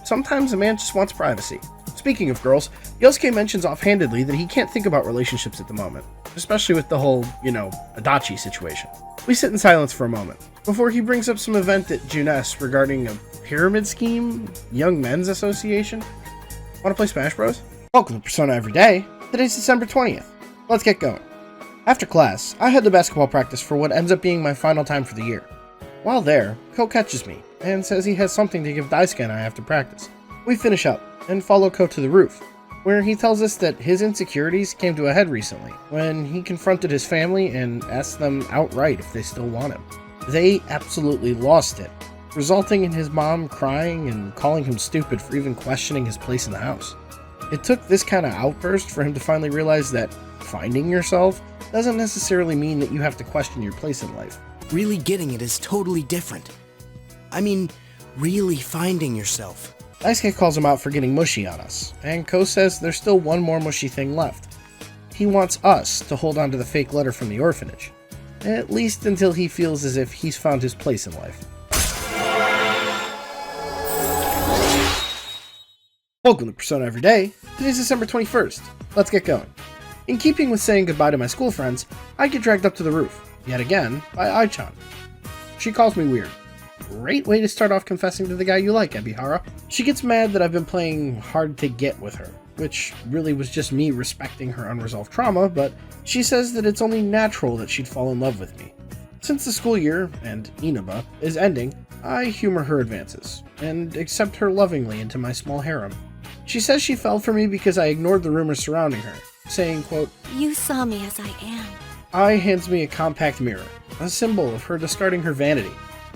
Sometimes a man just wants privacy. Speaking of girls, Yosuke mentions offhandedly that he can't think about relationships at the moment, especially with the whole, Adachi situation. We sit in silence for a moment, before he brings up some event at Junes regarding a pyramid scheme, Young Men's Association. Wanna play Smash Bros? Welcome to Persona Everyday. Today's December 20th. Let's get going. After class, I head to basketball practice for what ends up being my final time for the year. While there, Ko catches me, and says he has something to give Daisuke and I after practice. We finish up, and follow Ko to the roof, where he tells us that his insecurities came to a head recently, when he confronted his family and asked them outright if they still want him. They absolutely lost it, resulting in his mom crying and calling him stupid for even questioning his place in the house. It took this kind of outburst for him to finally realize that finding yourself doesn't necessarily mean that you have to question your place in life. Really getting it is totally different. I mean, really finding yourself. Daisuke calls him out for getting mushy on us, and Ko says there's still one more mushy thing left. He wants us to hold on to the fake letter from the orphanage, at least until he feels as if he's found his place in life. Welcome to Persona Everyday. Today's December 21st. Let's get going. In keeping with saying goodbye to my school friends, I get dragged up to the roof, yet again, by Ai-chan. She calls me weird. Great way to start off confessing to the guy you like, Ebihara. She gets mad that I've been playing hard to get with her, which really was just me respecting her unresolved trauma, but she says that it's only natural that she'd fall in love with me. Since the school year, and Inaba, is ending, I humor her advances, and accept her lovingly into my small harem. She says she fell for me because I ignored the rumors surrounding her, saying, quote, You saw me as I am. Ai hands me a compact mirror, a symbol of her discarding her vanity,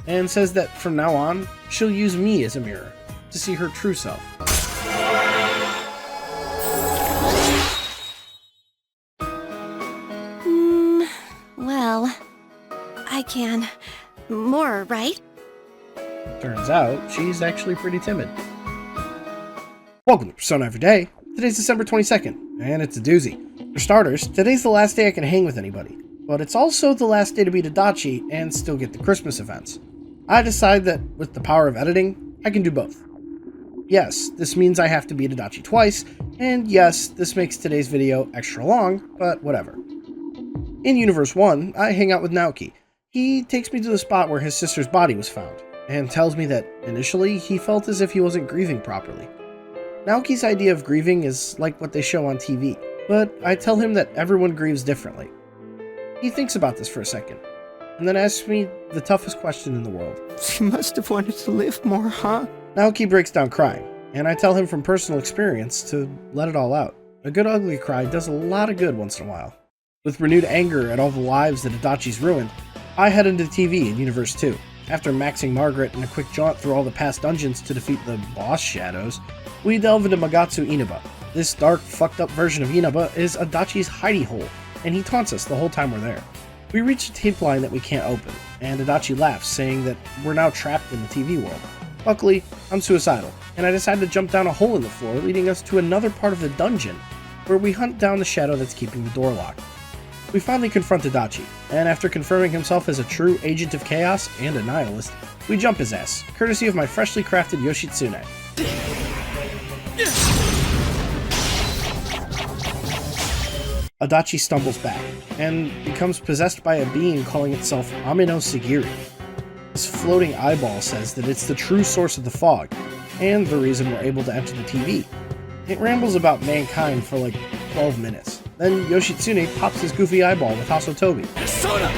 and says that from now on, she'll use me as a mirror to see her true self. Well, I can. More, right? Turns out, she's actually pretty timid. Welcome to Persona Everyday. Today's December 22nd, and it's a doozy. For starters, today's the last day I can hang with anybody, but it's also the last day to beat Adachi and still get the Christmas events. I decide that with the power of editing, I can do both. Yes, this means I have to beat Adachi twice, and yes, this makes today's video extra long, but whatever. In Universe 1, I hang out with Naoki. He takes me to the spot where his sister's body was found, and tells me that initially he felt as if he wasn't grieving properly. Naoki's idea of grieving is like what they show on TV, but I tell him that everyone grieves differently. He thinks about this for a second, and then asks me the toughest question in the world. She must have wanted to live more, huh? Naoki breaks down crying, and I tell him from personal experience to let it all out. A good ugly cry does a lot of good once in a while. With renewed anger at all the lives that Adachi's ruined, I head into the TV in Universe 2. After maxing Margaret in a quick jaunt through all the past dungeons to defeat the boss shadows, we delve into Magatsu Inaba. This dark, fucked up version of Inaba is Adachi's hidey hole, and he taunts us the whole time we're there. We reach a tape line that we can't open, and Adachi laughs, saying that we're now trapped in the TV world. Luckily, I'm suicidal, and I decide to jump down a hole in the floor, leading us to another part of the dungeon, where we hunt down the shadow that's keeping the door locked. We finally confront Adachi, and after confirming himself as a true agent of chaos and a nihilist, we jump his ass, courtesy of my freshly crafted Yoshitsune. Adachi stumbles back, and becomes possessed by a being calling itself Amino Sagiri. This floating eyeball says that it's the true source of the fog, and the reason we're able to enter the TV. It rambles about mankind for like 12 minutes. Then Yoshitsune pops his goofy eyeball with Hasotobi. Persona!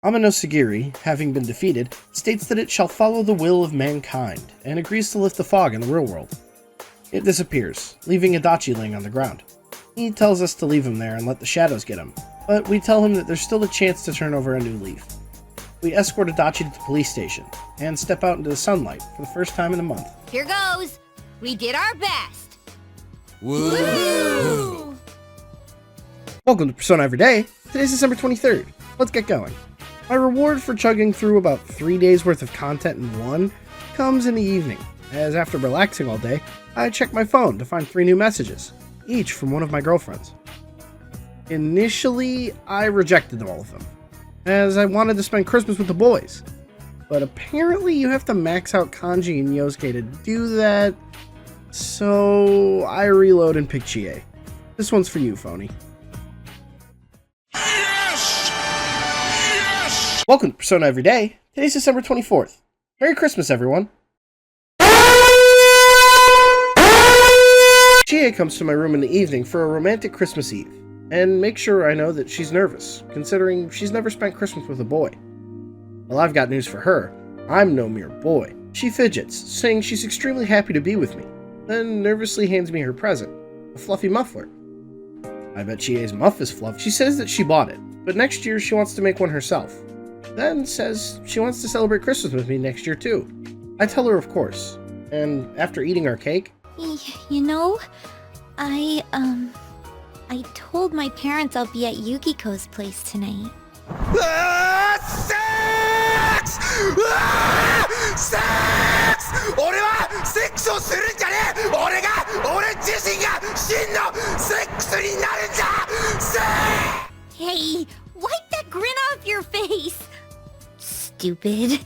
Amino Sagiri, having been defeated, states that it shall follow the will of mankind, and agrees to lift the fog in the real world. It disappears, leaving Adachi laying on the ground. He tells us to leave him there and let the shadows get him, but we tell him that there's still a chance to turn over a new leaf. We escort Adachi to the police station and step out into the sunlight for the first time in a month. Here goes. We did our best. Woo! Welcome to Persona Everyday. Today's December 23rd. Let's get going. My reward for chugging through about 3 days worth of content in one comes in the evening, as after relaxing all day, I check my phone to find 3 new messages, each from one of my girlfriends. Initially, I rejected all of them, as I wanted to spend Christmas with the boys. But apparently you have to max out Kanji and Yosuke to do that, so I reload and pick Chie. This one's for you, Phony. Welcome to Persona Everyday. Today's December 24th. Merry Christmas, everyone. Chie comes to my room in the evening for a romantic Christmas Eve, and makes sure I know that she's nervous, considering she's never spent Christmas with a boy. Well, I've got news for her. I'm no mere boy. She fidgets, saying she's extremely happy to be with me, then nervously hands me her present, a fluffy muffler. I bet Chie's muff is fluffy. She says that she bought it, but next year she wants to make one herself. Then says she wants to celebrate Christmas with me next year too. I tell her of course, and after eating our cake... You know, I told my parents I'll be at Yukiko's place tonight. Sex! Sex! 俺はセックスをするんじゃねえ! 俺自身が真のセックスになるんだ! Hey, wipe that grin off your face! Stupid.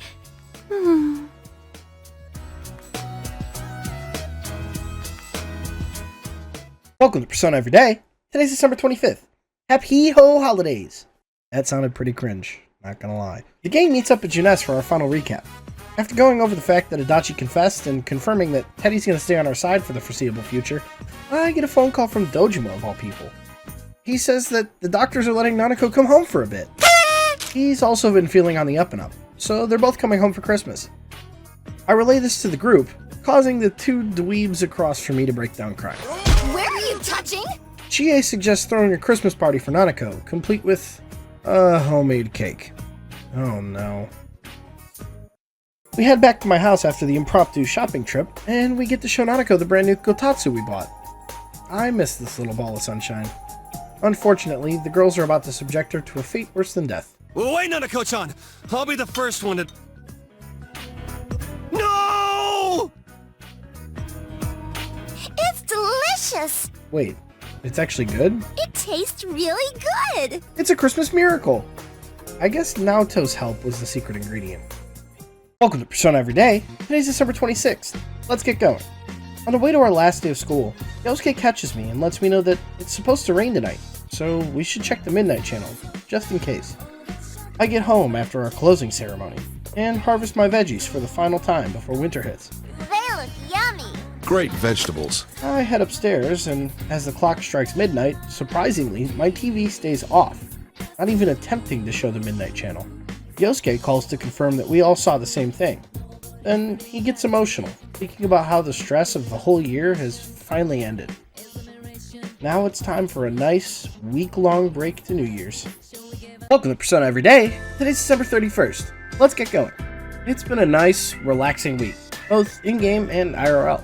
Welcome to Persona Everyday. Today's December 25th. Happy Ho Holidays! That sounded pretty cringe, not gonna lie. The gang meets up at Junes for our final recap. After going over the fact that Adachi confessed and confirming that Teddy's gonna stay on our side for the foreseeable future, I get a phone call from Dojima of all people. He says that the doctors are letting Nanako come home for a bit. He's also been feeling on the up and up, so they're both coming home for Christmas. I relay this to the group, causing the 2 dweebs across from me to break down crying. Where are you touching? Chie suggests throwing a Christmas party for Nanako, complete with a homemade cake. Oh no. We head back to my house after the impromptu shopping trip, and we get to show Nanako the brand new Kotatsu we bought. I miss this little ball of sunshine. Unfortunately, the girls are about to subject her to a fate worse than death. Well, wait, Nanako-chan! I'll be the first one to... No! It's delicious! Wait, it's actually good? It tastes really good! It's a Christmas miracle! I guess Naoto's help was the secret ingredient. Welcome to Persona Everyday. Today's December 26th. Let's get going. On the way to our last day of school, Yosuke catches me and lets me know that it's supposed to rain tonight, so we should check the Midnight Channel, just in case. I get home after our closing ceremony, and harvest my veggies for the final time before winter hits. They look yummy! Great vegetables. I head upstairs, and as the clock strikes midnight, surprisingly, my TV stays off, not even attempting to show the Midnight Channel. Yosuke calls to confirm that we all saw the same thing. Then he gets emotional, thinking about how the stress of the whole year has finally ended. Now it's time for a nice, week-long break to New Year's. Welcome to Persona Everyday. Today's December 31st. Let's get going. It's been a nice, relaxing week, both in-game and IRL.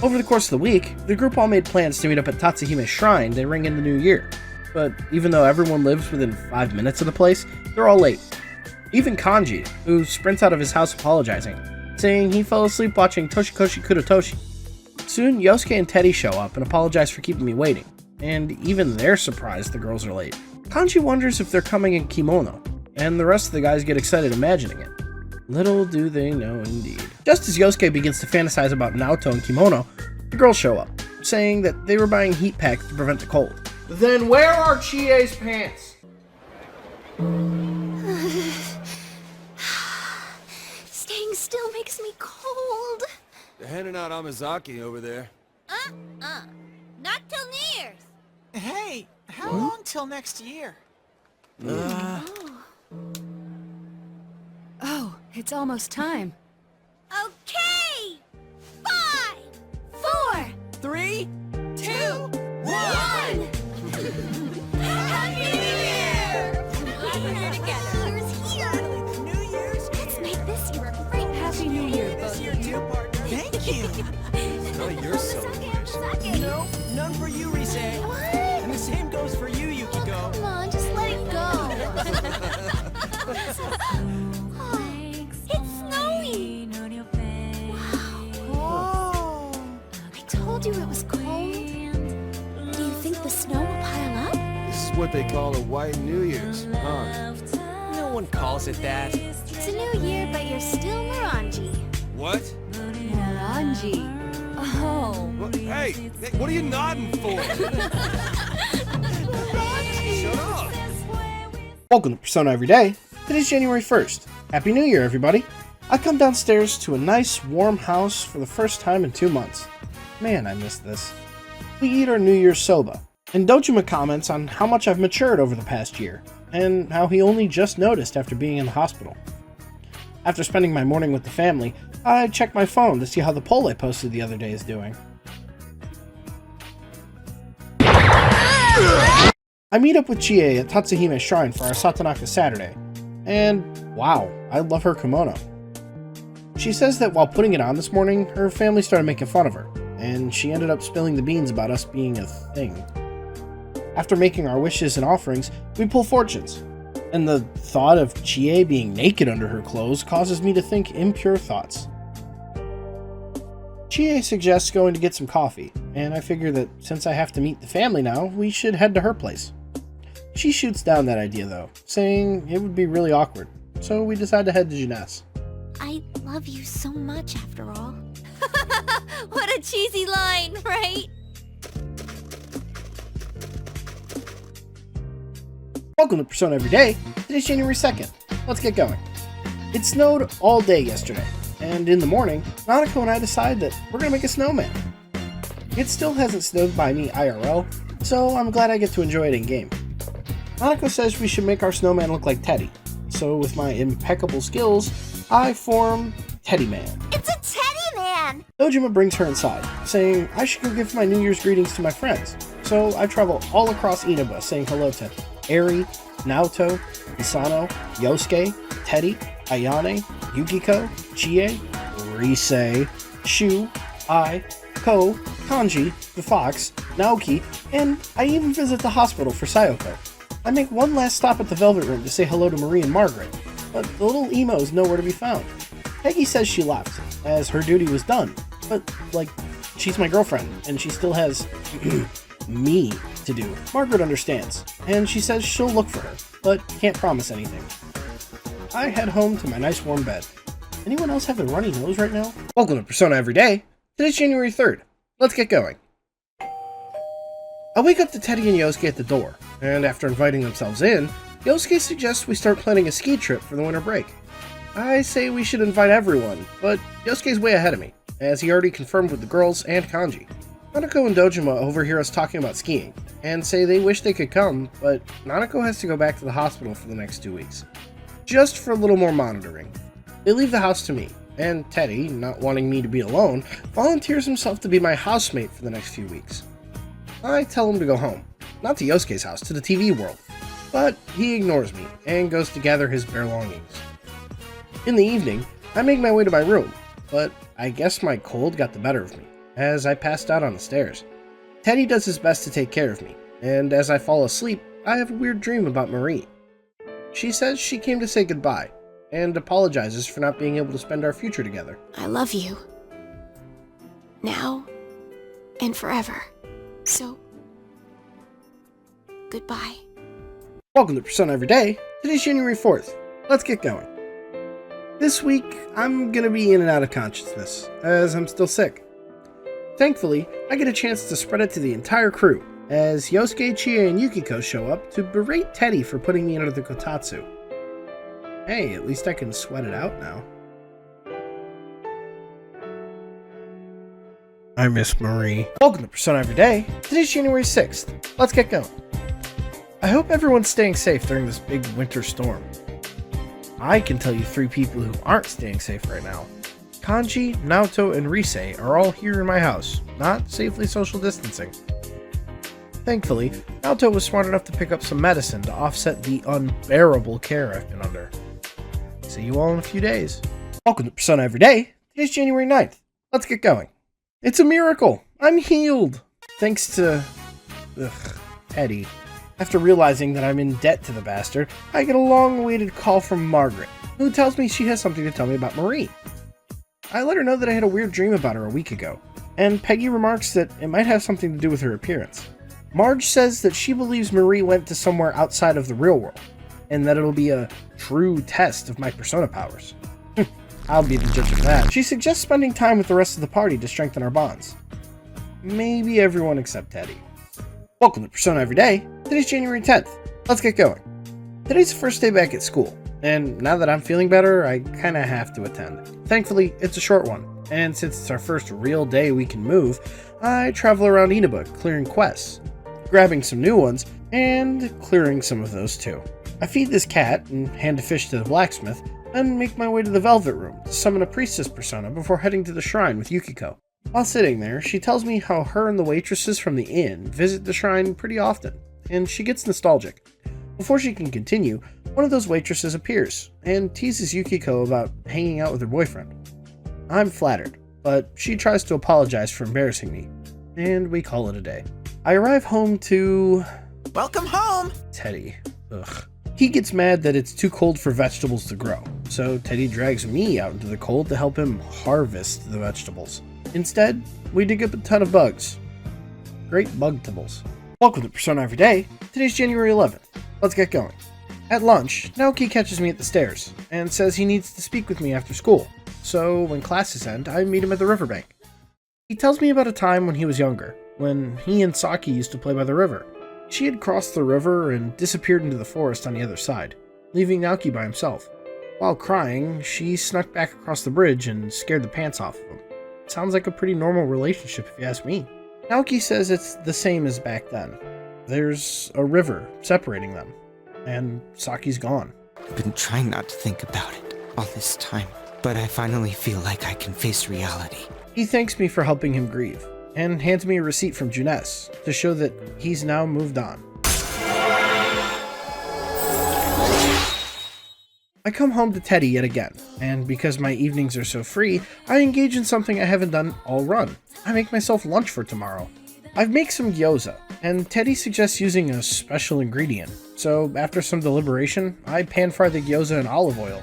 Over the course of the week, the group all made plans to meet up at Tatsuhime's shrine to ring in the new year. But even though everyone lives within 5 minutes of the place, they're all late. Even Kanji, who sprints out of his house apologizing, saying he fell asleep watching Toshikoshi Kurotoshi. Soon, Yosuke and Teddy show up and apologize for keeping me waiting, and even they're surprised the girls are late. Kanji wonders if they're coming in kimono, and the rest of the guys get excited imagining it. Little do they know indeed. Just as Yosuke begins to fantasize about Naoto and kimono, the girls show up, saying that they were buying heat packs to prevent the cold. Then where are Chie's pants? Staying still makes me cold. They're handing out Amazaki over there. Not till New Year's. Hey, how long till next year? Oh, it's almost time. Okay! 5, 4, 3, 2, 1! Happy New Year! New Oh, you're so wish. No, none for you, Rise. And the same goes for you, Yukiko. Come on, just let it go. It's snowy. Wow. I told you it was cold. Do you think the snow will pile up? This is what they call a white New Year's, huh? No one calls it that. It's a new year, but you're still Morangi. What? Morangi. Oh. Hey, what are you nodding for? Shut up. Welcome to Persona Everyday. Today's January 1st. Happy New Year, everybody. I come downstairs to a nice, warm house for the first time in 2 months. Man, I miss this. We eat our New Year's soba, and Dojima comments on how much I've matured over the past year, and how he only just noticed after being in the hospital. After spending my morning with the family, I check my phone to see how the poll I posted the other day is doing. I meet up with Chie at Tatsuhime Shrine for our Satonaka Saturday, and wow, I love her kimono. She says that while putting it on this morning, her family started making fun of her, and she ended up spilling the beans about us being a thing. After making our wishes and offerings, we pull fortunes, and the thought of Chie being naked under her clothes causes me to think impure thoughts. Chie suggests going to get some coffee, and I figure that since I have to meet the family now, we should head to her place. She shoots down that idea though, saying it would be really awkward, so we decide to head to Jeunesse. I love you so much after all. What a cheesy line, right? Welcome to Persona Everyday. Today's January 2nd. Let's get going. It snowed all day yesterday, and in the morning, Nanako and I decide that we're gonna make a snowman. It still hasn't snowed by me IRL, so I'm glad I get to enjoy it in game. Nanako says we should make our snowman look like Teddy, so with my impeccable skills, I form Teddy Man. It's a Teddy Man! Dojima brings her inside, saying I should go give my New Year's greetings to my friends, so I travel all across Inaba saying hello to Eri, Naoto, Hisano, Yosuke, Teddy, Ayane, Yukiko, Chie, Rise, Shu, Ai, Ko, Kanji, the Fox, Naoki, and I even visit the hospital for Sayoko. I make one last stop at the Velvet Room to say hello to Marie and Margaret, but the little emo is nowhere to be found. Peggy says she left, as her duty was done, but, she's my girlfriend, and she still has me to do. Margaret understands, and she says she'll look for her, but can't promise anything. I head home to my nice warm bed. Anyone else have a runny nose right now? Welcome to Persona Everyday. Today's January 3rd. Let's get going. I wake up to Teddy and Yosuke at the door, and after inviting themselves in, Yosuke suggests we start planning a ski trip for the winter break. I say we should invite everyone, but Yosuke's way ahead of me, as he already confirmed with the girls and Kanji. Nanako and Dojima overhear us talking about skiing, and say they wish they could come, but Nanako has to go back to the hospital for the next 2 weeks. Just for a little more monitoring. They leave the house to me, and Teddy, not wanting me to be alone, volunteers himself to be my housemate for the next few weeks. I tell him to go home, not to Yosuke's house, to the TV world, but he ignores me and goes to gather his belongings. In the evening, I make my way to my room, but I guess my cold got the better of me, as I passed out on the stairs. Teddy does his best to take care of me, and as I fall asleep, I have a weird dream about Marie. She says she came to say goodbye, and apologizes for not being able to spend our future together. I love you. Now and forever. So, goodbye. Welcome to Persona Everyday. Today's January 4th. Let's get going. This week, I'm gonna be in and out of consciousness, as I'm still sick. Thankfully, I get a chance to spread it to the entire crew, as Yosuke, Chie, and Yukiko show up to berate Teddy for putting me under the kotatsu. Hey, at least I can sweat it out now. I miss Marie. Welcome to Persona Everyday. Today's January 6th. Let's get going. I hope everyone's staying safe during this big winter storm. I can tell you 3 people who aren't staying safe right now. Kanji, Naoto, and Rise are all here in my house, not safely social distancing. Thankfully, Naoto was smart enough to pick up some medicine to offset the unbearable care I've been under. See you all in a few days. Welcome to Persona Everyday. Today's January 9th. Let's get going. It's a miracle! I'm healed! Thanks to... Teddy. After realizing that I'm in debt to the bastard, I get a long-awaited call from Margaret, who tells me she has something to tell me about Marie. I let her know that I had a weird dream about her a week ago, and Peggy remarks that it might have something to do with her appearance. Marge says that she believes Marie went to somewhere outside of the real world, and that it'll be a true test of my persona powers. I'll be the judge of that. She suggests spending time with the rest of the party to strengthen our bonds. Maybe everyone except Teddy. Welcome to Persona Everyday. Today's January 10th. Let's get going. Today's the first day back at school, and now that I'm feeling better, I kinda have to attend. Thankfully, it's a short one, and since it's our first real day we can move, I travel around Inaba clearing quests, grabbing some new ones, and clearing some of those too. I feed this cat and hand a fish to the blacksmith, and make my way to the Velvet Room to summon a priestess persona before heading to the shrine with Yukiko. While sitting there, she tells me how her and the waitresses from the inn visit the shrine pretty often, and she gets nostalgic. Before she can continue, one of those waitresses appears, and teases Yukiko about hanging out with her boyfriend. I'm flattered, but she tries to apologize for embarrassing me, and we call it a day. I arrive home to... Welcome home! Teddy. Ugh. He gets mad that it's too cold for vegetables to grow, so Teddy drags me out into the cold to help him harvest the vegetables. Instead, we dig up a ton of bugs. Great bugtables. Welcome to Persona Everyday. Today's January 11th. Let's get going. At lunch, Naoki catches me at the stairs, and says he needs to speak with me after school, so when classes end, I meet him at the riverbank. He tells me about a time when he was younger, when he and Saki used to play by the river. She had crossed the river and disappeared into the forest on the other side, leaving Naoki by himself. While crying, she snuck back across the bridge and scared the pants off of him. Sounds like a pretty normal relationship if you ask me. Naoki says it's the same as back then. There's a river separating them, and Saki's gone. I've been trying not to think about it all this time, but I finally feel like I can face reality. He thanks me for helping him grieve, and hands me a receipt from Junes to show that he's now moved on. I come home to Teddy yet again, and because my evenings are so free, I engage in something I haven't done all run. I make myself lunch for tomorrow. I make some gyoza, and Teddy suggests using a special ingredient, so after some deliberation, I pan-fry the gyoza in olive oil,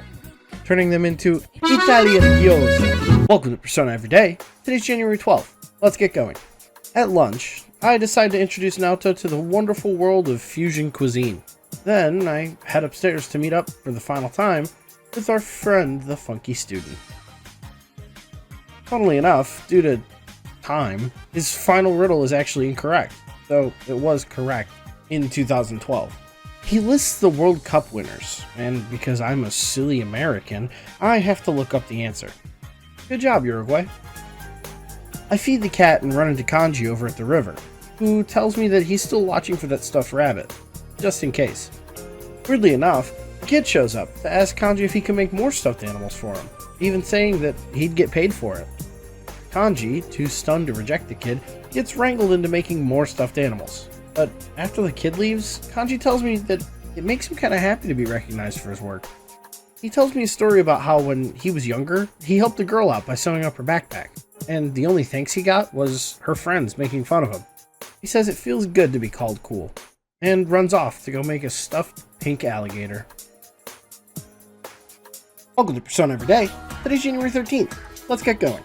turning them into Italian gyoza. Welcome to Persona Everyday. Today's January 12th. Let's get going. At lunch, I decide to introduce Naoto to the wonderful world of fusion cuisine. Then I head upstairs to meet up for the final time with our friend, the funky student. Funnily enough, due to time, his final riddle is actually incorrect, though it was correct in 2012. He lists the World Cup winners, and because I'm a silly American, I have to look up the answer. Good job, Uruguay. I feed the cat and run into Kanji over at the river, who tells me that he's still watching for that stuffed rabbit, just in case. Weirdly enough, the kid shows up to ask Kanji if he can make more stuffed animals for him, even saying that he'd get paid for it. Kanji, too stunned to reject the kid, gets wrangled into making more stuffed animals. But after the kid leaves, Kanji tells me that it makes him kinda happy to be recognized for his work. He tells me a story about how when he was younger, he helped a girl out by sewing up her backpack, and the only thanks he got was her friends making fun of him. He says it feels good to be called cool, and runs off to go make a stuffed pink alligator. Welcome to Persona Everyday. Today's January 13th. Let's get going.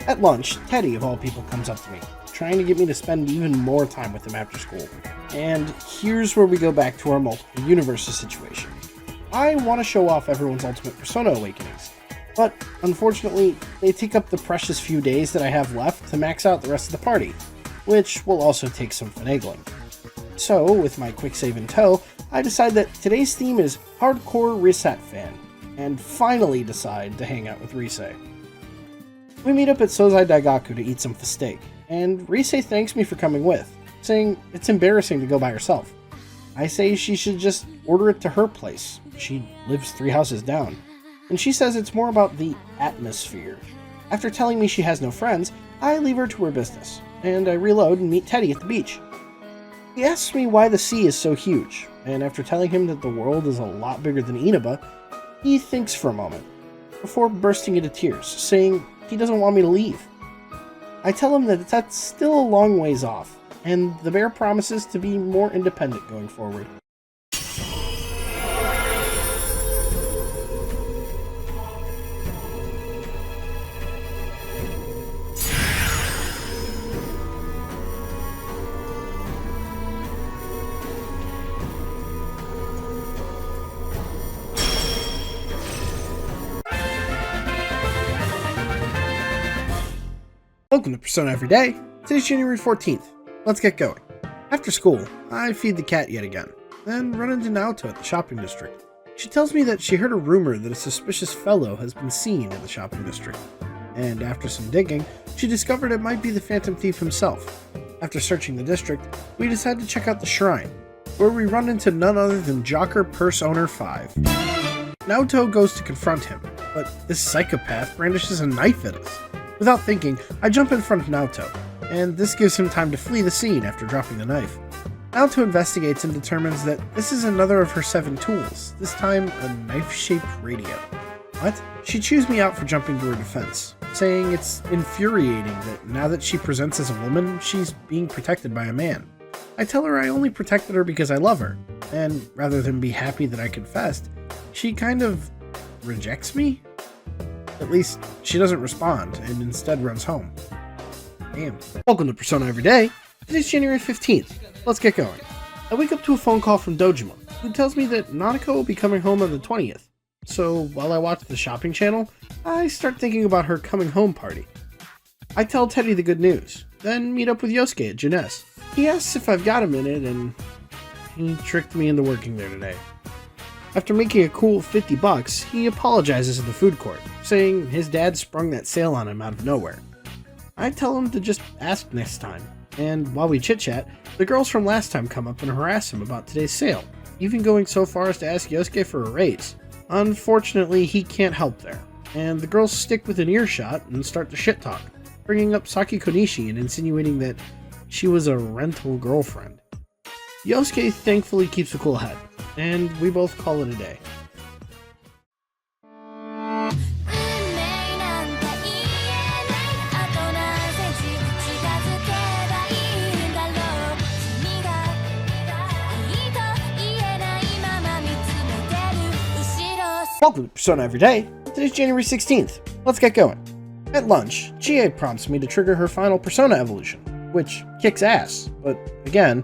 At lunch, Teddy, of all people, comes up to me, trying to get me to spend even more time with him after school. And here's where we go back to our multiple universes situation. I want to show off everyone's ultimate Persona awakenings, but unfortunately, they take up the precious few days that I have left to max out the rest of the party, which will also take some finagling. So, with my quick save in tow, I decide that today's theme is Hardcore Risat Fan, and finally decide to hang out with Rise. We meet up at Sozai Daigaku to eat some steak, and Rise thanks me for coming with, saying it's embarrassing to go by herself. I say she should just order it to her place. She lives 3 houses down. And she says it's more about the atmosphere. After telling me she has no friends, I leave her to her business, and I reload and meet Teddy at the beach. He asks me why the sea is so huge, and after telling him that the world is a lot bigger than Inaba, he thinks for a moment, before bursting into tears, saying he doesn't want me to leave. I tell him that that's still a long ways off, and the bear promises to be more independent going forward. Welcome to Persona Every Day. Today's January 14th. Let's get going. After school, I feed the cat yet again, then run into Naoto at the shopping district. She tells me that she heard a rumor that a suspicious fellow has been seen in the shopping district, and after some digging, she discovered it might be the Phantom Thief himself. After searching the district, we decide to check out the shrine, where we run into none other than Jocker Purse Owner 5. Naoto goes to confront him, but this psychopath brandishes a knife at us. Without thinking, I jump in front of Naoto, and this gives him time to flee the scene after dropping the knife. Naoto investigates and determines that this is another of her 7 tools, this time a knife-shaped radio. What? She chews me out for jumping to her defense, saying it's infuriating that now that she presents as a woman, she's being protected by a man. I tell her I only protected her because I love her, and rather than be happy that I confessed, she kind of rejects me? At least, she doesn't respond, and instead runs home. Damn. Welcome to Persona Every Day. Today's January 15th. Let's get going. I wake up to a phone call from Dojima, who tells me that Nanako will be coming home on the 20th. So, while I watch the shopping channel, I start thinking about her coming home party. I tell Teddy the good news, then meet up with Yosuke at Jeunesse. He asks if I've got a minute, and he tricked me into working there today. After making a cool $50, he apologizes in the food court, saying his dad sprung that sale on him out of nowhere. I tell him to just ask next time, and while we chit-chat, the girls from last time come up and harass him about today's sale, even going so far as to ask Yosuke for a raise. Unfortunately, he can't help there, and the girls stick within earshot and start to shit-talk, bringing up Saki Konishi and insinuating that she was a rental girlfriend. Yosuke thankfully keeps a cool head, and we both call it a day. Welcome to Persona Every Day. Today's January 16th. Let's get going. At lunch, Chie prompts me to trigger her final Persona evolution, which kicks ass, but again,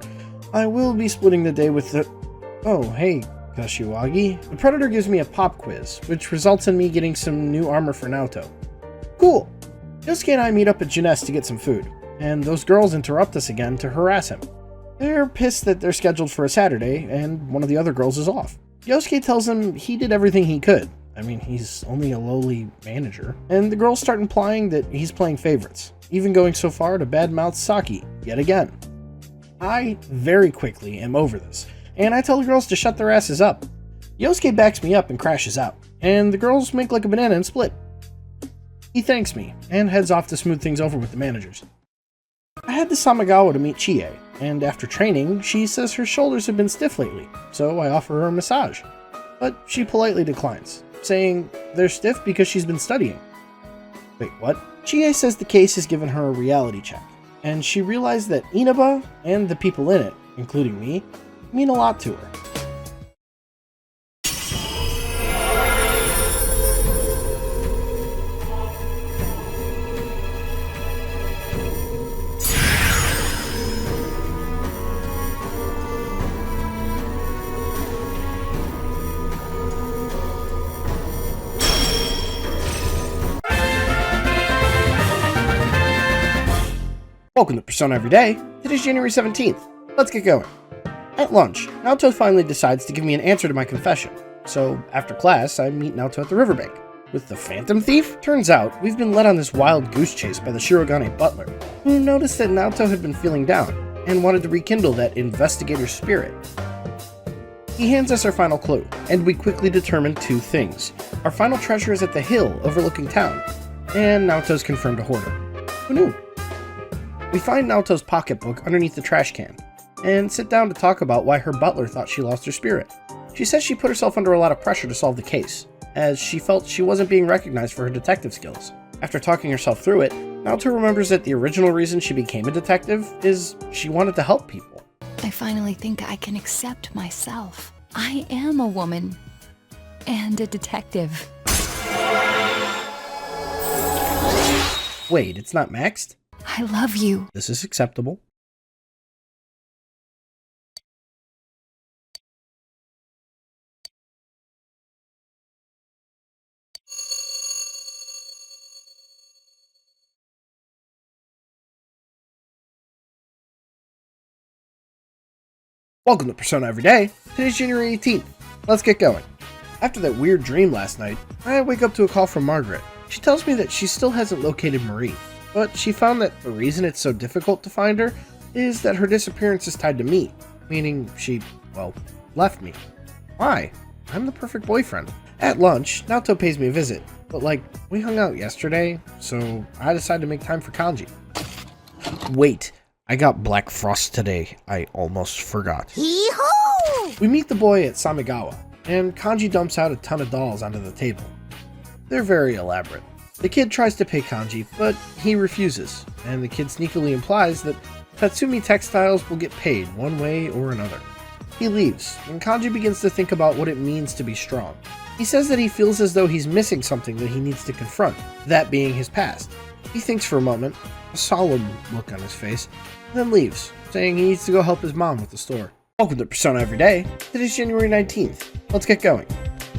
I will be splitting the day with the... Oh, hey, Kashiwagi. The Predator gives me a pop quiz, which results in me getting some new armor for Naoto. Cool! Yosuke and I meet up at Jeunesse to get some food, and those girls interrupt us again to harass him. They're pissed that they're scheduled for a Saturday, and one of the other girls is off. Yosuke tells him he did everything he could. I mean, he's only a lowly manager. And the girls start implying that he's playing favorites, even going so far to badmouth Saki, yet again. I very quickly am over this, and I tell the girls to shut their asses up. Yosuke backs me up and crashes out, and the girls make like a banana and split. He thanks me, and heads off to smooth things over with the managers. I head to Samigawa to meet Chie, and after training, she says her shoulders have been stiff lately, so I offer her a massage. But she politely declines, saying they're stiff because she's been studying. Wait, what? Chie says the case has given her a reality check, and she realized that Inaba and the people in it, including me, mean a lot to her. Welcome to Persona Every Day. Today's January 17th. Let's get going. At lunch, Naoto finally decides to give me an answer to my confession. So, after class, I meet Naoto at the riverbank. With the Phantom Thief? Turns out, we've been led on this wild goose chase by the Shirogane butler, who noticed that Naoto had been feeling down, and wanted to rekindle that investigator spirit. He hands us our final clue, and we quickly determine 2 things. Our final treasure is at the hill overlooking town, and Naoto's confirmed a hoarder. Who knew? We find Naoto's pocketbook underneath the trash can, and sit down to talk about why her butler thought she lost her spirit. She says she put herself under a lot of pressure to solve the case, as she felt she wasn't being recognized for her detective skills. After talking herself through it, Naoto remembers that the original reason she became a detective is she wanted to help people. I finally think I can accept myself. I am a woman. And a detective. Wait, it's not maxed? I love you. This is acceptable. Welcome to Persona Everyday. Today's January 18th. Let's get going. After that weird dream last night, I wake up to a call from Margaret. She tells me that she still hasn't located Marie, but she found that the reason it's so difficult to find her is that her disappearance is tied to me, meaning she, well, left me. Why? I'm the perfect boyfriend. At lunch, Naoto pays me a visit, but we hung out yesterday, so I decided to make time for kanji. Wait. I got Black Frost today. I almost forgot. Hee-hoo! We meet the boy at Samigawa, and Kanji dumps out a ton of dolls onto the table. They're very elaborate. The kid tries to pay Kanji, but he refuses, and the kid sneakily implies that Tatsumi Textiles will get paid one way or another. He leaves, and Kanji begins to think about what it means to be strong. He says that he feels as though he's missing something that he needs to confront, that being his past. He thinks for a moment, a solemn look on his face, then leaves, saying he needs to go help his mom with the store. Welcome to Persona Everyday. Today's January 19th. Let's get going.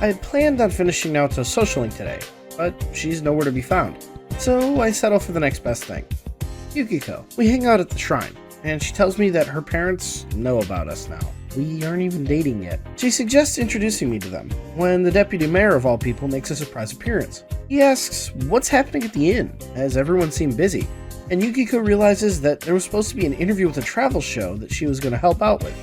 I had planned on finishing Naoto's social link today, but she's nowhere to be found, so I settle for the next best thing. Yukiko. We hang out at the shrine, and she tells me that her parents know about us now. We aren't even dating yet. She suggests introducing me to them, when the deputy mayor of all people makes a surprise appearance. He asks what's happening at the inn, as everyone seemed busy, and Yukiko realizes that there was supposed to be an interview with a travel show that she was going to help out with.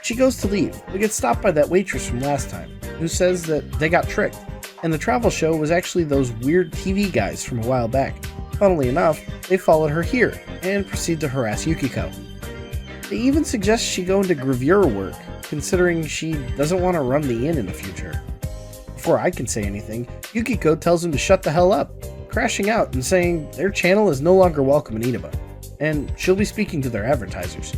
She goes to leave, but gets stopped by that waitress from last time, who says that they got tricked, and the travel show was actually those weird TV guys from a while back. Funnily enough, they followed her here, and proceed to harass Yukiko. They even suggest she go into gravure work, considering she doesn't want to run the inn in the future. Before I can say anything, Yukiko tells him to shut the hell up, crashing out and saying their channel is no longer welcome in Inaba, and she'll be speaking to their advertisers.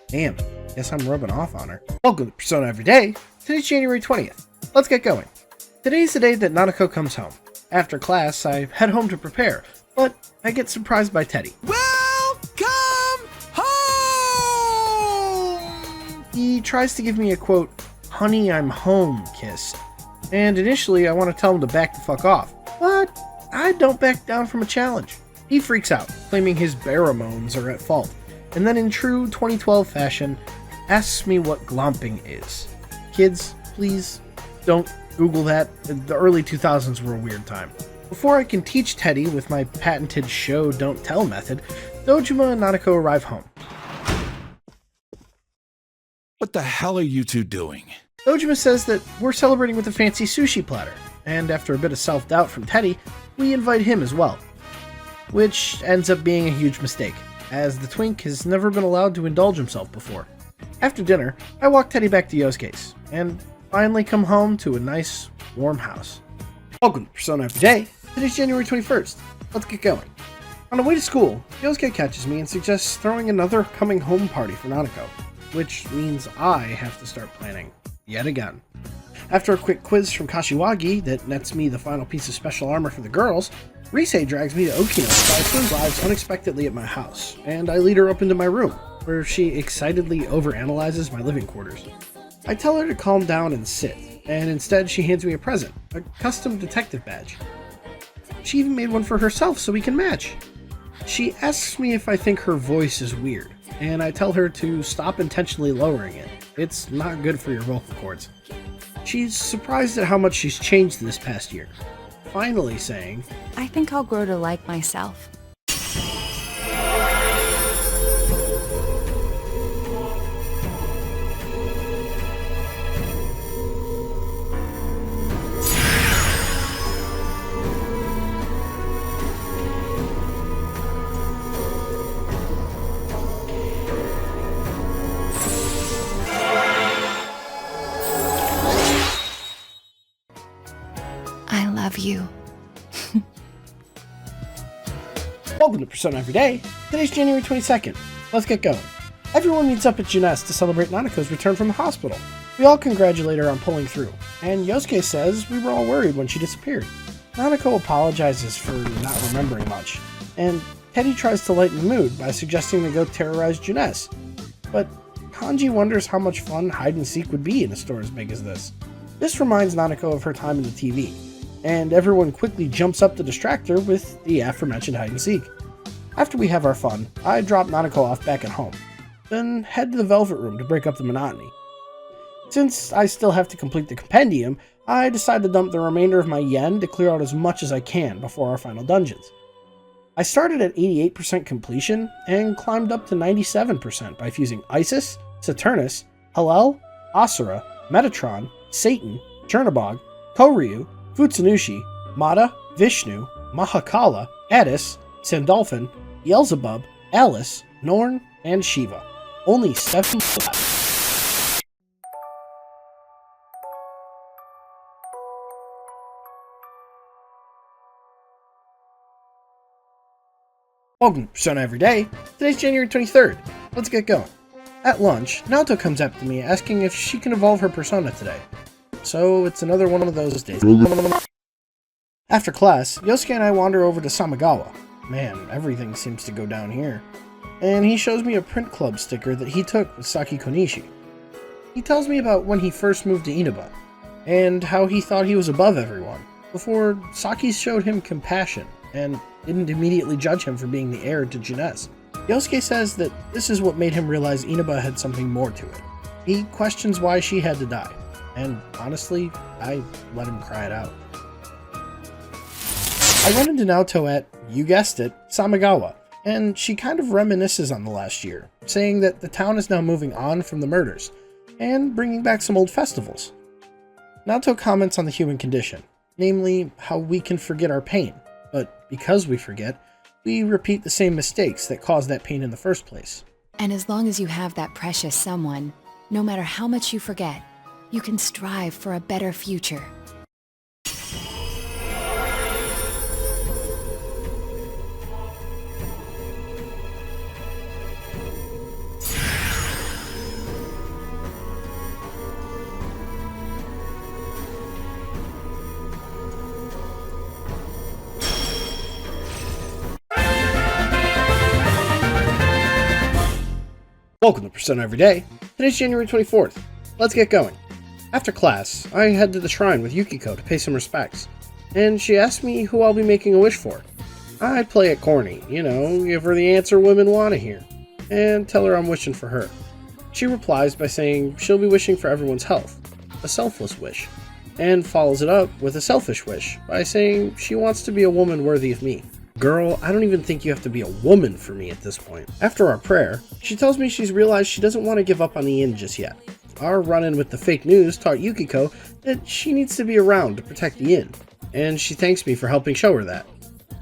Damn, guess I'm rubbing off on her. Welcome to Persona Everyday. Today's January 20th. Let's get going. Today's the day that Nanako comes home. After class, I head home to prepare, but I get surprised by Teddy. Welcome home! He tries to give me a quote, "Honey, I'm home" kiss, and initially I want to tell him to back the fuck off, but I don't back down from a challenge. He freaks out, claiming his pheromones are at fault, and then in true 2012 fashion, asks me what glomping is. Kids, please don't Google that. The early 2000s were a weird time. Before I can teach Teddy with my patented show don't tell method, Dojima and Nanako arrive home. What the hell are you two doing? Dojima says that we're celebrating with a fancy sushi platter, and after a bit of self-doubt from Teddy, we invite him as well. Which ends up being a huge mistake, as the twink has never been allowed to indulge himself before. After dinner, I walk Teddy back to Yosuke's, and finally come home to a nice, warm house. Welcome to Persona Everyday. Today's January 21st. Let's get going. On the way to school, Yosuke catches me and suggests throwing another coming home party for Nanako, which means I have to start planning, yet again. After a quick quiz from Kashiwagi that nets me the final piece of special armor for the girls, Rise drags me to Okino's who arrives unexpectedly at my house, and I lead her up into my room, where she excitedly overanalyzes my living quarters. I tell her to calm down and sit, and instead she hands me a present, a custom detective badge. She even made one for herself so we can match. She asks me if I think her voice is weird, and I tell her to stop intentionally lowering it. It's not good for your vocal cords. She's surprised at how much she's changed this past year, finally saying, I think I'll grow to like myself. I love you. Welcome to Persona Everyday. Today's January 22nd. Let's get going. Everyone meets up at Junes to celebrate Nanako's return from the hospital. We all congratulate her on pulling through, and Yosuke says we were all worried when she disappeared. Nanako apologizes for not remembering much, and Teddy tries to lighten the mood by suggesting they go terrorize Junes. But Kanji wonders how much fun hide-and-seek would be in a store as big as this. This reminds Nanako of her time in the TV, and everyone quickly jumps up to distract her with the aforementioned hide-and-seek. After we have our fun, I drop Nanako off back at home, then head to the Velvet Room to break up the monotony. Since I still have to complete the compendium, I decide to dump the remainder of my yen to clear out as much as I can before our final dungeons. I started at 88% completion and climbed up to 97% by fusing Isis, Saturnus, Hallel, Asura, Metatron, Satan, Chernobog, Koryu, Futsunushi, Mata, Vishnu, Mahakala, Addis, Sandalphon, Beelzebub, Alice, Norn, and Shiva. Only 7 left. Welcome to Persona Everyday. Today's January 23rd. Let's get going. At lunch, Naoto comes up to me asking if she can evolve her persona today. So it's another one of those days. After class, Yosuke and I wander over to Samagawa. Man, everything seems to go down here. And he shows me a print club sticker that he took with Saki Konishi. He tells me about when he first moved to Inaba, and how he thought he was above everyone, before Saki showed him compassion, and didn't immediately judge him for being the heir to Junes. Yosuke says that this is what made him realize Inaba had something more to it. He questions why she had to die, and honestly, I let him cry it out. I run into Naoto at, you guessed it, Samagawa, and she kind of reminisces on the last year, saying that the town is now moving on from the murders, and bringing back some old festivals. Naoto comments on the human condition, namely how we can forget our pain, but because we forget, we repeat the same mistakes that caused that pain in the first place. And as long as you have that precious someone, no matter how much you forget, you can strive for a better future. Welcome to Persona Everyday. Today's January 24th. Let's get going. After class, I head to the shrine with Yukiko to pay some respects, and she asked me who I'll be making a wish for. I play it corny, give her the answer women want to hear, and tell her I'm wishing for her. She replies by saying she'll be wishing for everyone's health, a selfless wish, and follows it up with a selfish wish by saying she wants to be a woman worthy of me. Girl, I don't even think you have to be a woman for me at this point. After our prayer, she tells me she's realized she doesn't want to give up on the inn just yet. Our run-in with the fake news taught Yukiko that she needs to be around to protect the inn, and she thanks me for helping show her that.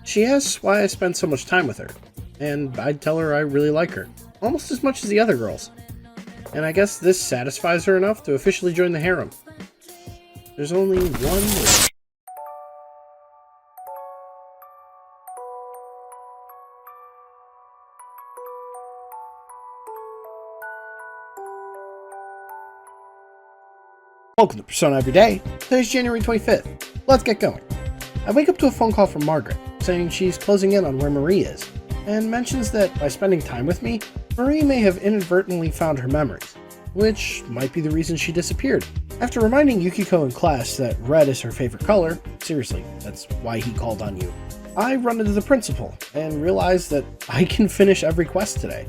She asks why I spend so much time with her, and I tell her I really like her, almost as much as the other girls. And I guess this satisfies her enough to officially join the harem. There's only one more. Welcome to Persona Everyday. Today's January 25th. Let's get going. I wake up to a phone call from Margaret, saying she's closing in on where Marie is, and mentions that by spending time with me, Marie may have inadvertently found her memories, which might be the reason she disappeared. After reminding Yukiko in class that red is her favorite color, seriously, that's why he called on you, I run into the principal and realize that I can finish every quest today.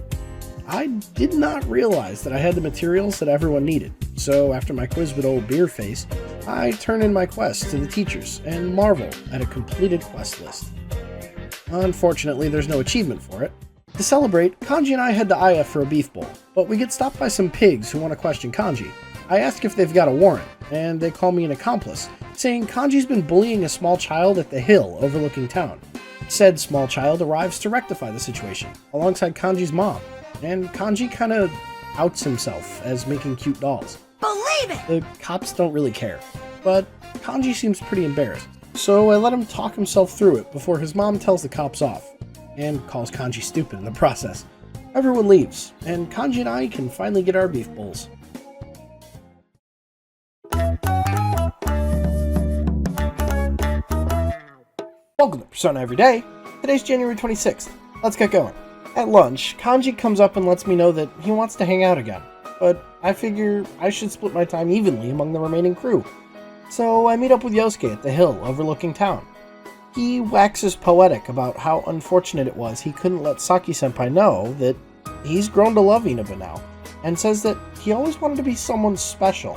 I did not realize that I had the materials that everyone needed, so after my quiz with old Beerface, I turn in my quest to the teachers and marvel at a completed quest list. Unfortunately, there's no achievement for it. To celebrate, Kanji and I head to Aya for a beef bowl, but we get stopped by some pigs who want to question Kanji. I ask if they've got a warrant, and they call me an accomplice, saying Kanji's been bullying a small child at the hill overlooking town. Said small child arrives to rectify the situation, alongside Kanji's mom, and Kanji kinda outs himself as making cute dolls. Believe it! The cops don't really care, but Kanji seems pretty embarrassed, so I let him talk himself through it before his mom tells the cops off. and calls Kanji stupid in the process. Everyone leaves, and Kanji and I can finally get our beef bowls. Welcome to Persona Everyday. Today's January 26th. Let's get going. At lunch, Kanji comes up and lets me know that he wants to hang out again, but I figure I should split my time evenly among the remaining crew. So I meet up with Yosuke at the hill overlooking town. He waxes poetic about how unfortunate it was he couldn't let Saki-senpai know that he's grown to love Inaba now, and says that he always wanted to be someone special.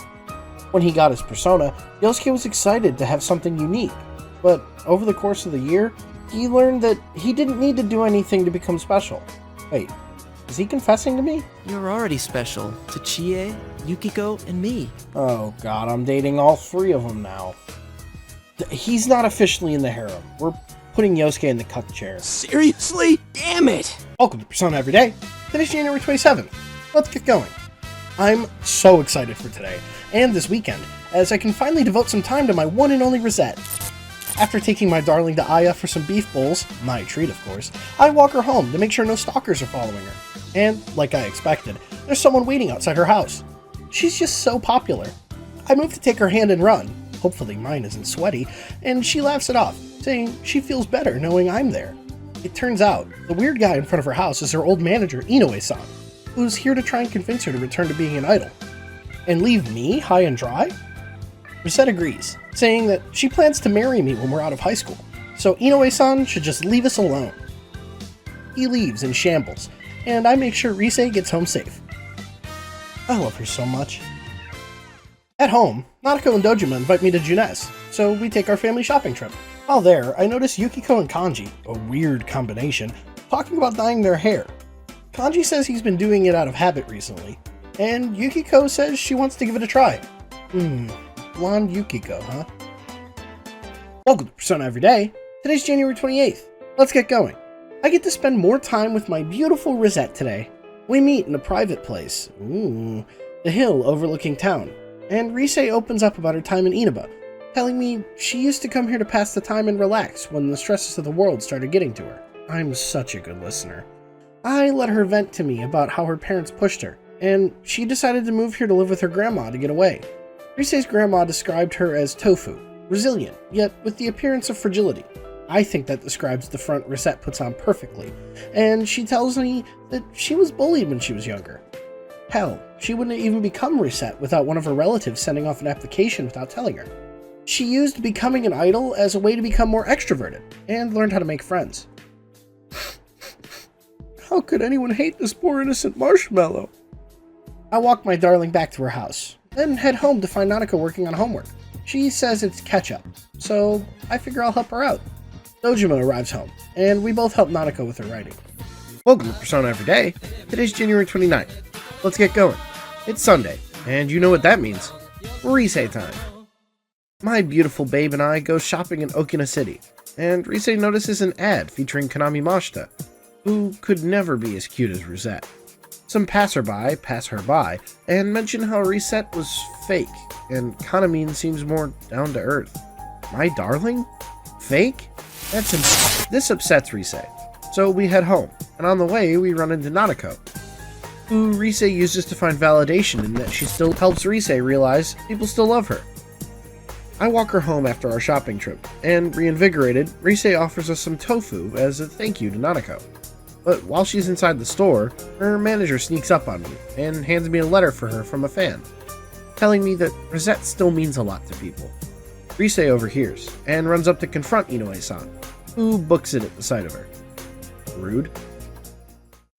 When he got his persona, Yosuke was excited to have something unique, but over the course of the year, he learned that he didn't need to do anything to become special. Wait, is he confessing to me? You're already special to Chie, Yukiko, and me. Oh god, I'm dating all three of them now. He's not officially in the harem. We're putting Yosuke in the cuck chair. Seriously? Damn it! Welcome to Persona Everyday. Today's January 27th. Let's get going. I'm so excited for today, and this weekend, as I can finally devote some time to my one and only Rosette. After taking my darling to Aya for some beef bowls, my treat of course, I walk her home to make sure no stalkers are following her. And, like I expected, there's someone waiting outside her house. She's just so popular. I move to take her hand and run, hopefully mine isn't sweaty, and she laughs it off, saying she feels better knowing I'm there. It turns out, the weird guy in front of her house is her old manager, Inoue-san, who's here to try and convince her to return to being an idol. And leave me high and dry? Rosette agrees, saying that she plans to marry me when we're out of high school, so Inoue-san should just leave us alone. He leaves in shambles, and I make sure Rise gets home safe. I love her so much. At home, Nanako and Dojima invite me to Junes, so we take our family shopping trip. While there, I notice Yukiko and Kanji, a weird combination, talking about dyeing their hair. Kanji says he's been doing it out of habit recently, and Yukiko says she wants to give it a try. Blonde Yukiko, huh? Welcome to Persona Everyday. Today's January 28th. Let's get going. I get to spend more time with my beautiful Rosette today. We meet in a private place. The hill overlooking town. And Rise opens up about her time in Inaba, telling me she used to come here to pass the time and relax when the stresses of the world started getting to her. I'm such a good listener. I let her vent to me about how her parents pushed her, and she decided to move here to live with her grandma to get away. Rise's grandma described her as tofu, resilient, yet with the appearance of fragility. I think that describes the front Rosette puts on perfectly, and she tells me that she was bullied when she was younger. Hell, she wouldn't even become Rosette without one of her relatives sending off an application without telling her. She used becoming an idol as a way to become more extroverted, and learned how to make friends. How could anyone hate this poor innocent marshmallow? I walk my darling back to her house, then head home to find Nanako working on homework. She says it's catch-up, so I figure I'll help her out. Dojima arrives home, and we both help Nanako with her writing. Welcome to Persona Everyday. Today's January 29th. Let's get going. It's Sunday, and you know what that means. Rise time. My beautiful babe and I go shopping in Okina City, and Rise notices an ad featuring Kanami Mashita, who could never be as cute as Rosette. Some passerby pass her by and mention how Rosette was fake, and Kanami seems more down to earth. My darling? Fake? This upsets Rise, so we head home, and on the way we run into Nanako, who Rise uses to find validation in that she still helps Rise realize people still love her. I walk her home after our shopping trip, and reinvigorated, Rise offers us some tofu as a thank you to Nanako. But while she's inside the store, her manager sneaks up on me and hands me a letter for her from a fan, telling me that Rosette still means a lot to people. Rise overhears and runs up to confront Inoue-san, who books it at the sight of her. Rude.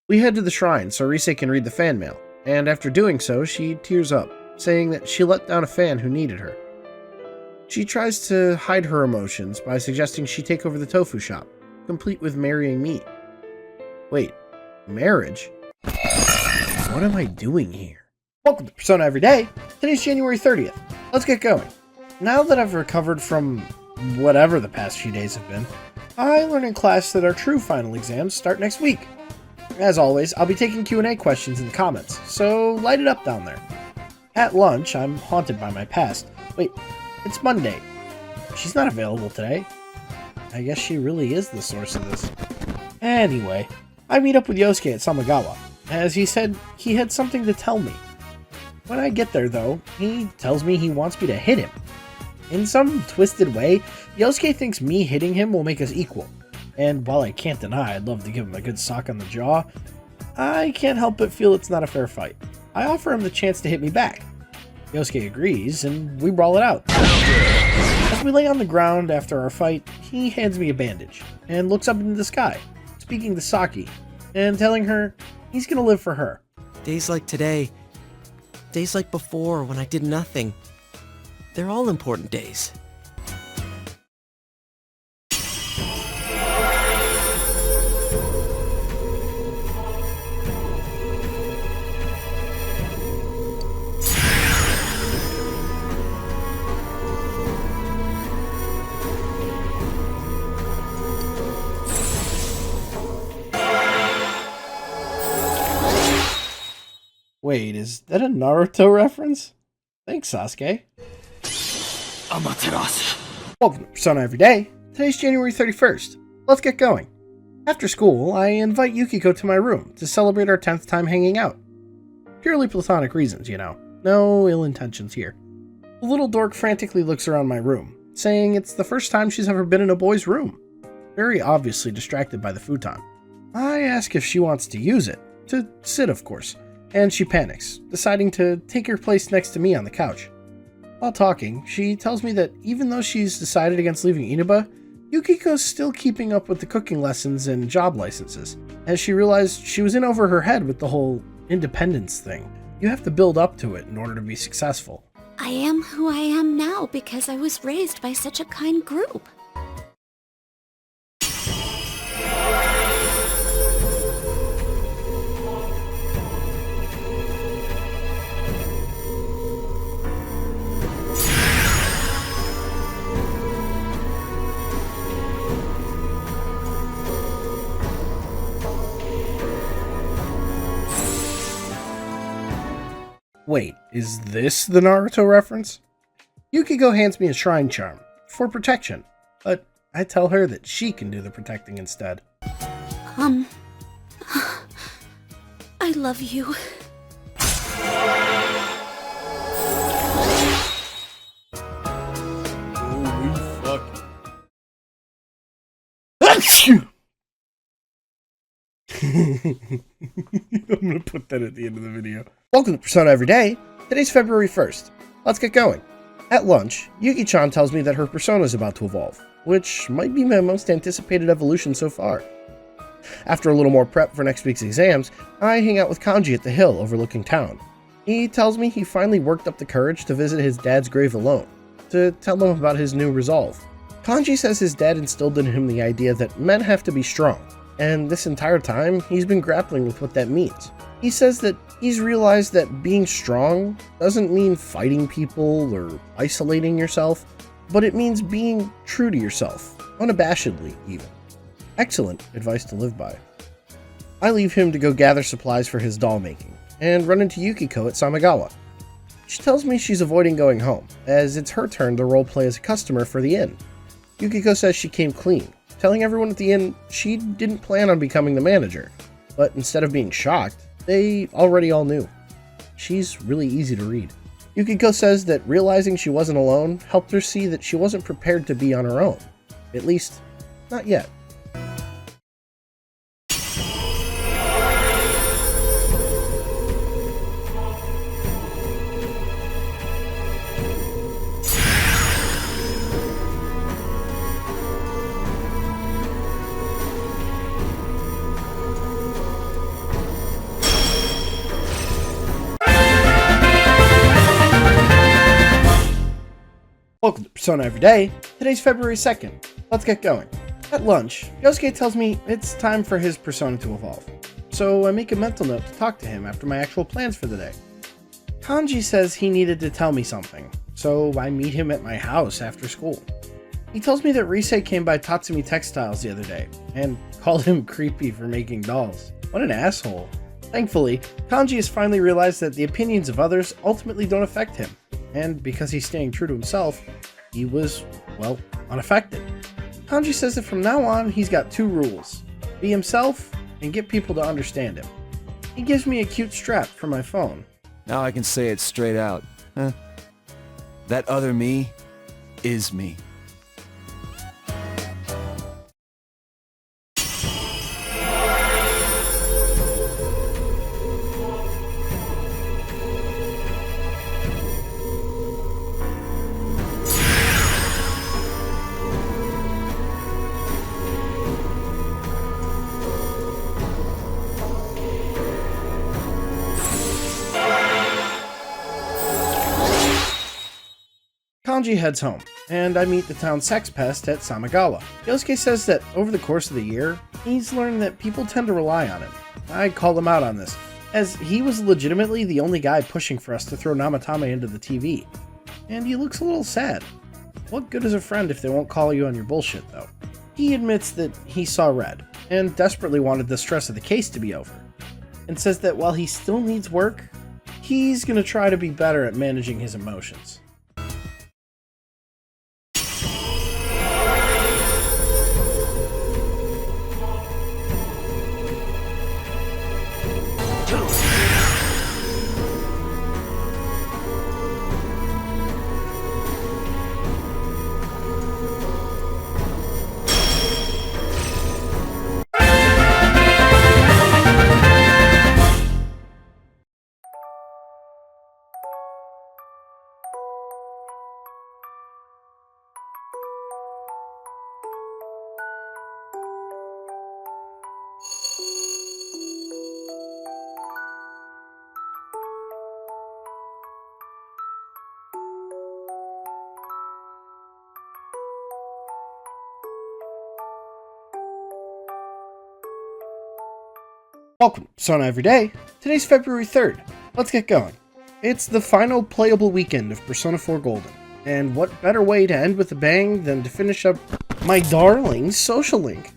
We head to the shrine so Rise can read the fan mail, and after doing so, she tears up, saying that she let down a fan who needed her. She tries to hide her emotions by suggesting she take over the tofu shop, complete with marrying me. Wait, marriage? What am I doing here? Welcome to Persona Everyday. Today's January 30th. Let's get going. Now that I've recovered from whatever the past few days have been, I learn in class that our true final exams start next week. As always, I'll be taking Q&A questions in the comments, so light it up down there. At lunch, I'm haunted by my past. Wait, it's Monday. She's not available today. I guess she really is the source of this. Anyway, I meet up with Yosuke at Samagawa, as he said he had something to tell me. When I get there though, he tells me he wants me to hit him. In some twisted way, Yosuke thinks me hitting him will make us equal, and while I can't deny I'd love to give him a good sock on the jaw, I can't help but feel it's not a fair fight. I offer him the chance to hit me back. Yosuke agrees, and we brawl it out. As we lay on the ground after our fight, he hands me a bandage, and looks up into the sky, speaking to Saki, and telling her he's gonna live for her. Days like today, days like before when I did nothing, they're all important days. Wait, is that a Naruto reference? Thanks, Sasuke. Amaterasu. Welcome to Persona Everyday. Today's January 31st. Let's get going. After school, I invite Yukiko to my room to celebrate our 10th time hanging out. Purely platonic reasons, you know. No ill intentions here. The little dork frantically looks around my room, saying it's the first time she's ever been in a boy's room. Very obviously distracted by the futon. I ask if she wants to use it. To sit, of course. And she panics, deciding to take her place next to me on the couch. While talking, she tells me that even though she's decided against leaving Inaba, Yukiko's still keeping up with the cooking lessons and job licenses, as she realized she was in over her head with the whole independence thing. You have to build up to it in order to be successful. I am who I am now because I was raised by such a kind group. Wait, is this the Naruto reference? Yukiko hands me a shrine charm for protection, but I tell her that she can do the protecting instead. I love you. Holy fuck. Achoo! I'm gonna put that at the end of the video. Welcome to Persona Everyday. Today's February 1st. Let's get going. At lunch, Yuki-chan tells me that her persona is about to evolve, which might be my most anticipated evolution so far. After a little more prep for next week's exams, I hang out with Kanji at the hill overlooking town. He tells me he finally worked up the courage to visit his dad's grave alone, to tell him about his new resolve. Kanji says his dad instilled in him the idea that men have to be strong, and this entire time, he's been grappling with what that means. He says that he's realized that being strong doesn't mean fighting people or isolating yourself, but it means being true to yourself, unabashedly even. Excellent advice to live by. I leave him to go gather supplies for his doll making, and run into Yukiko at Samagawa. She tells me she's avoiding going home, as it's her turn to roleplay as a customer for the inn. Yukiko says she came clean, telling everyone at the inn she didn't plan on becoming the manager, but instead of being shocked, they already all knew. She's really easy to read. Yukiko says that realizing she wasn't alone helped her see that she wasn't prepared to be on her own. At least, not yet. Welcome to Persona Everyday. Today's February 2nd. Let's get going. At lunch, Yosuke tells me it's time for his persona to evolve, so I make a mental note to talk to him after my actual plans for the day. Kanji says he needed to tell me something, so I meet him at my house after school. He tells me that Rise came by Tatsumi Textiles the other day, and called him creepy for making dolls. What an asshole. Thankfully, Kanji has finally realized that the opinions of others ultimately don't affect him, and because he's staying true to himself, he was, well, unaffected. Kanji says that from now on, he's got two rules. be himself, and get people to understand him. He gives me a cute strap for my phone. Now I can say it straight out. Huh? That other me is me. Kanji heads home, and I meet the town sex pest at Samagawa. Yosuke says that over the course of the year, he's learned that people tend to rely on him. I call him out on this, as he was legitimately the only guy pushing for us to throw Namatame into the TV. And he looks a little sad. What good is a friend if they won't call you on your bullshit, though? He admits that he saw red, and desperately wanted the stress of the case to be over, and says that while he still needs work, he's gonna try to be better at managing his emotions. Welcome to Persona Every Day. Today's February 3rd. Let's get going. It's the final playable weekend of Persona 4 Golden, and what better way to end with a bang than to finish up my darling social link.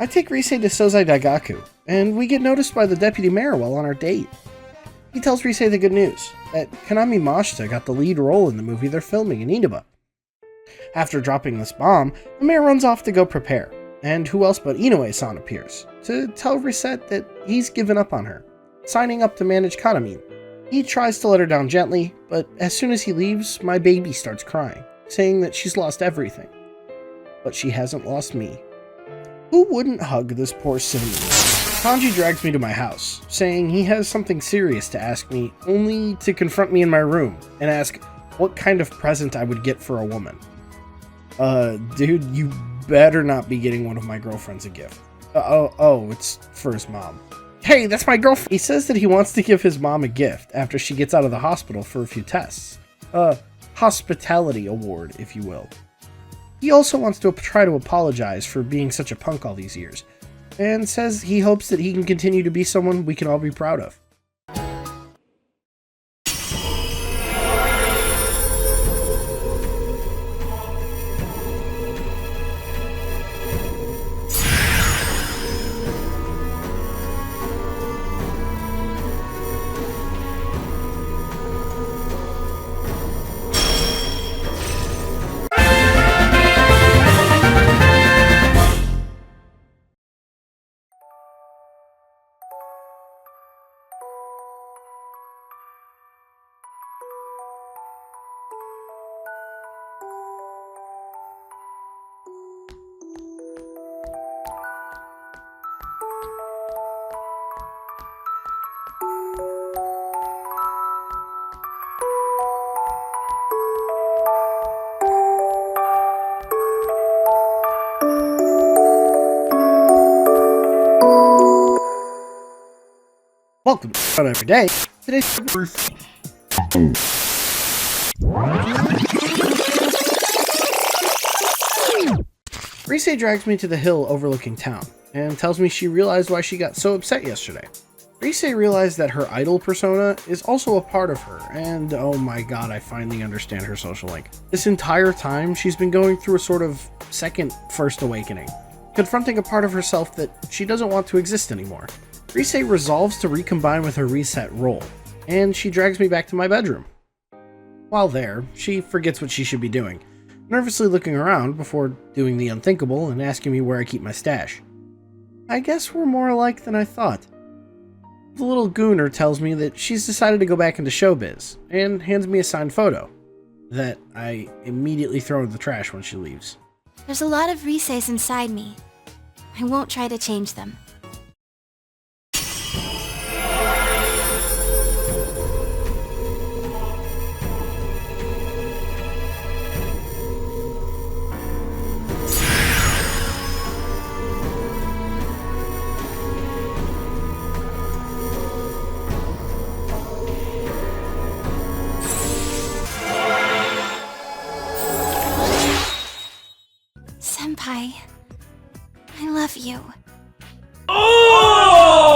I take Rise to Sozai Daigaku, and we get noticed by the deputy mayor while on our date. He tells Rise the good news, that Kanami Mashita got the lead role in the movie they're filming in Inaba. After dropping this bomb, the mayor runs off to go prepare, and who else but Inoue-san appears, to tell Risette that he's given up on her, signing up to manage Katamin. He tries to let her down gently, but as soon as he leaves, my baby starts crying, saying that she's lost everything. But she hasn't lost me. Who wouldn't hug this poor cinnamon? Kanji drags me to my house, saying he has something serious to ask me, only to confront me in my room and ask what kind of present I would get for a woman. Dude, you better not be getting one of my girlfriends a gift. It's for his mom. Hey, that's my girlfriend! He says that he wants to give his mom a gift after she gets out of the hospital for a few tests. Hospitality award, if you will. He also wants to try to apologize for being such a punk all these years, and says he hopes that he can continue to be someone we can all be proud of. Welcome to Persona Every Day. Today's February. Rise drags me to the hill overlooking town, and tells me she realized why she got so upset yesterday. Rise realized that her idol persona is also a part of her, and oh my god, I finally understand her social link. This entire time, she's been going through a sort of second First Awakening, confronting a part of herself that she doesn't want to exist anymore. Rise resolves to recombine with her reset role, and she drags me back to my bedroom. While there, she forgets what she should be doing, nervously looking around before doing the unthinkable and asking me where I keep my stash. I guess we're more alike than I thought. The little gooner tells me that she's decided to go back into showbiz, and hands me a signed photo that I immediately throw in the trash when she leaves. There's a lot of Riseis inside me. I won't try to change them. Senpai, I love you. Oh!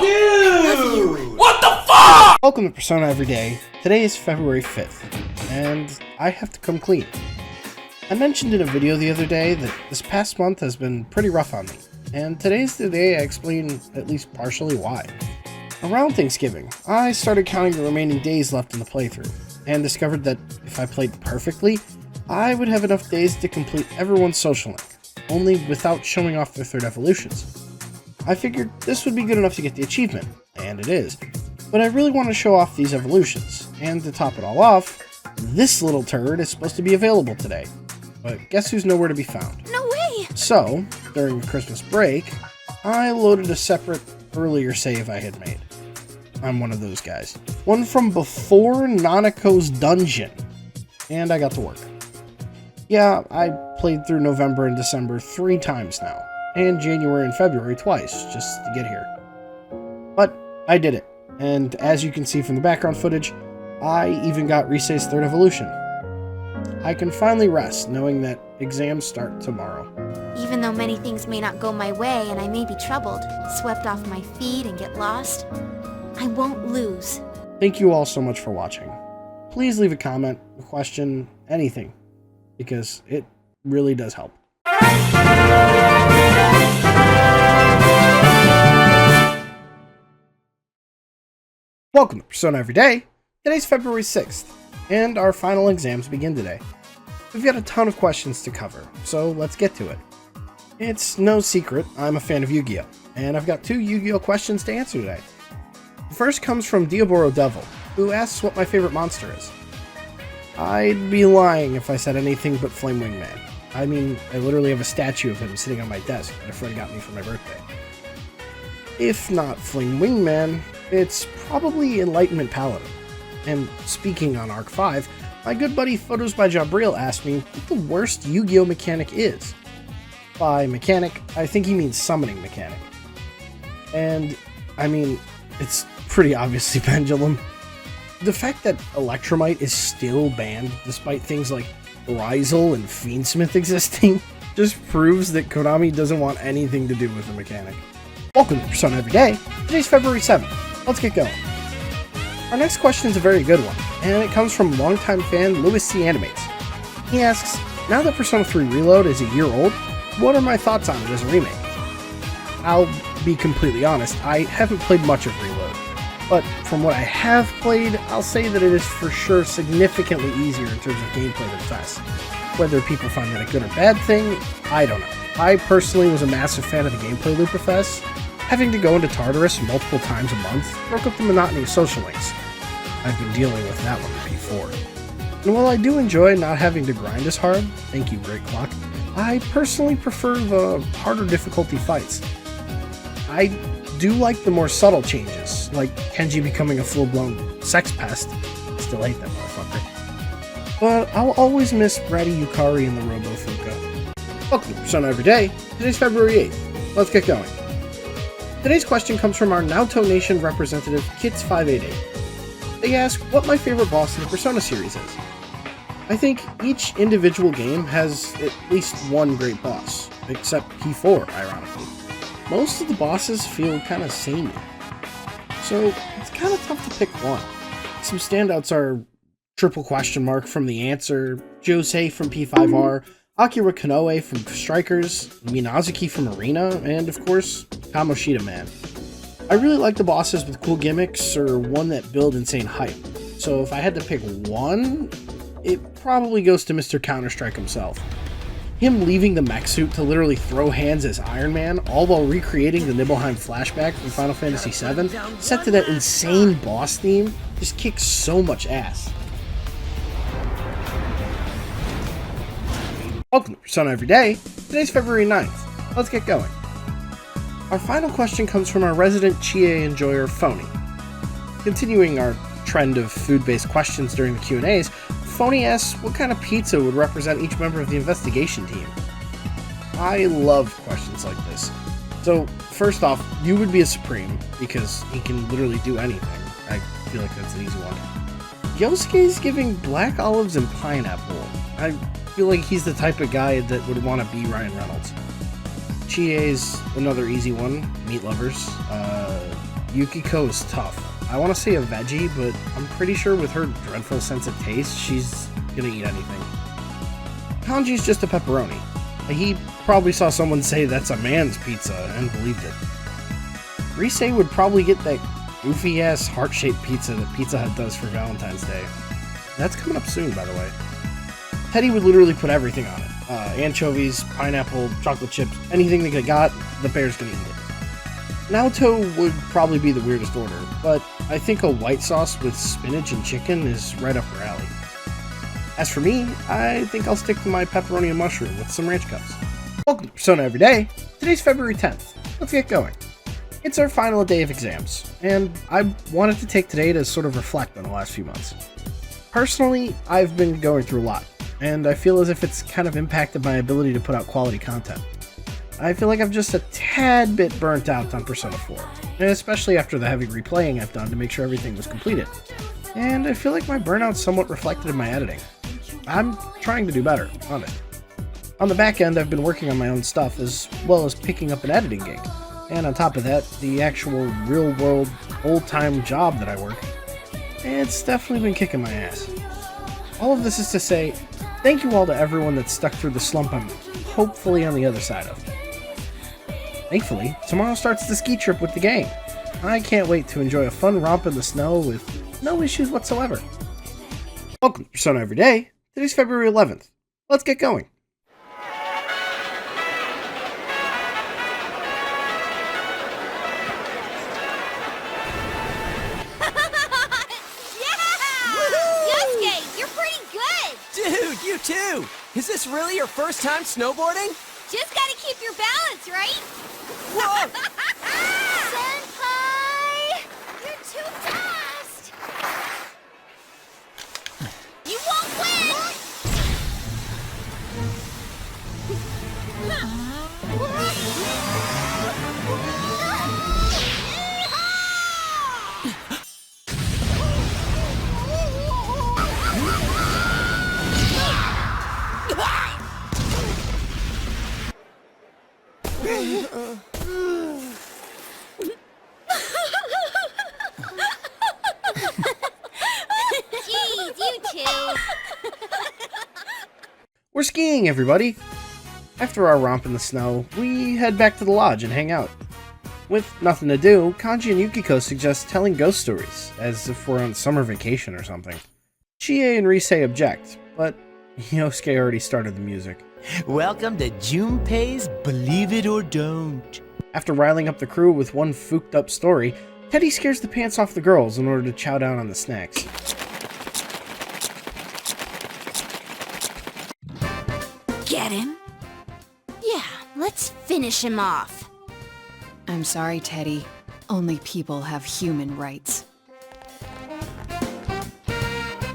Ew! What the fuck? Welcome to Persona Everyday. Today is February 5th, and I have to come clean. I mentioned in a video the other day that this past month has been pretty rough on me, and today's the day I explain at least partially why. Around Thanksgiving, I started counting the remaining days left in the playthrough, and discovered that if I played perfectly, I would have enough days to complete everyone's social link, only without showing off their third evolutions. I figured this would be good enough to get the achievement, and it is, but I really want to show off these evolutions, and to top it all off, this little turd is supposed to be available today, but guess who's nowhere to be found? No way! So, during the Christmas break, I loaded a separate, earlier save I had made. I'm one of those guys. One from before Nanako's dungeon, and I got to work. Yeah, I played through November and December 3 times now, and January and February twice, just to get here. But I did it, and as you can see from the background footage, I even got Rise's third evolution. I can finally rest knowing that exams start tomorrow. Even though many things may not go my way and I may be troubled, swept off my feet and get lost, I won't lose. Thank you all so much for watching. Please leave a comment, a question, anything, because it really does help. Welcome to Persona Everyday. Today's February 6th, and our final exams begin today. We've got a ton of questions to cover, so let's get to it. It's no secret I'm a fan of Yu-Gi-Oh! And I've got 2 Yu-Gi-Oh! Questions to answer today. The first comes from Diaboro Devil, who asks what my favorite monster is. I'd be lying if I said anything but Flame Wing Man. I mean, I literally have a statue of him sitting on my desk that a friend got me for my birthday. If not Flame Wing Man, it's probably Enlightenment Paladin. And speaking on Arc 5, my good buddy Photos by Jabril asked me what the worst Yu-Gi-Oh! Mechanic is. By mechanic, I think he means summoning mechanic. And, I mean, it's pretty obviously Pendulum. The fact that Electromite is still banned, despite things like Ryzel and Fiendsmith existing, just proves that Konami doesn't want anything to do with the mechanic. Welcome to Persona Everyday. Today's February 7th. Let's get going. Our next question is a very good one, and it comes from longtime fan Louis C. Animates. He asks, now that Persona 3 Reload is a year old, what are my thoughts on it as a remake? I'll be completely honest, I haven't played much of Reload, but from what I have played, I'll say that it is for sure significantly easier in terms of gameplay than FES. Whether people find that a good or bad thing, I don't know. I personally was a massive fan of the gameplay loop of FES. Having to go into Tartarus multiple times a month broke up the monotony of social links. I've been dealing with that one before. And while I do enjoy not having to grind as hard, thank you Great Clock, I personally prefer the harder difficulty fights. I do like the more subtle changes, like Kenji becoming a full-blown sex pest. Still hate that motherfucker. But I'll always miss Bratty Yukari and the Robo Fuka. Welcome to Persona Everyday. Today's February 8th. Let's get going. Today's question comes from our Naoto Nation representative, Kits588. They ask what my favorite boss in the Persona series is. I think each individual game has at least one great boss, except P4, ironically. Most of the bosses feel kinda samey, so it's kinda tough to pick one. Some standouts are Triple Question Mark from The Answer, Josei from P5R, Akira Konoe from Strikers, Minazuki from Arena, and of course, Kamoshida Man. I really like the bosses with cool gimmicks or one that build insane hype, so if I had to pick one, it probably goes to Mr. Counter-Strike himself. Him leaving the mech suit to literally throw hands as Iron Man, all while recreating the Nibelheim flashback from Final Fantasy VII, set to that insane boss theme, just kicks so much ass. Welcome to Persona Everyday. Today's February 9th. Let's get going. Our final question comes from our resident Chie enjoyer, Phony. Continuing our trend of food-based questions during the Q&As, Phony asks what kind of pizza would represent each member of the investigation team. I love questions like this. So, first off, you would be a Supreme, because he can literally do anything. I feel like that's an easy one. Yosuke's giving black olives and pineapple. I feel like he's the type of guy that would want to be Ryan Reynolds. Chie's another easy one, meat lovers. Yukiko is tough. I want to say a veggie, but I'm pretty sure with her dreadful sense of taste, she's gonna eat anything. Kanji's just a pepperoni. He probably saw someone say that's a man's pizza and believed it. Rise would probably get that goofy-ass heart-shaped pizza that Pizza Hut does for Valentine's Day. That's coming up soon, by the way. Teddy would literally put everything on it. Anchovies, pineapple, chocolate chips, anything they got, the bear's gonna eat it. Naoto would probably be the weirdest order, but I think a white sauce with spinach and chicken is right up her alley. As for me, I think I'll stick to my pepperoni and mushroom with some ranch cups. Welcome to Persona Everyday. Today's February 10th. Let's get going. It's our final day of exams, and I wanted to take today to sort of reflect on the last few months. Personally, I've been going through a lot, and I feel as if it's kind of impacted my ability to put out quality content. I feel like I'm just a tad bit burnt out on Persona 4, and especially after the heavy replaying I've done to make sure everything was completed. And I feel like my burnout's somewhat reflected in my editing. I'm trying to do better, honest. On the back end, I've been working on my own stuff as well as picking up an editing gig. And on top of that, the actual real-world, old-time job that I work, it's definitely been kicking my ass. All of this is to say, thank you all to everyone that stuck through the slump I'm hopefully on the other side of. Thankfully, tomorrow starts the ski trip with the gang. I can't wait to enjoy a fun romp in the snow with no issues whatsoever. Welcome to Persona Everyday. Today's February 11th. Let's get going. Yosuke, you're pretty good! Dude, you too! Is this really your first time snowboarding? Just gotta keep your balance, right? Whoa! Senpai! You're too fast! You won't win! Jeez, you two! We're skiing, everybody! After our romp in the snow, we head back to the lodge and hang out. With nothing to do, Kanji and Yukiko suggest telling ghost stories, as if we're on summer vacation or something. Chie and Rise object, but Yosuke already started the music. Welcome to Junpei's Believe It or Don't. After riling up the crew with one fooked up story, Teddy scares the pants off the girls in order to chow down on the snacks. Get him? Yeah, let's finish him off. I'm sorry, Teddy. Only people have human rights.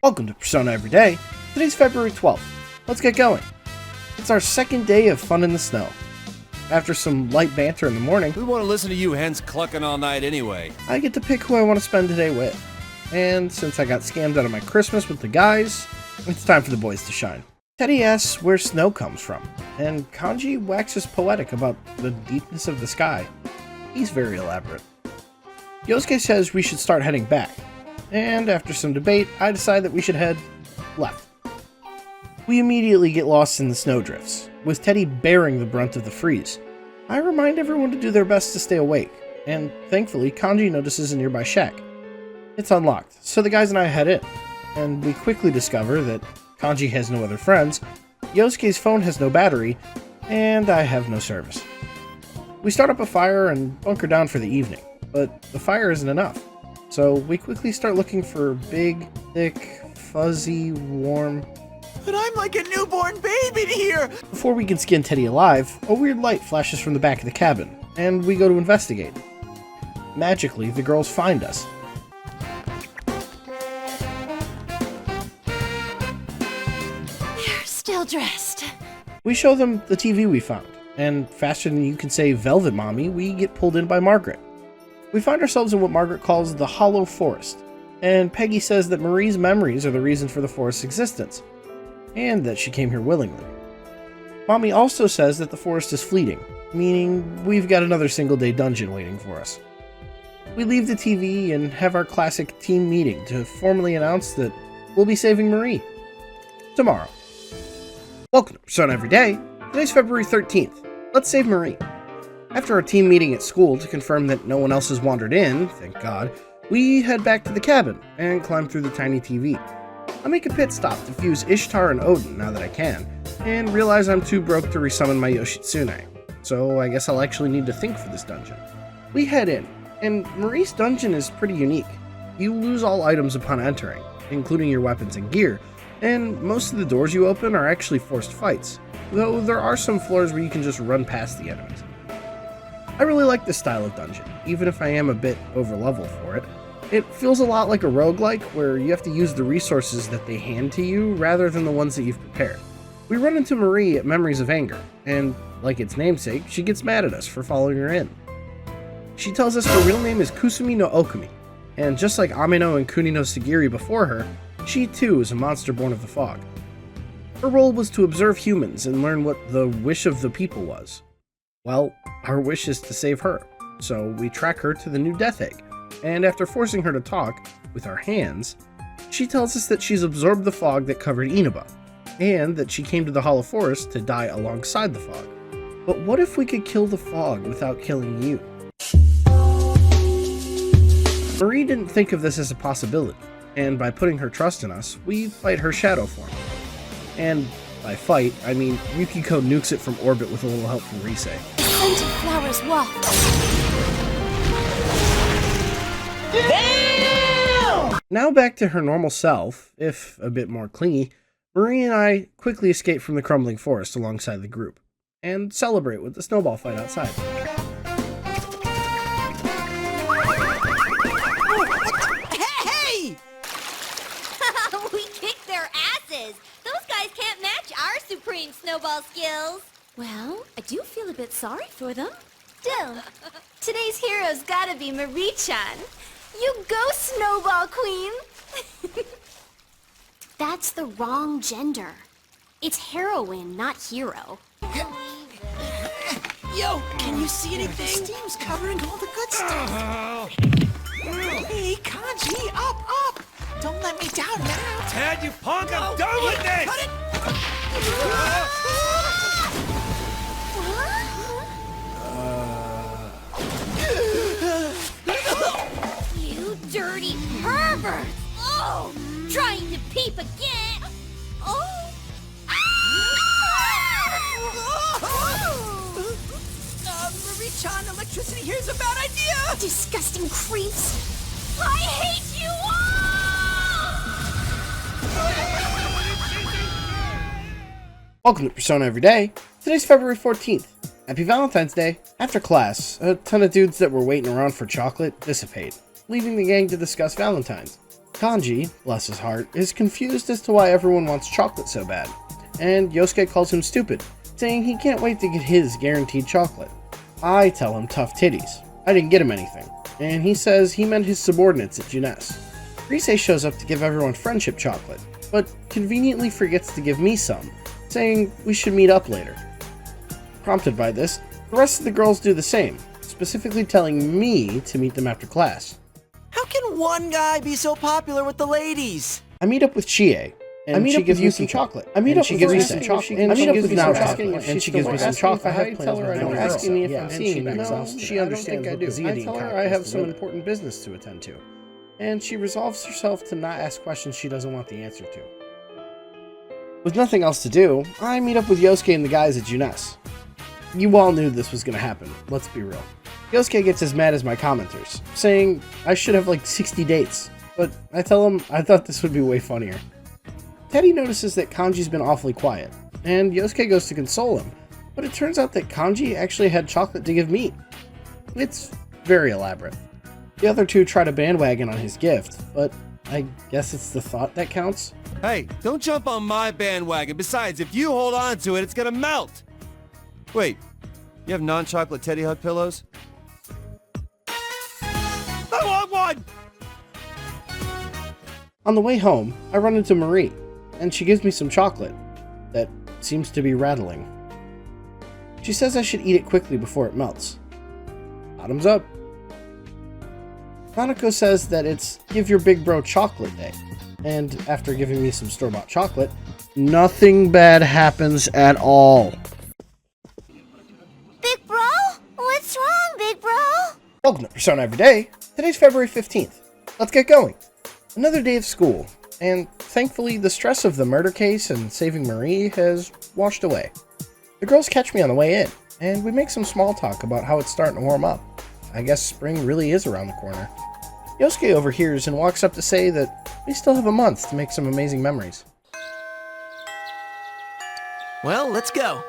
Welcome to Persona Everyday. Today's February 12th. Let's get going. It's our second day of fun in the snow. After some light banter in the morning, We want to listen to you hens clucking all night anyway. I get to pick who I want to spend today with. And since I got scammed out of my Christmas with the guys, it's time for the boys to shine. Teddy asks where snow comes from, and Kanji waxes poetic about the deepness of the sky. He's very elaborate. Yosuke says we should start heading back, and after some debate, I decide that we should head left. We immediately get lost in the snowdrifts, with Teddy bearing the brunt of the freeze. I remind everyone to do their best to stay awake, and thankfully Kanji notices a nearby shack. It's unlocked, so the guys and I head in, and we quickly discover that Kanji has no other friends, Yosuke's phone has no battery, and I have no service. We start up a fire and bunker down for the evening, but the fire isn't enough. So we quickly start looking for big, thick, fuzzy, warm... But I'm like a newborn baby here! Before we can skin Teddy alive, a weird light flashes from the back of the cabin, and we go to investigate. Magically, the girls find us. You're still dressed. We show them the TV we found, and faster than you can say Velvet Mommy, we get pulled in by Margaret. We find ourselves in what Margaret calls the Hollow Forest, and Peggy says that Marie's memories are the reason for the forest's existence, and that she came here willingly. Mommy also says that the forest is fleeting, meaning we've got another single-day dungeon waiting for us. We leave the TV and have our classic team meeting to formally announce that we'll be saving Marie. Tomorrow. Welcome to Persona Every Day. Today's February 13th. Let's save Marie. After our team meeting at school to confirm that no one else has wandered in, thank God, we head back to the cabin and climb through the tiny TV. I make a pit stop to fuse Ishtar and Odin now that I can, and realize I'm too broke to resummon my Yoshitsune, so I guess I'll actually need to think for this dungeon. We head in, and Marie's dungeon is pretty unique. You lose all items upon entering, including your weapons and gear, and most of the doors you open are actually forced fights, though there are some floors where you can just run past the enemies. I really like this style of dungeon, even if I am a bit over-leveled for it. It feels a lot like a roguelike, where you have to use the resources that they hand to you rather than the ones that you've prepared. We run into Marie at Memories of Anger, and, like its namesake, she gets mad at us for following her in. She tells us her real name is Kusumi no Okumi, and just like Ameno and Kuni no Sagiri before her, she too is a monster born of the fog. Her role was to observe humans and learn what the wish of the people was. Well, our wish is to save her, so we track her to the new Death Egg, and after forcing her to talk, with our hands, she tells us that she's absorbed the fog that covered Inaba, and that she came to the Hollow Forest to die alongside the fog. But what if we could kill the fog without killing you? Marie didn't think of this as a possibility, and by putting her trust in us, we fight her shadow form. And by fight, I mean Yukiko nukes it from orbit with a little help from Rise. Scented flowers walk. Damn! Now back to her normal self, if a bit more clingy, Marie and I quickly escape from the crumbling forest alongside the group, and celebrate with the snowball fight outside. Hey! We kicked their asses! Those guys can't match our supreme snowball skills! Well, I do feel a bit sorry for them. Still, today's hero's gotta be Marie-chan. You go, Snowball Queen! That's the wrong gender. It's heroine, not hero. Yo, can you see anything? Steam's covering all the good stuff. Hey, Kanji, up! Don't let me down now. Ted, you punk! I'm done with this! Cut it! You dirty pervert! Oh! Trying to peep again! Oh! Marie-chan, electricity here's a bad idea! Disgusting creeps! I hate you all! Welcome to Persona Every Day. Today's February 14th. Happy Valentine's Day. After class, a ton of dudes that were waiting around for chocolate dissipate, leaving the gang to discuss Valentine's. Kanji, bless his heart, is confused as to why everyone wants chocolate so bad, and Yosuke calls him stupid, saying he can't wait to get his guaranteed chocolate. I tell him tough titties. I didn't get him anything, and he says he meant his subordinates at Junes. Rise shows up to give everyone friendship chocolate, but conveniently forgets to give me some, saying we should meet up later. Prompted by this, the rest of the girls do the same, specifically telling me to meet them after class. How can one guy be so popular with the ladies? I meet up with Chie, and she gives me some chocolate. I meet up with Rise, and she gives me some chocolate, and she gives me some chocolate. I tell her I'm asking me if I'm seeing her. No, she understands what the Zeodine. I tell her I have some important business to attend to, and she resolves herself to not ask questions she doesn't want the answer to. With nothing else to do, I meet up with Yosuke and the guys at Junes. You all knew this was going to happen, let's be real. Yosuke gets as mad as my commenters, saying I should have like 60 dates, but I tell him I thought this would be way funnier. Teddy notices that Kanji's been awfully quiet, and Yosuke goes to console him, but it turns out that Kanji actually had chocolate to give me. It's very elaborate. The other two try to bandwagon on his gift, but I guess it's the thought that counts. Hey, don't jump on my bandwagon. Besides, if you hold on to it, it's gonna melt. Wait, you have non-chocolate Teddy Hug pillows? I want one! On the way home, I run into Marie, and she gives me some chocolate that seems to be rattling. She says I should eat it quickly before it melts. Bottoms up. Nanako says that it's Give Your Big Bro Chocolate Day, and after giving me some store-bought chocolate, nothing bad happens at all. Big bro? What's wrong, big bro? Welcome to Persona Every Day. Today's February 15th. Let's get going. Another day of school, and thankfully the stress of the murder case and saving Marie has washed away. The girls catch me on the way in, and we make some small talk about how it's starting to warm up. I guess spring really is around the corner. Yosuke overhears and walks up to say that we still have a month to make some amazing memories. Well, let's go.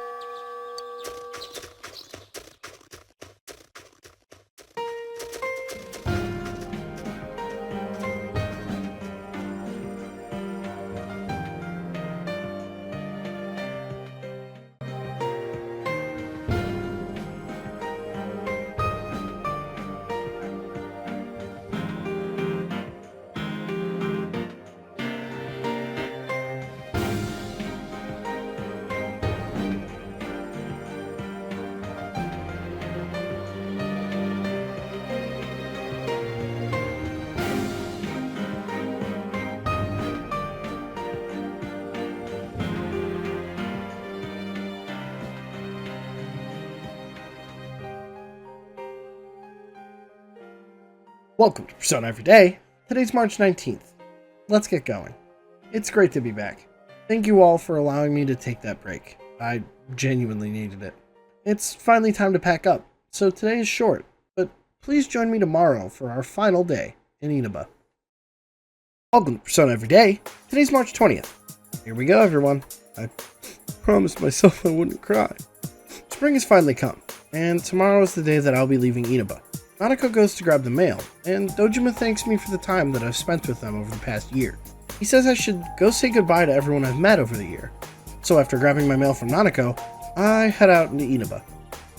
Welcome to Persona Every Day. Today's March 19th. Let's get going. It's great to be back. Thank you all for allowing me to take that break. I genuinely needed it. It's finally time to pack up, so today is short, but please join me tomorrow for our final day in Inaba. Welcome to Persona Every Day. Today's March 20th. Here we go, everyone. I promised myself I wouldn't cry. Spring has finally come, and tomorrow is the day that I'll be leaving Inaba. Nanako goes to grab the mail, and Dojima thanks me for the time that I've spent with them over the past year. He says I should go say goodbye to everyone I've met over the year. So after grabbing my mail from Nanako, I head out into Inaba.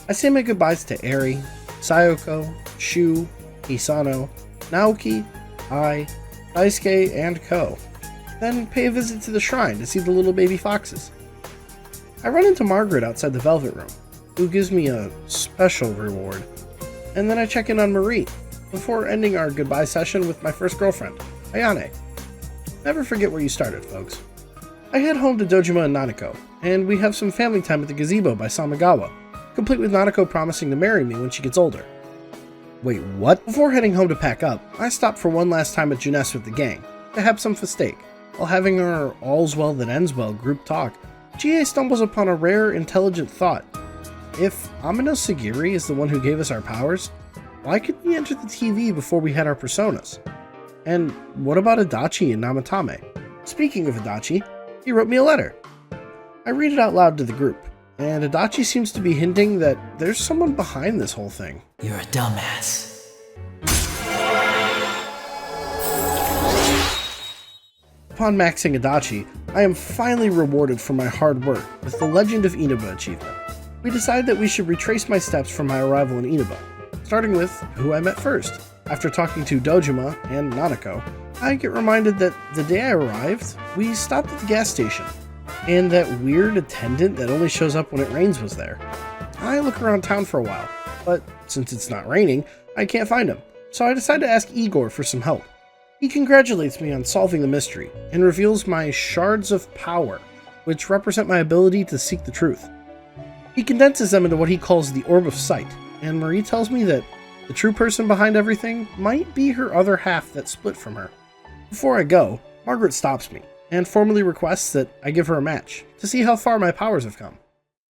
I say my goodbyes to Eri, Sayoko, Shu, Hisano, Naoki, Ai, Daisuke, and Ko. Then pay a visit to the shrine to see the little baby foxes. I run into Margaret outside the Velvet Room, who gives me a special reward. And then I check in on Marie, before ending our goodbye session with my first girlfriend, Ayane. Never forget where you started, folks. I head home to Dojima and Nanako, and we have some family time at the gazebo by Samagawa, complete with Nanako promising to marry me when she gets older. Wait, what? Before heading home to pack up, I stop for one last time at Junes with the gang, to have some fistake. While having our all's well that ends well group talk, Chie stumbles upon a rare, intelligent thought. If Amino Sagiri is the one who gave us our powers, why couldn't he enter the TV before we had our personas? And what about Adachi and Namatame? Speaking of Adachi, he wrote me a letter. I read it out loud to the group, and Adachi seems to be hinting that there's someone behind this whole thing. You're a dumbass. Upon maxing Adachi, I am finally rewarded for my hard work with the Legend of Inaba achievement. We decide that we should retrace my steps from my arrival in Inaba, starting with who I met first. After talking to Dojima and Nanako, I get reminded that the day I arrived, we stopped at the gas station, and that weird attendant that only shows up when it rains was there. I look around town for a while, but since it's not raining, I can't find him, so I decide to ask Igor for some help. He congratulates me on solving the mystery, and reveals my shards of power, which represent my ability to seek the truth. He condenses them into what he calls the Orb of Sight, and Marie tells me that the true person behind everything might be her other half that split from her. Before I go, Margaret stops me, and formally requests that I give her a match to see how far my powers have come.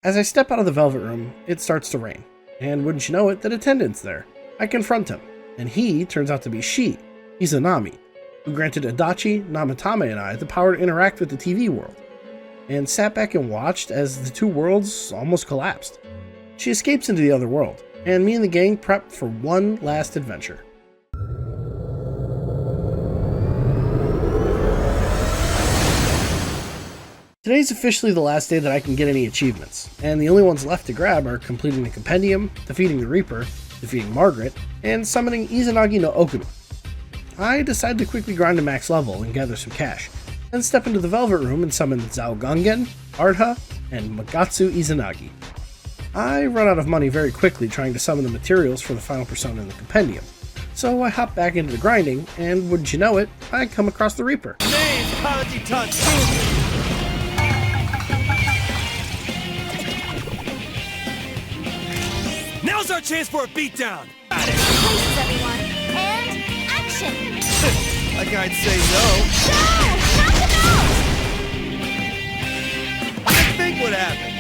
As I step out of the Velvet Room, it starts to rain, and wouldn't you know it, that attendant's there. I confront him, and he turns out to be she, Izanami, who granted Adachi, Namatame, and I the power to interact with the TV world, and sat back and watched as the two worlds almost collapsed. She escapes into the other world, and me and the gang prep for one last adventure. Today's officially the last day that I can get any achievements, and the only ones left to grab are completing the Compendium, defeating the Reaper, defeating Margaret, and summoning Izanagi no Okumi. I decide to quickly grind to max level and gather some cash, then step into the Velvet Room and summon Zao Gungen, Ardha, and Magatsu Izanagi. I run out of money very quickly trying to summon the materials for the final persona in the Compendium, so I hop back into the grinding, and wouldn't you know it, I come across the Reaper. Name's Kanji Tatsuki! Now's our chance for a beatdown! Places, everyone. And action! Like I'd say no. No! Not the nose! I think what happened.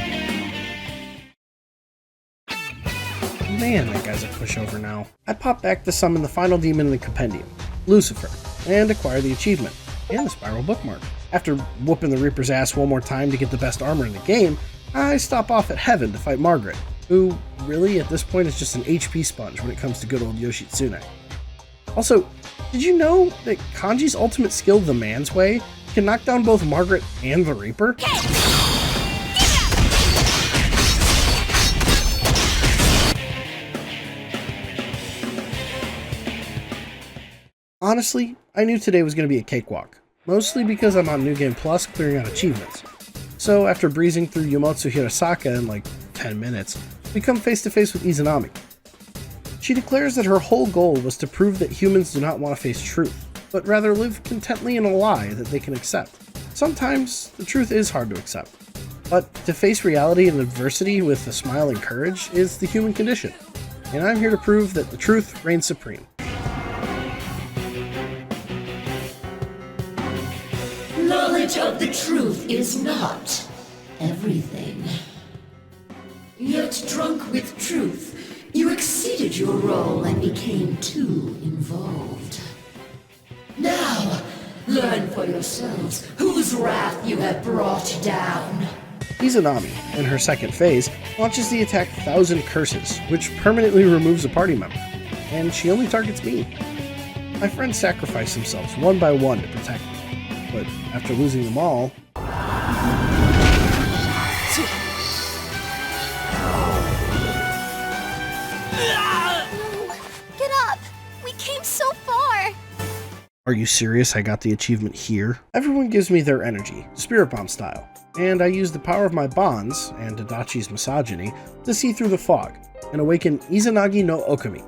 Man, that guy's a pushover now. I pop back to summon the final demon in the Compendium, Lucifer, and acquire the achievement, and the Spiral Bookmark. After whooping the Reaper's ass one more time to get the best armor in the game, I stop off at Heaven to fight Margaret, who really at this point is just an HP sponge when it comes to good old Yoshitsune. Also, did you know that Kanji's ultimate skill, the Man's Way, can knock down both Margaret and the Reaper? Honestly, I knew today was going to be a cakewalk, mostly because I'm on New Game Plus clearing out achievements. So after breezing through Yomotsu Hirasaka in like 10 minutes, we come face to face with Izanami. She declares that her whole goal was to prove that humans do not want to face truth, but rather live contently in a lie that they can accept. Sometimes the truth is hard to accept, but to face reality and adversity with a smile and courage is the human condition, and I'm here to prove that the truth reigns supreme. Knowledge of the truth is not everything. Yet drunk with truth, you exceeded your role and became too involved. Now, learn for yourselves whose wrath you have brought down. Izanami, in her second phase, launches the attack Thousand Curses, which permanently removes a party member, and she only targets me. My friends sacrifice themselves one by one to protect me, but after losing them all, Get up! We came so far! Are you serious I got the achievement here? Everyone gives me their energy, Spirit Bomb style, and I use the power of my bonds, and Adachi's misogyny, to see through the fog, and awaken Izanagi no Okumi.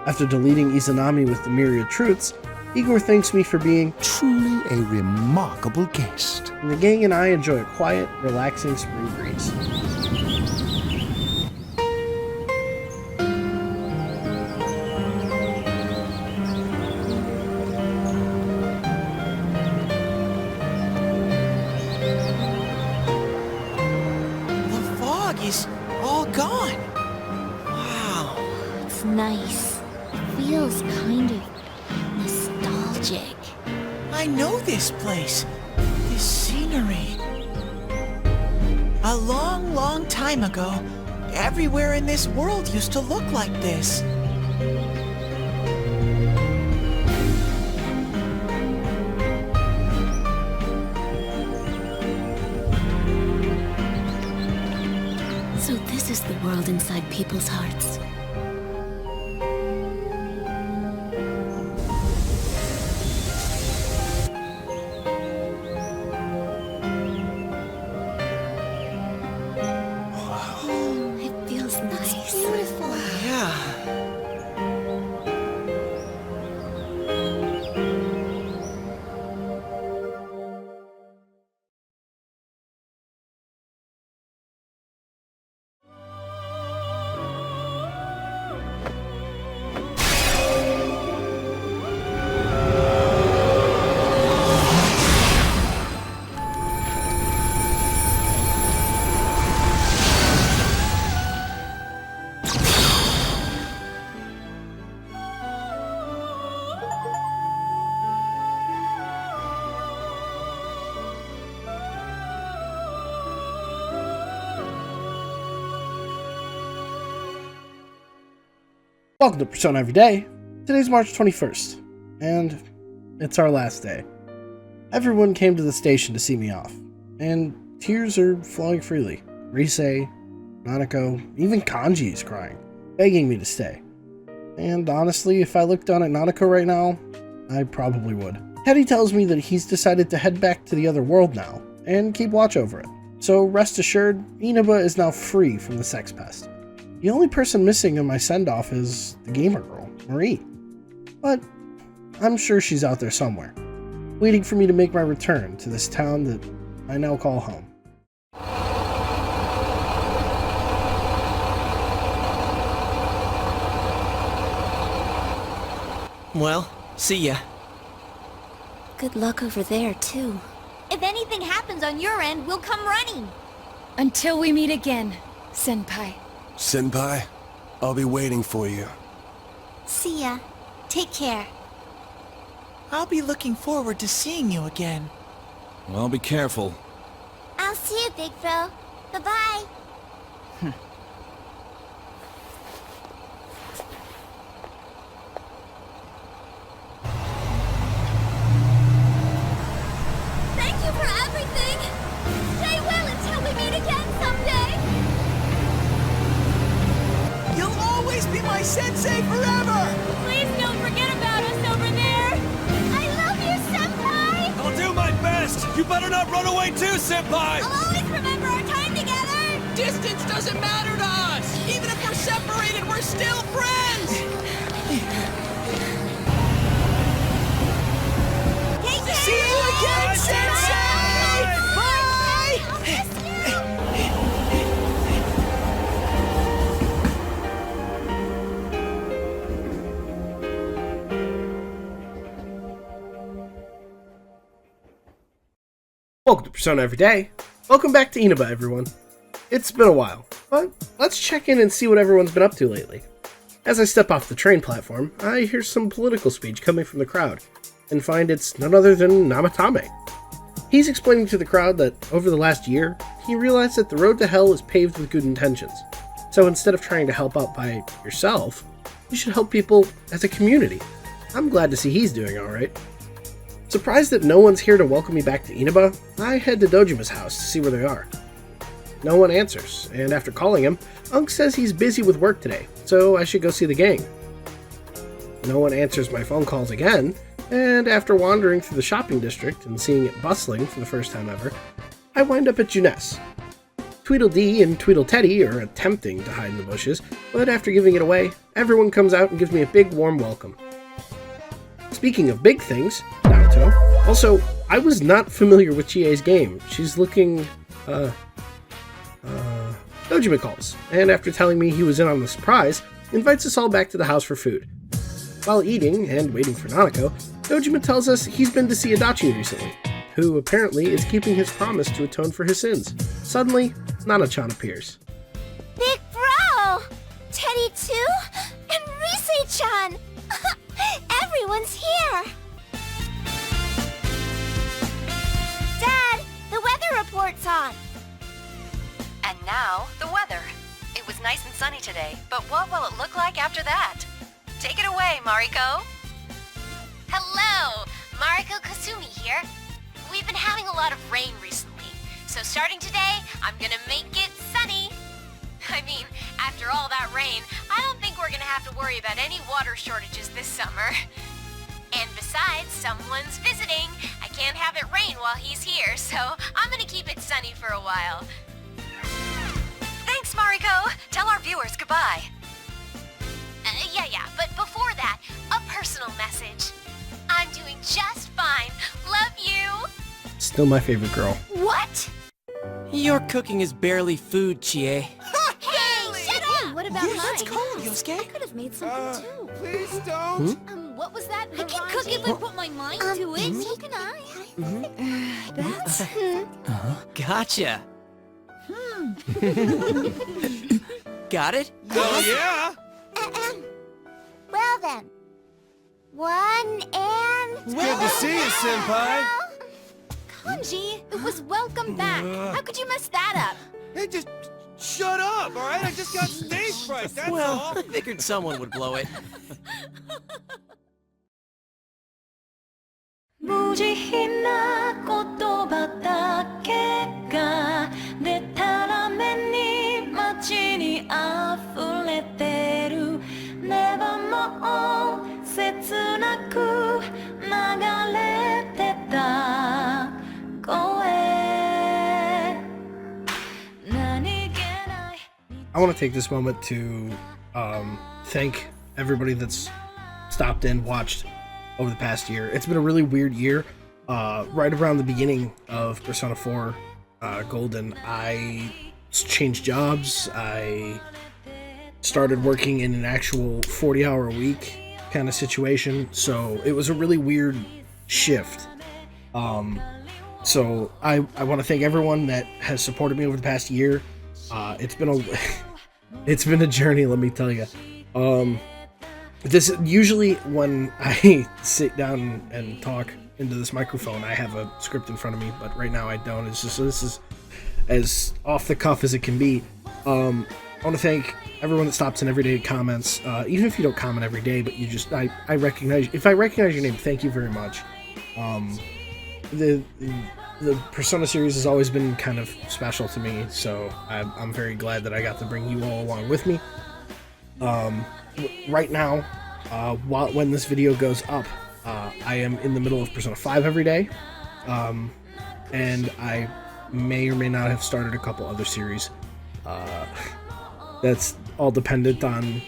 After deleting Izanami with the Myriad Truths, Igor thanks me for being truly a remarkable guest. And the gang and I enjoy a quiet, relaxing spring breeze. The fog is all gone. Wow. It's nice. Feels kind of nostalgic. I know this place. This scenery. A long, long time ago, everywhere in this world used to look like this. So this is the world inside people's hearts. Welcome to Persona Every Day. Today's March 21st, and it's our last day. Everyone came to the station to see me off, and tears are flowing freely. Rise, Nanako, even Kanji is crying, begging me to stay. And honestly, if I looked down at Nanako right now, I probably would. Teddy tells me that he's decided to head back to the other world now, and keep watch over it. So rest assured, Inaba is now free from the sex pest. The only person missing in my send-off is the gamer girl, Marie. But I'm sure she's out there somewhere, waiting for me to make my return to this town that I now call home. Well, see ya. Good luck over there, too. If anything happens on your end, we'll come running. Until we meet again, Senpai. Senpai, I'll be waiting for you. See ya. Take care. I'll be looking forward to seeing you again. Well, be careful. I'll see you, Big Bro. Bye-bye. Thank you for everything. Stay well until we meet again someday. You'll always be my sensei forever! Please don't forget about us over there! I love you, Senpai! I'll do my best! You better not run away too, Senpai! I'll always remember our time together! Distance doesn't matter to us! Even if we're separated, we're still friends! Take care! See you again, Bye, Sensei! Bye! I'll miss you! Welcome to Persona Every Day. Welcome back to Inaba, everyone. It's been a while, but let's check in and see what everyone's been up to lately. As I step off the train platform, I hear some political speech coming from the crowd, and find it's none other than Namatame. He's explaining to the crowd that over the last year, he realized that the road to hell is paved with good intentions. So instead of trying to help out by yourself, you should help people as a community. I'm glad to see he's doing alright. Surprised that no one's here to welcome me back to Inaba, I head to Dojima's house to see where they are. No one answers, and after calling him, Unk says he's busy with work today, so I should go see the gang. No one answers my phone calls again, and after wandering through the shopping district and seeing it bustling for the first time ever, I wind up at Junes. Tweedledee and Tweedleteddy are attempting to hide in the bushes, but after giving it away, everyone comes out and gives me a big warm welcome. Speaking of big things, Naruto. Also, I was not familiar with Chie's game. She's looking, Dojima calls, and after telling me he was in on the surprise, invites us all back to the house for food. While eating and waiting for Nanako, Dojima tells us he's been to see Adachi recently, who apparently is keeping his promise to atone for his sins. Suddenly, Nana-chan appears. Big Bro! Teddy too? And Rise-chan! Everyone's here! Dad, the weather report's on! And now, the weather. It was nice and sunny today, but what will it look like after that? Take it away, Mariko. Hello! Mariko Kasumi here. We've been having a lot of rain recently, so starting today, I'm gonna make it sunny. I mean, after all that rain, I don't think we're gonna have to worry about any water shortages this summer. And besides, someone's visiting. I can't have it rain while he's here, so I'm gonna keep it sunny for a while. Thanks, Mariko. Tell our viewers goodbye. Yeah, but before that, a personal message. I'm doing just fine. Love you! Still my favorite girl. What? Your cooking is barely food, Chie. Hey, shut up! What about Yes, mine? it's cold, Yosuke. I could have made something too. Please don't. What was that? I can cook if I put my mind to it. So can I. That's... Gotcha. Got it? Oh, yeah? Well then. 1 and... It's good to see you, Senpai. Kanji, it was welcome back. How could you mess that up? Hey, Shut up, all right? I just got stage fright, that's Well, all. I figured someone would blow it. 無慈悲な言葉だけがでたらめに街に溢れてる Never more 切なく流れてた声 I want to take this moment to thank everybody that's stopped in, watched over the past year. It's been a really weird year. Right around the beginning of Persona 4 Golden, I changed jobs. I started working in an actual 40-hour-a-week kind of situation, so it was a really weird shift. So I want to thank everyone that has supported me over the past year. It's been a journey, let me tell you. This usually when I sit down and talk into this microphone, I have a script in front of me, but right now I don't. It's just this is as off the cuff as it can be. I want to thank everyone that stops in every day and comments, even if you don't comment every day, but you just I recognize, if I recognize your name, thank you very much. The Persona series has always been kind of special to me, so I'm very glad that I got to bring you all along with me. Right now, when this video goes up, I am in the middle of Persona 5 every day, and I may or may not have started a couple other series. That's all dependent on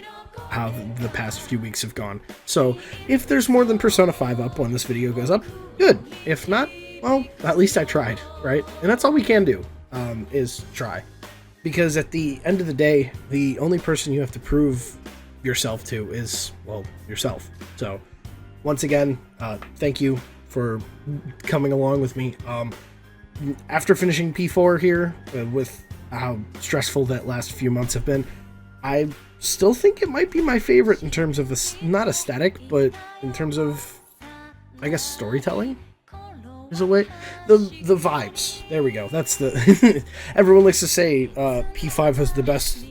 how the past few weeks have gone. So if there's more than Persona 5 up when this video goes up, good. If not, well, at least I tried, right? And that's all we can do, is try. Because at the end of the day, the only person you have to prove yourself to is, well, yourself. So, once again, thank you for coming along with me. After finishing P4 here, with how stressful that last few months have been, I still think it might be my favorite in terms of, not aesthetic, but in terms of, I guess, storytelling? Is a way, the vibes. There we go. That's the everyone likes to say P5 has the best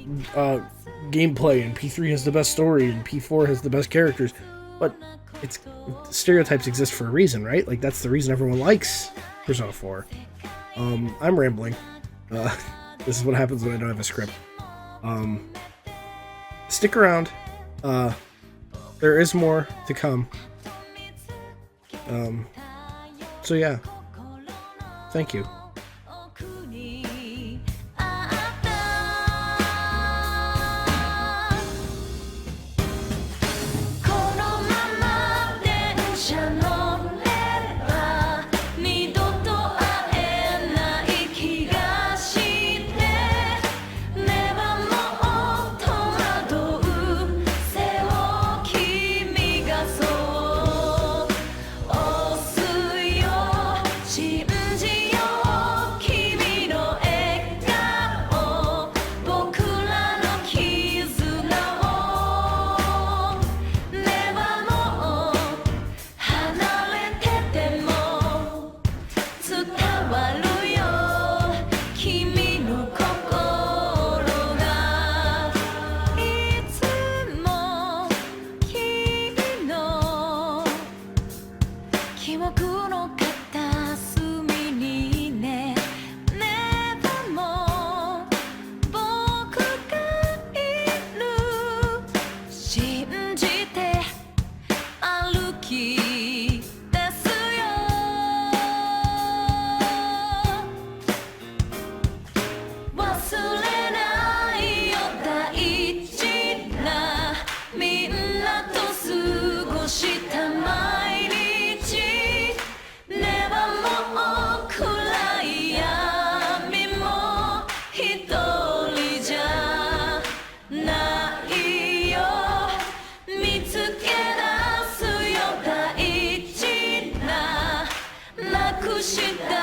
gameplay and P3 has the best story and P4 has the best characters, but it's stereotypes exist for a reason, right? Like that's the reason everyone likes Persona 4. I'm rambling. This is what happens when I don't have a script. Stick around. There is more to come. So yeah, thank you. Push it down.